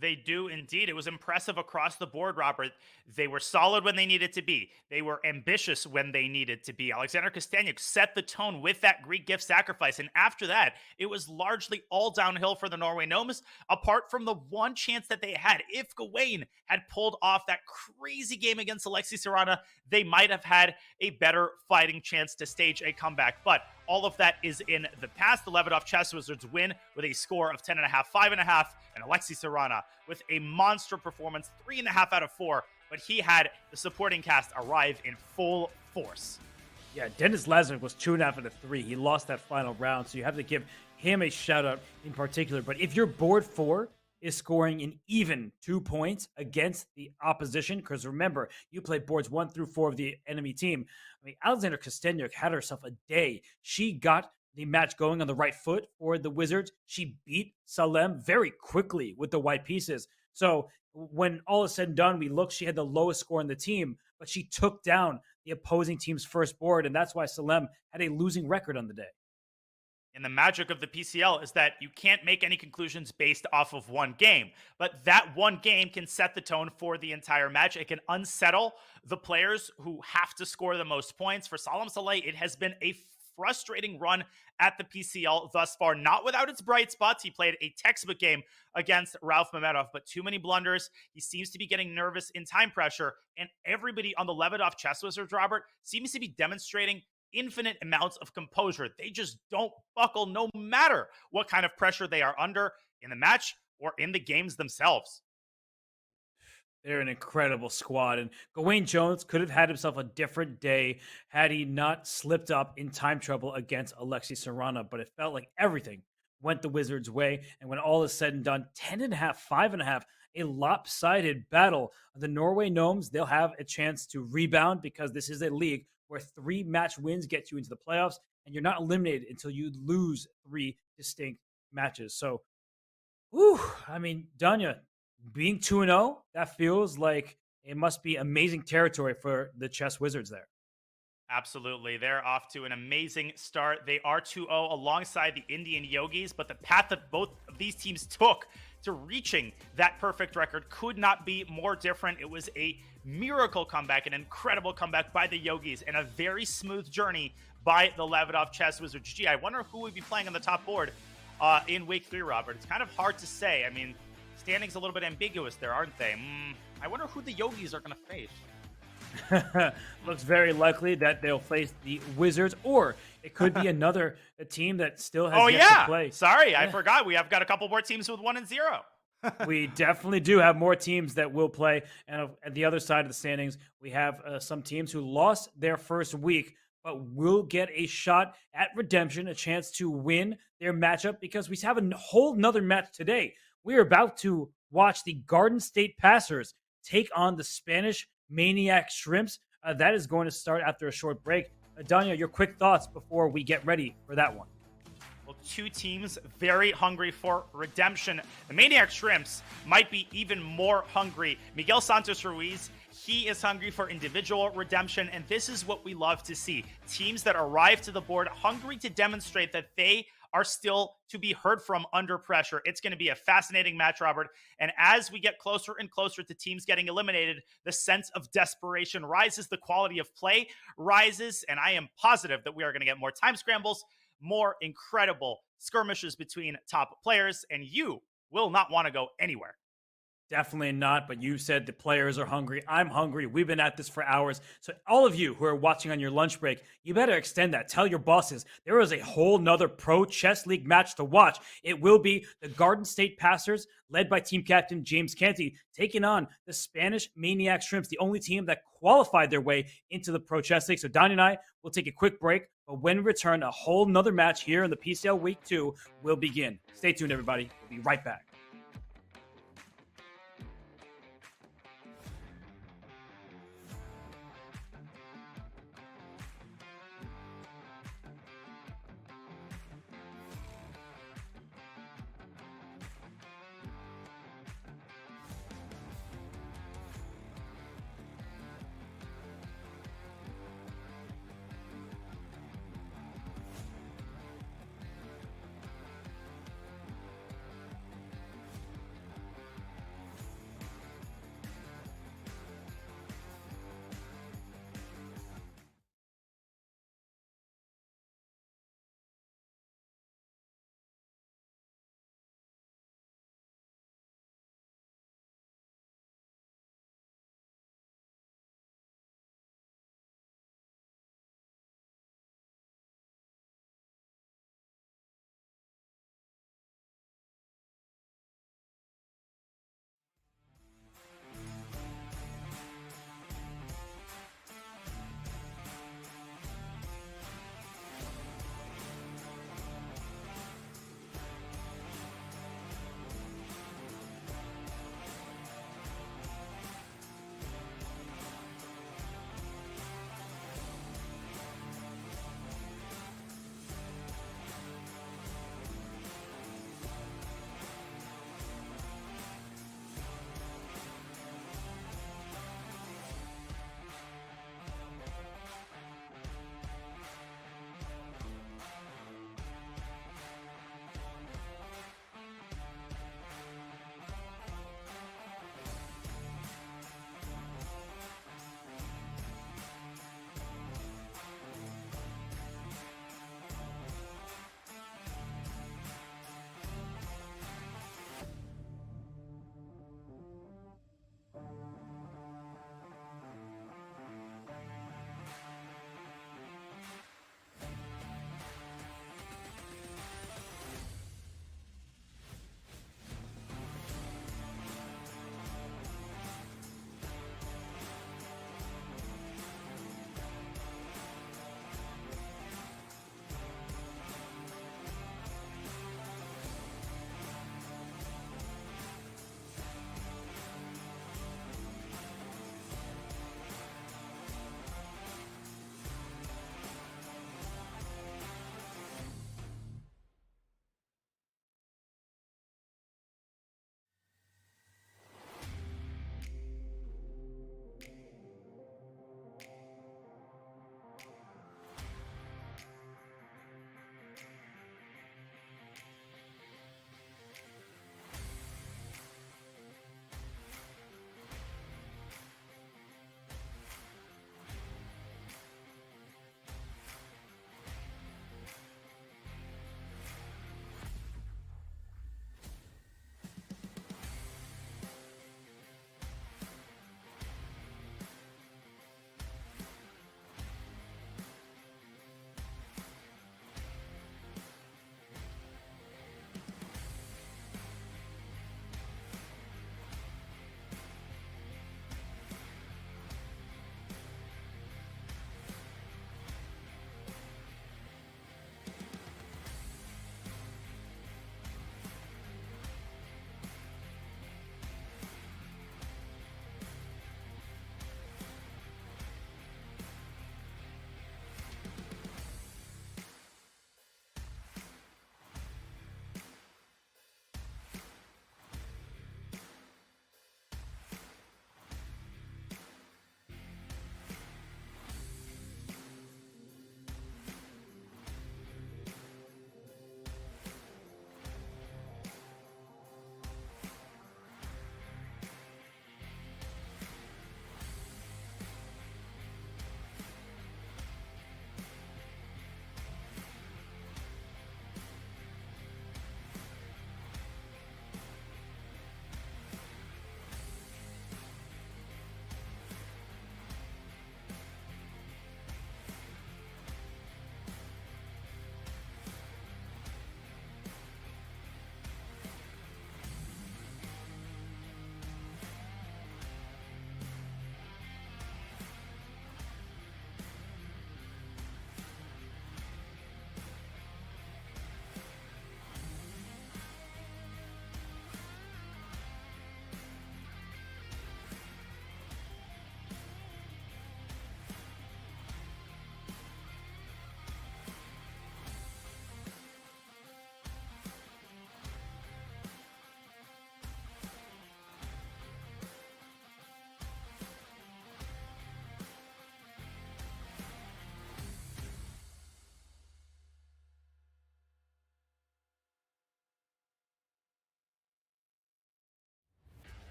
They do indeed. It was impressive across the board, Robert. They were solid when they needed to be. They were ambitious when they needed to be. Alexander Kosteniuk set the tone with that Greek gift sacrifice. And after that, it was largely all downhill for the Norway Gnomes, apart from the one chance that they had. If Gawain had pulled off that crazy game against Alexei Serrana, they might have had a better fighting chance to stage a comeback. But all of that is in the past. The Levetov Chess Wizards win with a score of 10.5, 5.5, and Alexei Serrana with a monster performance, 3.5 out of 4. But he had the supporting cast arrive in full force.
Yeah, Denis Lazovic was 2.5 out of 3. He lost that final round, so you have to give him a shout out in particular. But if your board 4 is scoring an even 2 points against the opposition, because remember, you play boards 1 through 4 of the enemy team. I mean, Alexander Kosteniuk had herself a day. She got the match going on the right foot for the Wizards. She beat Salem very quickly with the white pieces. So when all is said and done, we look, she had the lowest score in the team, but she took down the opposing team's first board, and that's why Salem had a losing record on the day.
And the magic of the PCL is that you can't make any conclusions based off of one game. But that one game can set the tone for the entire match. It can unsettle the players who have to score the most points. For Salem Saleh, it has been a frustrating run at the PCL thus far, not without its bright spots. He played a textbook game against Ralph Mamedov, but too many blunders. He seems to be getting nervous in time pressure. And everybody on the Levetov Chess Wizards, Robert, seems to be demonstrating infinite amounts of composure. They just don't buckle no matter what kind of pressure they are under in the match or in the games themselves.
They're an incredible squad, and Gawain Jones could have had himself a different day had he not slipped up in time trouble against Alexei Serrana, but it felt like everything went the Wizards' way, and when all is said and done, 10.5, 5.5, a lopsided battle. The Norway Gnomes, they'll have a chance to rebound because this is a league where 3 match wins get you into the playoffs, and you're not eliminated until you lose 3 distinct matches. So, I mean, Danya, being 2-0, that feels like it must be amazing territory for the Chess Wizards there.
Absolutely. They're off to an amazing start. They are 2-0 alongside the Indian Yogis, but the path that both of these teams took to reaching that perfect record could not be more different. It was a miracle comeback, an incredible comeback by the Yogis, and a very smooth journey by the Levetov Chess Wizards. Gee, I wonder who would be playing on the top board in week 3, Robert. It's kind of hard to say. I mean, standings a little bit ambiguous there, aren't they? I wonder who the Yogis are going to face.
Looks very likely that they'll face the Wizards, or it could be another team that still has yet to play.
Sorry, I forgot. We have got a couple more teams with 1 and 0.
We definitely do have more teams that will play. And at the other side of the standings, we have some teams who lost their first week, but will get a shot at redemption, a chance to win their matchup, because we have a whole nother match today. We're about to watch the Garden State Passers take on the Spanish Maniac Shrimps. That is going to start after a short break. Danya, your quick thoughts before we get ready for that one.
Well, two teams very hungry for redemption. The Maniac Shrimps might be even more hungry. Miguel Santos Ruiz, he is hungry for individual redemption, and this is what we love to see. Teams that arrive to the board hungry to demonstrate that they are still to be heard from under pressure. It's going to be a fascinating match, Robert. And as we get closer and closer to teams getting eliminated, the sense of desperation rises, the quality of play rises, and I am positive that we are going to get more time scrambles, more incredible skirmishes between top players, and you will not want to go anywhere.
Definitely not, but you said the players are hungry. I'm hungry. We've been at this for hours. So all of you who are watching on your lunch break, you better extend that. Tell your bosses there is a whole nother Pro Chess League match to watch. It will be the Garden State Passers, led by team captain James Canty, taking on the Spanish Maniac Shrimps, the only team that qualified their way into the Pro Chess League. So Donnie and I will take a quick break, but when we return, a whole nother match here in the PCL Week 2 will begin. Stay tuned, everybody. We'll be right back.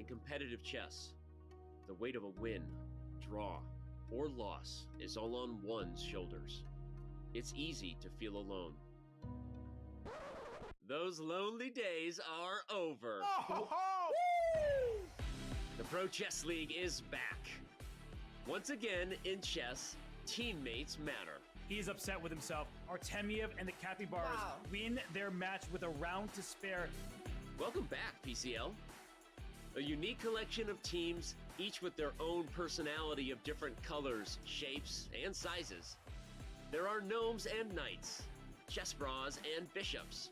In competitive chess, the weight of a win, draw, or loss is all on one's shoulders. It's easy to feel alone. Those lonely days are over. The Pro Chess League is back. Once again, in chess, teammates matter.
He's upset with himself. Artemiev and the Capybaras win their match with a round to spare.
Welcome back, PCL. A unique collection of teams, each with their own personality of different colors, shapes, and sizes. There are gnomes and knights, chess bras and bishops,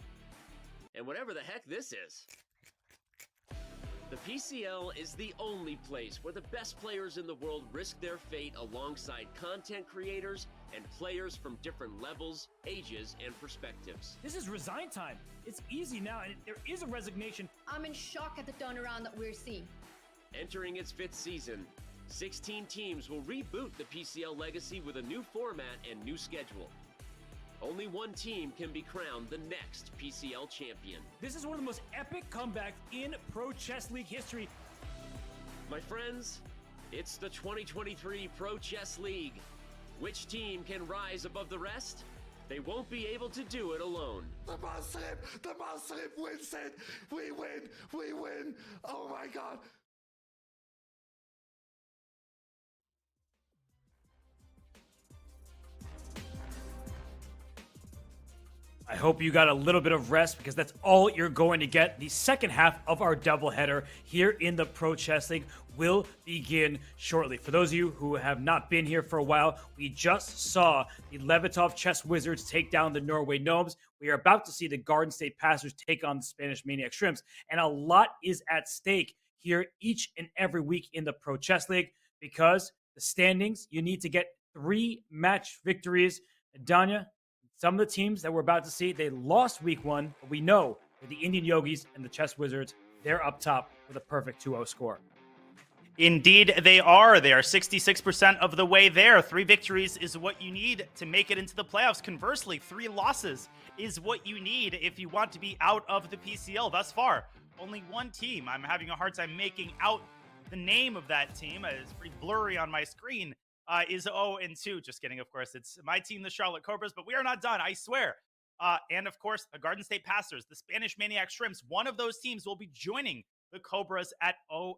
and whatever the heck this is. The PCL is the only place where the best players in the world risk their fate alongside content creators and players from different levels, ages, and perspectives.
This is resign time. It's easy now, and there is a resignation.
I'm in shock at the turnaround that we're seeing.
Entering its 5th season, 16 teams will reboot the PCL legacy with a new format and new schedule. Only one team can be crowned the next PCL champion.
This is one of the most epic comebacks in Pro Chess League history.
My friends, it's the 2023 Pro Chess League. Which team can rise above the rest? They won't be able to do it alone.
The Muslim wins it. We win. Oh my God.
I hope you got a little bit of rest because that's all you're going to get. The second half of our doubleheader here in the Pro Chess League will begin shortly. For those of you who have not been here for a while, we just saw the Levitov Chess Wizards take down the Norway Gnomes. We are about to see the Garden State Passers take on the Spanish Maniac Shrimps. And a lot is at stake here each and every week in the Pro Chess League because the standings, you need to get 3 match victories. Danya, some of the teams that we're about to see, they lost week 1, but we know that the Indian Yogis and the Chess Wizards, they're up top with a perfect 2-0 score.
Indeed, they are. They are 66% of the way there. 3 victories is what you need to make it into the playoffs. Conversely, 3 losses is what you need if you want to be out of the PCL. Thus far, only one team. I'm having a hard time making out the name of that team. It's pretty blurry on my screen. Is 0-2. Just kidding, of course. It's my team, the Charlotte Cobras, but we are not done, I swear. And of course, the Garden State Passers, the Spanish Maniac Shrimps. One of those teams will be joining the Cobras at 0-2.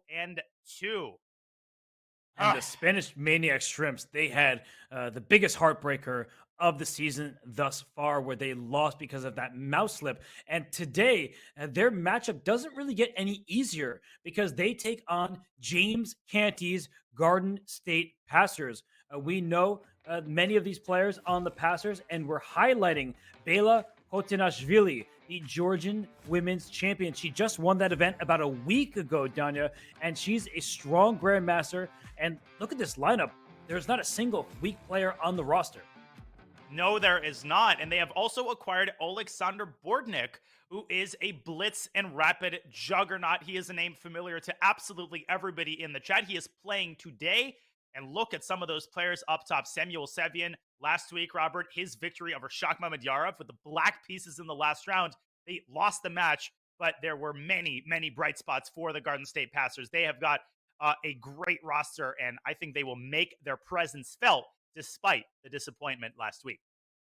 And the Spanish Maniac Shrimps, they had the biggest heartbreaker of the season thus far, where they lost because of that mouse slip. And today, their matchup doesn't really get any easier because they take on James Canty's Garden State Passers. We know many of these players on the Passers, and we're highlighting Bela Hotinashvili, the Georgian women's champion. She just won that event about a week ago, Danya, and she's a strong grandmaster. And look at this lineup. There's not a single weak player on the roster.
No, there is not. And they have also acquired Alexander Bordnik, who is a blitz and rapid juggernaut. He is a name familiar to absolutely everybody in the chat. He is playing today. And look at some of those players up top. Samuel Sevian last week, Robert, his victory over Shak Mamedyarov with the black pieces in the last round. They lost the match, but there were many, many bright spots for the Garden State Passers. They have got a great roster, and I think they will make their presence felt despite the disappointment last week.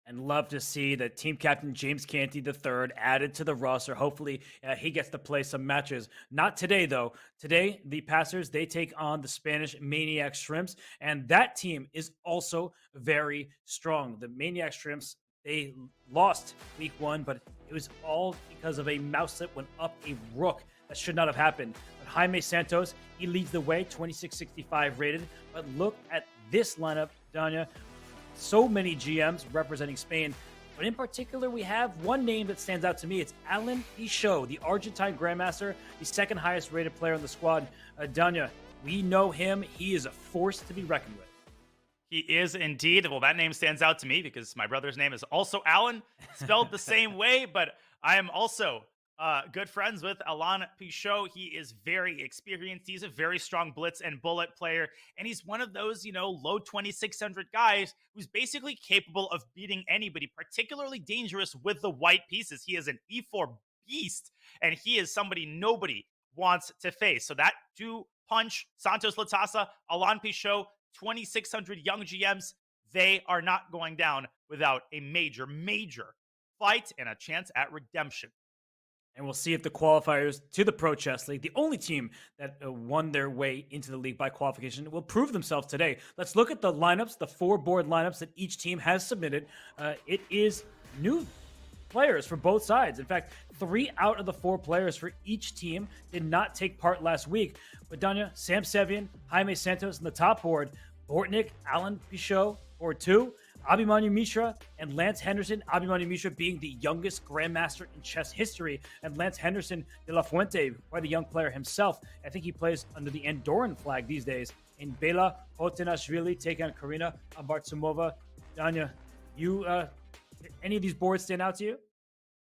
And love to see that team captain James Canty III added to the roster. Hopefully he gets to play some matches. Not today, though. Today, the Passers, they take on the Spanish Maniac Shrimps, and that team is also very strong. The Maniac Shrimps, they lost week 1, but it was all because of a mouse slip went up a rook. That should not have happened. But Jaime Santos, he leads the way, 2665 rated. But look at this lineup, Danya. So many GMs representing Spain. But in particular, we have one name that stands out to me. It's Alan Pichot, the Argentine Grandmaster, the second highest rated player on the squad. Danya, we know him. He is a force to be reckoned with.
He is indeed. Well, that name stands out to me because my brother's name is also Alan, spelled the same way. But I am also good friends with Alan Pichot. He is very experienced. He's a very strong blitz and bullet player. And he's one of those, low 2,600 guys who's basically capable of beating anybody, particularly dangerous with the white pieces. He is an E4 beast, and he is somebody nobody wants to face. So that do punch Santos Latasa, Alan Pichot, 2,600 young GMs. They are not going down without a major, major fight and a chance at redemption.
And we'll see if the qualifiers to the Pro Chess League, the only team that won their way into the league by qualification, will prove themselves today. Let's look at the lineups, the 4 board lineups that each team has submitted. It is new players for both sides. In fact, 3 out of the 4 players for each team did not take part last week. But Danya, Sam Sevian, Jaime Santos in the top board, Bortnik, Alan Pichot, board 2, Abhimanyu Mishra and Lance Henderson. Abhimanyu Mishra being the youngest grandmaster in chess history, and Lance Henderson de la Fuente, quite a young player himself. I think he plays under the Andorran flag these days. In Bela Hotenashvili taking on Karina Abartsumova. Danya, any of these boards stand out to you?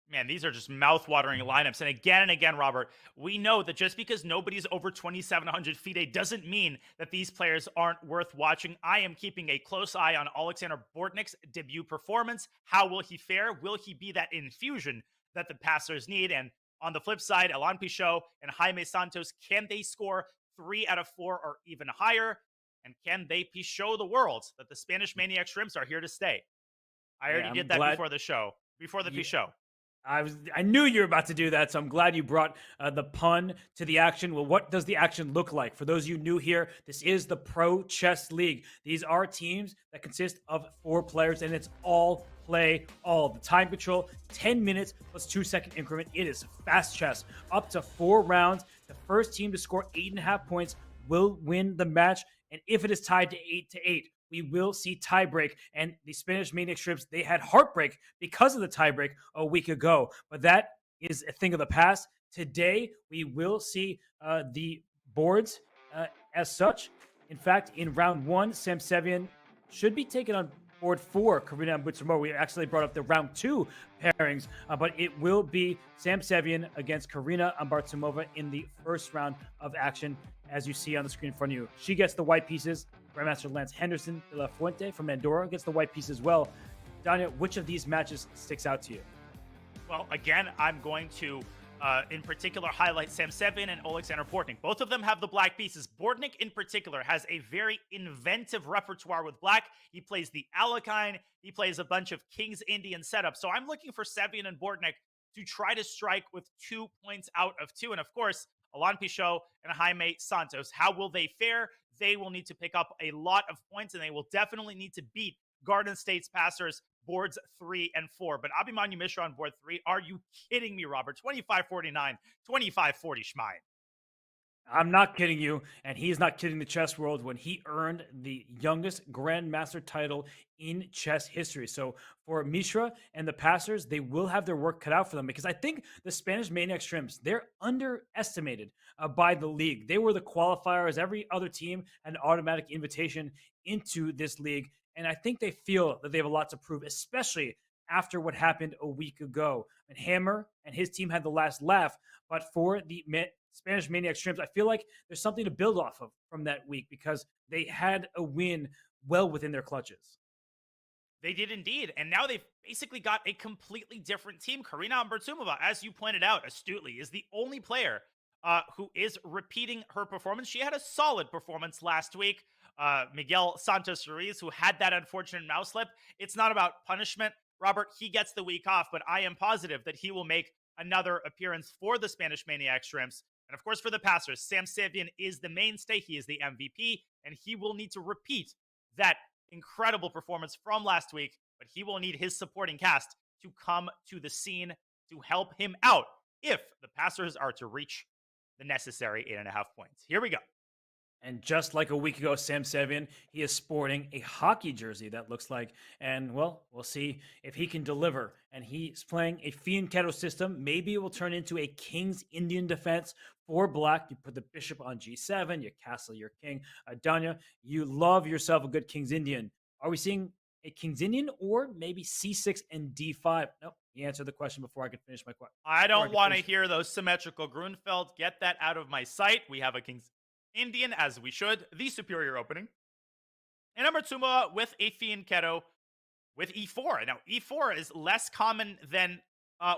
Man, these are just mouth-watering lineups. And again, Robert, we know that just because nobody's over 2,700 FIDE doesn't mean that these players aren't worth watching. I am keeping a close eye on Alexander Bortnik's debut performance. How will he fare? Will he be that infusion that the passers need? And on the flip side, Alan Pichot and Jaime Santos, can they score 3 out of 4 or even higher? And can they Pichot the world that the Spanish Maniac Shrimps are here to stay? I already did that before the show, before the Pichot.
I knew you were about to do that, so I'm glad you brought the pun to the action. Well, what does the action look like? For those of you new here, this is the Pro Chess League. These are teams that consist of 4 players, and it's all play all. The time control, 10 minutes plus 2-second increment. It is fast chess. Up to 4 rounds. The first team to score 8.5 points will win the match, and if it is tied to 8-8, we will see tiebreak. And the Spanish Maniac Shrimps, they had heartbreak because of the tiebreak a week ago. But that is a thing of the past. Today, we will see the boards as such. In fact, in round 1, Sam Sevian should be taken on board 4, Karina Abartsumova. We actually brought up the round 2 pairings, but it will be Sam Sevian against Karina Abartsumova in the first round of action, as you see on the screen in front of you. She gets the white pieces. Grandmaster Lance Henderson de la Fuente from Andorra gets the white piece as well. Danya, which of these matches sticks out to you?
Well, again, I'm going to, in particular, highlight Sam Sevian and Alexander Bortnik. Both of them have the black pieces. Bortnik, in particular, has a very inventive repertoire with black. He plays the Alekhine. He plays a bunch of King's Indian setups. So I'm looking for Sevian and Bortnik to try to strike with 2 points out of 2. And, of course, Alan Pichot and Jaime Santos. How will they fare? They will need to pick up a lot of points, and they will definitely need to beat Garden State's passers boards 3 and 4. But Abhimanyu Mishra on board 3, are you kidding me, Robert? 25-49, 25-40 Schmein.
I'm not kidding you, and he's not kidding the chess world when he earned the youngest grandmaster title in chess history. So for Mishra and the passers, they will have their work cut out for them, because I think the Spanish Maniac Shrimps, they're underestimated by the league. They were the qualifiers. Every other team had an automatic invitation into this league, and I think they feel that they have a lot to prove, especially after what happened a week ago. And Hammer and his team had the last laugh, but for the Spanish Maniac Shrimps, I feel like there's something to build off of from that week, because they had a win well within their clutches.
They did indeed, and now they've basically got a completely different team. Karina Abartsumova, as you pointed out astutely, is the only player who is repeating her performance. She had a solid performance last week. Miguel Santos Ruiz, who had that unfortunate mouse slip. It's not about punishment. Robert, he gets the week off, but I am positive that he will make another appearance for the Spanish Maniac Shrimps. And of course, for the passers, Sam Sevian is the mainstay. He is the MVP, and he will need to repeat that incredible performance from last week, but he will need his supporting cast to come to the scene to help him out if the passers are to reach the necessary 8.5 points. Here we go.
And just like a week ago, Sam Sevian, he is sporting a hockey jersey that looks like. And, well, we'll see if he can deliver. And he's playing a Fianchetto system. Maybe it will turn into a King's Indian defense for black. You put the bishop on g7, you castle your king. Danya, you love yourself a good King's Indian. Are we seeing a King's Indian or maybe c6 and d5? Nope. He answered the question before I could finish my question.
I don't want to hear those symmetrical Grunfeld. Get that out of my sight. We have a King's Indian, as we should, the superior opening. And Abartsumova with a Fianchetto with e4. Now, e4 is less common than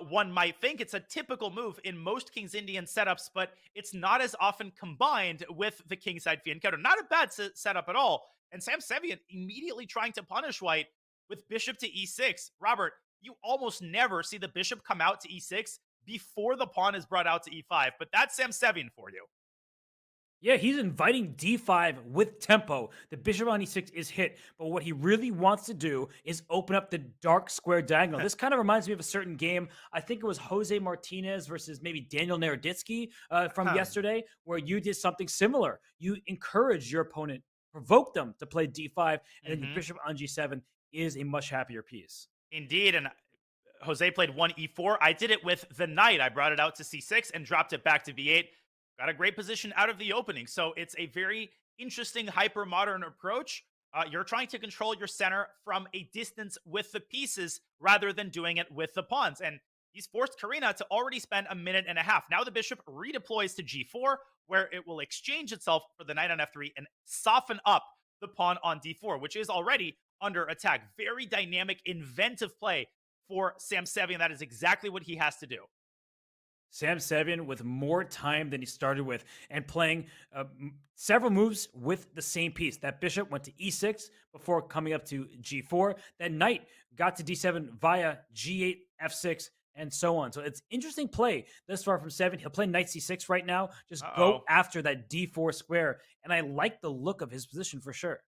one might think. It's a typical move in most King's Indian setups, but it's not as often combined with the kingside fiend counter. Not a bad setup at all. And Sam Sevian immediately trying to punish white with bishop to e6. Robert, you almost never see the bishop come out to e6 before the pawn is brought out to e5, but that's Sam Sevian for you.
Yeah, he's inviting d5 with tempo. The bishop on e6 is hit, but what he really wants to do is open up the dark square diagonal. This kind of reminds me of a certain game. I think it was Jose Martinez versus maybe Daniel Naroditsky from yesterday, where you did something similar. You encourage your opponent, provoke them to play d5, and then your bishop on g7 is a much happier piece.
Indeed, and Jose played 1 e4. I did it with the knight. I brought it out to c6 and dropped it back to b8. Got a great position out of the opening. So it's a very interesting hyper-modern approach. You're trying to control your center from a distance with the pieces rather than doing it with the pawns. And he's forced Karina to already spend a minute and a half. Now the bishop redeploys to g4, where it will exchange itself for the knight on f3 and soften up the pawn on d4, which is already under attack. Very dynamic, inventive play for Sam Sevian. That is exactly what he has to do.
Sam Sevian with more time than he started with and playing several moves with the same piece. That bishop went to e6 before coming up to g4. That knight got to d7 via g8, f6, and so on. So it's interesting play thus far from Sevian. He'll play knight c6 right now. Just go after that d4 square. And I like the look of his position for sure.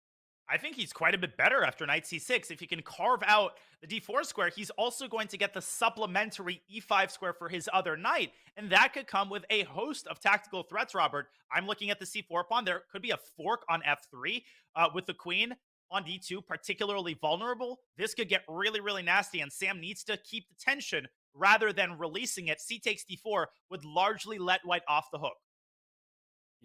I think he's quite a bit better after knight c6. If he can carve out the d4 square, he's also going to get the supplementary e5 square for his other knight. And that could come with a host of tactical threats, Robert. I'm looking at the c4 pawn. There could be a fork on f3 with the queen on d2, particularly vulnerable. This could get really, really nasty, and Sam needs to keep the tension rather than releasing it. C takes d4 would largely let white off the hook.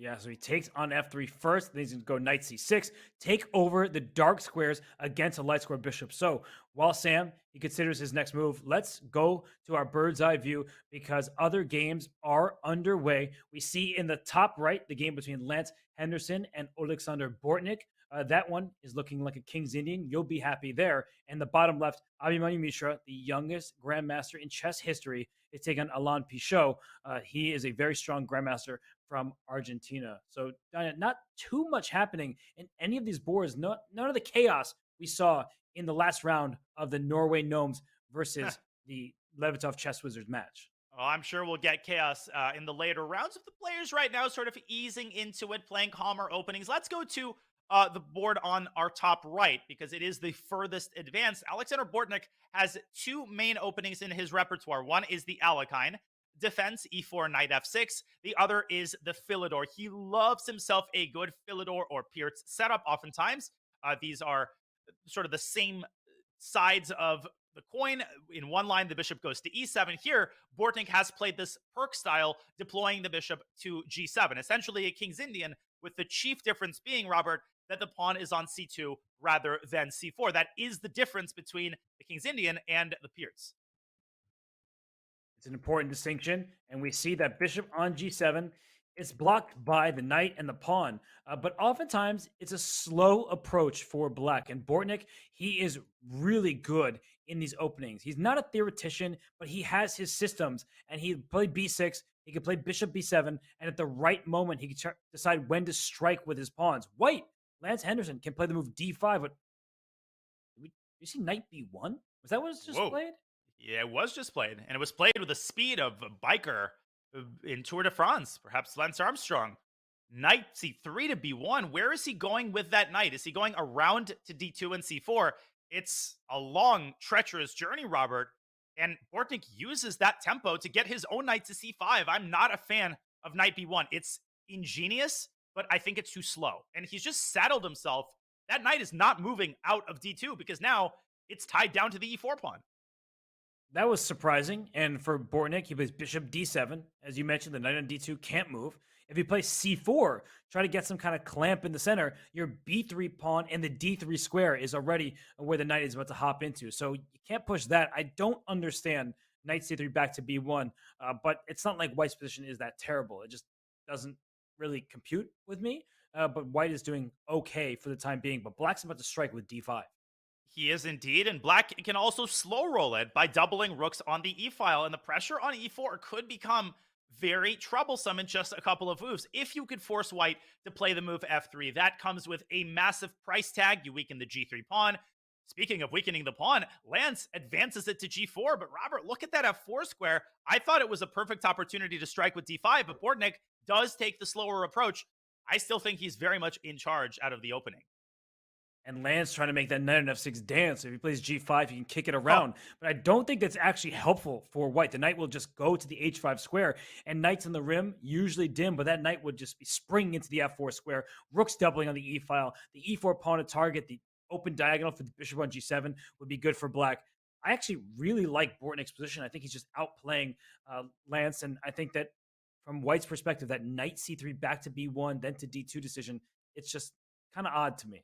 Yeah, so he takes on f3 first, then he's going to go knight c6, take over the dark squares against a light square bishop. So while Sam, he considers his next move, let's go to our bird's eye view because other games are underway. We see in the top right the game between Lance Henderson and Alexander Bortnik. That one is looking like a King's Indian. You'll be happy there. And the bottom left, Abhimanyu Mishra, the youngest grandmaster in chess history, is taking on Alain Pichot. He is a very strong grandmaster from Argentina. So, Diana, not too much happening in any of these boards. None of the chaos we saw in the last round of the Norway Gnomes versus the Levitov Chess Wizards match.
Well, I'm sure we'll get chaos in the later rounds of the players right now, sort of easing into it, playing calmer openings. Let's go to the board on our top right because it is the furthest advanced. Alexander Bortnik has two main openings in his repertoire. One is the Alekhine defense, e4, knight f6. The other is the Philidor. He loves himself a good Philidor or Pirc setup oftentimes. These are sort of the same sides of the coin. In one line, the bishop goes to e7. Here, Bortnik has played this Pirc style, deploying the bishop to g7. Essentially a King's Indian, with the chief difference being, Robert, that the pawn is on c2 rather than c4. That is the difference between the King's Indian and the Pirc.
It's an important distinction, and we see that bishop on g7 is blocked by the knight and the pawn, but oftentimes it's a slow approach for black. And Bortnik, he is really good in these openings. He's not a theoretician, but he has his systems, and he played b6, he can play bishop b7, and at the right moment, he can decide when to strike with his pawns. White, Lance Henderson, can play the move d5, but did you see knight b1? Was that what was just played?
Yeah, it was just played, and it was played with the speed of a biker in Tour de France, perhaps Lance Armstrong. Knight c3 to b1. Where is he going with that knight? Is he going around to d2 and c4? It's a long, treacherous journey, Robert, and Bortnik uses that tempo to get his own knight to c5. I'm not a fan of knight b1. It's ingenious, but I think it's too slow, and he's just saddled himself. That knight is not moving out of d2 because now it's tied down to the e4 pawn.
That was surprising. And for Bortnik, he plays bishop d7. As you mentioned, the knight on d2 can't move. If you play c4, try to get some kind of clamp in the center, your b3 pawn and the d3 square is already where the knight is about to hop into. So you can't push that. I don't understand knight c3 back to b1, but it's not like white's position is that terrible. It just doesn't really compute with me. But white is doing okay for the time being. But black's about to strike with d5.
He is indeed, and black can also slow roll it by doubling rooks on the e-file, and the pressure on e4 could become very troublesome in just a couple of moves. If you could force white to play the move f3, that comes with a massive price tag. You weaken the g3 pawn. Speaking of weakening the pawn, Lance advances it to g4, but Robert, look at that f4 square. I thought it was a perfect opportunity to strike with d5, but Bortnik does take the slower approach. I still think he's very much in charge out of the opening.
And Lance trying to make that knight on f6 dance. If he plays g5, he can kick it around. But I don't think that's actually helpful for white. The knight will just go to the h5 square, and knights on the rim usually dim, but that knight would just be springing into the f4 square. Rook's doubling on the e-file. The e4 pawn to target, the open diagonal for the bishop on g7 would be good for black. I actually really like Bortnik's position. I think he's just outplaying Lance, and I think that from white's perspective, that knight c3 back to b1, then to d2 decision, it's just kind of odd to me.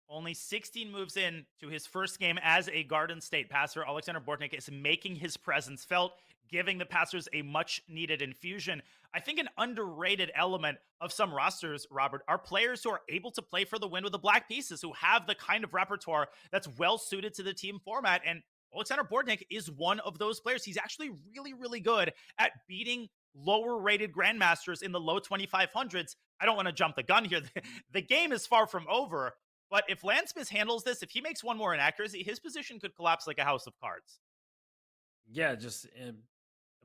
Only 16 moves in to his first game as a Garden State passer, Alexander Bortnik is making his presence felt, giving the passers a much-needed infusion. I think an underrated element of some rosters, Robert, are players who are able to play for the win with the black pieces, who have the kind of repertoire that's well-suited to the team format, and Alexander Bortnik is one of those players. He's actually really, really good at beating lower-rated grandmasters in the low 2500s. I don't want to jump the gun here. The game is far from over, but if Lance mishandles this, if he makes one more inaccuracy, his position could collapse like a house of cards.
Yeah, just a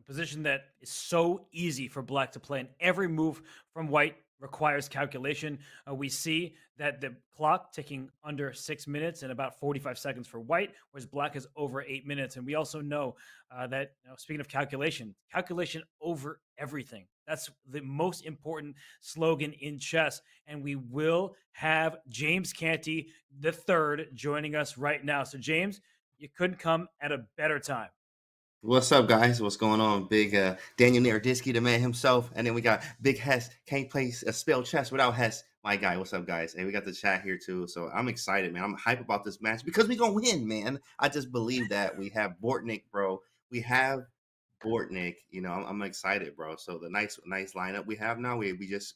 position that is so easy for black to play, and every move from white requires calculation. We see that the clock ticking under 6 minutes and about 45 seconds for white, whereas black is over 8 minutes. And we also know that, speaking of calculation over everything. That's the most important slogan in chess. And we will have James Canty III joining us right now. So James, you couldn't come at a better time.
What's up, guys? What's going on? Big Daniel Naroditsky, the man himself. And then we got Big Hess. Can't play spell chess without Hess. My guy. What's up, guys? Hey, we got the chat here, too. So I'm excited, man. I'm hype about this match because we going to win, man. I just believe that. We have Bortnik, bro. We have Bortnik. I'm excited, bro. So the nice lineup we have now. We just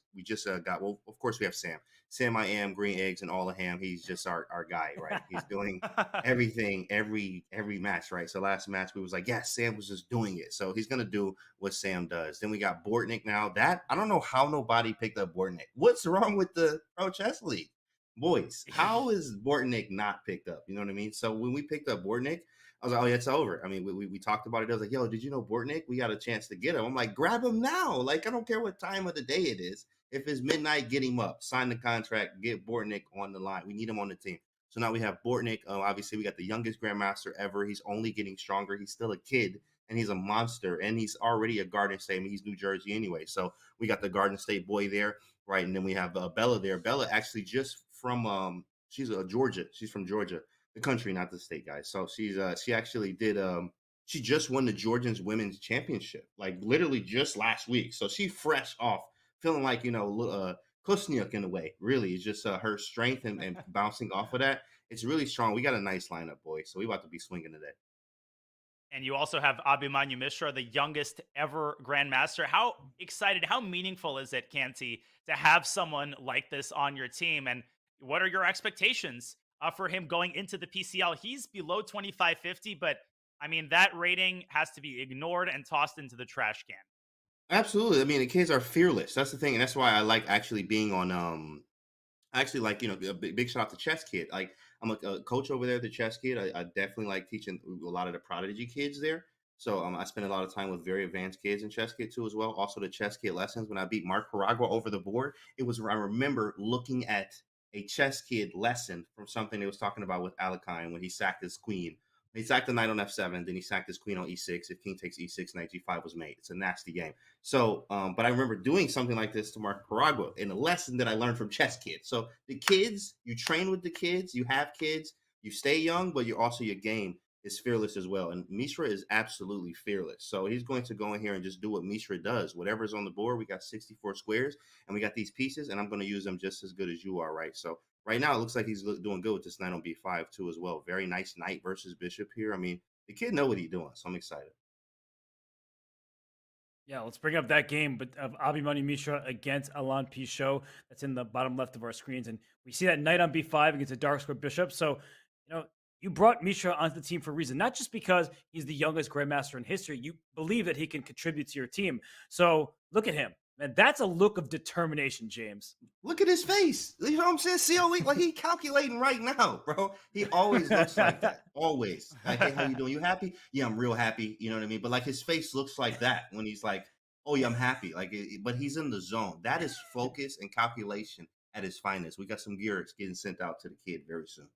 got, well, of course, we have Sam. Sam, I am green eggs and all of ham. He's just our guy, right? He's doing everything every match, right? So last match we was like, yeah, Sam was just doing it. So he's gonna do what Sam does. Then we got Bortnik now. That I don't know how nobody picked up Bortnik. What's wrong with the Pro Chess League? Boys, how is Bortnik not picked up? You know what I mean? So when we picked up Bortnik, I was like, oh, yeah, it's over. I mean, we talked about it. I was like, yo, did you know Bortnik? We got a chance to get him. I'm like, grab him now. Like, I don't care what time of the day it is. If it's midnight, get him up. Sign the contract. Get Bortnik on the line. We need him on the team. So now we have Bortnik. Obviously, we got the youngest grandmaster ever. He's only getting stronger. He's still a kid, and he's a monster. And he's already a Garden State. I mean, he's New Jersey anyway. So we got the Garden State boy there, right? And then we have Bella there. Bella actually just from she's Georgia. She's from Georgia, the country, not the state, guys. So she actually did she just won the Georgians women's championship, like literally just last week. So she fresh off, feeling like Kusniuk in a way. Really, it's just her strength and bouncing off of that. It's really strong. We got a nice lineup, boys. So we about to be swinging today.
And you also have Abhimanyu Mishra, the youngest ever grandmaster. How excited, how meaningful is it, Canty, to have someone like this on your team? And what are your expectations for him going into the PCL? He's below 2550, but I mean, that rating has to be ignored and tossed into the trash can.
Absolutely. I mean, the kids are fearless. That's the thing. And that's why I like actually being on, actually like, a big shout out to Chess Kid. Like, I'm a coach over there at the Chess Kid. I definitely like teaching a lot of the prodigy kids there. So I spend a lot of time with very advanced kids in Chess Kid too as well. Also the Chess Kid lessons. When I beat Mark Paragua over the board, I remember looking at a Chess Kid lesson from something they was talking about with Alakine when he sacked his queen. He sacked the knight on f7, then he sacked his queen on e6. If king takes e6, knight g5 was made. It's a nasty game. So, but I remember doing something like this to Mark Paragua in a lesson that I learned from Chess Kid. So the kids, you train with the kids, you have kids, you stay young, but your game is fearless as well. And Mishra is absolutely fearless. So he's going to go in here and just do what Mishra does. Whatever's on the board, we got 64 squares, and we got these pieces, and I'm going to use them just as good as you are, right? So right now, it looks like he's doing good with this knight on b5 too as well. Very nice knight versus bishop here. I mean, the kid know what he's doing, so I'm excited.
Yeah, let's bring up that game of Abhimanyu Mishra against Alain Pichot. That's in the bottom left of our screens. And we see that knight on b5 against a dark square bishop. So, you brought Mishra onto the team for a reason, not just because he's the youngest grandmaster in history. You believe that he can contribute to your team. So look at him. Man, that's a look of determination, James.
Look at his face. You know what I'm saying? COE, like he calculating right now, bro. He always looks like that. Always. Like, hey, how you doing? You happy? Yeah, I'm real happy. You know what I mean? But like his face looks like that when he's like, oh yeah, I'm happy. Like, but he's in the zone. That is focus and calculation at his finest. We got some gears getting sent out to the kid very soon.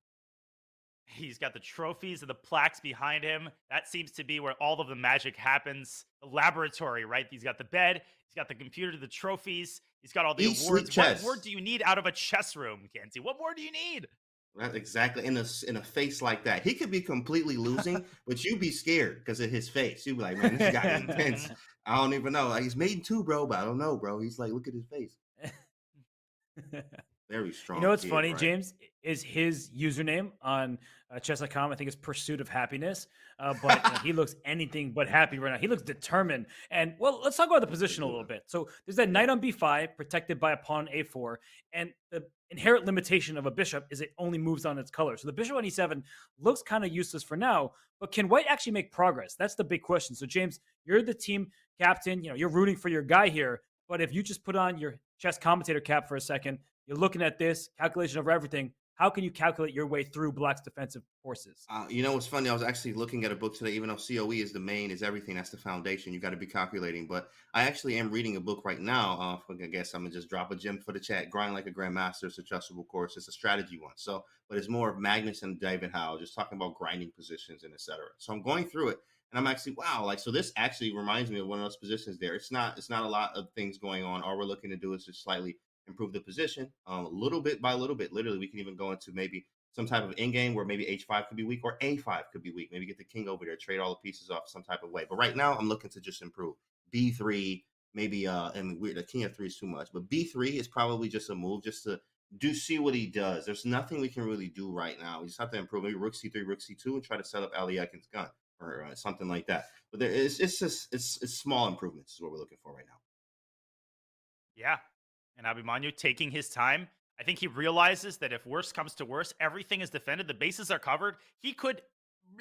He's got the trophies and the plaques behind him. That seems to be where all of the magic happens. The laboratory, right? He's got the bed. He's got the computer, the trophies. He's got all the
Eat, sleep,
awards.
chess.
What more do you need out of a chess room, Kenzie? What more do you need?
Right, exactly. In a face like that, he could be completely losing, but you'd be scared because of his face. You'd be like, man, this guy is intense. I don't even know. Like, he's made in two, bro, but I don't know, bro. He's like, look at his face. Very strong.
You know what's
kid,
funny,
right?
James? Is his username on Chesscom, I think, is Pursuit of Happiness. But he looks anything but happy right now. He looks determined. And, well, let's talk about the position a little bit. So there's that knight on b5, protected by a pawn on a4. And the inherent limitation of a bishop is it only moves on its color. So the bishop on e7 looks kind of useless for now. But can white actually make progress? That's the big question. So, James, you're the team captain. You know, you're rooting for your guy here. But if you just put on your chess commentator cap for a second, you're looking at this calculation over everything. How can you calculate your way through Black's defensive forces?
You know what's funny? I was actually looking at a book today, even though COE is the main, is everything. That's the foundation. You got to be calculating. But I actually am reading a book right now. I guess I'm going to just drop a gem for the chat. Grind Like a Grandmaster. It's a trustable course. It's a strategy one. So, but it's more of Magnus and David Howe, just talking about grinding positions and etc. So I'm going through it. And I'm actually, wow, like, so this actually reminds me of one of those positions there. It's not a lot of things going on. All we're looking to do is just slightly improve the position little bit by little bit. Literally, we can even go into maybe some type of end game where maybe h5 could be weak or a5 could be weak. Maybe get the king over there, trade all the pieces off some type of way. But right now, I'm looking to just improve. B3, maybe, and the king f3 is too much. But B3 is probably just a move just to see what he does. There's nothing we can really do right now. We just have to improve. Maybe rook c3, rook c2, and try to set up Ali Akin's gun or something like that. But it's small improvements is what we're looking for right now.
Yeah. And Abimanyu taking his time. I think he realizes that if worse comes to worse, everything is defended, the bases are covered. He could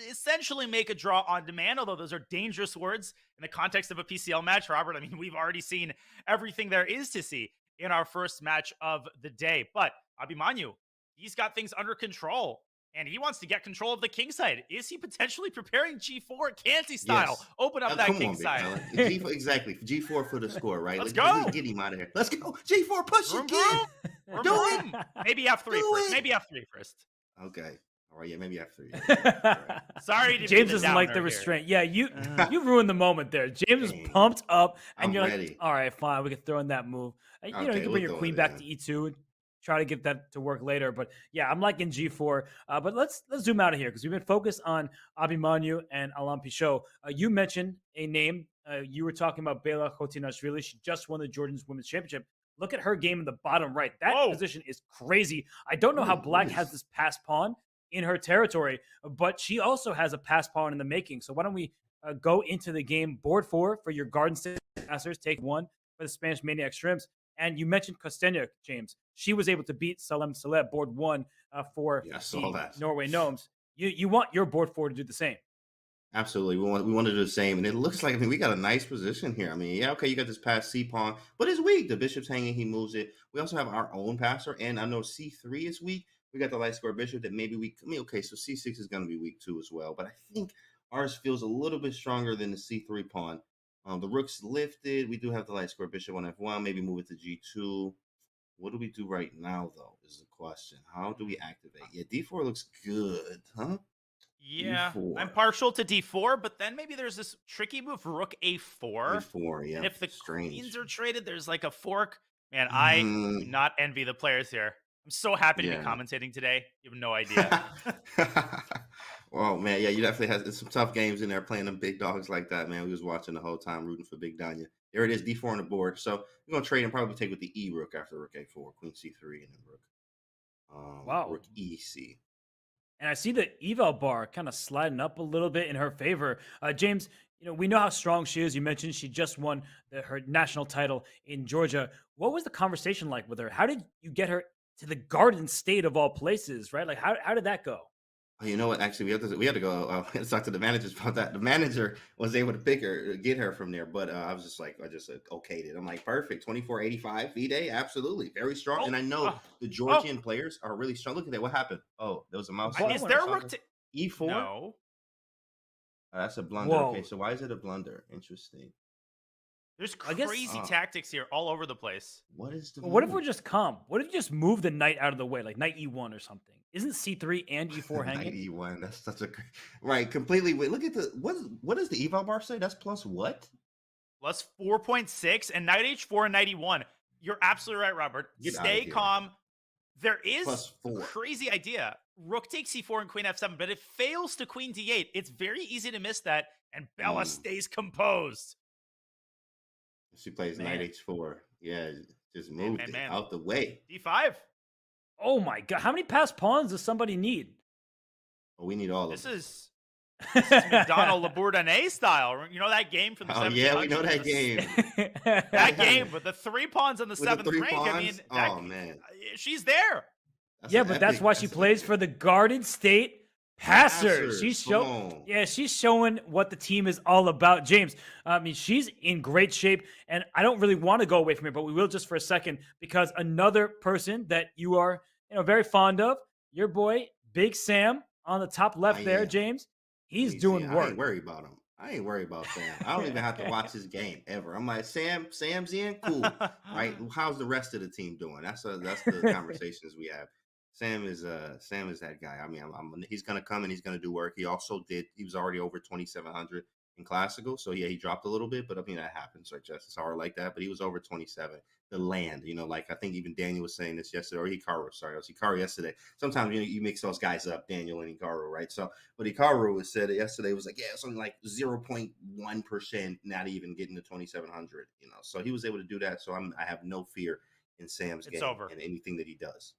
essentially make a draw on demand, although those are dangerous words in the context of a PCL match, Robert. I mean, we've already seen everything there is to see in our first match of the day. But Abimanyu, he's got things under control. And he wants to get control of the king side. Is he potentially preparing G4 Kansi style?
Yes.
Open up that king side.
G4, exactly. G4 for the score, right?
Let's go.
Get him out of here. Let's go. G4, push
Vroom,
it, kid.
vroom.
Do
Vroom.
it.
Maybe F3
Do
first.
it.
Maybe F3 first.
Okay. All right. Yeah, maybe F3.
Sorry to
James
be the
doesn't like the
downer
restraint. Yeah, you ruined the moment there. James was pumped up, and
I'm
you're
ready.
like, all right, fine, we can throw in that move. You know,
Okay,
you can bring
we'll
your
throw
queen
it
back
in.
to e2 and try to get that to work later. But yeah, I'm liking G4. But let's zoom out of here because we've been focused on Abimanyu and Alan Pichot. You mentioned a name. You were talking about Bela Khotinashvili. She just won the Georgian Women's Championship. Look at her game in the bottom right. That position is crazy. I don't know how Black has this pass pawn in her territory, but she also has a pass pawn in the making. So why don't we go into the game? Board 4 for your Garden State Masters. Take 1 for the Spanish Maniac Shrimps. And you mentioned Kostenia, James. She was able to beat Salem Saleh, board 1 for the Norway Gnomes. You want your board 4 to do the same.
Absolutely. We want to do the same. And it looks like, I mean, we got a nice position here. I mean, yeah, okay, you got this pass C pawn, but it's weak. The bishop's hanging, he moves it. We also have our own passer, and I know C3 is weak. We got the light square bishop that maybe okay, so C6 is going to be weak too as well. But I think ours feels a little bit stronger than the C3 pawn. The rook's lifted. We do have the light square bishop on F1. Maybe move it to G2. What do we do right now, though, is the question. How do we activate? Yeah, D4 looks good, huh?
Yeah,
D4.
I'm partial to D4, but then maybe there's this tricky move, Rook A4.
A4, yeah.
And if the
Strange.
queens are traded, there's like a fork. Man, I do not envy the players here. I'm so happy to be commentating today. You have no idea.
Well, man, yeah, you definitely have some tough games in there playing them big dogs like that, man. We was watching the whole time, rooting for Big Danya. There it is, D4 on the board. So we're going to trade and probably take with the E rook after Rook A4, Queen C3, and then Rook. Rook EC.
And I see the eval bar kind of sliding up a little bit in her favor. James, you know, we know how strong she is. You mentioned she just won her national title in Georgia. What was the conversation like with her? How did you get her to the Garden State of all places, right? Like, how did that go?
Oh, you know what? Actually, we had to go talk to the managers about that. The manager was able to pick her, get her from there, but I was just like, I just okayed it. I'm like, perfect, 24.85 V-Day, absolutely, very strong.
Oh,
And I know
oh,
the
oh.
Georgian players are really strong. Look at that, what happened? Oh, there was a mouse.
What?
Is
What?
there a rook?
E4?
No.
That's a blunder.
Whoa.
Okay, so why is it a blunder? Interesting.
There's
I guess-
crazy
Oh.
tactics here all over the place.
What is the
But what if
move?
we're just calm? What if you just move the knight out of the way, like knight e1 or something? Isn't c3 and e4 hanging?
91. That's such a right. Completely. Wait, look at the what does the eval bar say? That's plus what?
Plus 4.6 and knight h4 and knight e1. You're absolutely right, Robert.
Get outta
Stay
here.
calm. There is
Plus 4.
crazy idea. Rook takes c4 and queen f7, but it fails to queen d8. It's very easy to miss that, and Bella stays composed.
She plays
Man.
knight h4. Yeah, just
Man,
moved
man,
it
man.
out the way.
d5.
Oh my god! How many passed pawns does somebody need?
Oh, we need all of
This
them.
is McDonald Labourdonnais style. You know that game from the
Oh
1700s?
yeah, we know that game.
That game with the 3 pawns on the
With the
7th
3
rank. I mean,
pawns? Oh, man.
she's there.
Yeah,
an
but that's
epic-
why she
an
plays
epic
for the Garden State Passers.
Passers,
She's
come on.
she's showing what the team is all about. James, I mean, she's in great shape, and I don't really want to go away from here, but we will just for a second because another person that you are, very fond of, your boy Big Sam on the top left there,
am.
James. He's
Easy.
doing
I
work.
ain't worried about him. I ain't worried about Sam. I don't even have to watch his game ever. I'm like, Sam's in, cool, right? How's the rest of the team doing? That's the conversations we have. Sam is that guy. I mean, he's gonna come and he's gonna do work. He was already over 2,700 in classical, so yeah, he dropped a little bit, but I mean that happens, right? Just it's hard like that, but he was over 27. The land, like I think even Daniel was saying this yesterday, or Hikaru. Sorry, it was Hikaru yesterday. Sometimes you mix those guys up, Daniel and Hikaru, right? So, but Hikaru said it yesterday was like, yeah, something like 0.1%, not even getting to 2,700. So he was able to do that. So I have no fear in Sam's
It's
game
over.
and anything that he does.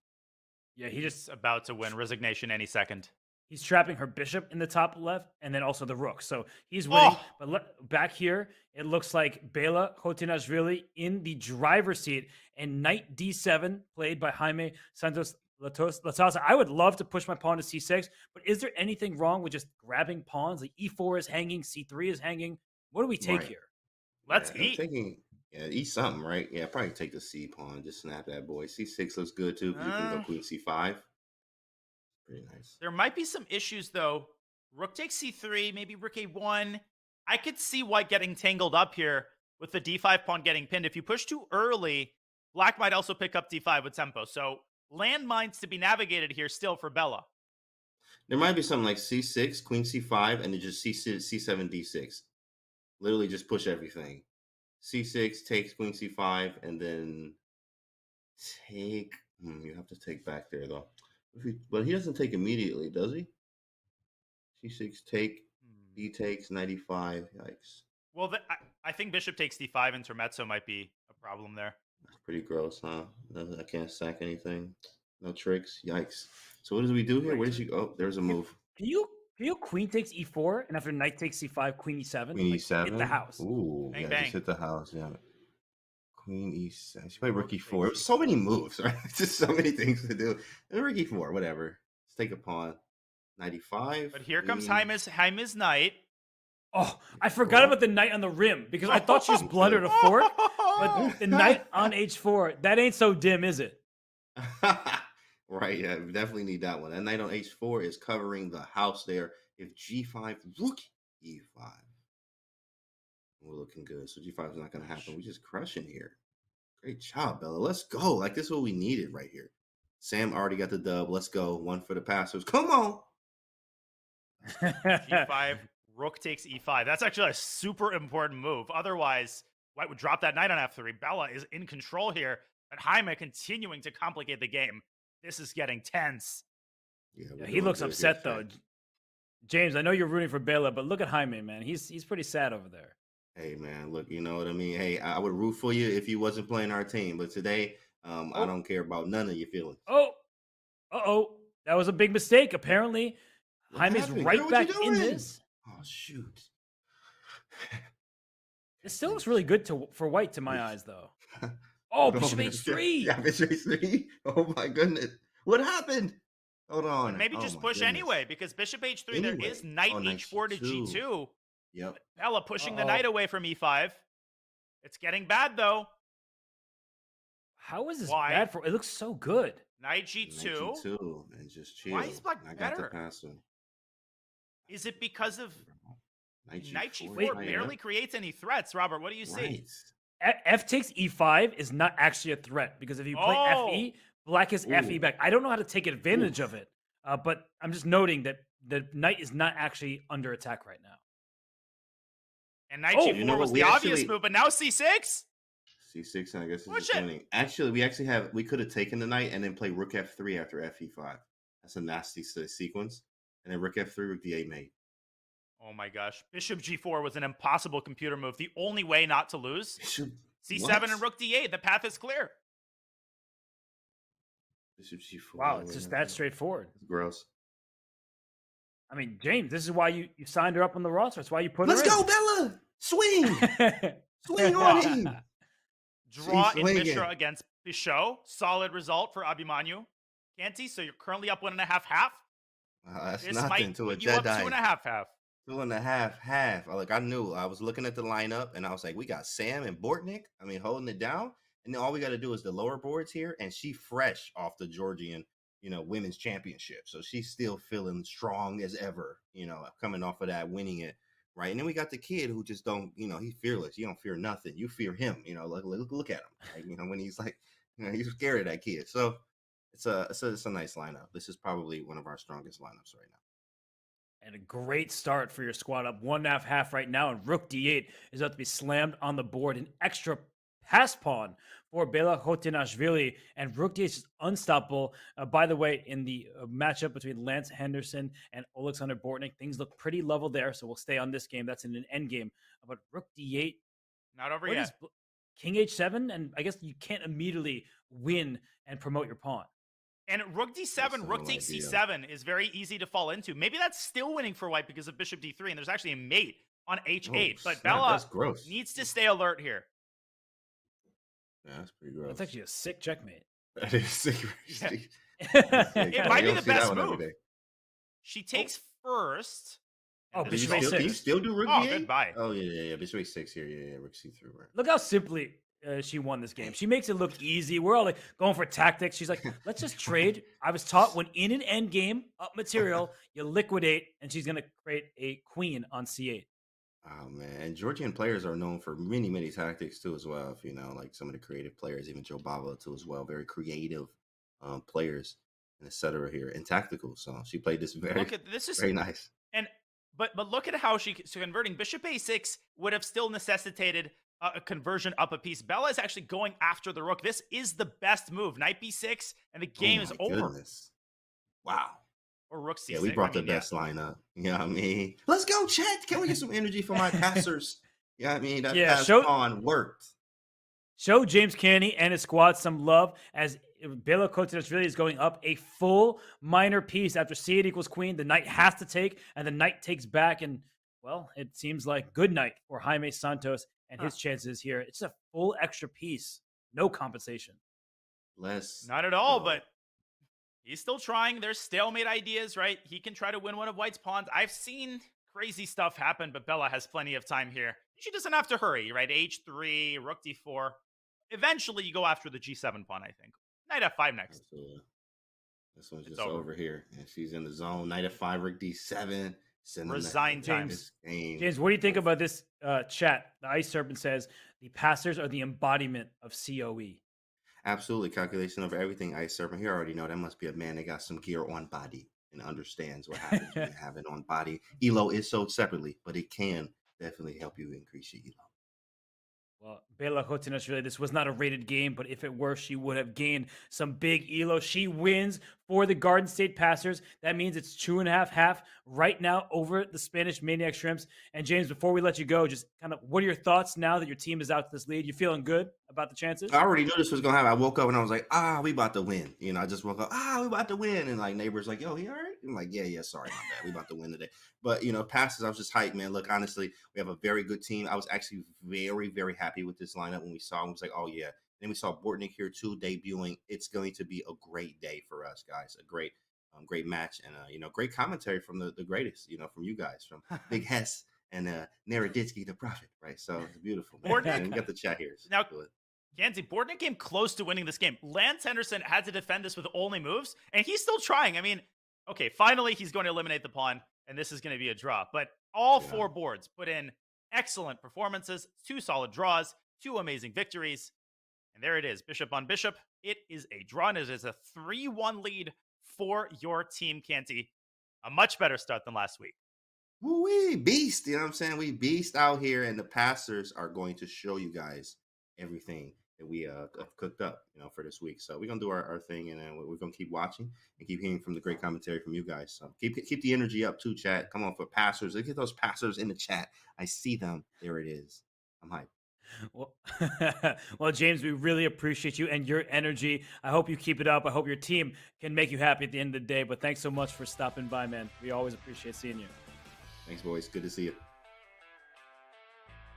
Yeah, he
He's
just
about to win resignation any second.
he's trapping her bishop in the top left, and then also the rook. So he's winning.
Oh!
But back here, it looks like Bela Hotinashvili in the driver's seat, and knight d7 played by Jaime Santos Latasa. I would love to push my pawn to c6, but is there anything wrong with just grabbing pawns? Like e4 is hanging, c3 is hanging. What do we take
Right.
here?
Let's
I'm
eat.
Eat something, right? Yeah, probably take the C pawn. Just snap that boy. C6 looks good too because you can go queen C5. Pretty nice.
There might be some issues though. Rook takes c3, maybe rook a1. I could see white getting tangled up here with the d5 pawn getting pinned. If you push too early, black might also pick up d5 with tempo. So landmines to be navigated here still for Bella.
There might be something like C6, queen C5, and then just C6, C7, D6. Literally just push everything. C6 takes queen C5, and then take. You have to take back there though. But he doesn't take immediately, does he? C6 take. He takes 95. Yikes.
Well, I think bishop takes d5 intermezzo might be a problem there.
That's pretty gross, huh? I can't sack anything. No tricks. Yikes. So what do we do here? Where did you go? Oh, there's a move.
Can you queen takes e4, and after knight takes c5, queen e7?
Queen
Like,
E7.
hit the house.
Ooh,
Bang,
yeah,
bang.
just hit the house. Yeah. Queen E7. She played rook E4. It was so many moves, right? Just so many things to do. And rook E4, whatever. Let's take a pawn. 95.
But here comes
queen.
Jaime's knight.
Oh, I forgot about the knight on the rim because I thought she just blundered a fork. But the knight on h4, that ain't so dim, is it?
Right, yeah, we definitely need that one. That knight on h4 is covering the house there. If g5, rook e5. We're looking good. So g5 is not going to happen. We're just crushing here. Great job, Bella. Let's go. Like, this is what we needed right here. Sam already got the dub. Let's go. One for the passers. Come on.
G5, rook takes e5. That's actually a super important move. Otherwise, white would drop that knight on f3. Bella is in control here, but Jaime continuing to complicate the game. This is getting tense.
Yeah, we're
He
doing
looks
good
upset
here,
though.
Sam.
James, I know you're rooting for Bela, but look at Jaime, man. He's pretty sad over there.
Hey, man, look, you know what I mean? Hey, I would root for you if you wasn't playing our team. But today, I don't care about none of your feelings.
Oh, that was a big mistake. Apparently,
What
Jaime's
happened?
right
Girl, what
back
you
in
doing?
this.
Oh, shoot.
It still looks really good for white to my eyes, though. Oh, bishop
man.
h3.
Yeah, bishop h3. Oh, my goodness. What happened? Hold on.
But maybe
Oh
just
my
push
goodness.
anyway, because bishop h3, there
Anyway.
is knight
Oh, knight
h4 to
g2.
g2.
Yep.
Bella pushing the
Uh-oh.
knight away from e5. It's getting bad, though.
How is this
Why?
bad for? It looks so good.
Knight
Knight
g2.
g2 and just chill.
Why is black
I got the
better?
passer.
Is it because of knight g4
Wait.
barely creates any threats? Robert, what do you see?
F takes e5 is not actually a threat because if you play fe, black is fe
Ooh.
back. I don't know how to take advantage of it, but I'm just noting that the knight is not actually under attack right now.
And knight
Oh,
g4
you know what?
was
We
the obvious
actually-
move, but now c6?
C6, and I guess
Push
it's
it.
just winning. Actually, we could have taken the knight and then play rook f3 after fe5. That's a nasty sequence. And then rook f3, rook d8 mate.
Oh my gosh. Bishop g4 was an impossible computer move. The only way not to lose.
Bishop
c7
what?
and rook d8. The path is clear.
Bishop g4.
Wow, it's just that straightforward.
It's gross.
I mean, James, this is why you signed her up on the roster. That's why you put
Let's
her
go,
in.
Bella! Swing! Swing on him!
Draw
She's
in
swinging.
Mishra against Bichot. Solid result for Abhimanyu. Canty, so you're currently up 1.5/2.
That's
This
nothing
might
to a
put you up
Jedi.
2.5/2.
2.5/2. Like, I knew. I was looking at the lineup, and I was like, we got Sam and Bortnik. I mean, holding it down. And then all we got to do is the lower boards here, and she fresh off the Georgian, women's championship. So she's still feeling strong as ever, coming off of that, winning it, right? And then we got the kid who just don't, he's fearless. You don't fear nothing. You fear him, look at him. Like, when he's like, he's scared of that kid. So it's a nice lineup. This is probably one of our strongest lineups right now.
And a great start for your squad, up 1.5 right now. And rook d8 is about to be slammed on the board. An extra pass pawn for Bela Khotinashvili. And rook d8 is just unstoppable. By the way, in the matchup between Lance Henderson and Alexander Bortnik, things look pretty level there. So we'll stay on this game. That's in an end game. But rook d8.
Not over
What
yet.
is King h7? And I guess you can't immediately win and promote your pawn.
And rook d7, rook takes c7 is very easy to fall into. Maybe that's still winning for white because of bishop d3, and there's actually a mate on h8. But
snap,
Bella
that's gross.
needs to stay alert here.
Yeah, that's pretty gross.
That's actually a sick checkmate.
That is sick.
Yeah.
It
might
You
be
don't
the
see that
best
one every
move.
day.
She takes first.
Oh,
and
Do
this
bishop
is
a6.
you still do rook
Oh,
d8?
goodbye.
Oh, yeah. Bishop a6 here. Yeah, rook c3. Right.
Look how simply she won this game. She makes it look easy. We're all like going for tactics. She's like, let's just trade. I was taught when in an end game, up material, you liquidate, and she's going to create a queen on c8.
Oh, man. And Georgian players are known for many, many tactics, too, as well. If like some of the creative players, even Joe Bava, too, as well. Very creative players, and et cetera here, and tactical. So she played this
Look at this is
very nice.
And but look at how she's converting. Bishop a6 would have still necessitated a conversion up a piece. Bella is actually going after the rook. This is the best move. Knight b6, and the game is over.
Goodness. Wow.
Or rook c6.
Yeah, we brought the best lineup. You know what I mean? Let's go, Chet. Can we get some energy for my passers? You know what I mean? That pass pawn worked.
Show James Canny and his squad some love as Bela Khotinashvili is going up a full minor piece after c8 equals queen. The knight has to take, and the knight takes back. And, well, it seems like good night for Jaime Santos and his chances here. It's a full extra piece. No compensation.
Not at all, but he's still trying. There's stalemate ideas, right? He can try to win one of white's pawns. I've seen crazy stuff happen, but Bella has plenty of time here. She doesn't have to hurry, right? H3, rook d4. Eventually, you go after the g7 pawn, I think. Knight f5 next.
Absolutely. This one's just
over.
over here. And she's in the zone. Knight f5, rook d7.
Resign time.
James, what do you think about this chat? The Ice Serpent says, the passers are the embodiment of COE.
Absolutely. Calculation over everything. Ice Serpent. Here, I already know that must be a man that got some gear on body and understands what happens when you have it on body. Elo is sold separately, but it can definitely help you increase your Elo.
Well, Bela Khotinashvili, this was not a rated game, but if it were, she would have gained some big elo. She wins for the Garden State Passers. That means it's 2.5 right now over the Spanish Maniac Shrimps. And James, before we let you go, just kind of what are your thoughts now that your team is out to this lead? You feeling good about the chances?
I already knew this was going to happen. I woke up and I was like, we about to win. I just woke up, we about to win. And like neighbors like, yo, he all right? I'm like, yeah, sorry, my bad. We about to win today. But, passes, I was just hyped, man. Look, honestly, we have a very good team. I was actually very, very happy with this lineup when we saw him. I was like, oh, yeah. Then we saw Bortnik here too, debuting. It's going to be a great day for us, guys. A great Great match, and great commentary from the greatest, from you guys, from Big Hess and Naroditsky the Prophet, right? So it's beautiful. And we got the chat here.
Now, Gansey, Bordnik came close to winning this game. Lance Henderson had to defend this with only moves, and he's still trying. I mean, okay, finally he's going to eliminate the pawn, and this is going to be a draw. But all 4 boards put in excellent performances, 2 solid draws, 2 amazing victories. And there it is, bishop on bishop. It is a draw, and it is a 3-1 lead for your team, Canty. A much better start than last week.
We beast, you know what I'm saying? We beast out here, and the pastors are going to show you guys everything that we have cooked up, for this week. So we're gonna do our thing, and then we're gonna keep watching and keep hearing from the great commentary from you guys. So keep the energy up too, chat. Come on, for pastors. Look at those pastors in the chat. I see them. There it is. I'm hyped.
Well, James, we really appreciate you and your energy. I hope you keep it up. I hope your team can make you happy at the end of the day. But thanks so much for stopping by, man. We always appreciate seeing you.
Thanks, boys. Good to see you.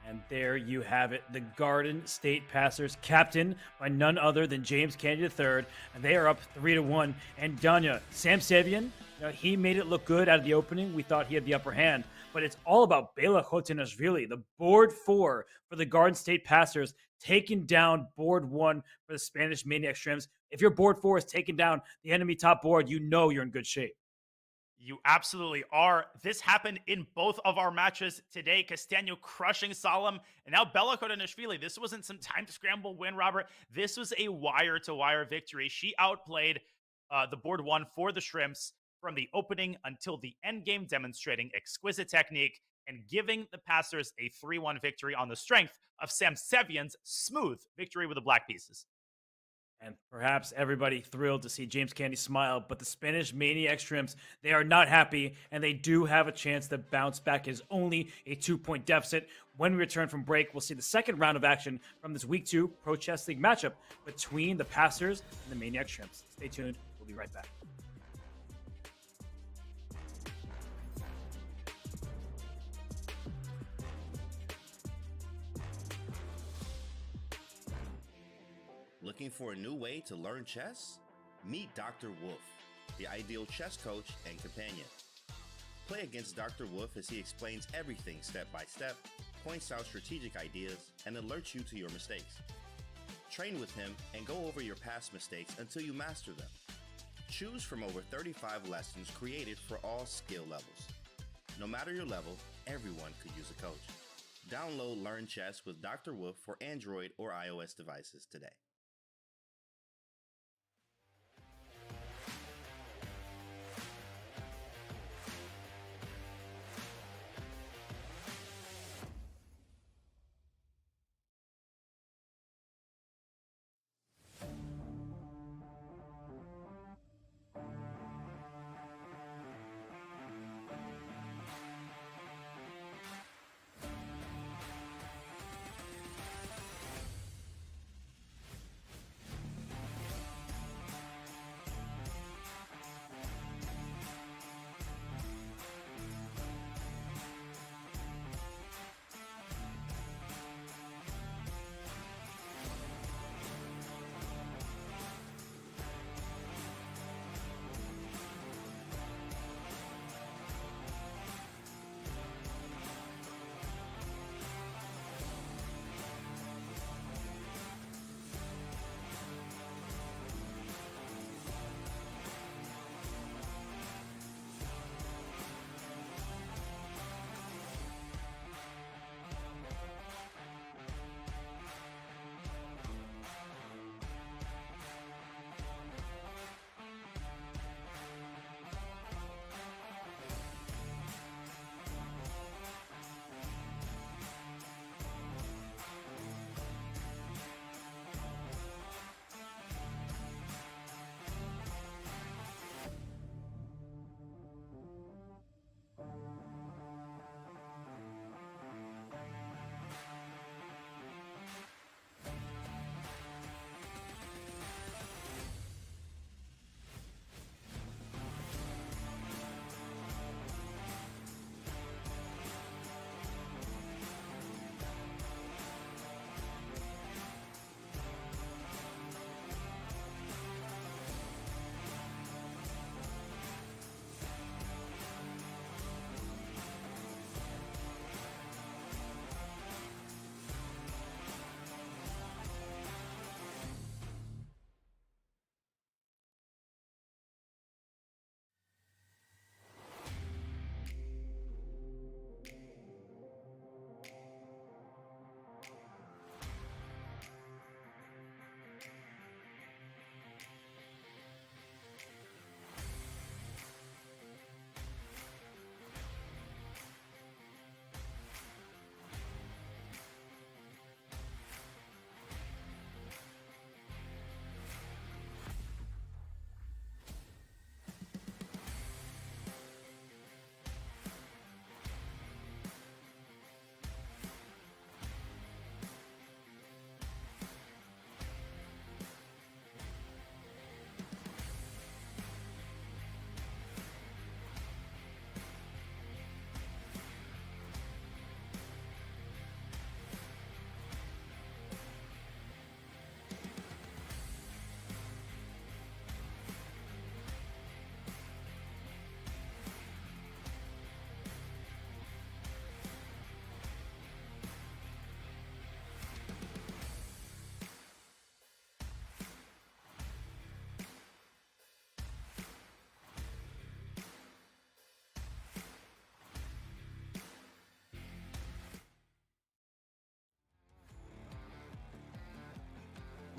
And there you have it, the Garden State Passers, captained by none other than James Candy III, and they are up 3-1. And Danya, Sam Sevian, he made it look good out of the opening. We thought he had the upper hand, but it's all about Bela Khotinashvili, the board 4 for the Garden State Passers, taking down board 1 for the Spanish Maniac Shrimps. If your board 4 is taking down the enemy top board, you know you're in good shape.
You absolutely are. This happened in both of our matches today. Castano crushing Solemn, and now Bela Khotinashvili. This wasn't some time scramble win, Robert. This was a wire-to-wire victory. She outplayed the board 1 for the Shrimps from the opening until the end game, demonstrating exquisite technique and giving the Passers a 3-1 victory on the strength of Sam Sevian's smooth victory with the black pieces.
And perhaps everybody thrilled to see James Candy smile, but the Spanish Maniac Shrimps, they are not happy, and they do have a chance to bounce back. It is only a 2-point deficit. When we return from break, we'll see the second round of action from this Week 2 Pro Chess League matchup between the Passers and the Maniac Shrimps. Stay tuned. We'll be right back.
Looking for a new way to learn chess? Meet Dr. Wolf, the ideal chess coach and companion. Play against Dr. Wolf as he explains everything step by step, points out strategic ideas, and alerts you to your mistakes. Train with him and go over your past mistakes until you master them. Choose from over 35 lessons created for all skill levels. No matter your level, everyone could use a coach. Download Learn Chess with Dr. Wolf for Android or iOS devices today.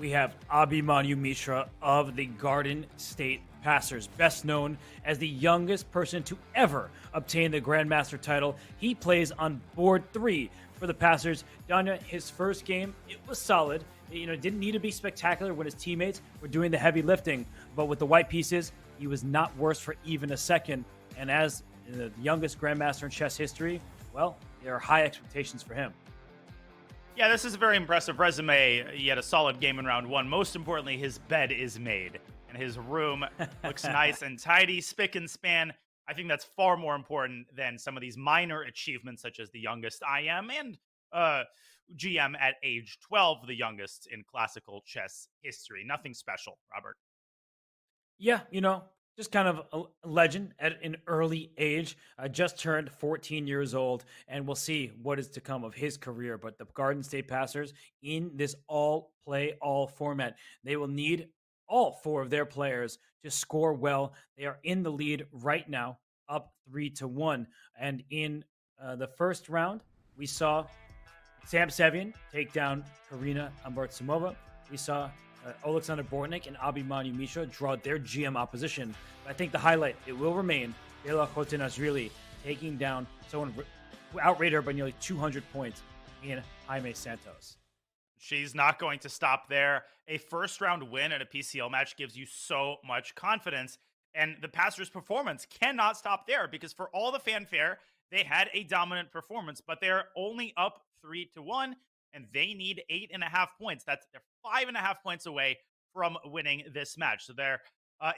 we have Abhimanyu Mishra of the Garden State Passers, best known as the youngest person to ever obtain the Grandmaster title. He plays on board 3 for the Passers. Danya, his first game, it was solid. It didn't need to be spectacular when his teammates were doing the heavy lifting, but with the white pieces, he was not worse for even a second. And as the youngest Grandmaster in chess history, well, there are high expectations for him.
Yeah, this is a very impressive resume. He had a solid game in round 1. Most importantly, his bed is made, and his room looks nice and tidy, spick and span. I think that's far more important than some of these minor achievements, such as the youngest IM and GM at age 12, the youngest in classical chess history. Nothing special, Robert.
Yeah, just kind of a legend at an early age. Just turned 14 years old, and we'll see what is to come of his career. But the Garden State Passers, in this all format, they will need all 4 of their players to score well. They are in the lead right now, up 3-1. And in the first round, we saw Sam Sevian take down Karina Ambartsumova. We saw Oleksandr Bortnik and Abhimanyu Mishra draw their GM opposition. But I think the highlight, it will remain Bela Khotanashvili taking down someone who outrated her by nearly 200 points in Jaime Santos.
She's not going to stop there. A first-round win at a PCL match gives you so much confidence, and the Passers' performance cannot stop there because for all the fanfare, they had a dominant performance, but they're only up 3-1, and they need 8.5 points. They're 5.5 points away from winning this match. So there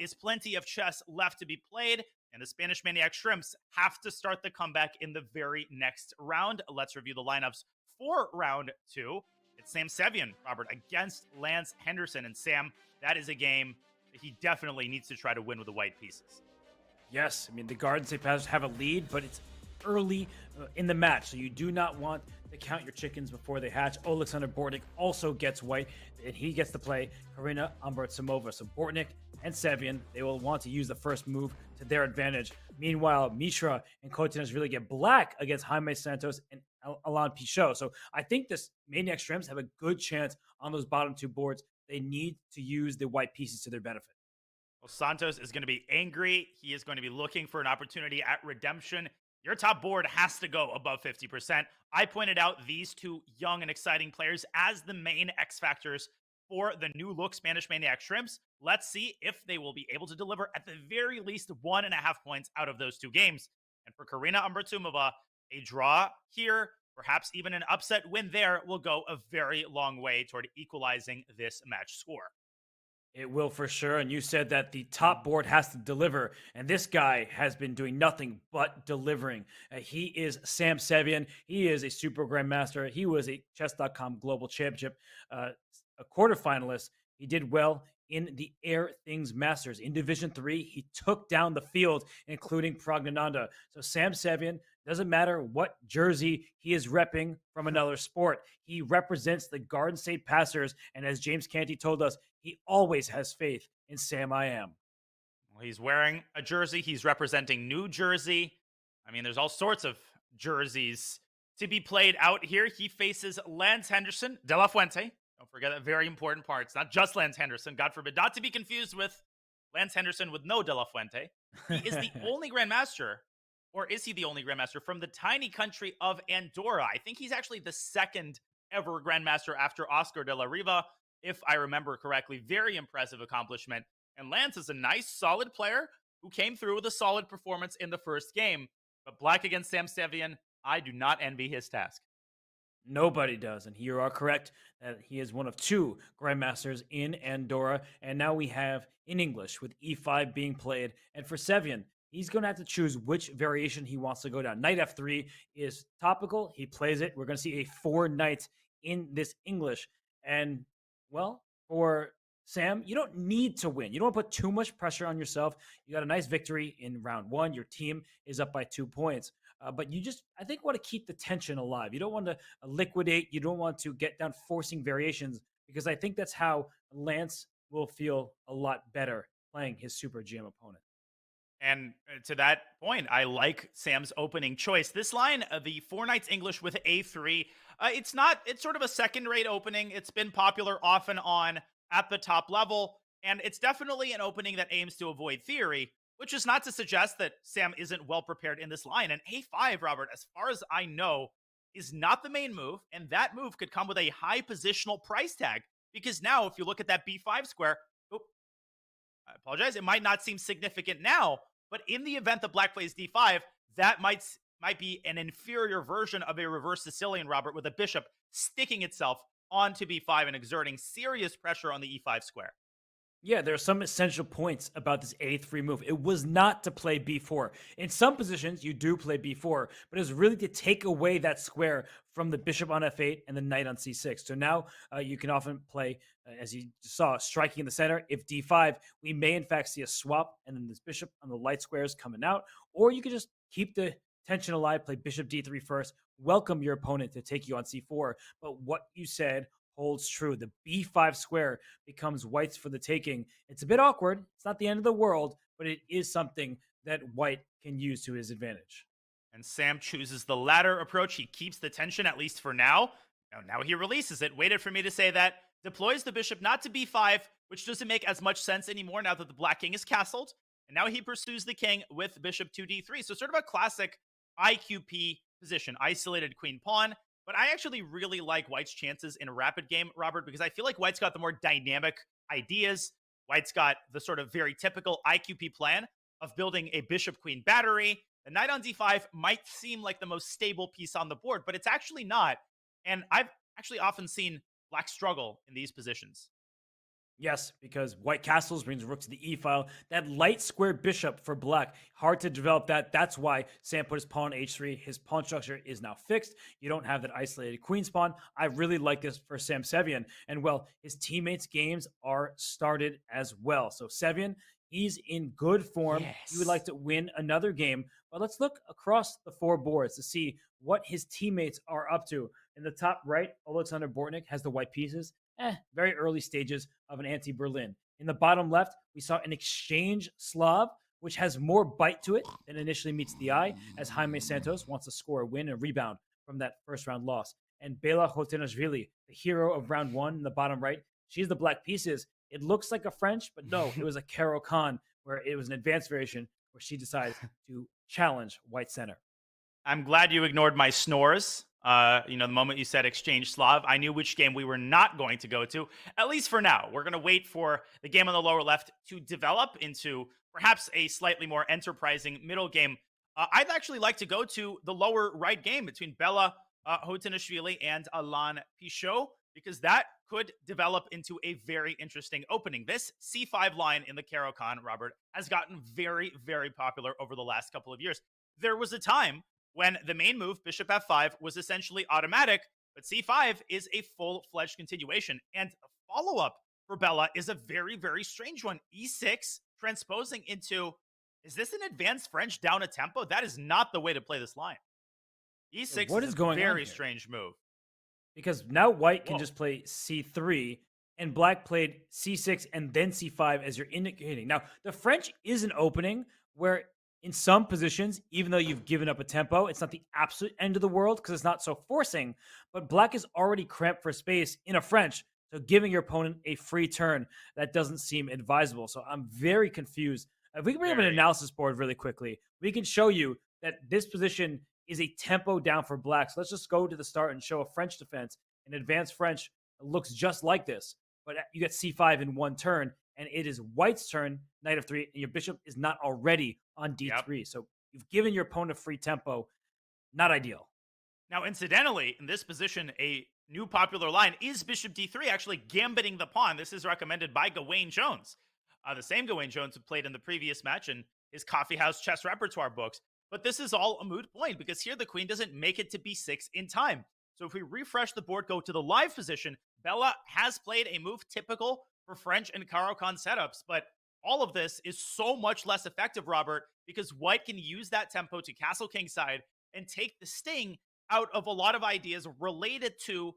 is plenty of chess left to be played, and the Spanish Maniac Shrimps have to start the comeback in the very next round. Let's review the lineups for round 2. It's Sam Sevian, Robert, against Lance Henderson. And Sam, that is a game that he definitely needs to try to win with the white pieces.
Yes, the Garden State Passers have a lead, but it's early in the match, so you do not want to count your chickens before they hatch. Oleksandr Bortnik also gets white, and he gets to play Karina Ambartsumova. So Bortnik and Sevian, they will want to use the first move to their advantage. Meanwhile, Mishra and Khotanashvili really get black against Jaime Santos and Alain Pichot. So I think this Maniac Shrimps have a good chance on those bottom 2 boards. They need to use the white pieces to their benefit.
Well, Santos is going to be angry. He is going to be looking for an opportunity at redemption. Your top board has to go above 50%. I pointed out these 2 young and exciting players as the main X factors for the new look Spanish Maniac Shrimps. Let's see if they will be able to deliver at the very least 1.5 points out of those 2 games. And for Karina Ambartsumova, a draw here, perhaps even an upset win there, will go a very long way toward equalizing this match score.
It will for sure. And you said that the top board has to deliver. And this guy has been doing nothing but delivering. He is Sam Sevian. He is a super grandmaster. He was a Chess.com Global Championship, a quarterfinalist. He did well in the Air Things Masters. In Division 3, he took down the field, including Praggnanandhaa. So Sam Sevian, doesn't matter what jersey he is repping from another sport. He represents the Garden State Passers. And as James Canty told us, he always has faith in Sam I Am.
Well, he's wearing a jersey. He's representing New Jersey. There's all sorts of jerseys to be played out here. He faces Lance Henderson de la Fuente. Don't forget that very important part. It's not just Lance Henderson. God forbid, not to be confused with Lance Henderson with no de la Fuente. He is the only Grandmaster, or is he the only Grandmaster from the tiny country of Andorra? I think he's actually the second ever Grandmaster after Oscar de la Riva, if I remember correctly. Very impressive accomplishment. And Lance is a nice, solid player who came through with a solid performance in the first game. But black against Sam Sevian, I do not envy his task.
Nobody does. And you are correct that he is one of 2 Grandmasters in Andorra. And now we have in English with E5 being played. And for Sevian, he's going to have to choose which variation he wants to go down. Knight F3 is topical. He plays it. We're going to see a 4 knights in this English. And, well, for Sam, you don't need to win. You don't want to put too much pressure on yourself. You got a nice victory in round 1. Your team is up by 2 points. But you just, I think, want to keep the tension alive. You don't want to liquidate. You don't want to get down forcing variations, because I think that's how Lance will feel a lot better playing his Super GM opponent.
And to that point, I like Sam's opening choice. This line, the 4 knights English with A3, it's sort of a second-rate opening. It's been popular off and on. at the top level. And it's definitely an opening that aims to avoid theory, which is not to suggest that Sam isn't well prepared in this line. And A5, Robert, as far as I know, is not the main move. And that move could come with a high positional price tag. Because now, if you look at that B5 square, I apologize, it might not seem significant now, but in the event that black plays D5, that might be an inferior version of a reverse Sicilian, Robert, with a bishop sticking itself onto B5 and exerting serious pressure on the E5 square.
Yeah, there are some essential points about this A3 move. It was not to play B4. In some positions, you do play B4, but it's really to take away that square from the bishop on F8 and the knight on C6. So now you can often play, as you saw, striking in the center. If D5, we may in fact see a swap, and then this bishop on the light squares coming out. Or you can just keep the tension alive, play bishop D3 first, welcome your opponent to take you on C4. But what you said holds true. The B5 square becomes white's for the taking. It's a bit awkward. It's not the end of the world, but it is something that white can use to his advantage.
And Sam chooses the latter approach. He keeps the tension, at least for now. Now he releases it. Waited for me to say that. Deploys the bishop not to B5, which doesn't make as much sense anymore now that the black king is castled. And now he pursues the king with bishop to D3. So sort of a classic IQP position, isolated queen pawn. But I actually really like white's chances in a rapid game, Robert, because I feel like white's got the more dynamic ideas. White's got the sort of very typical IQP plan of building a bishop-queen battery. The knight on D5 might seem like the most stable piece on the board, but it's actually not. And I've actually often seen black struggle in these positions.
Yes, because white castles brings rook to the e-file. That light square bishop for black, hard to develop that. That's why Sam put his pawn h3. His pawn structure is now fixed. You don't have that isolated queen pawn. I really like this for Sam Sevian. And well, his teammates' games are started as well. So Sevian, he's in good form.
Yes.
He would like to win another game. But let's look across the four boards to see what his teammates are up to. In the top right, Alexander Bortnik has the white pieces. Very early stages of an anti-Berlin. In the bottom left, we saw an exchange Slav, which has more bite to it than initially meets the eye, as Jaime Santos wants to score a win and rebound from that first round loss. And Bela Hotenashvili, the hero of round one in the bottom right, she's the black pieces. It looks like a French, but no, it was a Caro Khan, where it was an advanced variation where she decided to challenge white center.
I'm glad you ignored my snores. The moment you said exchange Slav, I knew which game we were not going to go to, at least for now. We're going to wait for the game on the lower left to develop into perhaps a slightly more enterprising middle game. I'd actually like to go to the lower right game between Bela Hotenashvili and Alan Pichot, because that could develop into a very interesting opening. This C5 line in the Caro Khan, Robert, has gotten very, very popular over the last couple of years. There was a time when the main move, bishop f5, was essentially automatic, but c5 is a full-fledged continuation. And a follow-up for Bela is a very, very strange one. e6 transposing into, is this an advanced French down a tempo? That is not the way to play this line. e6
What is going on
very
here?
Strange move.
Because now white can just play c3, and black played c6 and then c5 as you're indicating. Now, the French is an opening where in some positions, even though you've given up a tempo, it's not the absolute end of the world because it's not so forcing, but black is already cramped for space in a French, so giving your opponent a free turn, that doesn't seem advisable. So I'm very confused. If we can bring up an analysis board really quickly, we can show you that this position is a tempo down for black. So let's just go to the start and show a French defense. An advanced French looks just like this, but you get c5 in one turn, and it is white's turn, knight of 3, and your bishop is not already on d3. Yep. So you've given your opponent a free tempo. Not ideal.
Now, incidentally, in this position, a new popular line is bishop d3, actually gambiting the pawn. This is recommended by Gawain Jones. The same Gawain Jones who played in the previous match in his coffeehouse chess repertoire books. But this is all a moot point because here the queen doesn't make it to b6 in time. So if we refresh the board, go to the live position, Bela has played a move typical for French and Caro Khan setups, but all of this is so much less effective, Robert, because white can use that tempo to castle kingside and take the sting out of a lot of ideas related to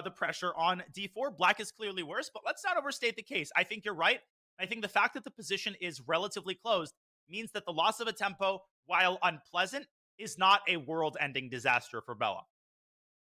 the pressure on d4. Black is clearly worse, but let's not overstate the case. I think you're right. I think the fact that the position is relatively closed means that the loss of a tempo, while unpleasant, is not a world-ending disaster for Bela.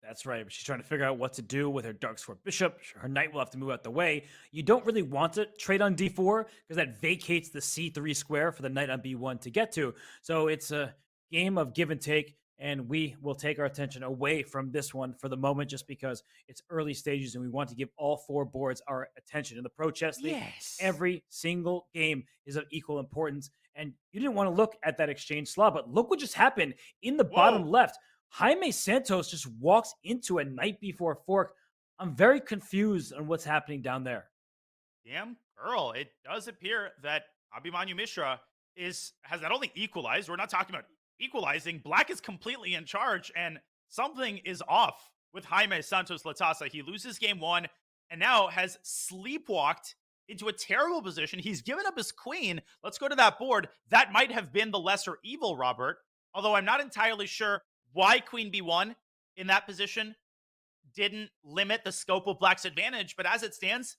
That's right. She's trying to figure out what to do with her dark square bishop. Her knight will have to move out the way. You don't really want to trade on d4 because that vacates the c3 square for the knight on b1 to get to. So it's a game of give and take, and we will take our attention away from this one for the moment just because it's early stages and we want to give all 4 boards our attention. In the Pro Chess League, every single game is of equal importance. And you didn't want to look at that exchange slot, but look what just happened in the bottom left. Jaime Santos just walks into a knight b4 fork. I'm very confused on what's happening down there.
Damn girl, it does appear that Abhimanyu Mishra has not only equalized, we're not talking about equalizing, Black is completely in charge, and something is off with Jaime Santos Latasa. He loses game 1 and now has sleepwalked into a terrible position. He's given up his queen. Let's go to that board. That might have been the lesser evil, Robert, although I'm not entirely sure why queen b1 in that position didn't limit the scope of Black's advantage. But as it stands,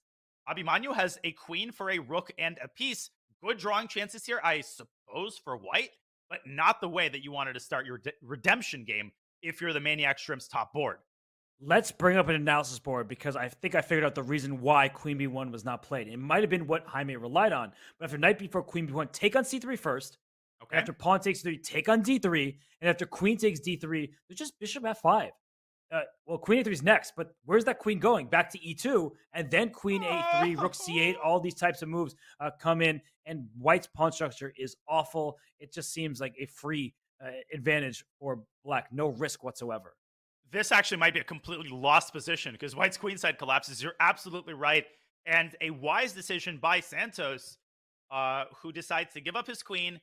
Abhimanyu has a queen for a rook and a piece. Good drawing chances here, I suppose, for white, but not the way that you wanted to start your redemption game if you're the Maniac Shrimp's top board.
Let's bring up an analysis board because I think I figured out the reason why queen b1 was not played. It might have been what Jaime relied on, but after knight b4, queen b1, take on c3 first. Okay. After pawn takes 3, take on d3. And after queen takes d3, there's just bishop f5. Well, queen a3 is next, but where's that queen going? Back to e2, and then queen a3, rook c8, all these types of moves come in, and white's pawn structure is awful. It just seems like a free advantage for Black, no risk whatsoever.
This actually might be a completely lost position because white's queenside collapses. You're absolutely right. And a wise decision by Santos, who decides to give up his queen.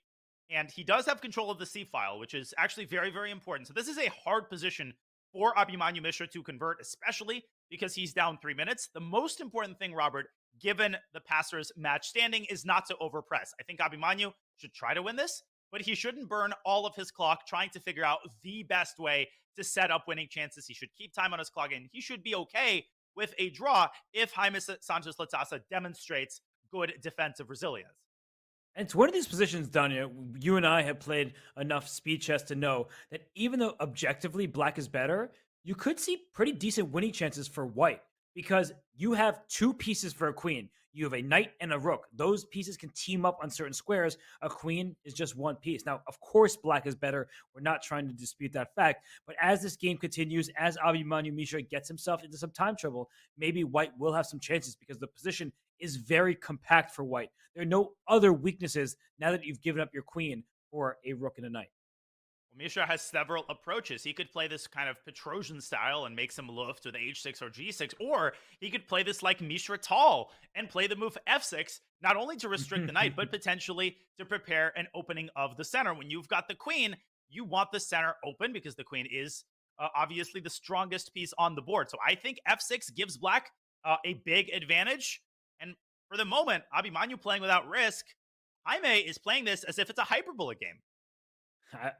And he does have control of the C file, which is actually very, very important. So this is a hard position for Abhimanyu Mishra to convert, especially because he's down 3 minutes. The most important thing, Robert, given the passer's match standing, is not to overpress. I think Abhimanyu should try to win this, but he shouldn't burn all of his clock trying to figure out the best way to set up winning chances. He should keep time on his clock, and he should be okay with a draw if Jaime Santos Latasa demonstrates good defensive resilience.
And it's one of these positions, Danya, you and I have played enough speed chess to know that even though objectively Black is better, you could see pretty decent winning chances for white because you have 2 pieces for a queen. You have a knight and a rook. Those pieces can team up on certain squares. A queen is just 1 piece. Now, of course, Black is better. We're not trying to dispute that fact. But as this game continues, as Abhimanyu Mishra gets himself into some time trouble, maybe white will have some chances because the position is very compact for white. There are no other weaknesses now that you've given up your queen for a rook and a knight.
Well, Mishra has several approaches. He could play this kind of Petrosian style and make some luft with h6 or g6, or he could play this like Mishra Tal and play the move f6, not only to restrict the knight, but potentially to prepare an opening of the center. When you've got the queen, you want the center open because the queen is obviously the strongest piece on the board. So I think f6 gives Black a big advantage. And for the moment, Abhimanyu playing without risk. Jaime is playing this as if it's a hyperbola game.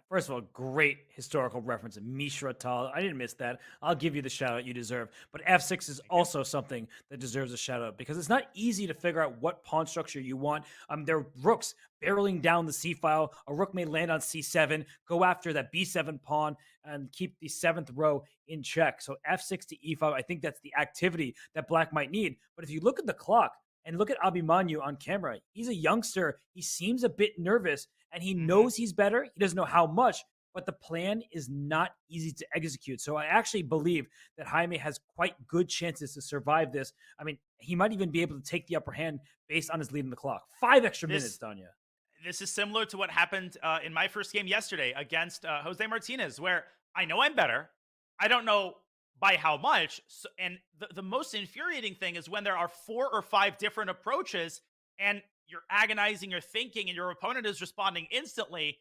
First of all, great historical reference. Mishra Tal. I didn't miss that. I'll give you the shout out you deserve. But f6 is also something that deserves a shout out because it's not easy to figure out what pawn structure you want. There are rooks barreling down the c file. A rook may land on c7, go after that b7 pawn, and keep the 7th row in check. So f6 to e5, I think that's the activity that Black might need. But if you look at the clock and look at Abhimanyu on camera, he's a youngster. He seems a bit nervous. And he knows he's better. He doesn't know how much, but the plan is not easy to execute. So I actually believe that Jaime has quite good chances to survive this. I mean, he might even be able to take the upper hand based on his lead in the clock. 5 extra minutes, Danya.
This is similar to what happened in my first game yesterday against Jose Martinez, where I know I'm better. I don't know by how much. So, and the most infuriating thing is when there are 4 or 5 different approaches and you're agonizing, you're thinking, and your opponent is responding instantly.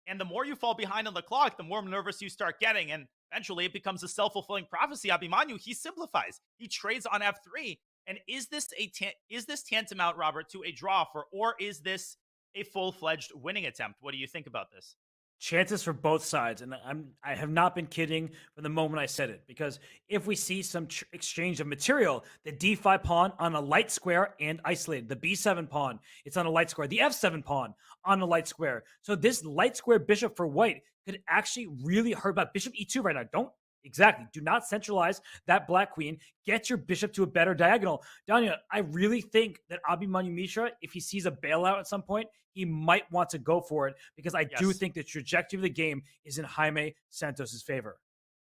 And the more you fall behind on the clock, the more nervous you start getting. And eventually it becomes a self-fulfilling prophecy. Abhimanyu, he simplifies. He trades on f3. And is this tantamount, Robert, to a draw or is this a full-fledged winning attempt? What do you think about this?
Chances for both sides, and I have not been kidding from the moment I said it, because if we see some exchange of material, the d5 pawn on a light square and isolated, the b7 pawn, it's on a light square, the f7 pawn on a light square. So this light square bishop for white could actually really hurt about bishop e2 right now. Don't Exactly. Do not centralize that black queen. Get your bishop to a better diagonal. Danya, I really think that Abhimanyu Mishra, if he sees a bailout at some point, he might want to go for it because I do
Yes.
think the trajectory of the game is in Jaime Santos' favor.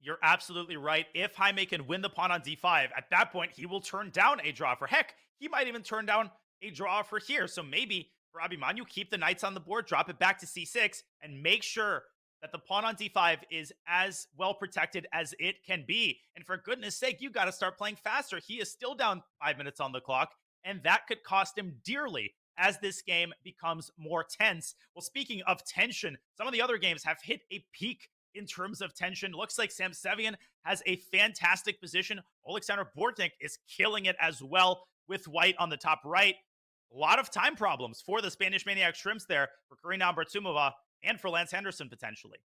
You're absolutely right. If Jaime can win the pawn on d5, at that point, he will turn down a draw for heck. He might even turn down a draw for here. So maybe for Abhimanyu, keep the knights on the board, drop it back to c6, and make sure that the pawn on d5 is as well protected as it can be. And for goodness sake, you got to start playing faster. He is still down 5 minutes on the clock, and that could cost him dearly as this game becomes more tense. Well, speaking of tension, some of the other games have hit a peak in terms of tension. Looks like Sam Sevian has a fantastic position. Oleksandr Bortnik is killing it as well with white on the top right. A lot of time problems for the Spanish Maniac Shrimps there, for Karina Ambratumova and for Lance Henderson potentially.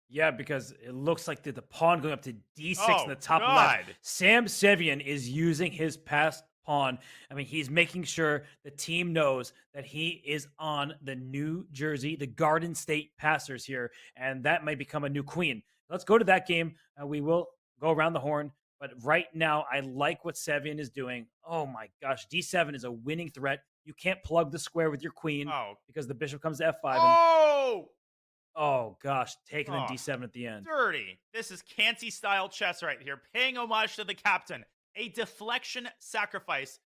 Yeah, because it looks like the pawn going up to d6
Oh,
in the top
God.
left. Sam Sevian is using his passed pawn. I mean, he's making sure the team knows that he is on the New Jersey, the Garden State Passers here, and that might become a new queen. Let's go to that game. We will go around the horn, but right now, I like what Sevian is doing. Oh my gosh, d7 is a winning threat. You can't plug the square with your queen because the bishop comes to f5. Oh gosh, taking the d7 at the end.
Dirty. This is Canty style chess right here, paying homage to the captain. A deflection sacrifice.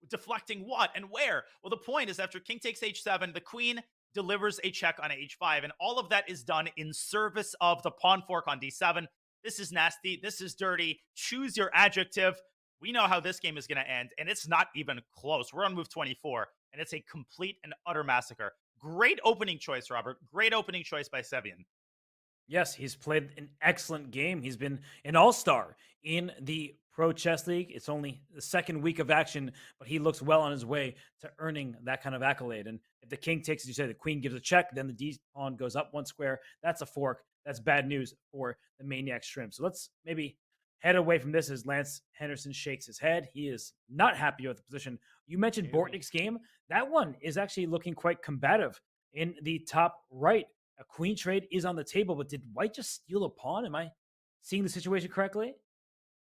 Deflecting what and where? Well, the point is after king takes h7, the queen delivers a check on h5, and all of that is done in service of the pawn fork on d7. This is nasty. This is dirty. Choose your adjective. We know how this game is going to end, and it's not even close. We're on move 24, and it's a complete and utter massacre. Great opening choice, Robert. Great opening choice by Sevian.
Yes, he's played an excellent game. He's been an all-star in the Pro Chess League. It's only the second week of action, but he looks well on his way to earning that kind of accolade. And if the king takes, as you say, the queen gives a check, then the D pawn goes up one square. That's a fork. That's bad news for the Maniac Shrimp. So let's maybe head away from this as Lance Henderson shakes his head. He is not happy with the position. You mentioned Bortnik's game. That one is actually looking quite combative in the top right. A queen trade is on the table, but did white just steal a pawn? Am I seeing the situation correctly?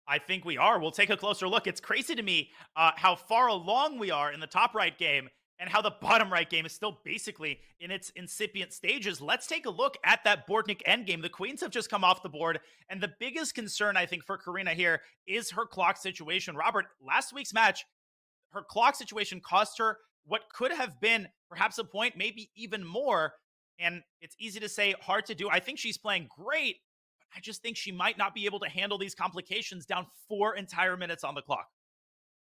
I think we are. We'll take a closer look. It's crazy to me how far along we are in the top right game and how the bottom right game is still basically in its incipient stages. Let's take a look at that Bortnik endgame. The queens have just come off the board, and the biggest concern, I think, for Karina here is her clock situation. Robert, last week's match, her clock situation cost her what could have been perhaps a point, maybe even more. And it's easy to say, hard to do. I think she's playing great, but I just think she might not be able to handle these complications down 4 entire minutes on the clock.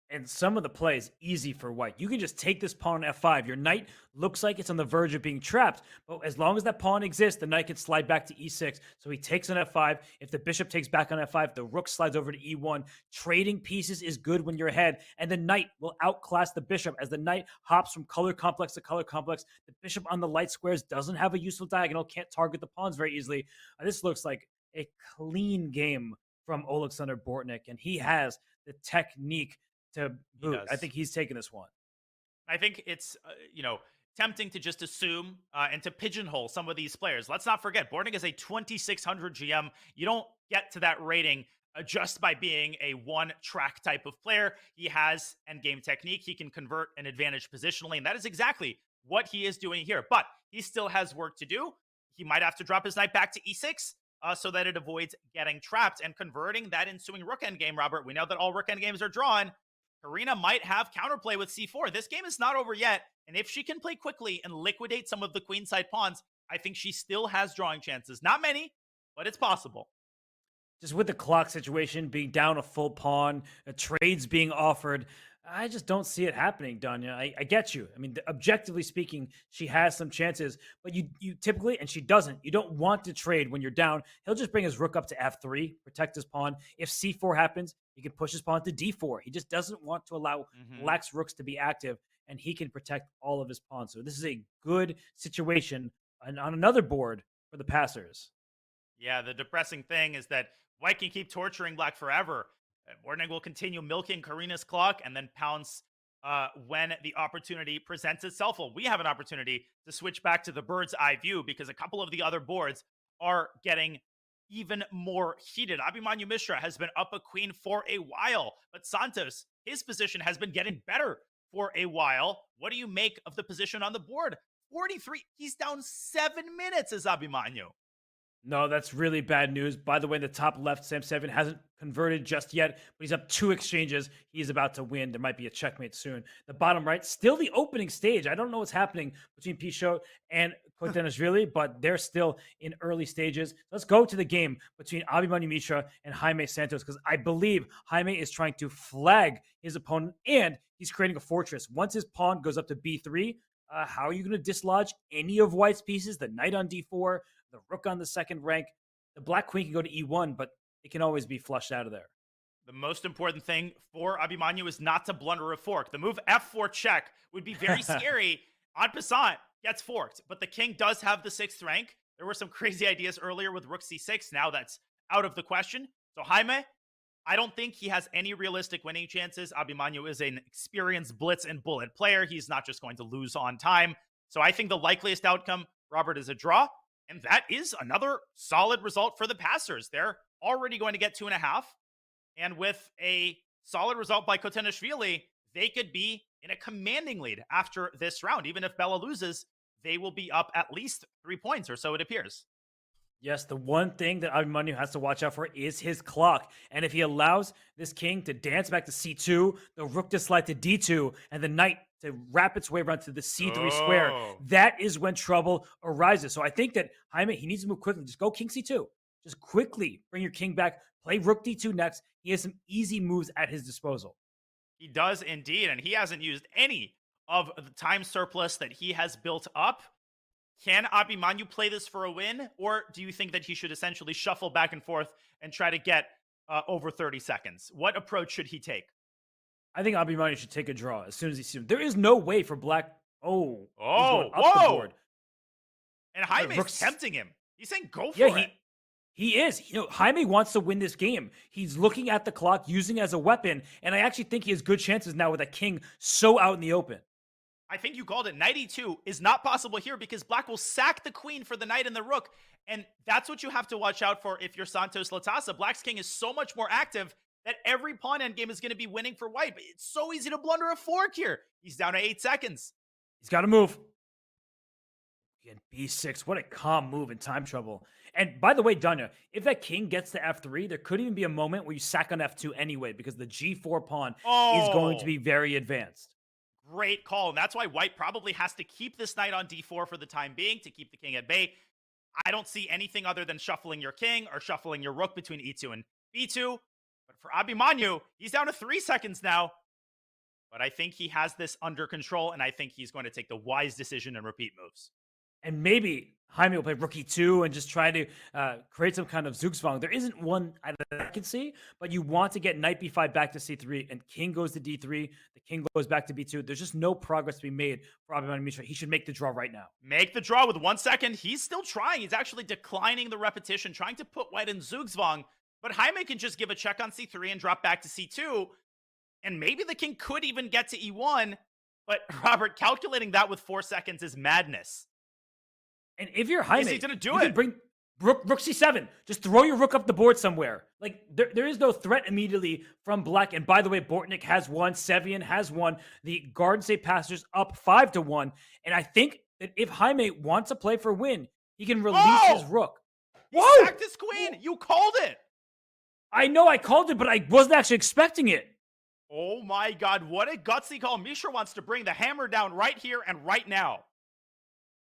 And some of the plays easy for white. You can just take this pawn on f5. Your knight looks like it's on the verge of being trapped, but as long as that pawn exists, the knight can slide back to e6. So he takes on f5. If the bishop takes back on f5, the rook slides over to e1. Trading pieces is good when you're ahead, and the knight will outclass the bishop as the knight hops from color complex to color complex. The bishop on the light squares doesn't have a useful diagonal, can't target the pawns very easily. This looks like a clean game from Oleksandr Bortnik, and he has the technique to boot. I think he's taking this one.
I think it's, tempting to just assume and to pigeonhole some of these players. Let's not forget, Bortnik is a 2600 GM. You don't get to that rating just by being a one-track type of player. He has endgame technique. He can convert an advantage positionally, and that is exactly what he is doing here. But he still has work to do. He might have to drop his knight back to e6 so that it avoids getting trapped and converting that ensuing rook endgame, Robert. We know that all rook endgames are drawn. Karina might have counterplay with c4. This game is not over yet, and if she can play quickly and liquidate some of the queenside pawns, I think she still has drawing chances. Not many, but it's possible.
Just with the clock situation being down a full pawn, trades being offered, I just don't see it happening, Danya. I get you. I mean, objectively speaking, she has some chances, but you typically, and she doesn't, you don't want to trade when you're down. He'll just bring his rook up to f3, protect his pawn. If c4 happens, he can push his pawn to d4. He just doesn't want to allow lax rooks to be active, and he can protect all of his pawns. So this is a good situation on another board for the passers.
Yeah, the depressing thing is that white can keep torturing black forever. Bortnik will continue milking Karina's clock and then pounce when the opportunity presents itself. Well, we have an opportunity to switch back to the bird's eye view because a couple of the other boards are getting even more heated. Abhimanyu Mishra has been up a queen for a while, but Santos, his position has been getting better for a while. What do you make of the position on the board? 43. He's down 7 minutes as Abhimanyu.
No, that's really bad news. By the way, in the top left, Sam Seven hasn't converted just yet, but he's up 2 exchanges. He's about to win. There might be a checkmate soon. The bottom right, still the opening stage. I don't know what's happening between Pichot and Kotenashvili, but they're still in early stages. Let's go to the game between Abhimanyu Mishra and Jaime Santos, because I believe Jaime is trying to flag his opponent, and he's creating a fortress. Once his pawn goes up to b3, how are you going to dislodge any of White's pieces? The knight on d4, the rook on the second rank. The black queen can go to e1, but it can always be flushed out of there.
The most important thing for Abhimanyu is not to blunder a fork. The move f4 check would be very scary. En passant gets forked, but the king does have the 6th rank. There were some crazy ideas earlier with rook c6. Now that's out of the question. So Jaime, I don't think he has any realistic winning chances. Abhimanyu is an experienced blitz and bullet player. He's not just going to lose on time. So I think the likeliest outcome, Robert, is a draw. And that is another solid result for the passers. They're already going to get 2.5. And with a solid result by Kotenashvili, they could be in a commanding lead after this round. Even if Bella loses, they will be up at least 3 points, or so it appears.
Yes, the one thing that Abhimanyu has to watch out for is his clock. And if he allows this king to dance back to c2, the rook to slide to d2, and the knight to wrap its way around to the c3 square, that is when trouble arises. So I think that Jaime, he needs to move quickly. Just go king c2. Just quickly bring your king back. Play rook d2 next. He has some easy moves at his disposal.
He does indeed, and he hasn't used any of the time surplus that he has built up. Can Abhimanyu play this for a win, or do you think that he should essentially shuffle back and forth and try to get over 30 seconds? What approach should he take?
I think Abhimanyu should take a draw as soon as he sees him. There is no way for black. He's going up
whoa!
the board.
And Jaime's tempting him. He's saying go for it.
He is. Jaime wants to win this game. He's looking at the clock, using it as a weapon, and I actually think he has good chances now with a king so out in the open.
I think you called it. Knight e2 is not possible here because black will sack the queen for the knight and the rook, and that's what you have to watch out for if you're Santos Latasa. Black's king is so much more active that every pawn endgame is going to be winning for white, but it's so easy to blunder a fork here. He's down to 8 seconds.
He's got to move. Again, b6. What a calm move in time trouble. And by the way, Danya, if that king gets to f3, there could even be a moment where you sack on f2 anyway, because the g4 pawn is going to be very advanced.
Great call. And that's why white probably has to keep this knight on d4 for the time being to keep the king at bay. I don't see anything other than shuffling your king or shuffling your rook between e2 and b2. But for Abhimanyu, he's down to 3 seconds now. But I think he has this under control, and I think he's going to take the wise decision and repeat moves.
And maybe Jaime will play rook e2 and just try to create some kind of Zugzwang. There isn't one that I can see, but you want to get knight b5 back to c3, and king goes to d3, the king goes back to b2. There's just no progress to be made for Abhimanyu Mishra. He should make the draw right now.
Make the draw with 1 second. He's still trying. He's actually declining the repetition, trying to put white in Zugzwang. But Jaime can just give a check on c3 and drop back to c2. And maybe the king could even get to e1. But Robert, calculating that with 4 seconds is madness.
And if you're Jaime,
he's gonna do
you
it.
can bring rook c7. Just throw your rook up the board somewhere. Like, there is no threat immediately from black. And by the way, Bortnik has one. Sevian has one. The Garden State Passers up 5-1. And I think that if Jaime wants to play for a win, he can release his rook.
He sacked his queen. You called it.
I know I called it, but I wasn't actually expecting it.
Oh my God, what a gutsy call. Mishra wants to bring the hammer down right here and right now.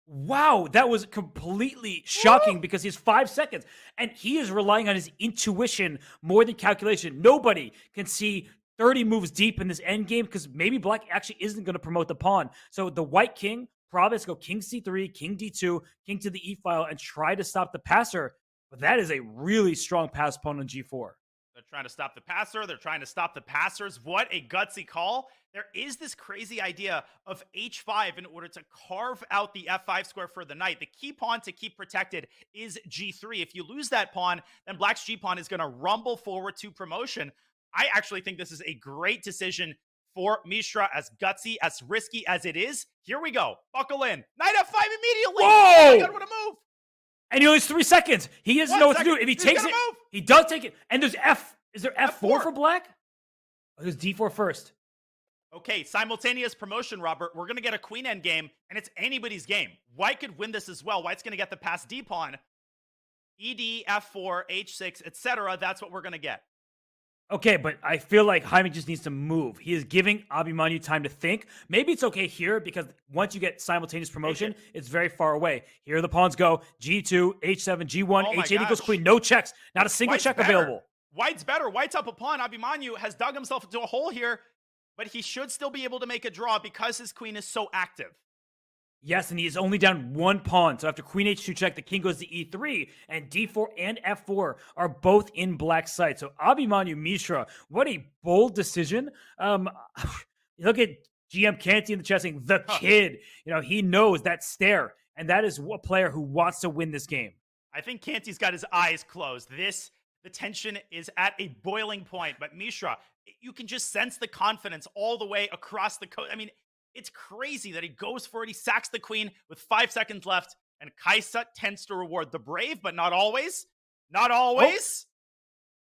Wow, that was completely shocking because he has 5 seconds and he is relying on his intuition more than calculation. Nobody can see 30 moves deep in this endgame because maybe black actually isn't going to promote the pawn. So the white king probably has to go king c3, king d2, king to the e file and try to stop the passer. But that is a really strong pass pawn on g4.
They're trying to stop the passer. They're trying to stop the passers. What a gutsy call. There is this crazy idea of h5 in order to carve out the f5 square for the knight. The key pawn to keep protected is g3. If you lose that pawn, then black's g-pawn is going to rumble forward to promotion. I actually think this is a great decision for Mishra, as gutsy, as risky as it is. Here we go. Buckle in. Knight f5 immediately.
Whoa!
Oh my God, what a move.
And he only has 3 seconds. He doesn't know what to do. If he
He's
takes
gonna
it,
move.
he does take it. And there's F. Is there F4 for black? Oh, there's D4 first.
Okay, simultaneous promotion, Robert. We're going to get a queen end game, and it's anybody's game. White could win this as well. White's going to get the passed D pawn. ED, F4, H6, etc. That's what we're going to get.
Okay, but I feel like Jaime just needs to move. He is giving Abimanyu time to think. Maybe it's okay here because once you get simultaneous promotion, it's very far away. Here the pawns go. G2, H7, G1,
Oh my
H8 equals
gosh.
queen. No checks. Not a single
White's
check
better.
available.
White's better. White's up a pawn. Abimanyu has dug himself into a hole here, but he should still be able to make a draw because his queen is so active.
Yes, and he is only down 1 pawn. So after queen H2 check, the king goes to E3, and D4 and F4 are both in black sight. So Abimanyu Mishra, what a bold decision. Look at GM Canty in the chat saying, the kid. You know, he knows that stare, and that is a player who wants to win this game.
I think Canty's got his eyes closed. The tension is at a boiling point, but Mishra, you can just sense the confidence all the way across the coast. I mean, it's crazy that he goes for it. He sacks the queen with 5 seconds left, and Kaisa tends to reward the brave, but not always. Not always.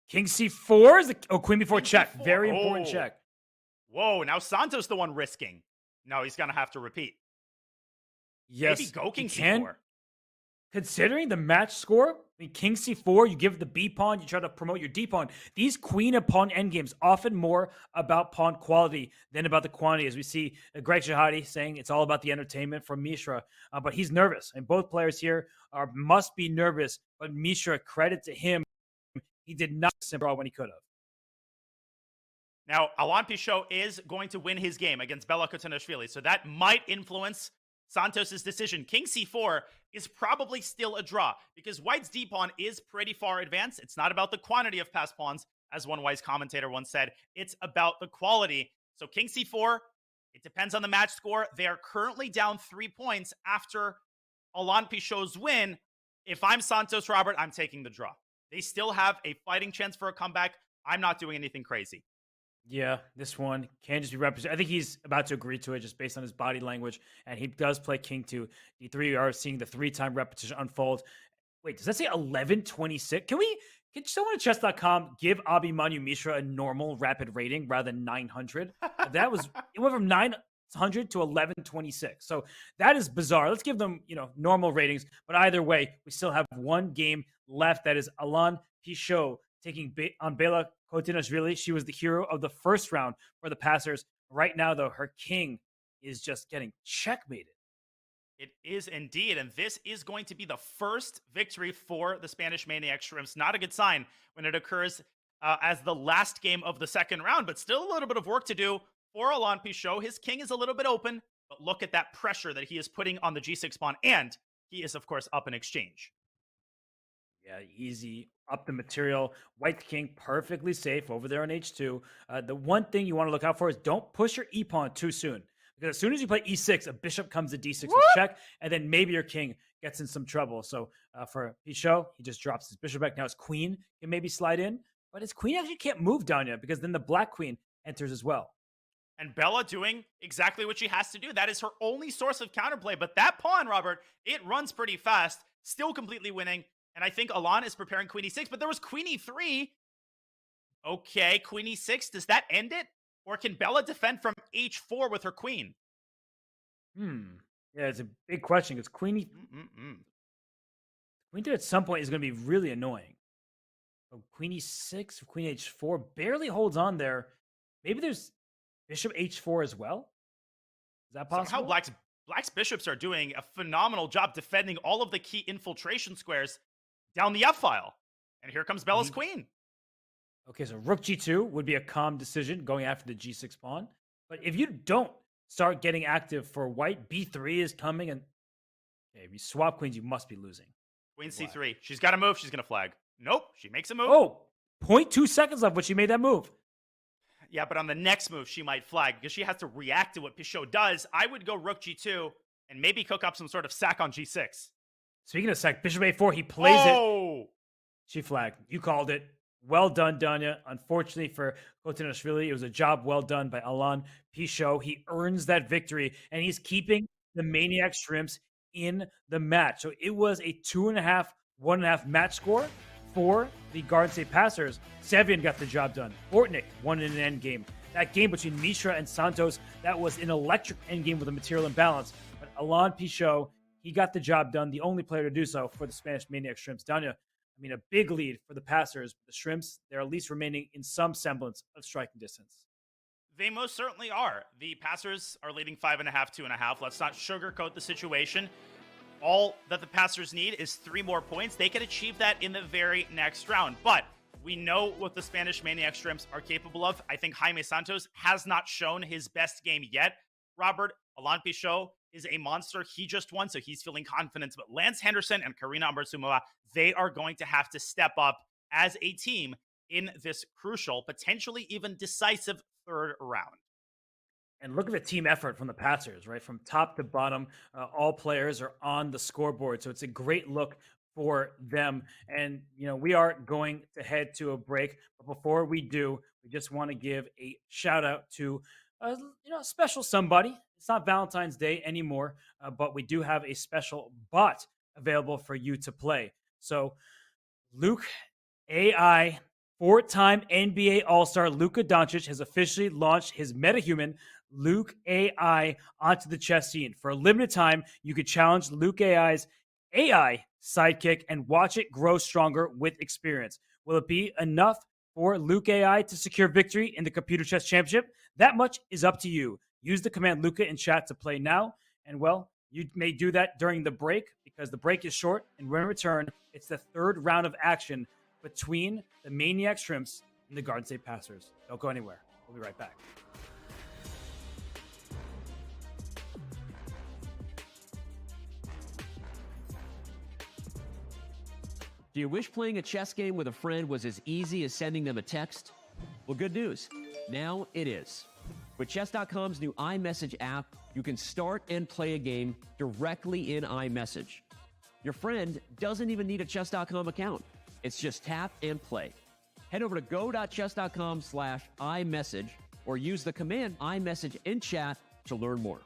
King C4 is queen before
King
check.
C4.
Very important
Oh.
check.
Whoa, now Santos the one risking. No, he's going to have to repeat.
Yes,
Maybe go King
he can.
C4.
Considering the match score, I mean, King C4, you give the B pawn, you try to promote your D pawn. These queen and pawn endgames often more about pawn quality than about the quantity, as we see Greg Shahadi saying it's all about the entertainment from Mishra. But he's nervous, and both players here must be nervous. But Mishra, credit to him, he did not simper when he could have.
Now, Alain Pichot is going to win his game against Bela Kotanishvili, so that might influence Santos' decision. King C4 is probably still a draw because White's D-pawn is pretty far advanced. It's not about the quantity of passed pawns, as one wise commentator once said. It's about the quality. So King C4, it depends on the match score. They are currently down 3 points after Alain Pichot's win. If I'm Santos, Robert, I'm taking the draw. They still have a fighting chance for a comeback. I'm not doing anything crazy.
Yeah, this one can just be represented. I think he's about to agree to it just based on his body language. And he does play King 2. D3, we are seeing the 3-time repetition unfold. Wait, does that say 1126? Can someone at chess.com give Abimanyu Mishra a normal rapid rating rather than 900? It went from 900 to 1126. So that is bizarre. Let's give them, normal ratings. But either way, we still have one game left. That is Alain Pichot taking on Bela Kotanishvili. She was the hero of the first round for the passers. Right now, though, her king is just getting checkmated.
It is indeed, and this is going to be the first victory for the Spanish Maniac Shrimps. Not a good sign when it occurs as the last game of the second round, but still a little bit of work to do for Alain Pichot. His king is a little bit open, but look at that pressure that he is putting on the G6 pawn, and he is, of course, up in exchange.
Yeah, easy. Up the material. White king perfectly safe over there on H2. The one thing you want to look out for is don't push your E-pawn too soon. Because as soon as you play E6, a bishop comes to D6 with check, and then maybe your king gets in some trouble. So for Pichot, he just drops his bishop back. Now his queen can maybe slide in, but his queen actually can't move down yet because then the black queen enters as well.
And Bella doing exactly what she has to do. That is her only source of counterplay. But that pawn, Robert, it runs pretty fast, still completely winning. And I think Alain is preparing queen e6, but there was queen e3. Okay, queen e6. Does that end it? Or can Bella defend from h4 with her queen?
Yeah, it's a big question because queen queen 3 at some point is going to be really annoying. So queen e6, queen h4 barely holds on there. Maybe there's bishop h4 as well. Is that possible?
Somehow Black's bishops are doing a phenomenal job defending all of the key infiltration squares down the f-file. And here comes Bella's queen.
Okay, so rook g2 would be a calm decision going after the g6 pawn. But if you don't start getting active for white, b3 is coming. And if you swap queens, you must be losing.
Queen c3. She's got to move. She's going to flag. Nope. She makes a move.
Oh, 0.2 seconds left when she made that move.
Yeah, but on the next move, she might flag because she has to react to what Pichot does. I would go rook g2 and maybe cook up some sort of sack on g6.
Speaking of sack, bishop a4, he plays it.
Oh!
She flagged. You called it. Well done, Danya. Unfortunately for Kotanishvili, it was a job well done by Alain Pichot. He earns that victory, and he's keeping the Maniac Shrimps in the match. So it was a 2.5, 1.5 match score for the Garden State Passers. Sevian got the job done. Fortnick won in an end game. That game between Mishra and Santos, that was an electric end game with a material imbalance. But Alain Pichot, he got the job done, the only player to do so for the Spanish Maniac Shrimps. Danya, I mean, a big lead for the Passers. The Shrimps, they're at least remaining in some semblance of striking distance.
They most certainly are. The Passers are leading 5.5, 2.5. Let's not sugarcoat the situation. All that the Passers need is 3 more points. They could achieve that in the very next round. But we know what the Spanish Maniac Shrimps are capable of. I think Jaime Santos has not shown his best game yet. Robert, Alain Pichot is a monster. He just won, so he's feeling confidence. But Lance Henderson and Karina Ambersumoa, they are going to have to step up as a team in this crucial, potentially even decisive third round.
And look at the team effort from the Passers, right? From top to bottom, all players are on the scoreboard. So it's a great look for them. And, we are going to head to a break. But before we do, we just want to give a shout out to, a special somebody. It's not Valentine's Day anymore, but we do have a special bot available for you to play. So Luke AI, 4-time NBA All-Star Luka Doncic has officially launched his metahuman Luke AI onto the chess scene. For a limited time, you could challenge Luke AI's AI sidekick and watch it grow stronger with experience. Will it be enough for Luke AI to secure victory in the Computer Chess Championship? That much is up to you. Use the command Luka in chat to play now. And well, you may do that during the break because the break is short. And when we return, it's the third round of action between the Maniac Shrimps and the Garden State Passers. Don't go anywhere. We'll be right back.
Do you wish playing a chess game with a friend was as easy as sending them a text? Well, good news. Now it is. With Chess.com's new iMessage app, you can start and play a game directly in iMessage. Your friend doesn't even need a Chess.com account. It's just tap and play. Head over to go.chess.com/iMessage or use the command iMessage in chat to learn more.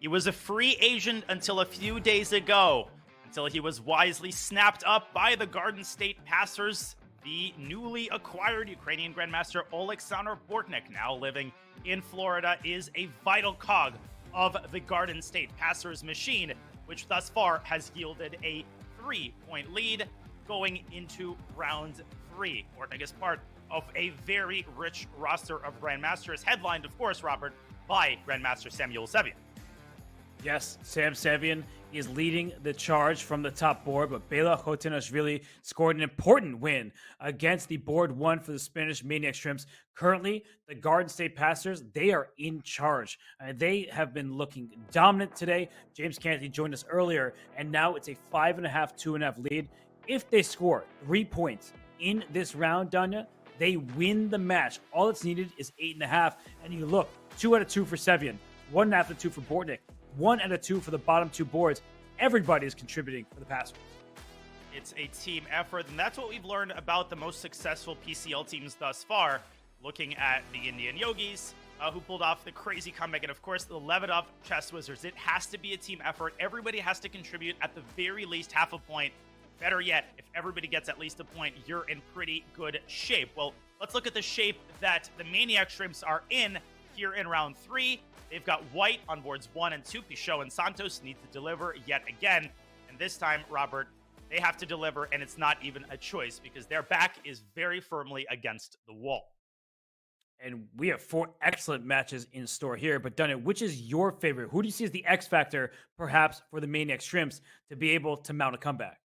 He was a free agent until a few days ago, until he was wisely snapped up by the Garden State Passers. The newly acquired Ukrainian Grandmaster Oleksandr Bortnik, now living in Florida, is a vital cog of the Garden State Passers machine, which thus far has yielded a 3-point lead going into round 3. Bortnik is part of a very rich roster of Grandmasters, headlined, of course, Robert, by Grandmaster Samuel Sevian.
Yes, Sam Sevian is leading the charge from the top board, but Bela Hotinashvili scored an important win against the board one for the Spanish Maniac Shrimps. Currently, the Garden State Passers, they are in charge. They have been looking dominant today. James Canty joined us earlier, and now it's a 5.5, 2.5 lead. If they score 3 points in this round, Danya, they win the match. All that's needed is 8.5, and you look, 2 out of 2 for Sevian, 1 out of 2 for Bortnik, 1 out of 2 for the bottom 2 boards. Everybody is contributing for the Passers.
It's a team effort, and that's what we've learned about the most successful PCL teams thus far. Looking at the Indian Yogis, who pulled off the crazy comeback, and of course the Levitt-Up Chess Wizards. It has to be a team effort. Everybody has to contribute at the very least half a point. Better yet, if everybody gets at least a point, you're in pretty good shape. Well, let's look at the shape that the Maniac Shrimps are in here in round 3. They've got white on boards 1 and 2. Pichot and Santos need to deliver yet again. And this time, Robert, they have to deliver, and it's not even a choice because their back is very firmly against the wall.
And we have 4 excellent matches in store here. But Dunnet, which is your favorite? Who do you see as the X factor, perhaps, for the Maniac Shrimps to be able to mount a comeback?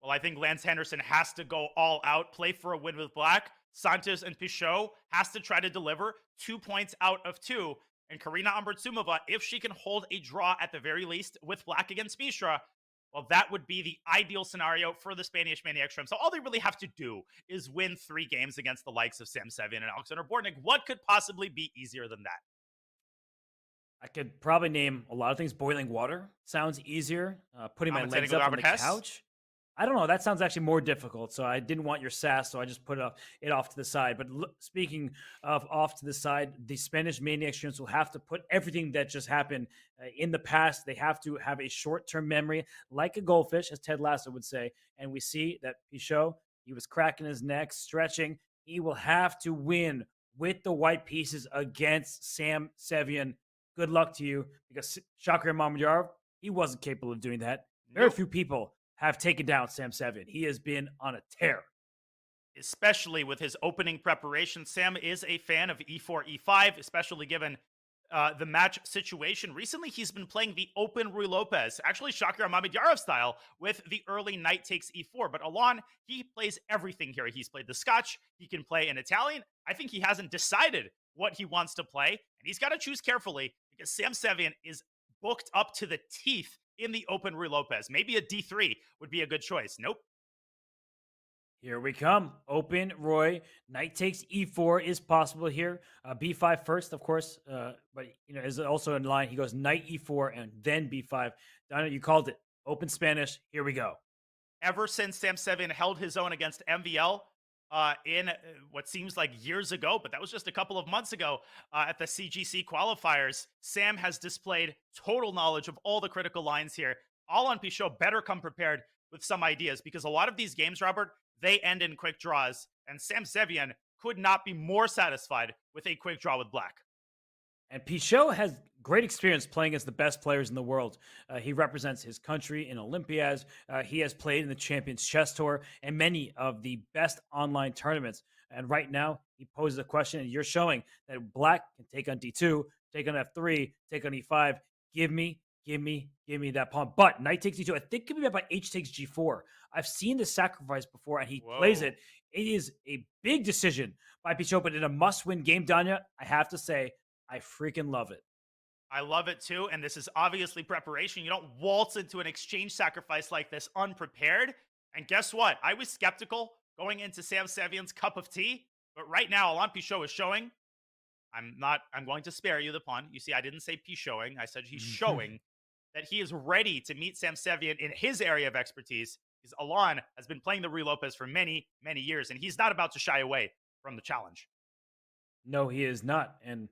Well, I think Lance Henderson has to go all out, play for a win with black. Santos and Pichot has to try to deliver 2 points out of 2. And Karina Ambertsumova, if she can hold a draw at the very least with black against Mishra, well, that would be the ideal scenario for the Spanish Maniac Shrimp. So all they really have to do is win 3 games against the likes of Sam Sevian and Alexander Bortnik. What could possibly be easier than that?
I could probably name a lot of things. Boiling water sounds easier. Putting my legs up on the couch. I don't know. That sounds actually more difficult. So I didn't want your sass, so I just put it off to the side. But speaking of off to the side, the Spanish Maniac Shrimps will have to put everything that just happened in the past. They have to have a short-term memory, like a goldfish, as Ted Lasso would say. And we see that Pichot, he was cracking his neck, stretching. He will have to win with the white pieces against Sam Sevian. Good luck to you, because Shakir Mamadjarov, he wasn't capable of doing that. Very few people have taken down Sam Sevian. He has been on a tear.
Especially with his opening preparation. Sam is a fan of e4, e5, especially given the match situation. Recently, he's been playing the open Rui Lopez, actually Shakir Mamadjarov style, with the early knight takes e4. But Alon, he plays everything here. He's played the Scotch. He can play an Italian. I think he hasn't decided what he wants to play, and he's got to choose carefully because Sam Sevian is booked up to the teeth in the open Rui Lopez. Maybe a d3 would be a good choice. Nope.
Here we come. Open Roy. Knight takes e4 is possible here. B5 first, of course, but is also in line. He goes knight e4 and then b5. Donna, you called it. Open Spanish. Here we go.
Ever since Sam Sevian held his own against MVL in what seems like years ago, but that was just a couple of months ago at the CGC qualifiers, Sam has displayed total knowledge of all the critical lines here. Alon Pichot better come prepared with some ideas because a lot of these games, Robert, they end in quick draws, and Sam Sevian could not be more satisfied with a quick draw with black.
And Pichot has great experience playing against the best players in the world. He represents his country in Olympiads. He has played in the Champions Chess Tour and many of the best online tournaments. And right now, he poses a question, and you're showing that black can take on d2, take on f3, take on e5. Give me that pawn. But knight takes e2. I think it could be by h takes g4. I've seen the sacrifice before, and he plays it. It is a big decision by Pichot, but in a must-win game, Danya, I have to say, I freaking love it.
I love it too, and this is obviously preparation. You don't waltz into an exchange sacrifice like this unprepared. And guess what? I was skeptical going into Sam Sevian's cup of tea, but right now, Alon Pichot is showing. I'm going to spare you the pun. You see, I didn't say Pichoting. I said he's showing that he is ready to meet Sam Sevian in his area of expertise, because Alon has been playing the Rui Lopez for many, many years, and he's not about to shy away from the challenge.
No, he is not. And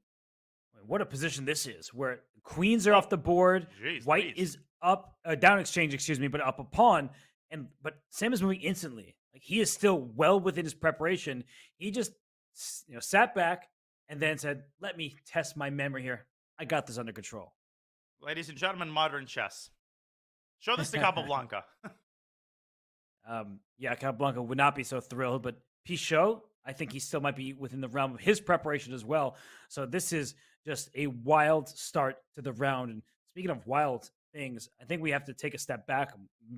What a position this is, where queens are off the board,
Jeez,
white
please.
is up, down exchange, excuse me, but up a pawn, but Sam is moving instantly. Like, he is still well within his preparation. He just sat back and then said, "Let me test my memory here. I got this under control."
Ladies and gentlemen, modern chess. Show this to Capablanca.
Yeah, Capablanca would not be so thrilled, but Pichot, I think he still might be within the realm of his preparation as well. So this is just a wild start to the round. And speaking of wild things, I think we have to take a step back.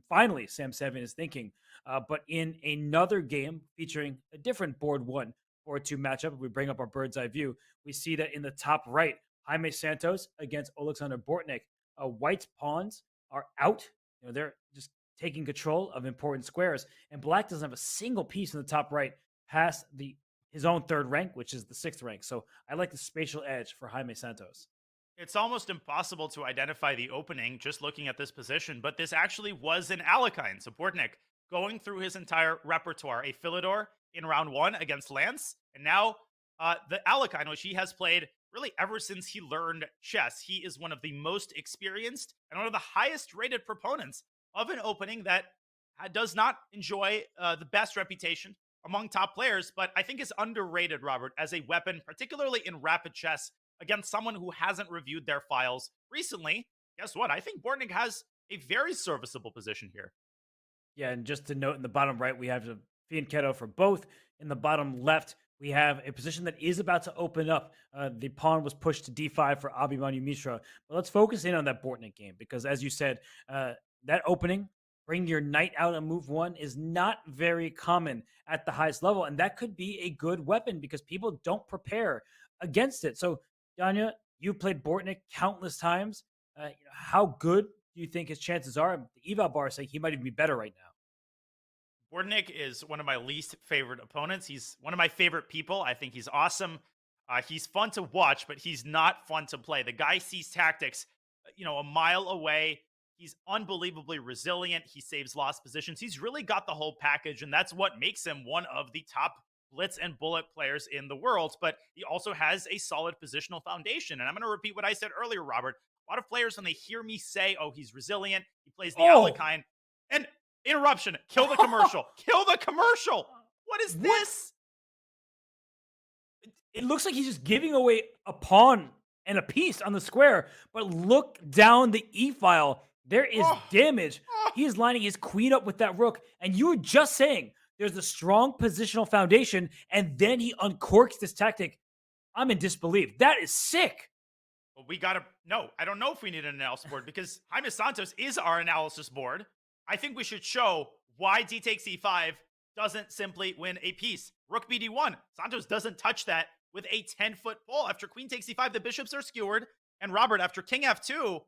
Finally, Sam Sevian is thinking. But in another game featuring a different board 1 or 2 matchup, if we bring up our bird's eye view, we see that in the top right, Jaime Santos against Alexander Bortnik. White's pawns are out. They're just taking control of important squares, and Black doesn't have a single piece in the top right past his own 3rd rank, which is the 6th rank. So I like the spatial edge for Jaime Santos.
It's almost impossible to identify the opening just looking at this position, but this actually was an Alekhine. So Bortnik going through his entire repertoire, a Philidor in round 1 against Lance, and now the Alekhine, which he has played really ever since he learned chess. He is one of the most experienced and one of the highest rated proponents of an opening that does not enjoy the best reputation among top players, but I think is underrated, Robert, as a weapon, particularly in rapid chess against someone who hasn't reviewed their files recently. Guess what? I think Bortnik has a very serviceable position here.
Yeah, and just to note, in the bottom right, we have the Fianchetto for both. In the bottom left, we have a position that is about to open up. The pawn was pushed to d5 for Abhimanyu Mishra. But let's focus in on that Bortnik game, because as you said, that opening, bring your knight out on move 1, is not very common at the highest level. And that could be a good weapon because people don't prepare against it. So, Danya, you played Bortnik countless times. How good do you think his chances are? The eval bar say he might even be better right now.
Bortnik is one of my least favorite opponents. He's one of my favorite people. I think he's awesome. He's fun to watch, but he's not fun to play. The guy sees tactics, a mile away. He's unbelievably resilient. He saves lost positions. He's really got the whole package, and that's what makes him one of the top blitz and bullet players in the world. But he also has a solid positional foundation. And I'm going to repeat what I said earlier, Robert. A lot of players, when they hear me say, "Oh, he's resilient, he plays the Alekhine," and interruption, kill the commercial. Kill the commercial. What is this?
It looks like he's just giving away a pawn and a piece on the square, but look down the e-file. There is damage. He is lining his queen up with that rook, and you were just saying there's a strong positional foundation, and then he uncorks this tactic. I'm in disbelief. That is sick.
Well, I don't know if we need an analysis board because Jaime Santos is our analysis board. I think we should show why d takes e5 doesn't simply win a piece. Rook bd1. Santos doesn't touch that with a 10-foot pole. After queen takes e5, the bishops are skewered. And Robert, after king f2,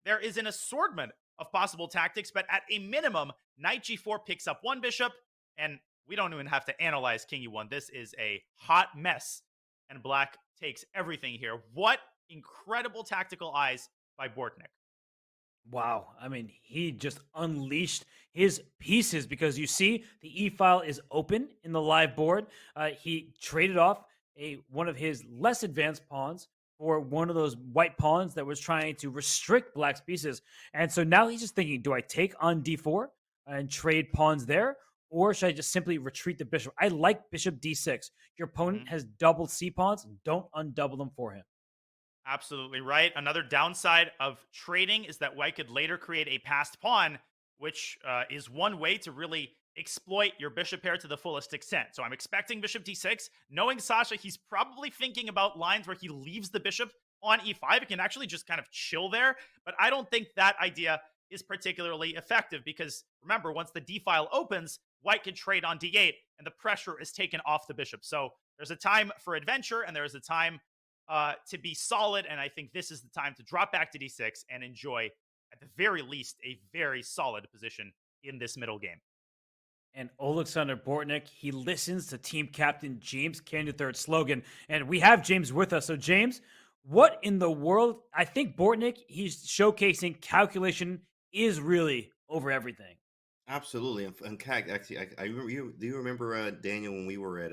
there is an assortment of possible tactics, but at a minimum, knight g4 picks up one bishop, and we don't even have to analyze king e1. This is a hot mess, and Black takes everything here. What incredible tactical eyes by Bortnik.
Wow. I mean, he just unleashed his pieces because you see the e-file is open in the live board. He traded off one of his less advanced pawns for one of those white pawns that was trying to restrict Black's pieces. And so now he's just thinking, do I take on d4 and trade pawns there? Or should I just simply retreat the bishop? I like bishop d6. Your opponent has doubled c-pawns. Don't undouble them for him.
Absolutely right. Another downside of trading is that white could later create a passed pawn, which is one way to really exploit your bishop pair to the fullest extent. So I'm expecting bishop d6. Knowing Sasha, he's probably thinking about lines where he leaves the bishop on e5. It can actually just kind of chill there. But I don't think that idea is particularly effective because, remember, once the d-file opens, white can trade on d8, and the pressure is taken off the bishop. So there's a time for adventure, and there's a time to be solid, and I think this is the time to drop back to d6 and enjoy, at the very least, a very solid position in this middle game.
And Alexander Bortnik, he listens to team captain James Canyon III's slogan, and we have James with us. So James, what in the world? I think Bortnik, he's showcasing calculation is really over everything.
Absolutely. And Kag, actually, I remember you. Do you remember Daniel when we were at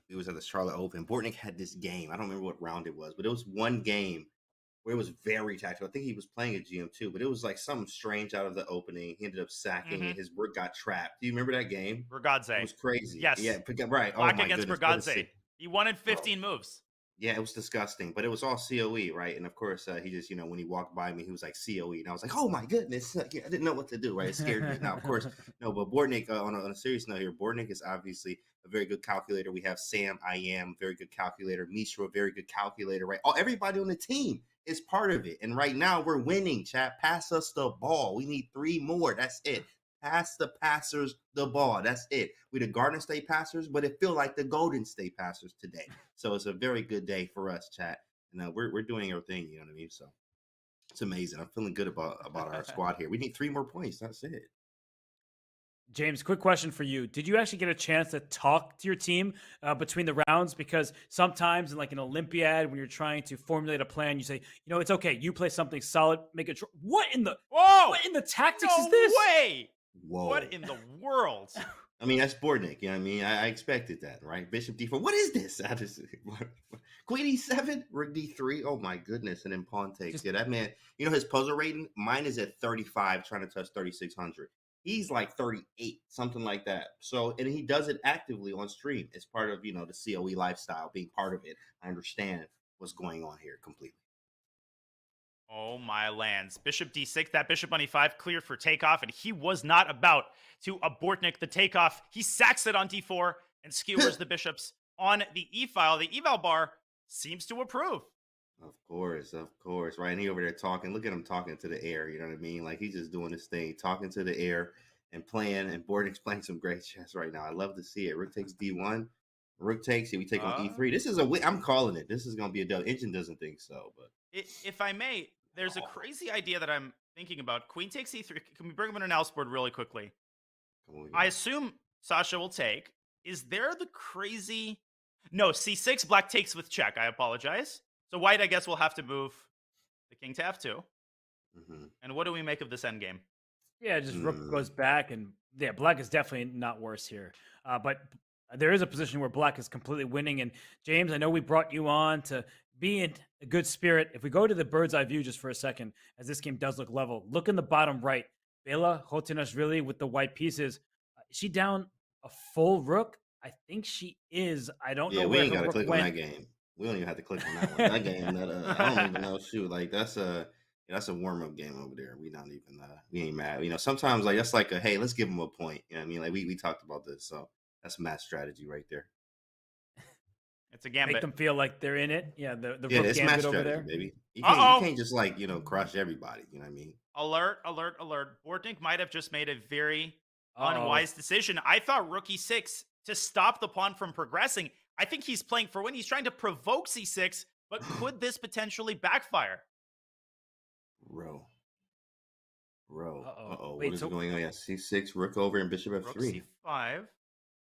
we was at the Charlotte Open? Bortnick had this game. I don't remember what round it was, but it was one game where it was very tactical. I think he was playing a GM2, but it was like something strange out of the opening. He ended up sacking,
Mm-hmm.
and his work got trapped. Do you remember that game? It
Ragadze.
was crazy.
Yes.
Yeah, right. Oh
Black
my
against
goodness, what a
Ragadze. He won in
bro.
15 moves.
Yeah, it was disgusting, but it was all COE, right? And of course, he just, when he walked by me, he was like COE, and I was like, "Oh my goodness!" Like, I didn't know what to do. Right, it scared me. Now, of course, no, but Bortnick, on a serious note here, Bortnick is obviously a very good calculator. We have Sam, I am very good calculator. Mishra, very good calculator. Right, everybody on the team is part of it, and right now we're winning. Chat, pass us the ball. We need 3 more. That's it. Pass the passers the ball. That's it. We the Garden State passers, but it feel like the Golden State passers today. So it's a very good day for us, chat. And we're doing our thing, you know what I mean? So it's amazing. I'm feeling good about our squad here. We need 3 more points. That's it.
James, quick question for you. Did you actually get a chance to talk to your team between the rounds? Because sometimes in like an Olympiad, when you're trying to formulate a plan, you say, it's okay. You play something solid, make it. What in the tactics is this?
Way.
Whoa.
What in the world?
I mean, that's Bortnick. You know what I mean? I expected that, right? Bishop D4. What is this? I just Queen E7, Rook D3. Oh my goodness. And then pawn takes. Yeah, that man, his puzzle rating, mine is at 35, trying to touch 3,600. He's like 38, something like that. So, and he does it actively on stream. It's part of, the COE lifestyle, being part of it. I understand what's going on here completely.
Oh my lands. Bishop D6, that bishop on E5 cleared for takeoff, and he was not about to Bortnick the takeoff. He sacks it on D4 and skewers the bishops on the E file. The eval bar seems to approve.
Of course, right? And he over there talking. Look at him talking to the air. You know what I mean? Like he's just doing this thing, talking to the air and playing. And Bortnick's playing some great chess right now. I love to see it. Rook takes D1. Rook takes it. We take on E3. This is I'm calling it. This is going to be a dub. Engine doesn't think so, but
if I may, there's a crazy idea that I'm thinking about. Queen takes E3. Can we bring him an analysis board really quickly? I assume Sasha will take. Is there the crazy? No, C6. Black takes with check. I apologize. So white, I guess, will have to move the king to F2.
Mm-hmm.
And what do we make of this endgame?
Yeah, just rook goes back, and yeah, black is definitely not worse here. But there is a position where black is completely winning. And James, I know we brought you on to be in a good spirit. If we go to the bird's eye view just for a second, as this game does look level, look in the bottom right. Bela Hotinashvili with the white pieces. Is she down a full rook? I think she is. I don't know.
Yeah, we
where
ain't
her
got to
rook
click
went.
on that game. We don't even have to click on that one. That game, I don't even know. Shoot, like that's a warm up game over there. We not even we ain't mad. Sometimes like that's like hey, let's give them a point. You know what I mean? Like we talked about this, so that's match strategy right there.
It's a gambit.
Make them feel like they're in it. Yeah, the
yeah,
rook
it's
gambit
match
over
strategy,
there.
baby. You can't just like crush everybody. You know what I mean?
Alert. Bortnick might have just made a very unwise decision. I thought rook E6 to stop the pawn from progressing. I think he's playing for win. He's trying to provoke C6, but could this potentially backfire?
Bro. Uh-oh.
Wait,
What is going on? Yeah, C6, rook over, and bishop F3.
Rook C5.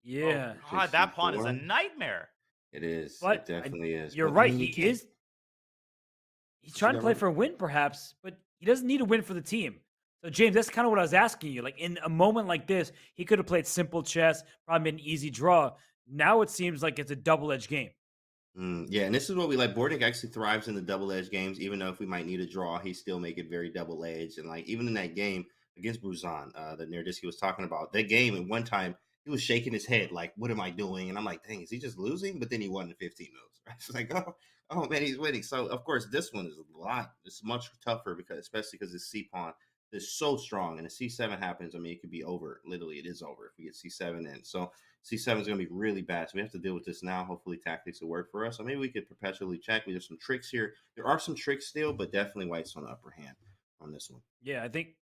Yeah.
Oh, God, that pawn is a nightmare.
It is.
But
it definitely is.
You're
But,
right.
I mean,
He's trying to play for a win, perhaps, but he doesn't need a win for the team. So, James, that's kind of what I was asking you. Like, in a moment like this, he could have played simple chess, probably made an easy draw. Now it seems like it's a double-edged game.
Yeah, and this is what we like. Bortnick actually thrives in the double-edged games. Even though if we might need a draw, he still make it very double-edged. And like even in that game against Bruzan, that Nerdisky was talking about, that game at one time he was shaking his head like, "What am I doing?" And I'm like, "Dang, is he just losing?" But then he won the 15 moves. Right? It's like, oh man, he's winning. So of course this one is a lot. It's much tougher especially because the C pawn is so strong, and the C7 happens. I mean, it could be over. Literally, it is over if we get C7 in. So C7 is going to be really bad. So we have to deal with this now. Hopefully tactics will work for us. So maybe we could perpetually check. There's some tricks here. There are some tricks still, but definitely white's on the upper hand on this one.
Yeah, I think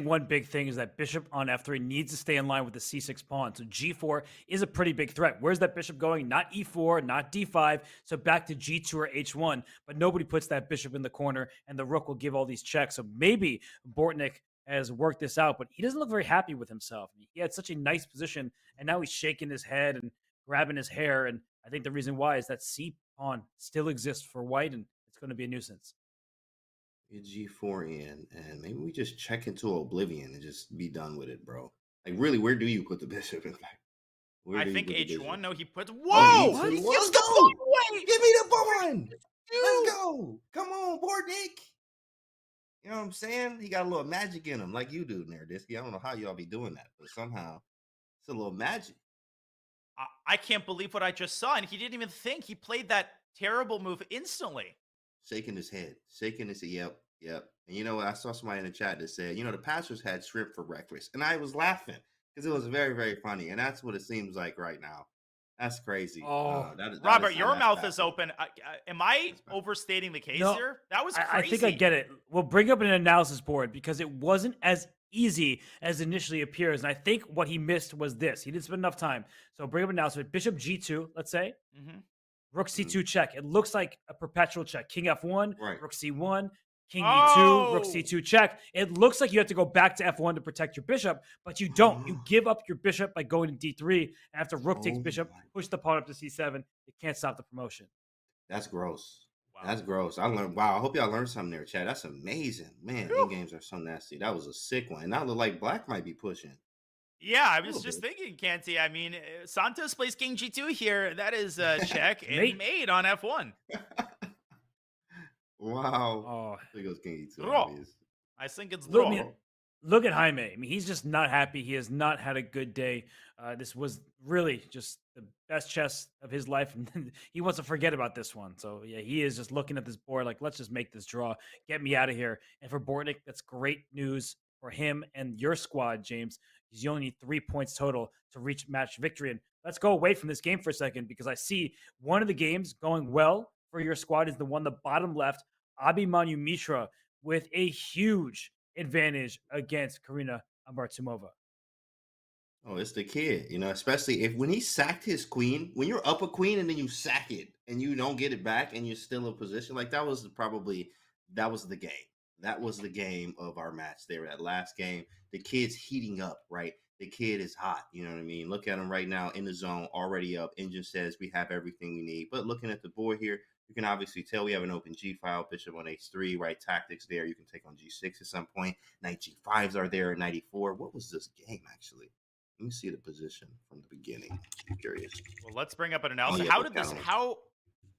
one big thing is that bishop on F3 needs to stay in line with the C6 pawn. So G4 is a pretty big threat. Where's that bishop going? Not E4, not D5. So back to G2 or H1. But nobody puts that bishop in the corner, and the rook will give all these checks. So maybe Bortnick has worked this out, but he doesn't look very happy with himself. He had such a nice position, and now he's shaking his head and grabbing his hair. And I think the reason why is that C pawn still exists for white, and it's going to be a nuisance.
Get G4 in, and maybe we just check into oblivion and just be done with it, bro. Like, really, where do you put the bishop? In fact, where
I
do you
think
put the
H1.
bishop?
No, he puts.
Oh,
Whoa!
E2.
He
Let's
gives the
go.
pawn away.
Give me the pawn.
Dude.
Let's go. Come on, Bortnik. You know what I'm saying? He got a little magic in him, like you do, Nerdisky. I don't know how y'all be doing that, but somehow it's a little magic.
I can't believe what I just saw, and he didn't even think. He played that terrible move instantly.
Shaking his head, yep. And you know what? I saw somebody in the chat that said, the Pastors had shrimp for breakfast, and I was laughing because it was very, very funny, and that's what it seems like right now. That's crazy.
Oh,
Robert, your mouth is open. Am I overstating the case
No,
here? That was crazy.
I think I get it. We'll bring up an analysis board because it wasn't as easy as initially appears. And I think what he missed was this. He didn't spend enough time. So bring up an analysis. Bishop G2, let's say. Rook C2 check. It looks like a perpetual check. King F1,
Right.
Rook C1, King E2, Rook C2 check. It looks like you have to go back to F1 to protect your bishop, but you don't. You give up your bishop by going to D3. And after Rook takes bishop, push the pawn up to C7. You can't stop the promotion.
That's gross.
Wow.
That's gross. I learned. Wow. I hope y'all learned something there, Chad. That's amazing, man. In games are so nasty. That was a sick one. And now look like Black might be pushing.
Yeah, I was just thinking, Canty. I mean, Santos plays King G2 here. That is a check and mate on F1.
Wow.
Oh,
I think it was King E2.
Draw.
Obvious.
I think it's
Look,
draw.
man, look at Jaime. I mean, he's just not happy. He has not had a good day. This was really just the best chess of his life, and he wants to forget about this one. So yeah, he is just looking at this board like, let's just make this draw, get me out of here. And for Bortnik, that's great news for him and your squad, James. Because you only need 3 points total to reach match victory. And let's go away from this game for a second because I see one of the games going well for your squad is the one the bottom left, Abhimanyu Mishra, with a huge advantage against Karina Amartumova.
Oh, it's the kid, especially when he sacked his queen, when you're up a queen and then you sack it and you don't get it back and you're still in position. Like that was the game. That was the game of our match there. That last game, the kid's heating up, right? The kid is hot. You know what I mean? Look at him right now in the zone, already up. Engine says we have everything we need. But looking at the board here, you can obviously tell we have an open G file, bishop on H3, right? Tactics there. You can take on G6 at some point. Knight G5s are there at 94. What was this game actually? Let me see the position from the beginning. I'm curious.
Well, let's bring up an analysis.
yeah,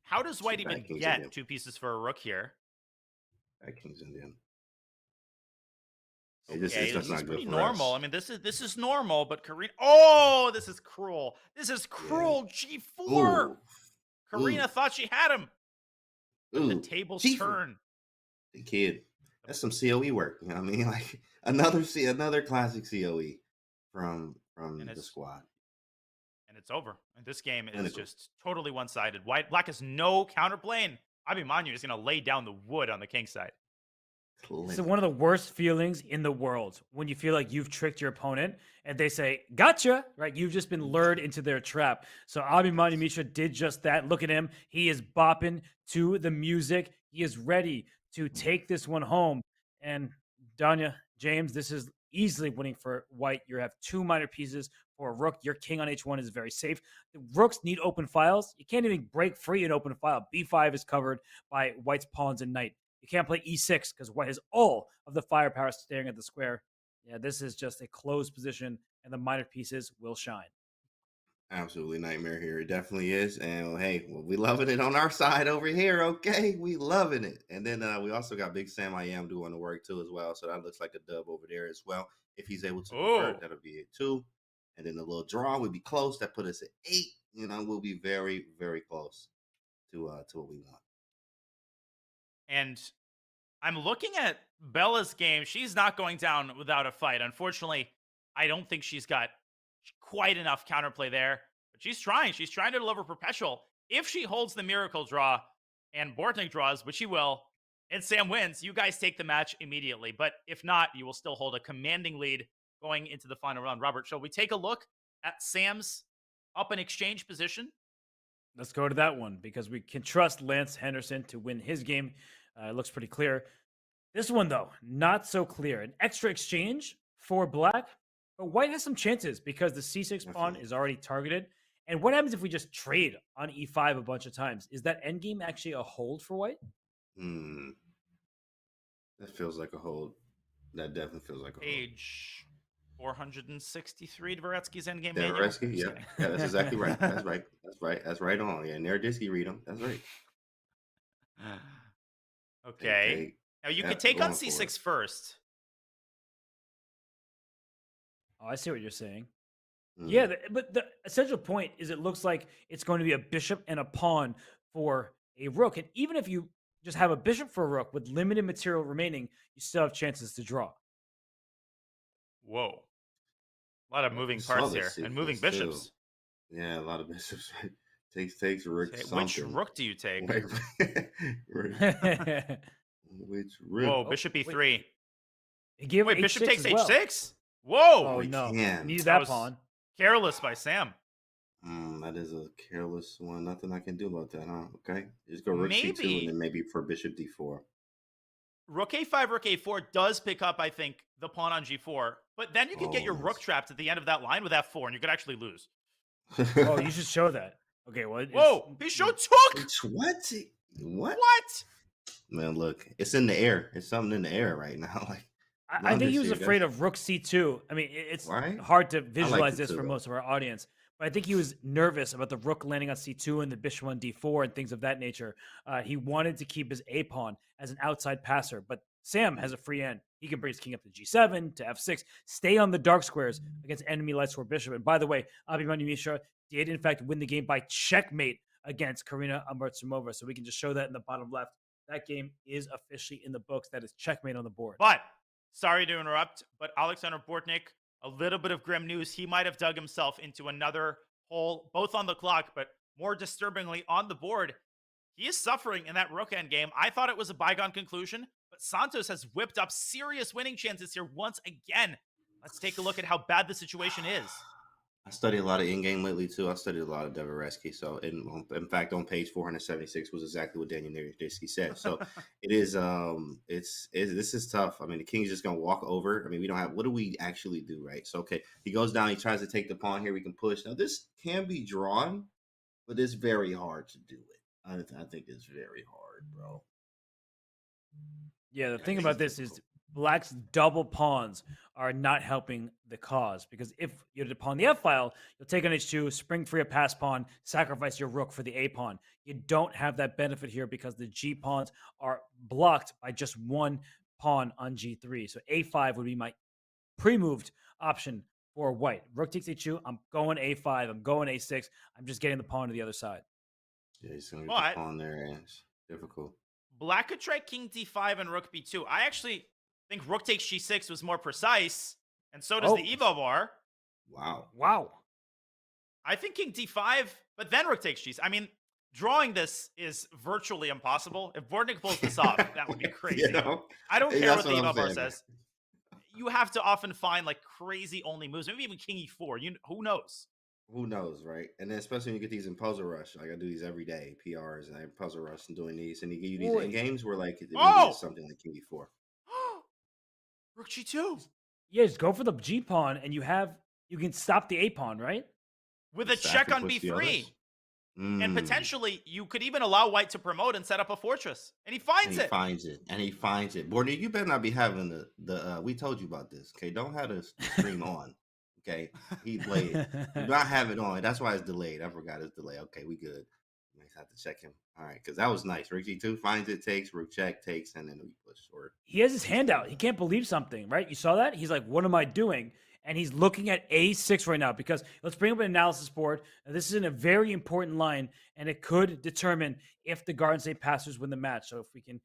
How does White even
King's
get
Indian.
2 pieces for a rook here?
That King's Indian.
Okay,
It's
this
just
is
not good
pretty
for
normal.
us.
I mean, this is normal, but Karina. Oh, this is cruel. This is cruel. G4.
Ooh.
Karina thought she had him. But the
Ooh.
tables
G4.
turn.
The kid. That's some COE work. You know what I mean? Like another classic COE from the squad.
And it's over. And this game is just totally one-sided. Black has no counterplay. Abhimanyu is going to lay down the wood on the king side.
This is one of the worst feelings in the world when you feel like you've tricked your opponent and they say, gotcha, right? You've just been lured into their trap. So Abhimanyu Mishra did just that. Look at him. He is bopping to the music. He is ready to take this one home. And Danya, James, this is easily winning for White. You have 2 minor pieces for a rook. Your king on H1 is very safe. The rooks need open files. You can't even break free an open file. B5 is covered by White's pawns and knight. You can't play E6 because White has all of the firepower staring at the square. Yeah, this is just a closed position, and the minor pieces will shine.
Absolutely nightmare here. It definitely is. And hey, we loving it on our side over here. Okay, we loving it. And then we also got Big Sam I Am doing the work too as well. So that looks like a dub over there as well. If he's able to convert, that'll be it too. And then the little draw would be close. That put us at 8. We'll be very, very close to what we want.
And I'm looking at Bella's game. She's not going down without a fight. Unfortunately, I don't think she's got quite enough counterplay there. But she's trying. She's trying to deliver perpetual. If she holds the miracle draw and Bortnik draws, which she will, and Sam wins, you guys take the match immediately. But if not, you will still hold a commanding lead going into the final round. Robert, shall we take a look at Sam's up and exchange position?
Let's go to that one because we can trust Lance Henderson to win his game. It looks pretty clear. This one, though, not so clear. An extra exchange for Black, but White has some chances because the C6 pawn is already targeted. And what happens if we just trade on E5 a bunch of times? Is that endgame actually a hold for White?
That feels like a hold. That definitely feels like a hold.
Page 463 Dvoretsky's endgame
Yeah,
manual.
Rescue,
Just
yeah.
kidding.
Yeah, that's exactly right. That's right. That's right. That's right on. Yeah, Nerdisky read them. That's right.
Okay.
Take.
Now you
Yeah,
could take on
going for it.
c6 first.
Oh, I see what you're saying.
Mm.
Yeah, but the essential point is it looks like it's going to be a bishop and a pawn for a rook. And even if you just have a bishop for a rook with limited material remaining, you still have chances to draw.
Whoa. A lot of moving
saw
parts
this
here and moving
sequence, too.
bishops.
Yeah, a lot of bishops. Right? Takes rook
Okay,
something.
which rook do you take?
Right. Which rook?
Whoa, bishop e3.
He gave
Wait,
H6
bishop takes
as well.
h6? Whoa!
Oh,
we
no.
can.
Needed
That
that
was-
pawn.
Careless by Sam.
That is a careless one. Nothing I can do about that, huh? Okay. Just go rook c2
Maybe.
and then maybe for bishop d4.
Rook a5, rook a4 does pick up, I think, the pawn on g4. But then you could get your
Oh,
rook trapped at the end of that line with f4, and you could actually lose.
Oh, you should show that. Okay, well,
Whoa! Bishop took!
It's what? What?
What?
Man, look, it's in the air. It's something in the air right now. Like,
I think he was
Undefeated,
afraid of rook c2. I mean, it's
Right?
hard to visualize
it
this
too,
for
though.
most of our audience, but I think he was nervous about the rook landing on c2 and the bishop on d4 and things of that nature. He wanted to keep his a pawn as an outside passer, but Sam has a free end. He can bring his king up to g7, to f6, stay on the dark squares against enemy light square bishop. And by the way, Abhimanyu Mishra did in fact win the game by checkmate against Karina Amartsumova. So we can just show that in the bottom left. That game is officially in the books. That is checkmate on the board.
But, sorry to interrupt, but Alexander Bortnik, a little bit of grim news. He might have dug himself into another hole, both on the clock, but more disturbingly on the board. He is suffering in that rook end game. I thought it was a bygone conclusion, but Santos has whipped up serious winning chances here once again. Let's take a look at how bad the situation is.
I studied a lot of in-game lately too. I studied a lot of Dvoretsky. So, in fact, on page 476 was exactly what Daniel Nerdisky said. So, it is. This is tough. I mean, the king's just gonna walk over. I mean, we don't have. What do we actually do, right? So, okay, he goes down. He tries to take the pawn here. We can push. Now, this can be drawn, but it's very hard to do it. I think it's very hard, bro.
Yeah, the
I
thing
think
about
it's
this is
difficult.
Black's double pawns are not helping the cause because if you're to pawn the f file, you'll take on h2, spring free a pass pawn, sacrifice your rook for the a pawn. You don't have that benefit here because the g pawns are blocked by just one pawn on g3. So a5 would be my pre-moved option for white. Rook takes h2. I'm going a5. I'm going a6. I'm just getting the pawn to the other side.
Yeah, he's gonna get
But-
the pawn there, and it's difficult.
Black could try king d5 and rook b2. I actually think rook takes g6 was more precise, and so does
Oh.
the evo bar.
Wow.
Wow.
I think king d5, but then rook takes g6. I mean, drawing this is virtually impossible. If Bortnik pulls this off, that would be crazy.
You know?
I don't
Hey,
care what
that's
the
what I'm
evo bar
saying, man.
says. You have to often find like crazy only moves. Maybe even king e4. Who knows?
Who knows, right? And then especially when you get these in Puzzle Rush, like I do these every day, PRs and I Puzzle Rush and doing these, and they give you these
Boy.
in games where like it
Oh!
really is something like King E4.
Rook g2
Yeah, just go for the g pawn and you can stop the a pawn, right?
with a
Exactly,
check on
push the
b3.
others.
And
Mm.
potentially, you could even allow white to promote and set up a fortress. And he
And
finds
he
it.
finds it, and he finds it. Bordy, you better not be having the. We told you about this, okay? Don't have the stream on, okay? He played it. Do not have it on. That's why it's delayed. I forgot it's delayed. Okay, we good. We have to check him. All right, because that was nice. Rook G2 finds it, takes, rook check, takes, and then we push short.
He has his hand out. He can't believe something, right? You saw that? He's like, what am I doing? And he's looking at a6 right now because let's bring up an analysis board. Now, this is in a very important line, and it could determine if the Garden State passers win the match. So if we can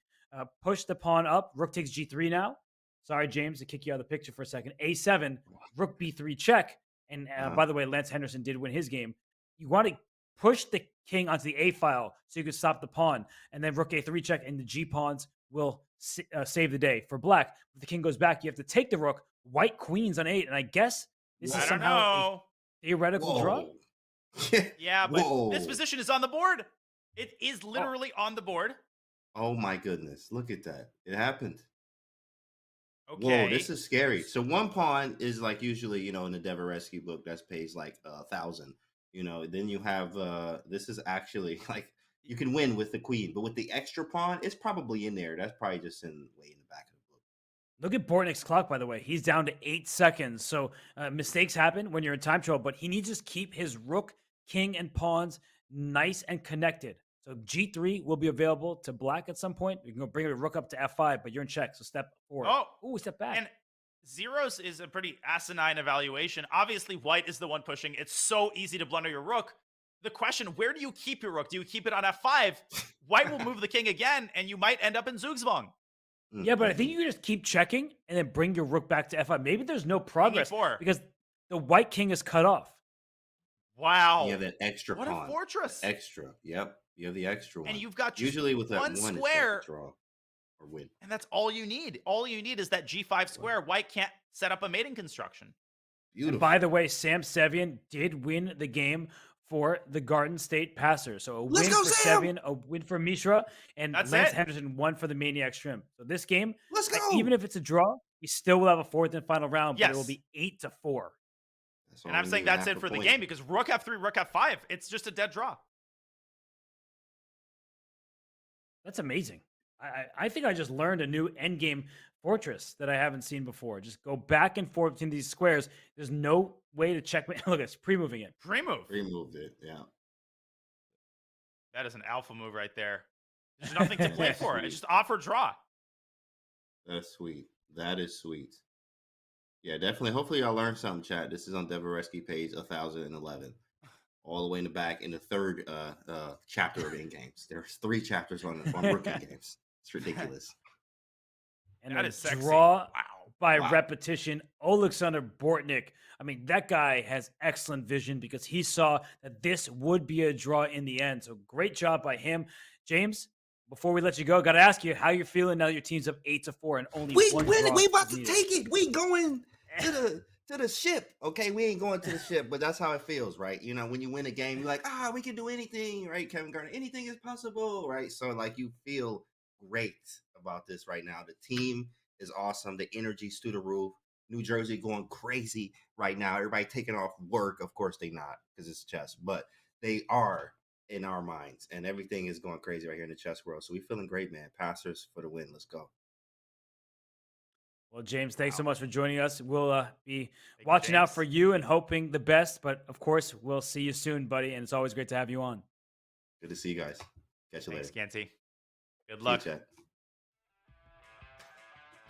push the pawn up, rook takes g3 now. Sorry, James, to kick you out of the picture for a second. a7, rook b3 check. And by the way, Lance Henderson did win his game. You want to push the king onto the a file so you can stop the pawn. And then rook a3 check, and the g pawns will save the day. For black, if the king goes back, you have to take the rook. White queens on 8, and I guess this
I
is
don't
somehow a
know.
theoretical draw.
Yeah, but this
Whoa.
position is on the board. It is literally on the board.
Oh my goodness! Look at that. It happened.
Okay.
Whoa, this is scary. So one pawn is like usually, in the Dvoretsky book, that's pays like 1,000. Then you have this is actually like you can win with the queen, but with the extra pawn, it's probably in there. That's probably just way in the back of the book.
Look at Bortnick's clock, by the way. He's down to 8 seconds. So mistakes happen when you're in time trouble, but he needs to just keep his rook, king, and pawns nice and connected. So G3 will be available to black at some point. You can go bring your rook up to F5, but you're in check. So step forward.
Oh,
step back.
And zeros is a pretty asinine evaluation. Obviously, white is the one pushing. It's so easy to blunder your rook. The question, where do you keep your rook? Do you keep it on F5? White will move the king again, and you might end up in Zugzwang.
Yeah, but I think you can just keep checking and then bring your rook back to F5. Maybe there's no progress because the white king is cut off.
Wow.
You have that extra
what
pawn.
A fortress.
Extra. Yep. You have the extra one.
And you've got just
usually with that
one
one
square
draw or win.
And that's all you need. All you need is that G5 square. White can't set up a mating construction.
Beautiful.
And by the way, Sam Sevian did win the game for the Garden State Passers. So a win for Sevian, a win for Mishra, and
That's
Lance
it.
Henderson won for the Maniac Shrimp. So this game,
Let's go.
even if it's a draw, we still will have a fourth and final round, but it will
Yes.
be 8-4.
And I'm saying that's it for the game because rook F3, rook F5, it's just a dead draw.
That's amazing. I think I just learned a new endgame fortress that I haven't seen before. Just go back and forth between these squares. There's no way to checkmate. Look, it's pre-moving it.
Pre-move.
Removed it. Yeah.
That is an alpha move right there. There's nothing to play for. It's just offer draw.
That's sweet. That is sweet. Yeah, definitely. Hopefully y'all learned something, chat. This is on Devoreski page 1011. All the way in the back in the third chapter of in games. There's 3 chapters on rookie games. It's ridiculous.
And
That
then
is sexy.
draw
Wow.
by repetition. Alexander Bortnick. I mean, that guy has excellent vision because he saw that this would be a draw in the end. So great job by him. James, before we let you go, got to ask you how you're feeling now that your team's up 8-4 and only
We
one
winning.
draw
We
is
about to
needed.
take it. We going to the ship. Okay, we ain't going to the ship, but that's how it feels, right? You know, when you win a game, you're like, we can do anything, right? Kevin Garnett, anything is possible, right? So like you feel great about this right now. The team is awesome. The energy's through the roof. New Jersey going crazy right now. Everybody taking off work. Of course they not because it's chess, but they are in our minds, and everything is going crazy right here in the chess world. So we feeling great, man. Passers for the win. Let's go.
Well, James, thanks so much for joining us. We'll be
Thank you,
watching out
James.
for you and hoping the best. But of course, we'll see you soon, buddy. And it's always great to have you on.
Good to see you guys. Catch you
Thanks,
later.
Canty. Good
See you,
luck.
chat.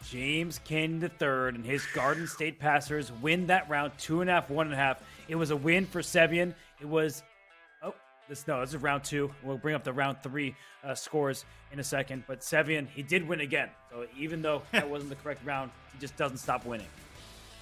James Canyon III and his Garden State Passers win that round 2.5, 1.5. It was a win for Sevian. It was this is round 2. We'll bring up the round 3 scores in a second. But Sevian, he did win again. So even though that wasn't the correct round, he just doesn't stop winning.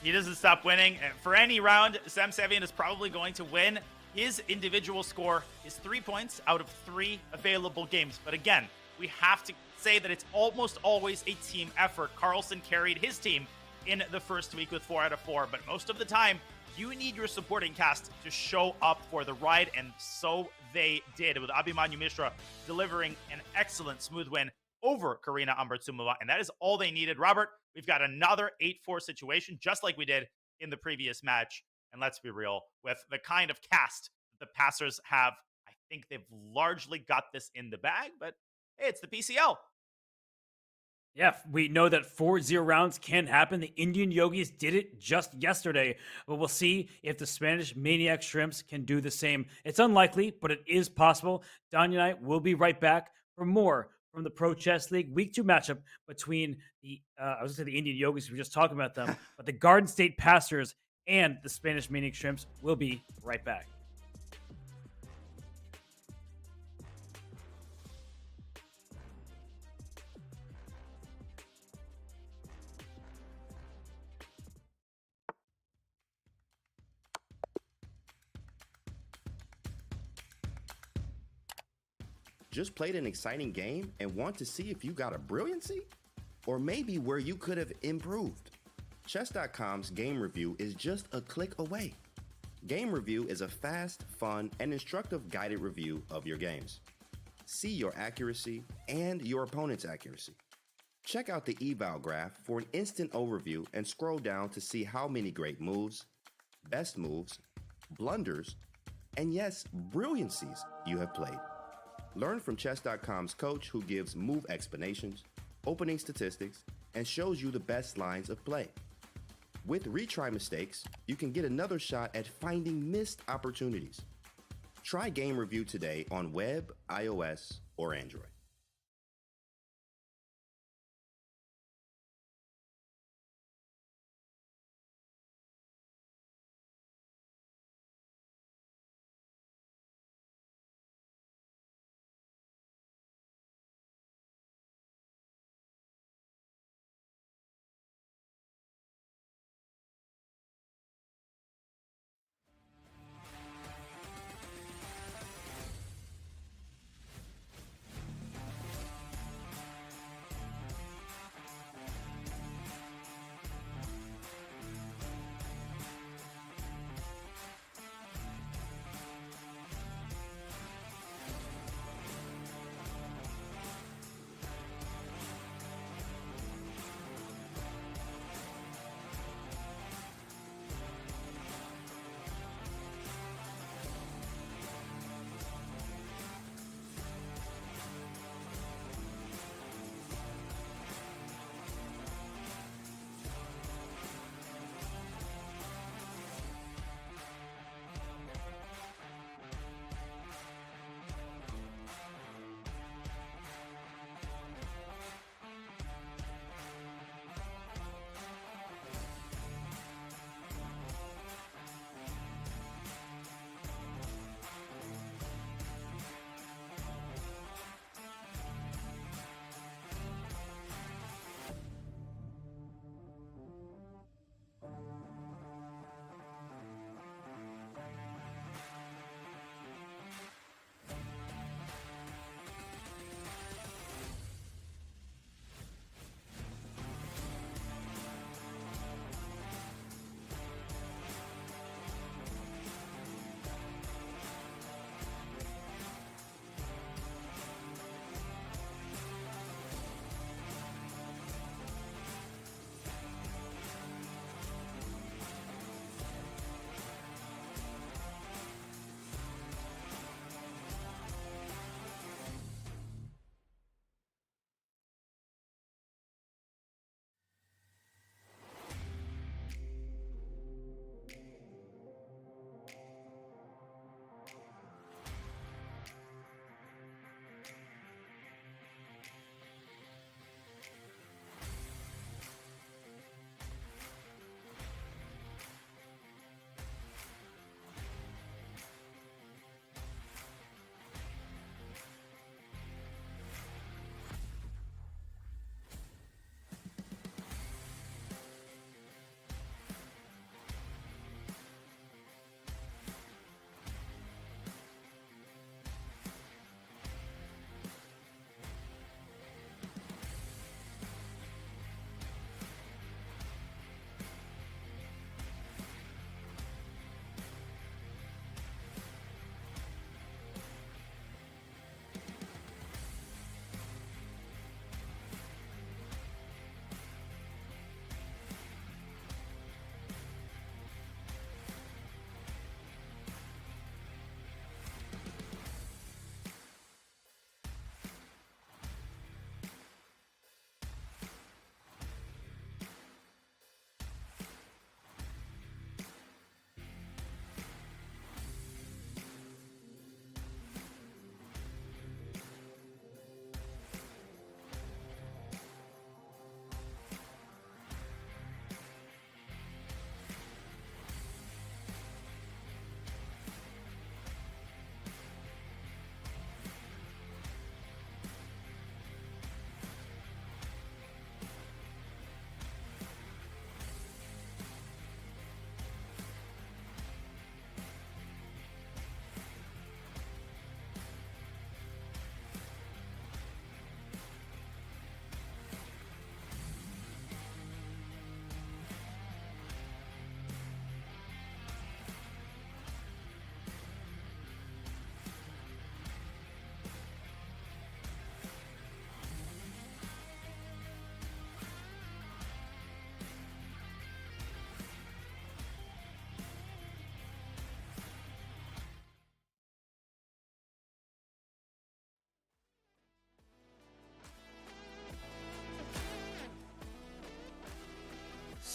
He doesn't stop winning. And for any round, Sam Sevian is probably going to win. His individual score is 3 points out of 3 available games. But again, we have to say that it's almost always a team effort. Carlson carried his team in the first week with 4 out of 4. But most of the time, you need your supporting cast to show up for the ride, and so they did, with Abhimanyu Mishra delivering an excellent smooth win over Karina Ambartsumova, and that is all they needed. Robert, we've got another 8-4 situation, just like we did in the previous match, and let's be real, with the kind of cast the Passers have, I think they've largely got this in the bag, but hey, it's the PCL.
Yeah, we know that 4-0 rounds can happen. The Indian Yogis did it just yesterday, but we'll see if the Spanish Maniac Shrimps can do the same. It's unlikely, but it is possible. Danya and I will be right back for more from the Pro Chess League Week 2 matchup between the Indian Yogis, we were just talking about them, but the Garden State Passers and the Spanish Maniac Shrimps. Will be right back.
Just played an exciting game and want to see if you got a brilliancy? Or maybe where you could have improved? Chess.com's game review is just a click away. Game review is a fast, fun, and instructive guided review of your games. See your accuracy and your opponent's accuracy. Check out the eval graph for an instant overview and scroll down to see how many great moves, best moves, blunders, and yes, brilliancies you have played. Learn from Chess.com's coach who gives move explanations, opening statistics, and shows you the best lines of play. With retry mistakes, you can get another shot at finding missed opportunities. Try Game Review today on web, iOS, or Android.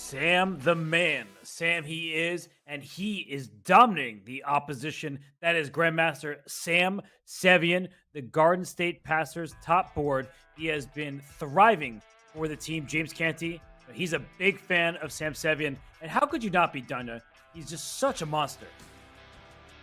Sam the man. Sam he is, and he is dominating the opposition. That is Grandmaster Sam Sevian, the Garden State Passers top board. He has been thriving for the team. James Canty, he's a big fan of Sam Sevian. And how could you not be, Dunya? He's just such a monster.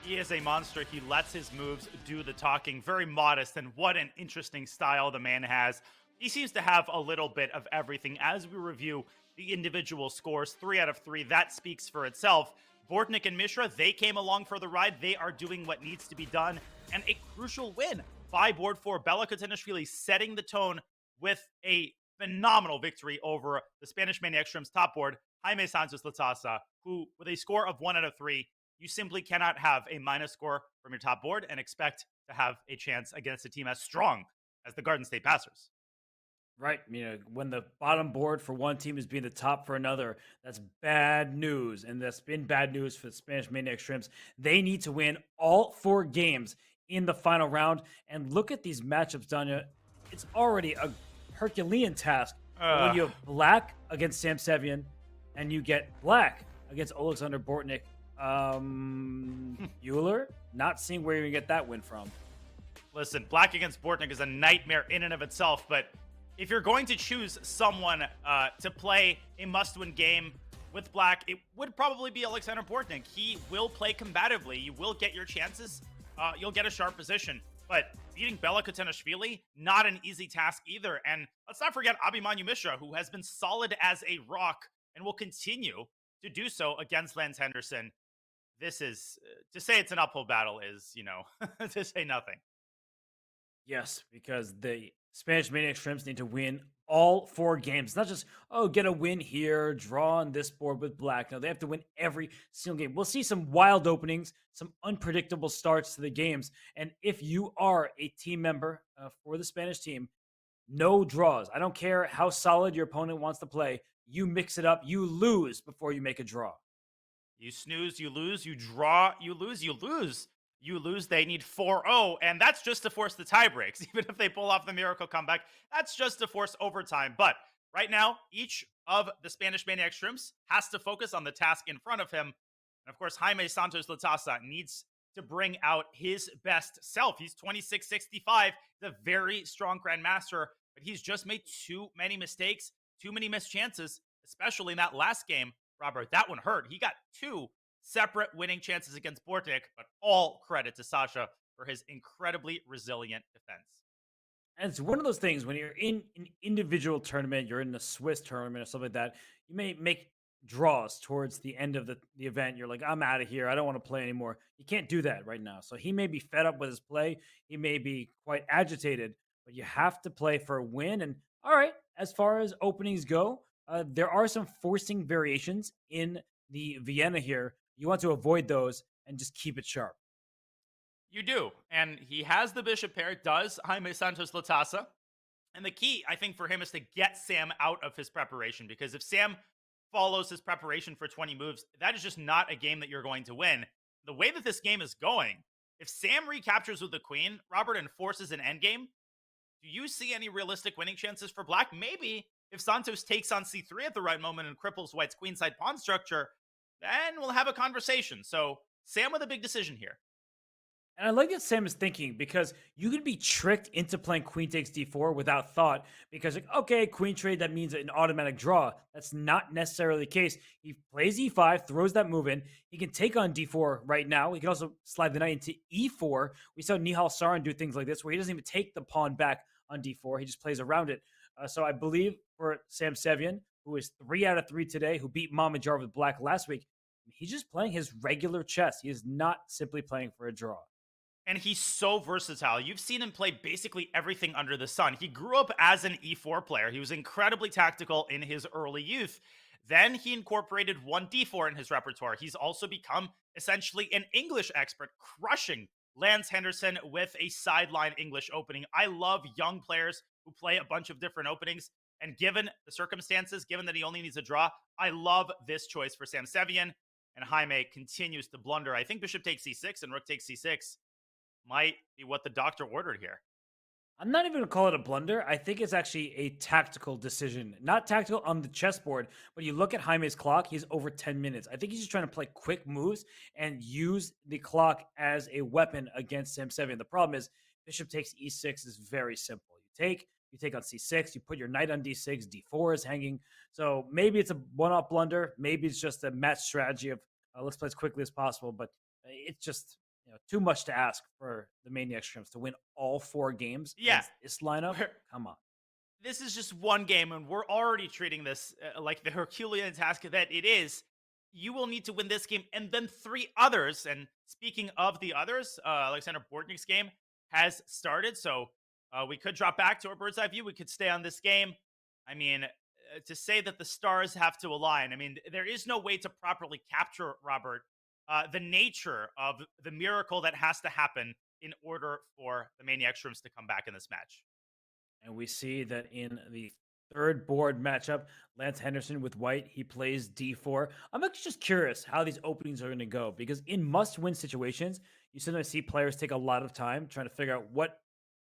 He is a monster. He lets his moves do the talking. Very modest, and what an interesting style the man has. He seems to have a little bit of everything. As we review the individual scores, 3 out of 3, that speaks for itself. Bortnik and Mishra, they came along for the ride. They are doing what needs to be done. And a crucial win by board 4. Bella Katanishvili setting the tone with a phenomenal victory over the Spanish Maniac Shrimp's top board, Jaime Santos Latasa, who, with a score of 1 out of 3, you simply cannot have a minus score from your top board and expect to have a chance against a team as strong as the Garden State Passers.
Right. When the bottom board for one team is being the top for another, that's bad news. And that's been bad news for the Spanish Maniac Shrimps. They need to win all 4 games in the final round. And look at these matchups, Dunya. It's already a Herculean task. When you have black against Sam Sevian and you get black against Alexander Bortnik, Euler, not seeing where you're going to get that win from.
Listen, black against Bortnik is a nightmare in and of itself, but if you're going to choose someone to play a must-win game with black, it would probably be Alexander Bortnik. He will play combatively. You will get your chances. You'll get a sharp position. But beating Bella Katanishvili, not an easy task either. And let's not forget Abhimanyu Mishra, who has been solid as a rock and will continue to do so against Lance Henderson. This is, to say it's an uphill battle is, to say nothing.
Yes, because the Spanish Maniac Shrimps need to win all 4 games. Not just, get a win here, draw on this board with black. No, they have to win every single game. We'll see some wild openings, some unpredictable starts to the games. And if you are a team member for the Spanish team, no draws. I don't care how solid your opponent wants to play. You mix it up. You lose before you make a draw.
You snooze, you lose. You draw, you lose. You lose. You lose, they need 4-0, and that's just to force the tie breaks. Even if they pull off the miracle comeback, that's just to force overtime. But right now, each of the Spanish Maniac Shrimps has to focus on the task in front of him. And of course, Jaime Santos Latasa needs to bring out his best self. He's 26-65, the very strong Grandmaster, but he's just made too many mistakes, too many missed chances, especially in that last game. Robert, that one hurt. He got 2 separate winning chances against Bortnik, but all credit to Sasha for his incredibly resilient defense.
And it's one of those things when you're in an individual tournament, you're in a Swiss tournament or something like that, you may make draws towards the end of the event. You're like, I'm out of here. I don't want to play anymore. You can't do that right now. So he may be fed up with his play. He may be quite agitated, but you have to play for a win. And all right, as far as openings go, there are some forcing variations in the Vienna here. You want to avoid those and just keep it sharp.
You do. And he has the bishop pair, does Jaime Santos Latasa. And the key, I think, for him is to get Sam out of his preparation. Because if Sam follows his preparation for 20 moves, that is just not a game that you're going to win. The way that this game is going, if Sam recaptures with the queen, Robert, and forces an endgame, do you see any realistic winning chances for black? Maybe if Santos takes on c3 at the right moment and cripples white's queenside pawn structure, then we'll have a conversation. So Sam with a big decision here.
And I like that Sam is thinking, because you can be tricked into playing queen takes d4 without thought, because like, okay, queen trade, that means an automatic draw. That's not necessarily the case. He plays e5, throws that move in. He can take on d4 right now. He can also slide the knight into e4. We saw Nihal Sarin do things like this where he doesn't even take the pawn back on d4. He just plays around it. So I believe for Sam Sevian, who is 3 out of 3 today, who beat Mamajar with black last week, he's just playing his regular chess. He is not simply playing for a draw.
And he's so versatile. You've seen him play basically everything under the sun. He grew up as an e4 player. He was incredibly tactical in his early youth. Then he incorporated 1d4 in his repertoire. He's also become essentially an English expert, crushing Lance Henderson with a sideline English opening. I love young players who play a bunch of different openings. And given the circumstances, given that he only needs a draw, I love this choice for Sam Sevian. And Jaime continues to blunder. I think bishop takes c6 and rook takes c6 might be what the doctor ordered here.
I'm not even gonna call it a blunder. I think it's actually a tactical decision. Not tactical on the chessboard, but you look at Jaime's clock, he's over 10 minutes. I think he's just trying to play quick moves and use the clock as a weapon against Sam Sevian. The problem is bishop takes e6 is very simple. You take on c6, you put your knight on d6, d4 is hanging. So maybe it's a one-off blunder. Maybe it's just a match strategy of let's play as quickly as possible, but it's just too much to ask for the Maniac Shrimps to win all 4 games.
Yeah.
against this lineup. Come on.
This is just one game, and we're already treating this like the Herculean task that it is. You will need to win this game and then 3 others. And speaking of the others, Alexander Bortnik's game has started, so we could drop back to our bird's eye view. We could stay on this game. I mean, to say that the stars have to align, I mean, there is no way to properly capture, Robert, the nature of the miracle that has to happen in order for the Maniac Shrooms to come back in this match.
And we see that in the third board matchup, Lance Henderson with white, he plays d4. I'm actually just curious how these openings are going to go, because in must-win situations, you sometimes see players take a lot of time trying to figure out what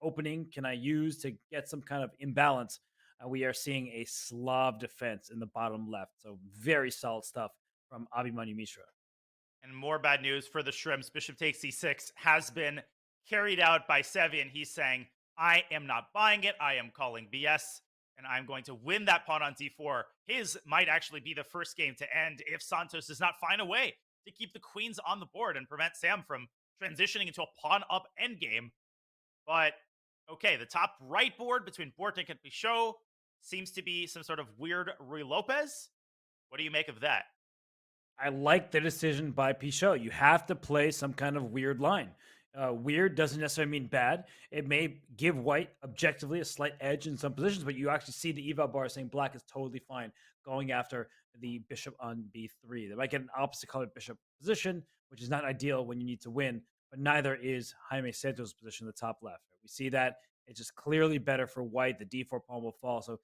opening can I use to get some kind of imbalance. We are seeing a Slav defense in the bottom left. So very solid stuff from Abhimanyu Mishra.
And more bad news for the Shrimps. Bishop takes c6 has been carried out by Sevian. He's saying, I am not buying it. I am calling BS, and I'm going to win that pawn on d4. His might actually be the first game to end if Santos does not find a way to keep the queens on the board and prevent Sam from transitioning into a pawn-up endgame. But, okay, the top right board between Bortnik and Pichot seems to be some sort of weird Rui Lopez. What do you make of that?
I like the decision by Pichot. You have to play some kind of weird line. Weird doesn't necessarily mean bad. It may give white objectively a slight edge in some positions, but you actually see the eval bar saying black is totally fine going after the bishop on b3. They might get an opposite colored bishop position, which is not ideal when you need to win, but neither is Jaime Santos' position in the top left. We see that it's just clearly better for white. The d4 pawn will fall. So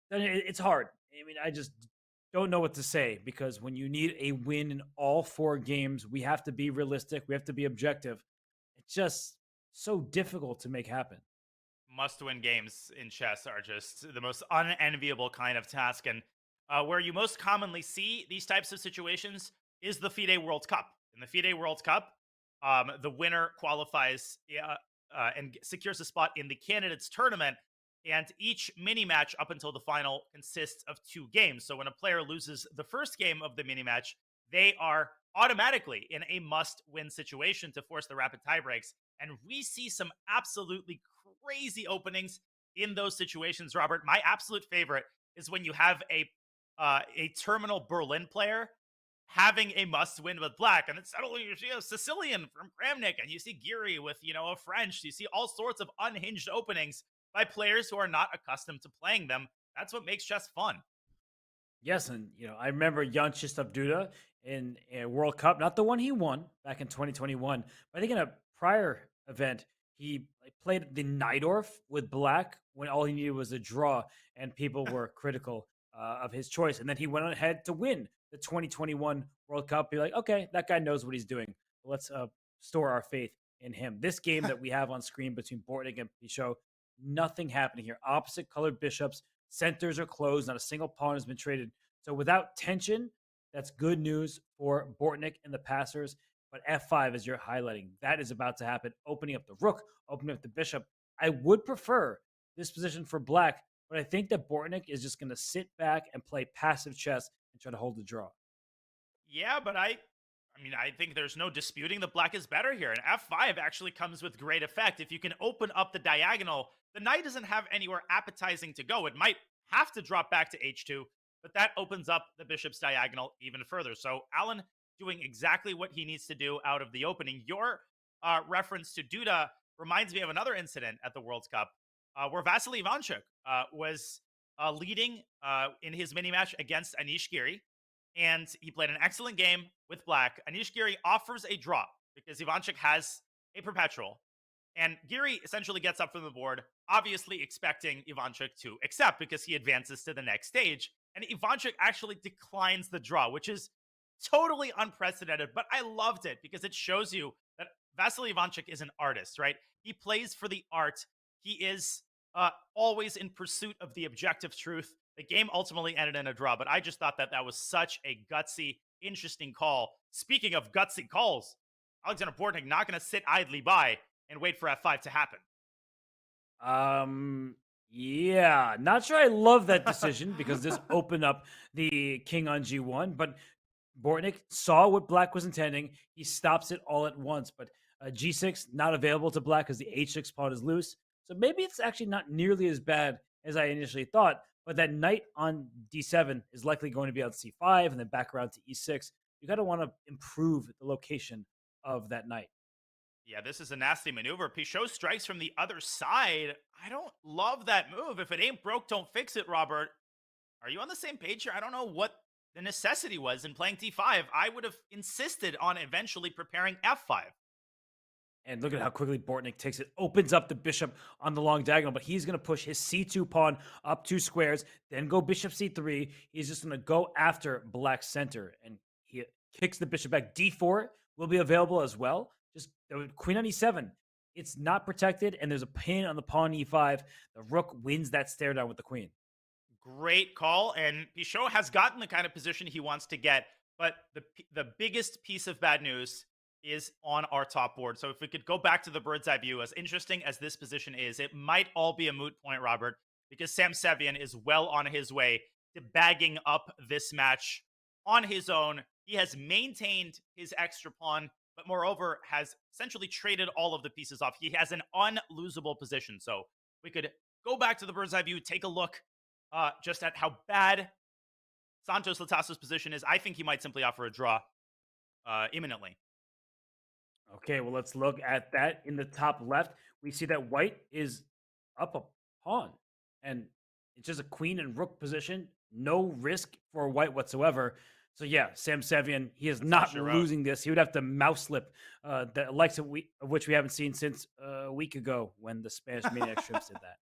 it's hard. I mean, I just don't know what to say, because when you need a win in all 4 games, we have to be realistic. We have to be objective. It's just so difficult to make happen.
Must-win games in chess are just the most unenviable kind of task. And where you most commonly see these types of situations is the FIDE World Cup. In the FIDE World Cup, the winner qualifies and secures a spot in the candidates tournament. And each mini match up until the final consists of 2 games. So when a player loses the first game of the mini match, they are automatically in a must-win situation to force the rapid tie breaks. And we see some absolutely crazy openings in those situations, Robert. My absolute favorite is when you have a terminal Berlin player having a must-win with black, and then suddenly you see a Sicilian from Kramnik, and you see Geary with, a French. You see all sorts of unhinged openings by players who are not accustomed to playing them. That's what makes chess fun.
Yes, and I remember Jan Krzysztof Duda in a World Cup, not the one he won back in 2021, but I think in a prior event he played the Najdorf with black when all he needed was a draw, and people were critical of his choice. And then he went ahead to win the 2021 World Cup. Be like, okay, that guy knows what he's doing. Let's store our faith in him. This game that we have on screen between Bortnik and Pichot, nothing happening here. Opposite colored bishops, centers are closed, not a single pawn has been traded. So without tension, that's good news for Bortnik and the passers. But f5, as you're highlighting, that is about to happen. Opening up the rook, opening up the bishop. I would prefer this position for black, but I think that Bortnik is just going to sit back and play passive chess and try to hold the draw.
Yeah, but I think there's no disputing that black is better here. And f5 actually comes with great effect. If you can open up the diagonal, the knight doesn't have anywhere appetizing to go. It might have to drop back to h2, but that opens up the bishop's diagonal even further. So Alan doing exactly what he needs to do out of the opening. Your reference to Duda reminds me of another incident at the World Cup where Vasily Ivanchuk was leading in his mini match against Anish Giri, and he played an excellent game with black. Anish Giri offers a draw because Ivanchuk has a perpetual, and Giri essentially gets up from the board, obviously expecting Ivanchuk to accept because he advances to the next stage. And Ivanchuk actually declines the draw, which is totally unprecedented, but I loved it because it shows you that Vasily Ivanchuk is an artist, right? He plays for the art. He is always in pursuit of the objective truth. The game ultimately ended in a draw, but I just thought that that was such a gutsy, interesting call. Speaking of gutsy calls, Alexander Bortnik not going to sit idly by and wait for F5 to happen.
Yeah, not sure I love that decision because this opened up the king on G1, but Bortnik saw what black was intending. He stops it all at once, but G6 not available to black because the H6 pawn is loose. So maybe it's actually not nearly as bad as I initially thought, but that knight on D7 is likely going to be on C5 and then back around to E6. You got to want to improve the location of that knight.
Yeah, this is a nasty maneuver. Pichot strikes from the other side. I don't love that move. If it ain't broke, don't fix it, Robert. Are you on the same page here? I don't know what the necessity was in playing T5. I would have insisted on eventually preparing F5.
And look at how quickly Bortnik takes it. Opens up the bishop on the long diagonal, but he's going to push his C2 pawn up 2 squares, then go bishop C3. He's just going to go after black center, and he kicks the bishop back. D4 will be available as well. Just queen on E7. It's not protected, and there's a pin on the pawn E5. The rook wins that stare down with the queen.
Great call, and Pichot has gotten the kind of position he wants to get, but the biggest piece of bad news is on our top board. So if we could go back to the bird's eye view, as interesting as this position is, it might all be a moot point, Robert, because Sam Sevian is well on his way to bagging up this match on his own. He has maintained his extra pawn, but moreover has essentially traded all of the pieces off. He has an unlosable position. So we could go back to the bird's eye view, take a look just at how bad Santos Latasso's position is. I think he might simply offer a draw imminently.
Okay, well, let's look at that. In the top left, we see that white is up a pawn, and it's just a queen and rook position. No risk for white whatsoever. So yeah, Sam Sevian, he is not losing this. He would have to mouse slip the likes of which we haven't seen since a week ago when the Spanish Maniac Shrimps did that.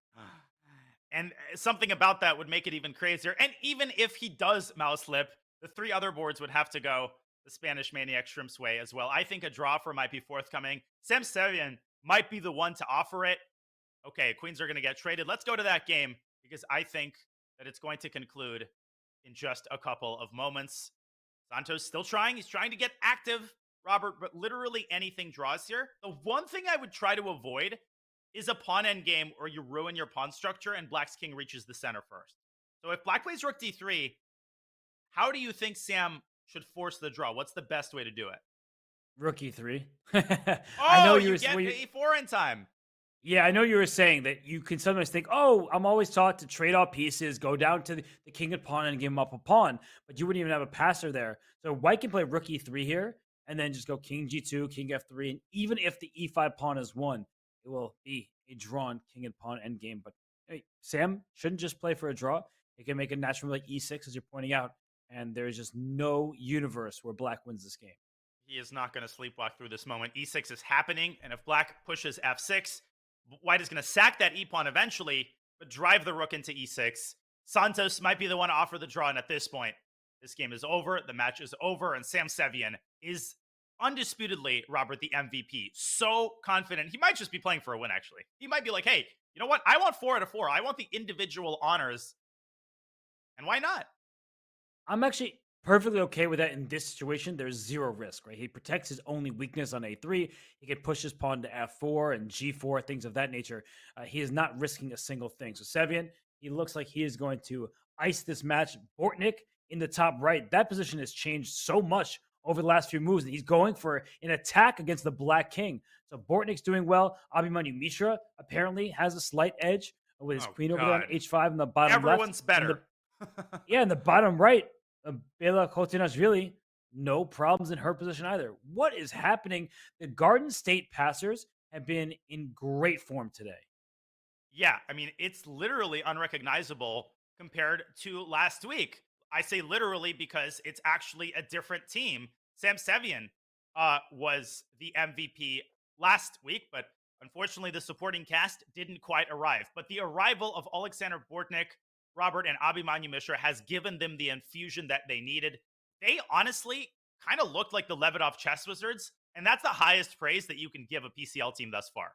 And something about that would make it even crazier. And even if he does mouse slip, the 3 other boards would have to go the Spanish Maniac Shrimp's way as well. I think a draw for might be forthcoming. Sam Sevian might be the one to offer it. Okay, queens are going to get traded. Let's go to that game because I think that it's going to conclude in just a couple of moments. Santos still trying. He's trying to get active, Robert, but literally anything draws here. The one thing I would try to avoid is a pawn endgame where you ruin your pawn structure and black's king reaches the center first. So if black plays rook d3, how do you think Sam should force the draw? What's the best way to do it?
Rook e3.
I know you get e4 in time.
Yeah, I know you were saying that you can sometimes think, oh, I'm always taught to trade off pieces, go down to the king and pawn and give him up a pawn, but you wouldn't even have a passer there. So white can play rook e3 here and then just go king g2, king f3, and even if the e5 pawn is won, it will be a drawn king and pawn endgame. But hey, Sam shouldn't just play for a draw. He can make a natural like e6, as you're pointing out, and there's just no universe where black wins this game.
He is not going to sleepwalk through this moment. E6 is happening, and if black pushes f6, white is going to sack that e-pawn eventually, but drive the rook into e6. Santos might be the one to offer the draw, and at this point, this game is over, the match is over, and Sam Sevian is undisputedly, Robert, the MVP. So confident. He might just be playing for a win, actually. He might be like, hey, you know what? I want 4 out of 4. I want the individual honors, and why not?
I'm actually perfectly okay with that in this situation. There's zero risk, right? He protects his only weakness on a3. He can push his pawn to f4 and g4, things of that nature. He is not risking a single thing. So Sevian, he looks like he is going to ice this match. Bortnik in the top right, that position has changed so much over the last few moves. He's going for an attack against the black king. So Bortnik's doing well. Abhimanyu Mishra apparently has a slight edge with his queen over there on h5 in the bottom left.
Everyone's better.
In the bottom right, Bela Kotinashvili, no problems in her position either. What is happening? The Garden State passers have been in great form today.
Yeah, I mean, it's literally unrecognizable compared to last week. I say literally because it's actually a different team. Sam Sevian was the MVP last week, but unfortunately the supporting cast didn't quite arrive. But the arrival of Alexander Bortnik, Robert, and Abhimanyu Mishra has given them the infusion that they needed. They honestly kind of looked like the Leviatov chess wizards, and that's the highest praise that you can give a PCL team thus far.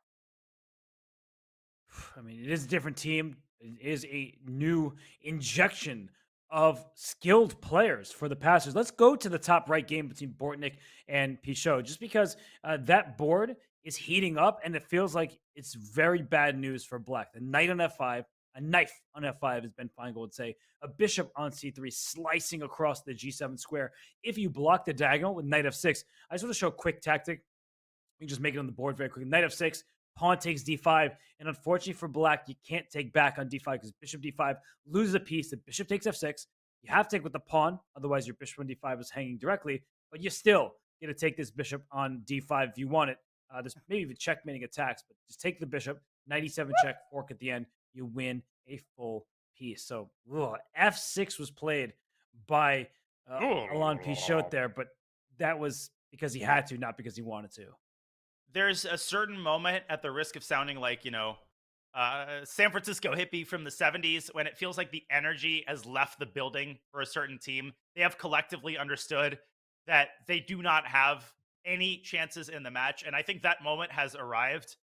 I mean, it is a different team. It is a new injection of skilled players for the passers. Let's go to the top right game between Bortnik and Pichot, just because that board is heating up and it feels like it's very bad news for Black. The knight on F5, a knife on F5, as Ben Feingold would say, a bishop on C3, slicing across the G7 square. If you block the diagonal with knight F6, I just want to show a quick tactic. You can just make it on the board very quickly. Knight F6, pawn takes D5, and unfortunately for Black, you can't take back on D5 because bishop D5 loses a piece. The bishop takes F6. You have to take with the pawn, otherwise your bishop on D5 is hanging directly, but you still get to take this bishop on D5 if you want it. There's maybe even checkmating attacks, but just take the bishop, knight E7 check, fork at the end, you win a full piece. So F6 was played by Alain Pichot there, but that was because he had to, not because he wanted to.
There's a certain moment, at the risk of sounding like, San Francisco hippie from the 70s, when it feels like the energy has left the building for a certain team. They have collectively understood that they do not have any chances in the match. And I think that moment has arrived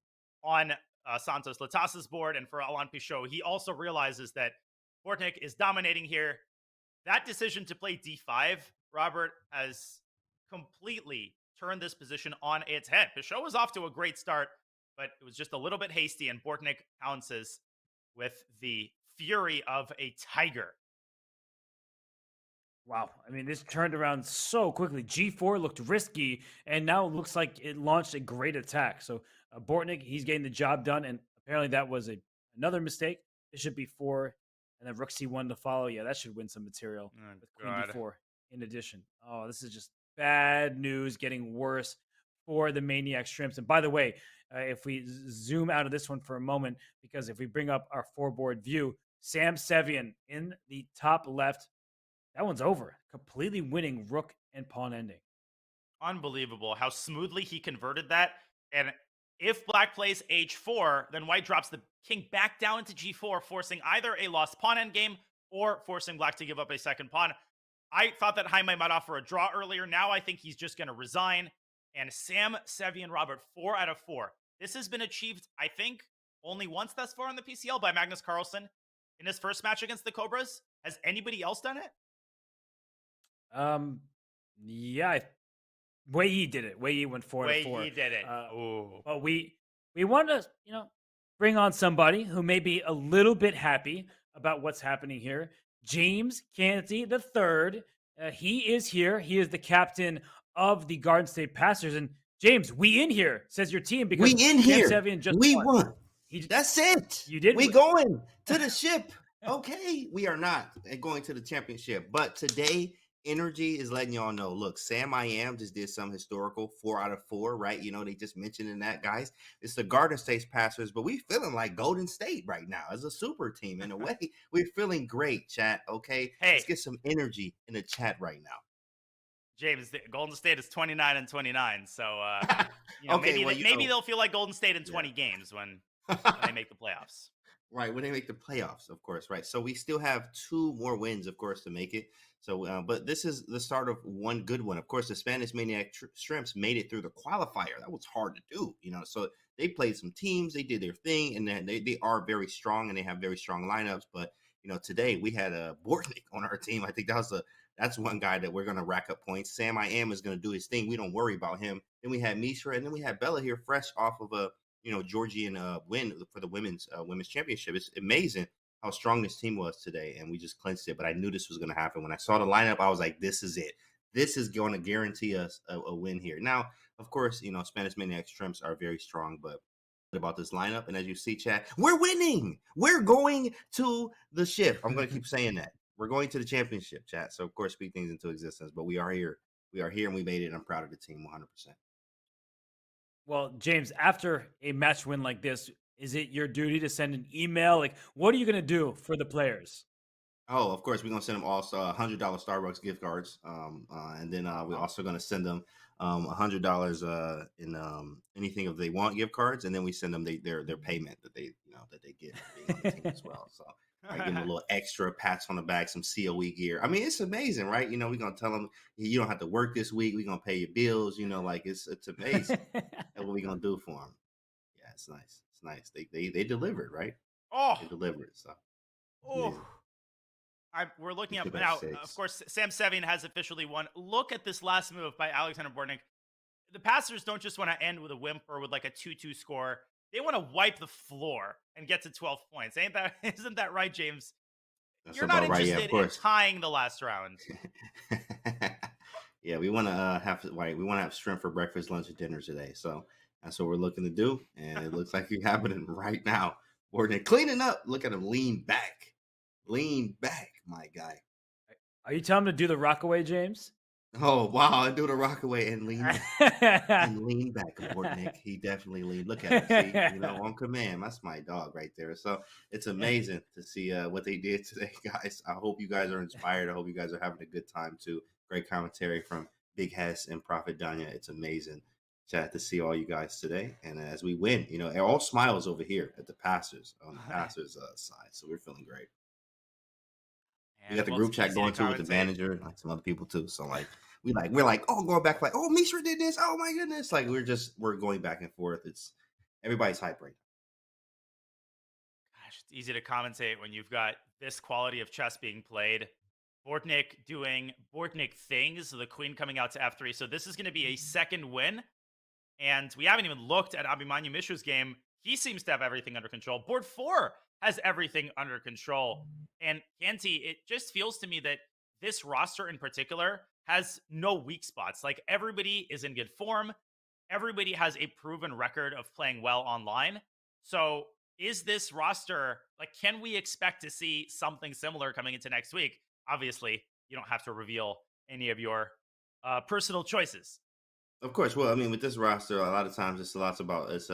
on Santos Latas's board. And for Alain Pichot, he also realizes that Bortnik is dominating here. That decision to play D5, Robert, has completely turned this position on its head. Pichot was off to a great start, but it was just a little bit hasty, and Bortnik pounces with the fury of a tiger.
Wow. I mean, this turned around so quickly. G4 looked risky, and now it looks like it launched a great attack. So Bortnik, he's getting the job done, and apparently that was another mistake. Bishop B4, and then Rook C1 to follow. Yeah, that should win some material with Queen D4 in addition. Oh, this is just bad news, getting worse for the Maniac Shrimps. And by the way, if we zoom out of this one for a moment, because if we bring up our four-board view, Sam Sevian in the top left, that one's over. Completely winning rook and pawn ending.
Unbelievable how smoothly he converted that. And if Black plays H4, then White drops the king back down into G4, forcing either a lost pawn endgame or forcing Black to give up a second pawn. I thought that Jaime might offer a draw earlier. Now I think he's just going to resign. And Sam Sevian, Robert, 4 out of 4. This has been achieved, I think, only once thus far on the PCL by Magnus Carlsen in his first match against the Cobras. Has anybody else done it?
Yeah, Wei Yi did it. Wei Yi went 4 out of 4.
Wei Yi did it.
But we want to, bring on somebody who may be a little bit happy about what's happening here. James Canty III. He is here. He is the captain of the Garden State Passers. And James, we in here, says your team, because
we in here. We won.
That's it.
You did.
We going to the ship. Okay, we are not going to the championship, but today energy is letting y'all know. Look, Sam I Am just did some historical 4 out of 4, right? They just mentioned in that, guys. It's the Garden State Passers, but we feeling like Golden State right now as a super team in a way. We're feeling great, chat. Okay,
hey,
let's get some energy in the chat right now.
James, Golden State is 29-29, so
okay,
maybe they'll feel like Golden State in 20 games when they make the playoffs.
Right, when they make the playoffs, of course, right. So we still have 2 more wins, of course, to make it. So, but this is the start of one good one. Of course, the Spanish Maniac Shrimps made it through the qualifier. That was hard to do, So they played some teams, they did their thing, and then they are very strong and they have very strong lineups. But today we had a Bortnik on our team. I think that's one guy that we're going to rack up points. Sam I Am is going to do his thing. We don't worry about him. Then we had Mishra, and then we had Bella here, fresh off of a Georgian win for the women's championship. It's amazing how strong this team was today, and we just clinched it. But I knew this was going to happen. When I saw the lineup, I was like, this is it. This is going to guarantee us a win here. Now, of course, Spanish Maniac Shrimps are very strong, but about this lineup, and as you see, chat, we're winning. We're going to the ship. I'm going to keep saying that. We're going to the championship, chat. So, of course, speak things into existence. But we are here. We are here, and we made it. And I'm proud of the team 100%.
Well, James, after a match win like this, is it your duty to send an email? Like, what are you going to do for the players?
Oh, of course, we're going to send them all $100 Starbucks gift cards. And then we're also going to send them $100 in anything if they want gift cards. And then we send them their payment that they get for being on the team as well. So I give them a little extra pats on the back, some COE gear. I mean, it's amazing, right? We're going to tell them you don't have to work this week. We're going to pay your bills. It's amazing. That's what we're going to do for them. Yeah, it's nice. It's nice. They delivered, right?
Oh,
They delivered. So
oh. We're looking
we
up
took
now.
that
Of
6.
course, Sam Sevian has officially won. Look at this last move by Alexander Bortnik. The passers don't just want to end with a whimper with like a 2-2 score. They want to wipe the floor and get to 12 points. Isn't that right, James?
That's
You're not
about right. Yeah,
interested
of
in
course.
tying the last round.
Yeah, we want to we want to have shrimp for breakfast, lunch, and dinner today. So that's what we're looking to do, and it looks like it's happening right now. Bortnik cleaning up. Look at him lean back, my guy.
Are you telling him to do the rockaway, James?
Oh wow! I do the rockaway and lean back, Bortnik. He definitely leaned. Look at him. See, on command. That's my dog right there. So it's amazing to see what they did today, guys. I hope you guys are inspired. I hope you guys are having a good time too. Great commentary from Big Hess and Prophet Danya. It's amazing, chat, to see all you guys today. And as we win, all smiles over here at the Passers on the Passers side. So we're feeling great. We got the group chat going too with the manager and like some other people too. So like we're like going back like, oh, Mishra did this. Oh my goodness. Like we're going back and forth. It's everybody's hype right now.
Gosh, it's easy to commentate when you've got this quality of chess being played. Bortnik doing Bortnik things. The queen coming out to f3. So this is going to be a second win. And we haven't even looked at Abhimanyu Mishra's game. He seems to have everything under control. Board 4 has everything under control. And Canty, it just feels to me that this roster in particular has no weak spots. Like, everybody is in good form. Everybody has a proven record of playing well online. So is this roster, like, can we expect to see something similar coming into next week? Obviously, you don't have to reveal any of your personal choices.
Of course. Well, I mean, with this roster, a lot of times it's about this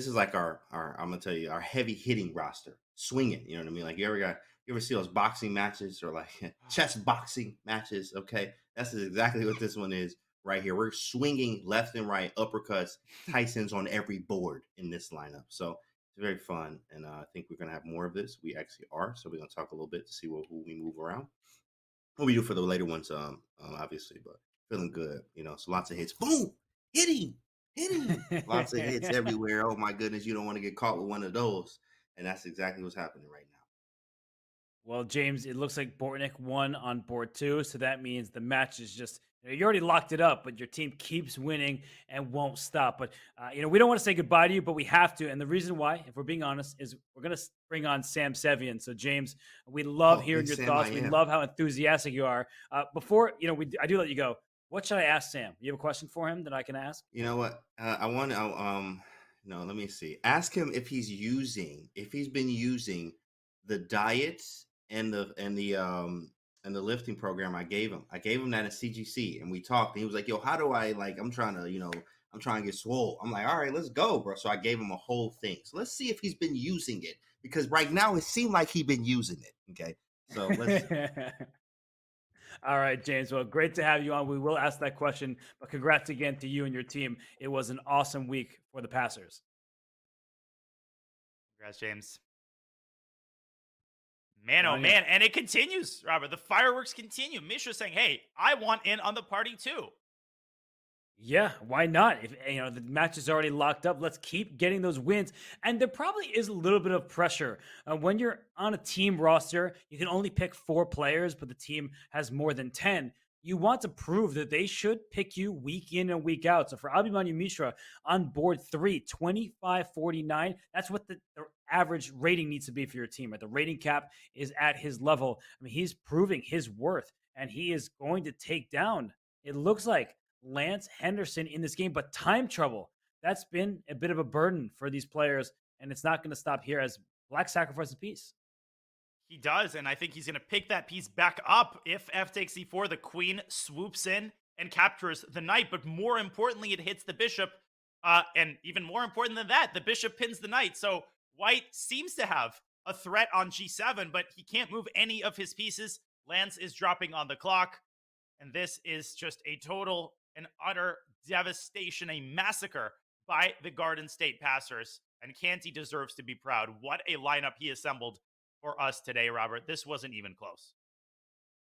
is like our I'm gonna tell you, our heavy hitting roster, swinging. You know what I mean? Like you ever see those boxing matches or like chess boxing matches? Okay, that's exactly what this one is right here. We're swinging left and right uppercuts. Tyson's on every board in this lineup, so it's very fun, and I think we're gonna have more of this. We actually are, so we're gonna talk a little bit to see who we move around. What we do for the later ones, obviously, but. Feeling good, so lots of hits. Boom! Hitting. Lots of hits everywhere. Oh my goodness, you don't want to get caught with one of those. And that's exactly what's happening right now.
Well, James, it looks like Bortnik won on board 2, so that means the match is just, you already locked it up, but your team keeps winning and won't stop. But, we don't want to say goodbye to you, but we have to. And the reason why, if we're being honest, is we're going to bring on Sam Sevian. So, James, we love hearing your thoughts. We love how enthusiastic you are. Before, I do let you go. What should I ask Sam? You have a question for him that I can ask?
You know what? I want to, no, let me see. Ask him if he's been using the diets and the lifting program I gave him. I gave him that at CGC and we talked and he was like, yo, how do I I'm trying to get swole. I'm like, all right, let's go, bro. So I gave him a whole thing. So let's see if he's been using it because right now it seemed like he's been using it. Okay. So let's
All right, James. Well, great to have you on. We will ask that question, but congrats again to you and your team. It was an awesome week for the Passers.
Congrats, James. Man, oh man. And it continues, Robert. The fireworks continue. Mishra saying, hey, I want in on the party too.
Yeah, why not? If the match is already locked up, let's keep getting those wins. And there probably is a little bit of pressure when you're on a team roster. You can only pick 4 players, but the team has more than 10. You want to prove that they should pick you week in and week out. So for Abhimanyu Mishra on board 3, 25-49, that's what the average rating needs to be for your team. Right? The rating cap is at his level. I mean, he's proving his worth, and he is going to take down, it looks like, Lance Henderson in this game, but time trouble. That's been a bit of a burden for these players, and it's not going to stop here as Black sacrifices a piece.
He does, and I think he's going to pick that piece back up if f takes e4. The queen swoops in and captures the knight, but more importantly, it hits the bishop, and even more important than that, the bishop pins the knight. So White seems to have a threat on g7, but he can't move any of his pieces. Lance is dropping on the clock, and this is just a total and utter devastation, a massacre by the Garden State Passers. And Canty deserves to be proud. What a lineup he assembled for us today, Robert. This wasn't even close.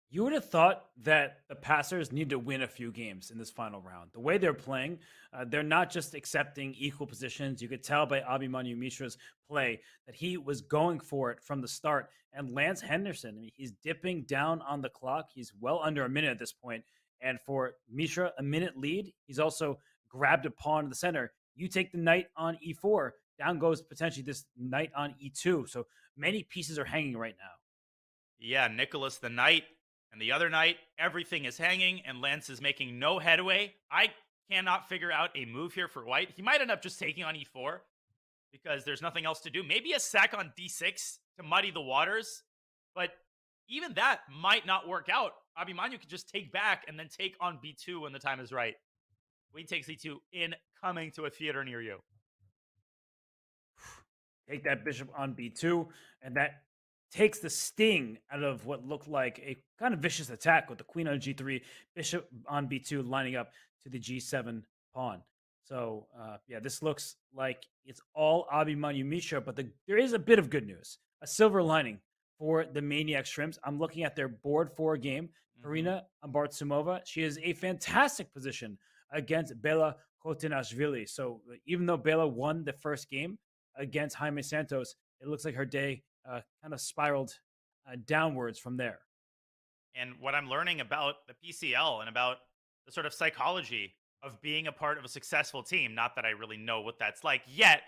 You would have thought that the passers need to win a few games in this final round. The way they're playing, they're not just accepting equal positions. You could tell by Abimanyu Mishra's play that he was going for it from the start. And Lance Henderson, I mean, he's dipping down on the clock. He's well under a minute at this point. And for Mishra, a minute lead, he's also grabbed a pawn in the center. You take the knight on e4, down goes potentially this knight on e2. So many pieces are hanging right now.
Yeah, Nicholas the knight and the other knight, everything is hanging, and Lance is making no headway. I cannot figure out a move here for white. He might end up just taking on e4 because there's nothing else to do. Maybe a sack on d6 to muddy the waters, but even that might not work out. Abimanyu could just take back and then take on b2 when the time is right. Queen takes e2 incoming to a theater near you.
Take that bishop on b2, and that takes the sting out of what looked like a kind of vicious attack with the queen on g3, bishop on b2 lining up to the g7 pawn. So, yeah, this looks like it's all Abimanyu Mishra, but there is a bit of good news, a silver lining for the Maniac Shrimps. I'm looking at their board 4 game. Karina Ambartsumova, she is a fantastic position against Bela Kotinashvili. So even though Bela won the first game against Jaime Santos, it looks like her day kind of spiraled downwards from there.
And what I'm learning about the PCL and about the sort of psychology of being a part of a successful team, not that I really know what that's like yet,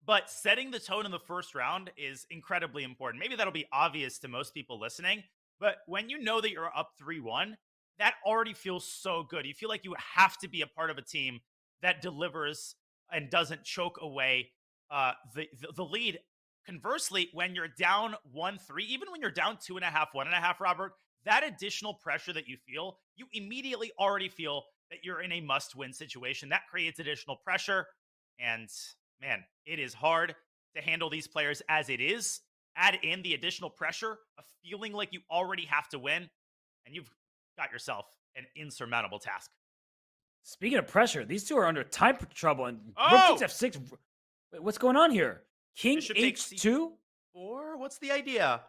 but setting the tone in the first round is incredibly important. Maybe that'll be obvious to most people listening, but when you know that you're up 3-1, that already feels so good. You feel like you have to be a part of a team that delivers and doesn't choke away the lead. Conversely, when you're down 1-3, even when you're down 2.5, 1.5, Robert, that additional pressure that you feel, you immediately already feel that you're in a must-win situation. That creates additional pressure. And man, it is hard to handle these players as it is. Add in the additional pressure of feeling like you already have to win, and you've got yourself an insurmountable task.
Speaking of pressure, these two are under time trouble. And
Oh!
Rook takes f6. Wait, what's going on here? King
Bishop takes
h2?
Or what's the idea?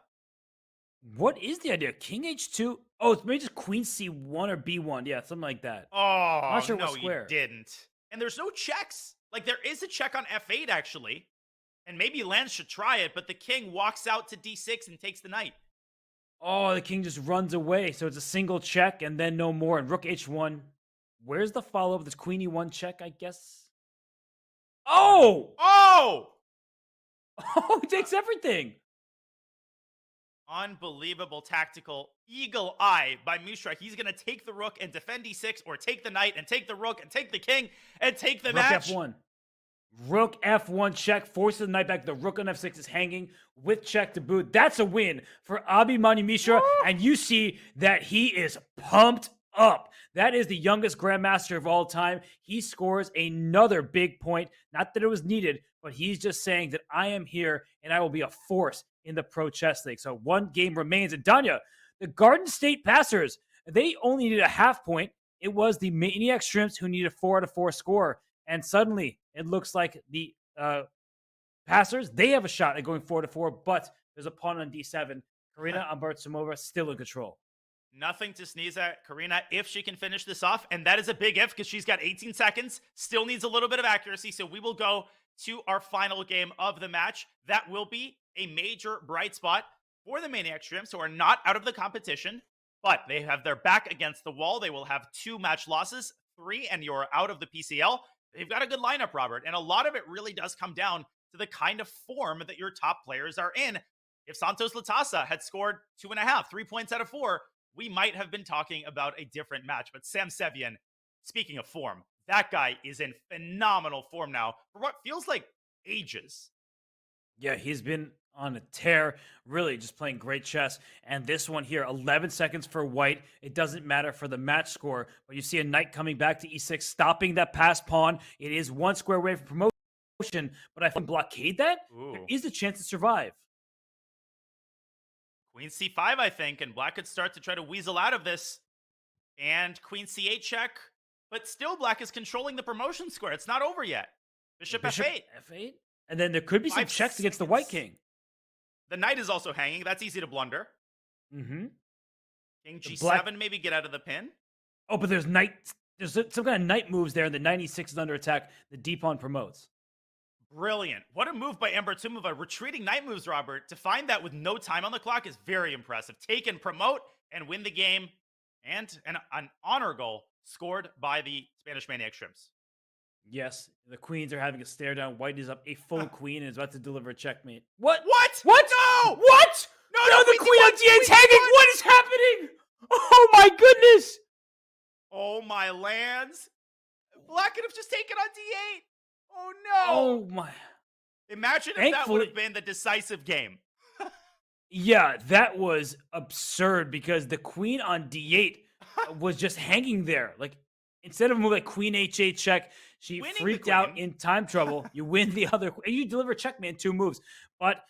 What is the idea? King h2? Oh, it's maybe just queen c1 or b1. Yeah, something like that.
Oh,
I'm not sure
no,
what square.
you didn't. And there's no checks. Like, there is a check on f8, actually. And maybe Lance should try it, but the king walks out to d6 and takes the knight.
Oh, the king just runs away. So it's a single check and then no more. And rook h1. Where's the follow-up? This queen e1 check, I guess. Oh!
Oh!
Oh, he takes everything.
Unbelievable tactical eagle eye by Mishra. He's going to take the rook and defend d6, or take the knight and take the rook and take the king and take the
Rook
match.
f1. Rook f1 check, forces the knight back. The rook on f6 is hanging with check to boot. That's a win for Abimanyu Mishra, and you see that he is pumped up. That is the youngest grandmaster of all time. He scores another big point. Not that it was needed, but he's just saying that I am here and I will be a force in the Pro Chess League. So one game remains. And Danya, the Garden State Passers, they only needed a half point. It was the Maniac Shrimps who needed a 4 out of 4 score. And suddenly it looks like the Passers, they have a shot at going 4 to 4, but there's a pawn on d7. Karina Ambartsumova still in control.
Nothing to sneeze at, Karina, if she can finish this off. And that is a big if, because she's got 18 seconds. Still needs a little bit of accuracy. So we will go to our final game of the match. That will be a major bright spot for the Maniac Shrimps, who are not out of the competition, but they have their back against the wall. They will have 2 match losses, 3, and you're out of the PCL. They've got a good lineup, Robert. And a lot of it really does come down to the kind of form that your top players are in. If Santos Latasa had scored 2.5, 3 points out of 4, we might have been talking about a different match. But Sam Sevian, speaking of form, that guy is in phenomenal form now for what feels like ages.
Yeah, he's been on a tear, really just playing great chess. And this one here, 11 seconds for white. It doesn't matter for the match score, but you see a knight coming back to e6, stopping that passed pawn. It is 1 square away from promotion, but I think blockade that, there is a chance to survive.
Queen c5, I think, and black could start to try to weasel out of this. And queen c8 check, but still black is controlling the promotion square. It's not over yet. Bishop f8.
F8? And then there could be some checks against the white king.
The knight is also hanging. That's easy to blunder.
Mm-hmm.
King
The
G7,
black-
maybe get out of the pin.
Oh, but there's some kind of knight moves there, and the 96 is under attack. The D pawn promotes.
Brilliant. What a move by Ember Tumova. Retreating knight moves, Robert. To find that with no time on the clock is very impressive. Take and promote and win the game. And an honor goal scored by the Spanish Maniac Shrimps.
Yes, the queens are having a stare down. White is up a full queen and is about to deliver a checkmate. What?
What?
What?
No!
What?
No,
the
queen
queen
D1,
on D8's
queen
hanging.
D1.
What is happening? Oh my goodness!
Oh, my lands. Black could have just taken on D8. Oh, no.
Oh my.
Imagine if that would
Thankfully-
have been the decisive game.
Yeah, that was absurd because the queen on D8 was just hanging there. Like, instead of moving like queen H8 check, she
Winning the
freaked out
queen.
in time trouble. You win the other, and you deliver checkmate in 2 moves. But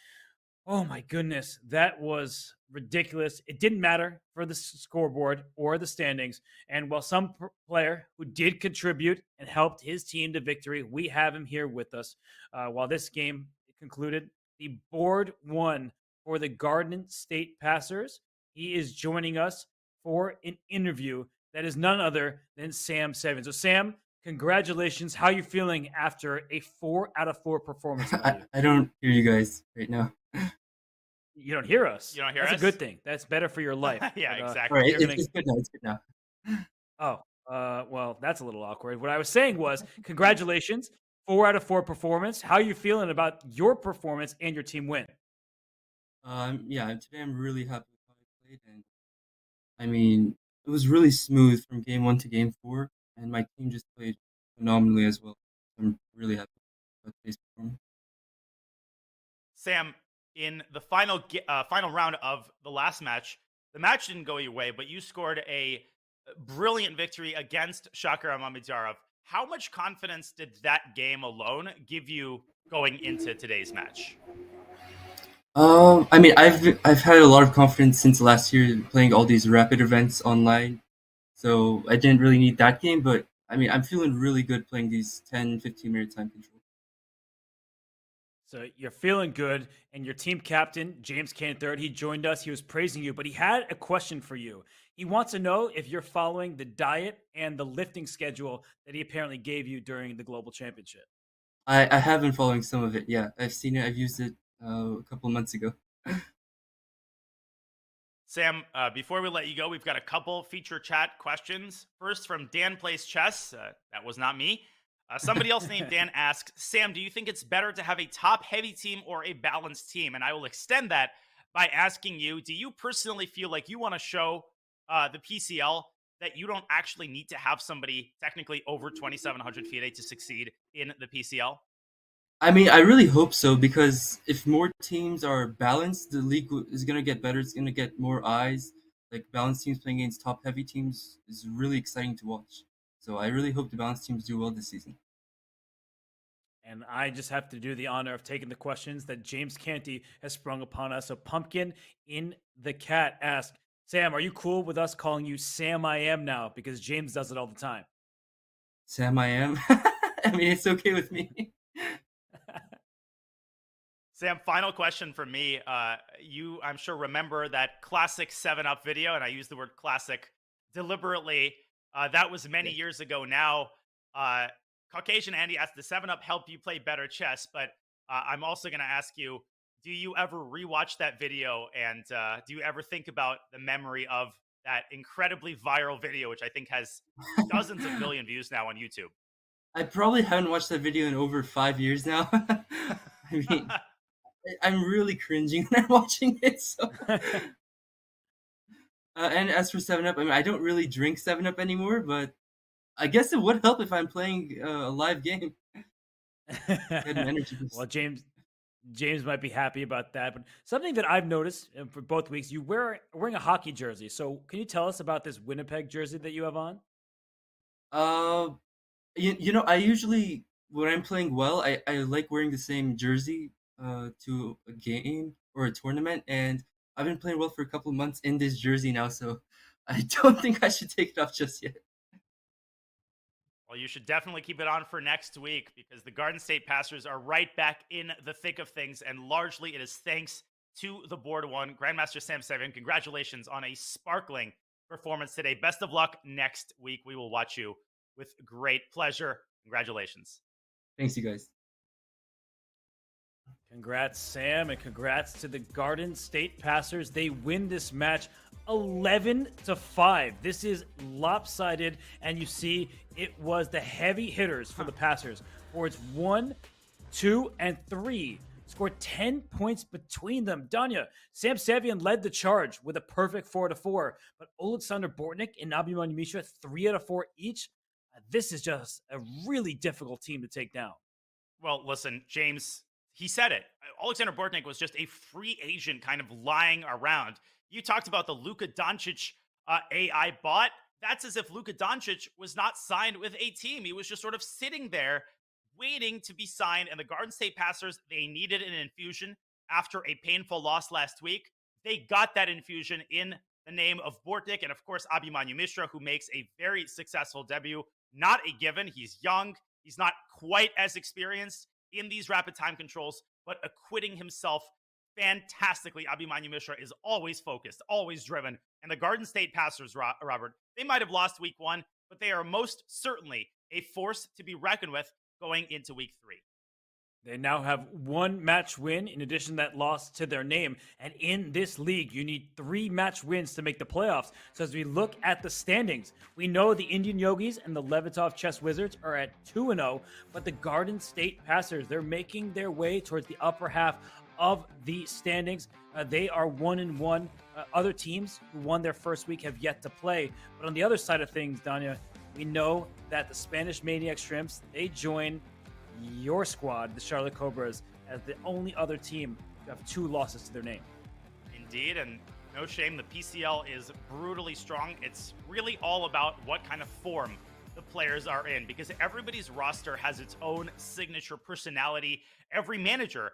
oh my goodness, that was ridiculous. It didn't matter for the scoreboard or the standings. And while some player who did contribute and helped his team to victory, we have him here with us. While this game concluded, the board won for the Garden State Passers. He is joining us for an interview that is none other than Sam Seven. So, Sam, congratulations. How are you feeling after a 4 out of 4 performance?
I don't hear you guys right now.
You don't hear us.
You don't hear
That's
us?
a good thing. That's better for your life.
Yeah,
But,
exactly.
All right,
you're
it's good now. It's good now.
well, that's a little awkward. What I was saying was, congratulations, 4 out of 4 performance. How are you feeling about your performance and your team win?
Yeah, today I'm really happy with how I played, and I mean, it was really smooth from game 1 to game 4, and my team just played phenomenally as well. I'm really happy with today's performance.
Sam, in the final round of the last match, the match didn't go your way, but you scored a brilliant victory against Shakira Mamidzarov. How much confidence did that game alone give you going into today's match?
I mean, I've had a lot of confidence since last year playing all these rapid events online, so I didn't really need that game. But I mean, I'm feeling really good playing these 10, 15-minute time control.
So you're feeling good, and your team captain, James Kane III, he joined us. He was praising you, but he had a question for you. He wants to know if you're following the diet and the lifting schedule that he apparently gave you during the Global Championship.
I have been following some of it. Yeah, I've seen it. I've used it a couple of months ago.
Sam, before we let you go, we've got a couple feature chat questions. First from Dan Plays Chess. That was not me. Somebody else named Dan asks, Sam, do you think it's better to have a top-heavy team or a balanced team? And I will extend that by asking you, do you personally feel like you want to show the PCL that you don't actually need to have somebody technically over 2,700 FIDE to succeed in the PCL?
I mean, I really hope so, because if more teams are balanced, the league is going to get better. It's going to get more eyes. Like, balanced teams playing against top-heavy teams is really exciting to watch. So I really hope the balanced teams do well this season.
And I just have to do the honor of taking the questions that James Canty has sprung upon us. So Pumpkin in the Cat asked, Sam, are you cool with us calling you Sam I Am now? Because James does it all the time.
Sam I Am? I mean, it's okay with me.
Sam, final question for me. You, I'm sure, remember that classic 7-Up video, and I use the word classic deliberately. That was many years ago now. Caucasian Andy asked, the 7-Up help you play better chess? But I'm also going to ask you, do you ever rewatch that video? And do you ever think about the memory of that incredibly viral video, which I think has dozens of million views now on YouTube?
I probably haven't watched that video in over 5 years now. I mean, I'm really cringing when I'm watching it. So. And as for 7-Up, I mean, I don't really drink 7-Up anymore, but I guess it would help if I'm playing a live game. Get an energy boost.
Well, James might be happy about that. But something that I've noticed for both weeks, you wearing a hockey jersey. So can you tell us about this Winnipeg jersey that you have on?
You know, I usually, when I'm playing well, I like wearing the same jersey to a game or a tournament, and I've been playing well for a couple of months in this jersey now, so I don't think I should take it off just yet.
Well, you should definitely keep it on for next week, because the Garden State Passers are right back in the thick of things, and largely it is thanks to the board one. Grandmaster Sam Sevian, congratulations on a sparkling performance today. Best of luck next week. We will watch you with great pleasure. Congratulations.
Thanks, you guys.
Congrats, Sam, and congrats to the Garden State Passers. They win this match 11-5. This is lopsided, and you see it was the heavy hitters for the Passers. Boards 1, 2, and 3 scored 10 points between them. Danya, Sam Sevian led the charge with a perfect 4-4, but Oleksandr Bortnik and Abhimanyu Mishra 3 out of 4 each. This is just a really difficult team to take down.
Well, listen, James, he said it. Oleksandr Bortnik was just a free agent kind of lying around. You talked about the Luka Doncic AI bot. That's as if Luka Doncic was not signed with a team. He was just sort of sitting there waiting to be signed. And the Garden State Passers, they needed an infusion after a painful loss last week. They got that infusion in the name of Bortnik and, of course, Abhimanyu Mishra, who makes a very successful debut. Not a given. He's young. He's not quite as experienced in these rapid time controls, but acquitting himself fantastically. Abhimanyu Mishra is always focused, always driven. And the Garden State Passers, Robert, they might have lost week 1, but they are most certainly a force to be reckoned with going into week 3.
They now have 1 match win in addition to that loss to their name. And in this league, you need 3 match wins to make the playoffs. So as we look at the standings, we know the Indian Yogis and the Levitov Chess Wizards are at 2-0, but the Garden State Passers, they're making their way towards the upper half of the standings. They are 1-1. Other teams who won their first week have yet to play. But on the other side of things, Danya, we know that the Spanish Maniac Shrimps, they join your squad, the Charlotte Cobras, as the only other team to have 2 losses to their name.
Indeed, and no shame, the PCL is brutally strong. It's really all about what kind of form the players are in, because everybody's roster has its own signature personality. Every manager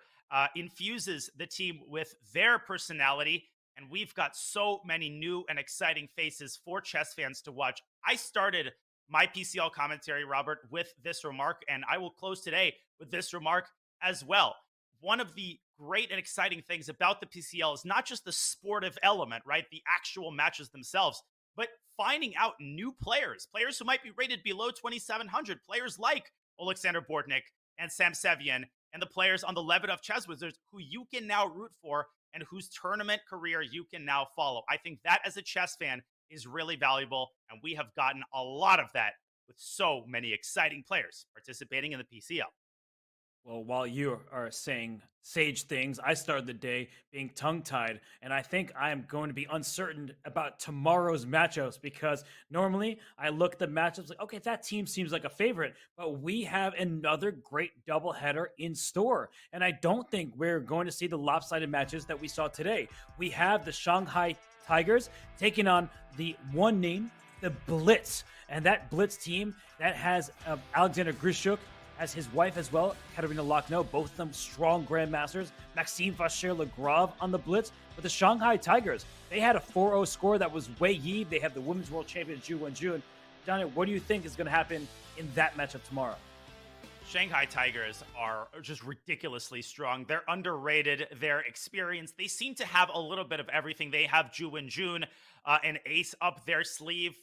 infuses the team with their personality, and we've got so many new and exciting faces for chess fans to watch. I started my PCL commentary, Robert, with this remark, and I will close today with this remark as well. One of the great and exciting things about the PCL is not just the sportive element, right? The actual matches themselves, but finding out new players who might be rated below 2,700, players like Oleksandr Bortnik and Sam Sevian, and the players on the Levitov Chess Wizards who you can now root for and whose tournament career you can now follow. I think that as a chess fan is really valuable, and we have gotten a lot of that with so many exciting players participating in the PCL.
Well, while you are saying sage things, I started the day being tongue-tied, and I think I am going to be uncertain about tomorrow's matchups, because normally I look at the matchups like, okay, that team seems like a favorite, but we have another great doubleheader in store, and I don't think we're going to see the lopsided matches that we saw today. We have the Shanghai Tigers taking on the one name, the Blitz, and that Blitz team that has Alexander Grishuk as his wife as well, Katerina Lochno, both of them strong grandmasters. Maxime Vacher-Lagrave on the Blitz. But the Shanghai Tigers, they had a 4-0 score that was Wei Yi. They have the women's world champion, Zhu Wenjun. Donna, what do you think is going to happen in that matchup tomorrow?
Shanghai Tigers are just ridiculously strong. They're underrated. They're experienced. They seem to have a little bit of everything. They have Zhu Wenjun, an ace up their sleeve.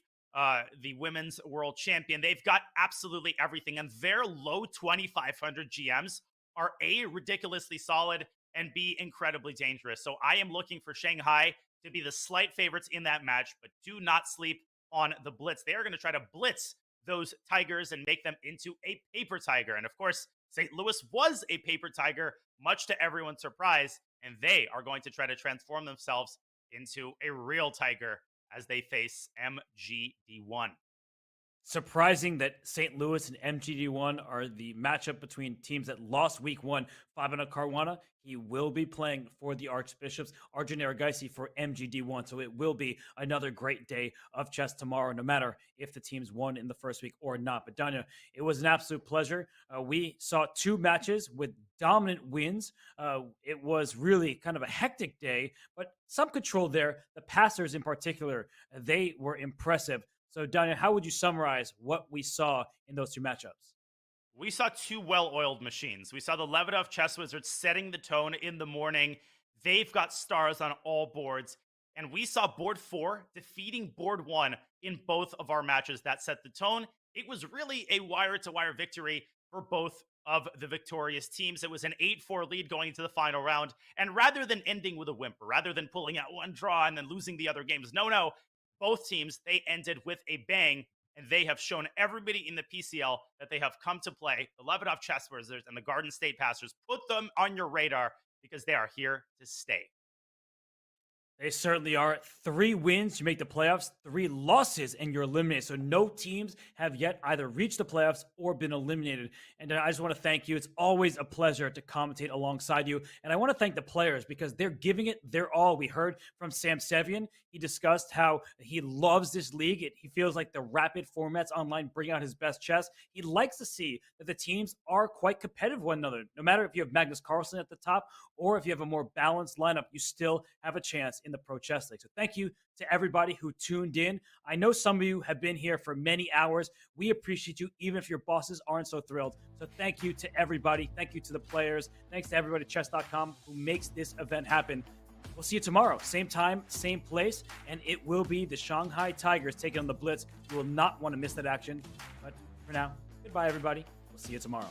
The women's world champion. They've got absolutely everything, and their low 2,500 GMs are A, ridiculously solid, and B, incredibly dangerous. So I am looking for Shanghai to be the slight favorites in that match, but do not sleep on the Blitz. They are going to try to blitz those Tigers and make them into a paper tiger. And of course, St. Louis was a paper tiger, much to everyone's surprise, and they are going to try to transform themselves into a real tiger as they face MGD1.
Surprising that St. Louis and MGD1 are the matchup between teams that lost week 1. Fabiano Caruana, he will be playing for the Archbishops. Arjun Erigaisi for MGD1. So it will be another great day of chess tomorrow, no matter if the teams won in the first week or not. But Danya, it was an absolute pleasure. We saw 2 matches with dominant wins. It was really kind of a hectic day, but some control there. The passers in particular, they were impressive. So, Daniel, how would you summarize what we saw in those 2 matchups?
We saw 2 well-oiled machines. We saw the Levitov Chess Wizards setting the tone in the morning. They've got stars on all boards. And we saw board 4 defeating board 1 in both of our matches. That set the tone. It was really a wire-to-wire victory for both of the victorious teams. It was an 8-4 lead going into the final round. And rather than ending with a whimper, rather than pulling out one draw and then losing the other games, no, both teams, they ended with a bang. And they have shown everybody in the PCL that they have come to play. The Lebanon Chess Wizards and the Garden State Passers, put them on your radar because they are here to stay.
They certainly are. 3 wins, you make the playoffs. 3 losses, and you're eliminated. So no teams have yet either reached the playoffs or been eliminated. And I just want to thank you. It's always a pleasure to commentate alongside you. And I want to thank the players because they're giving it their all. We heard from Sam Sevian. He discussed how he loves this league. He feels like the rapid formats online bring out his best chess. He likes to see that the teams are quite competitive with one another. No matter if you have Magnus Carlsen at the top or if you have a more balanced lineup, you still have a chance in the Pro Chess League. So thank you to everybody who tuned in. I know some of you have been here for many hours. We appreciate you, even if your bosses aren't so thrilled. So thank you to everybody. Thank you to the players. Thanks to everybody at chess.com who makes this event happen. We'll see you tomorrow. Same time, same place. And it will be the Shanghai Tigers taking on the Blitz. You will not want to miss that action. But for now, goodbye, everybody. We'll see you tomorrow.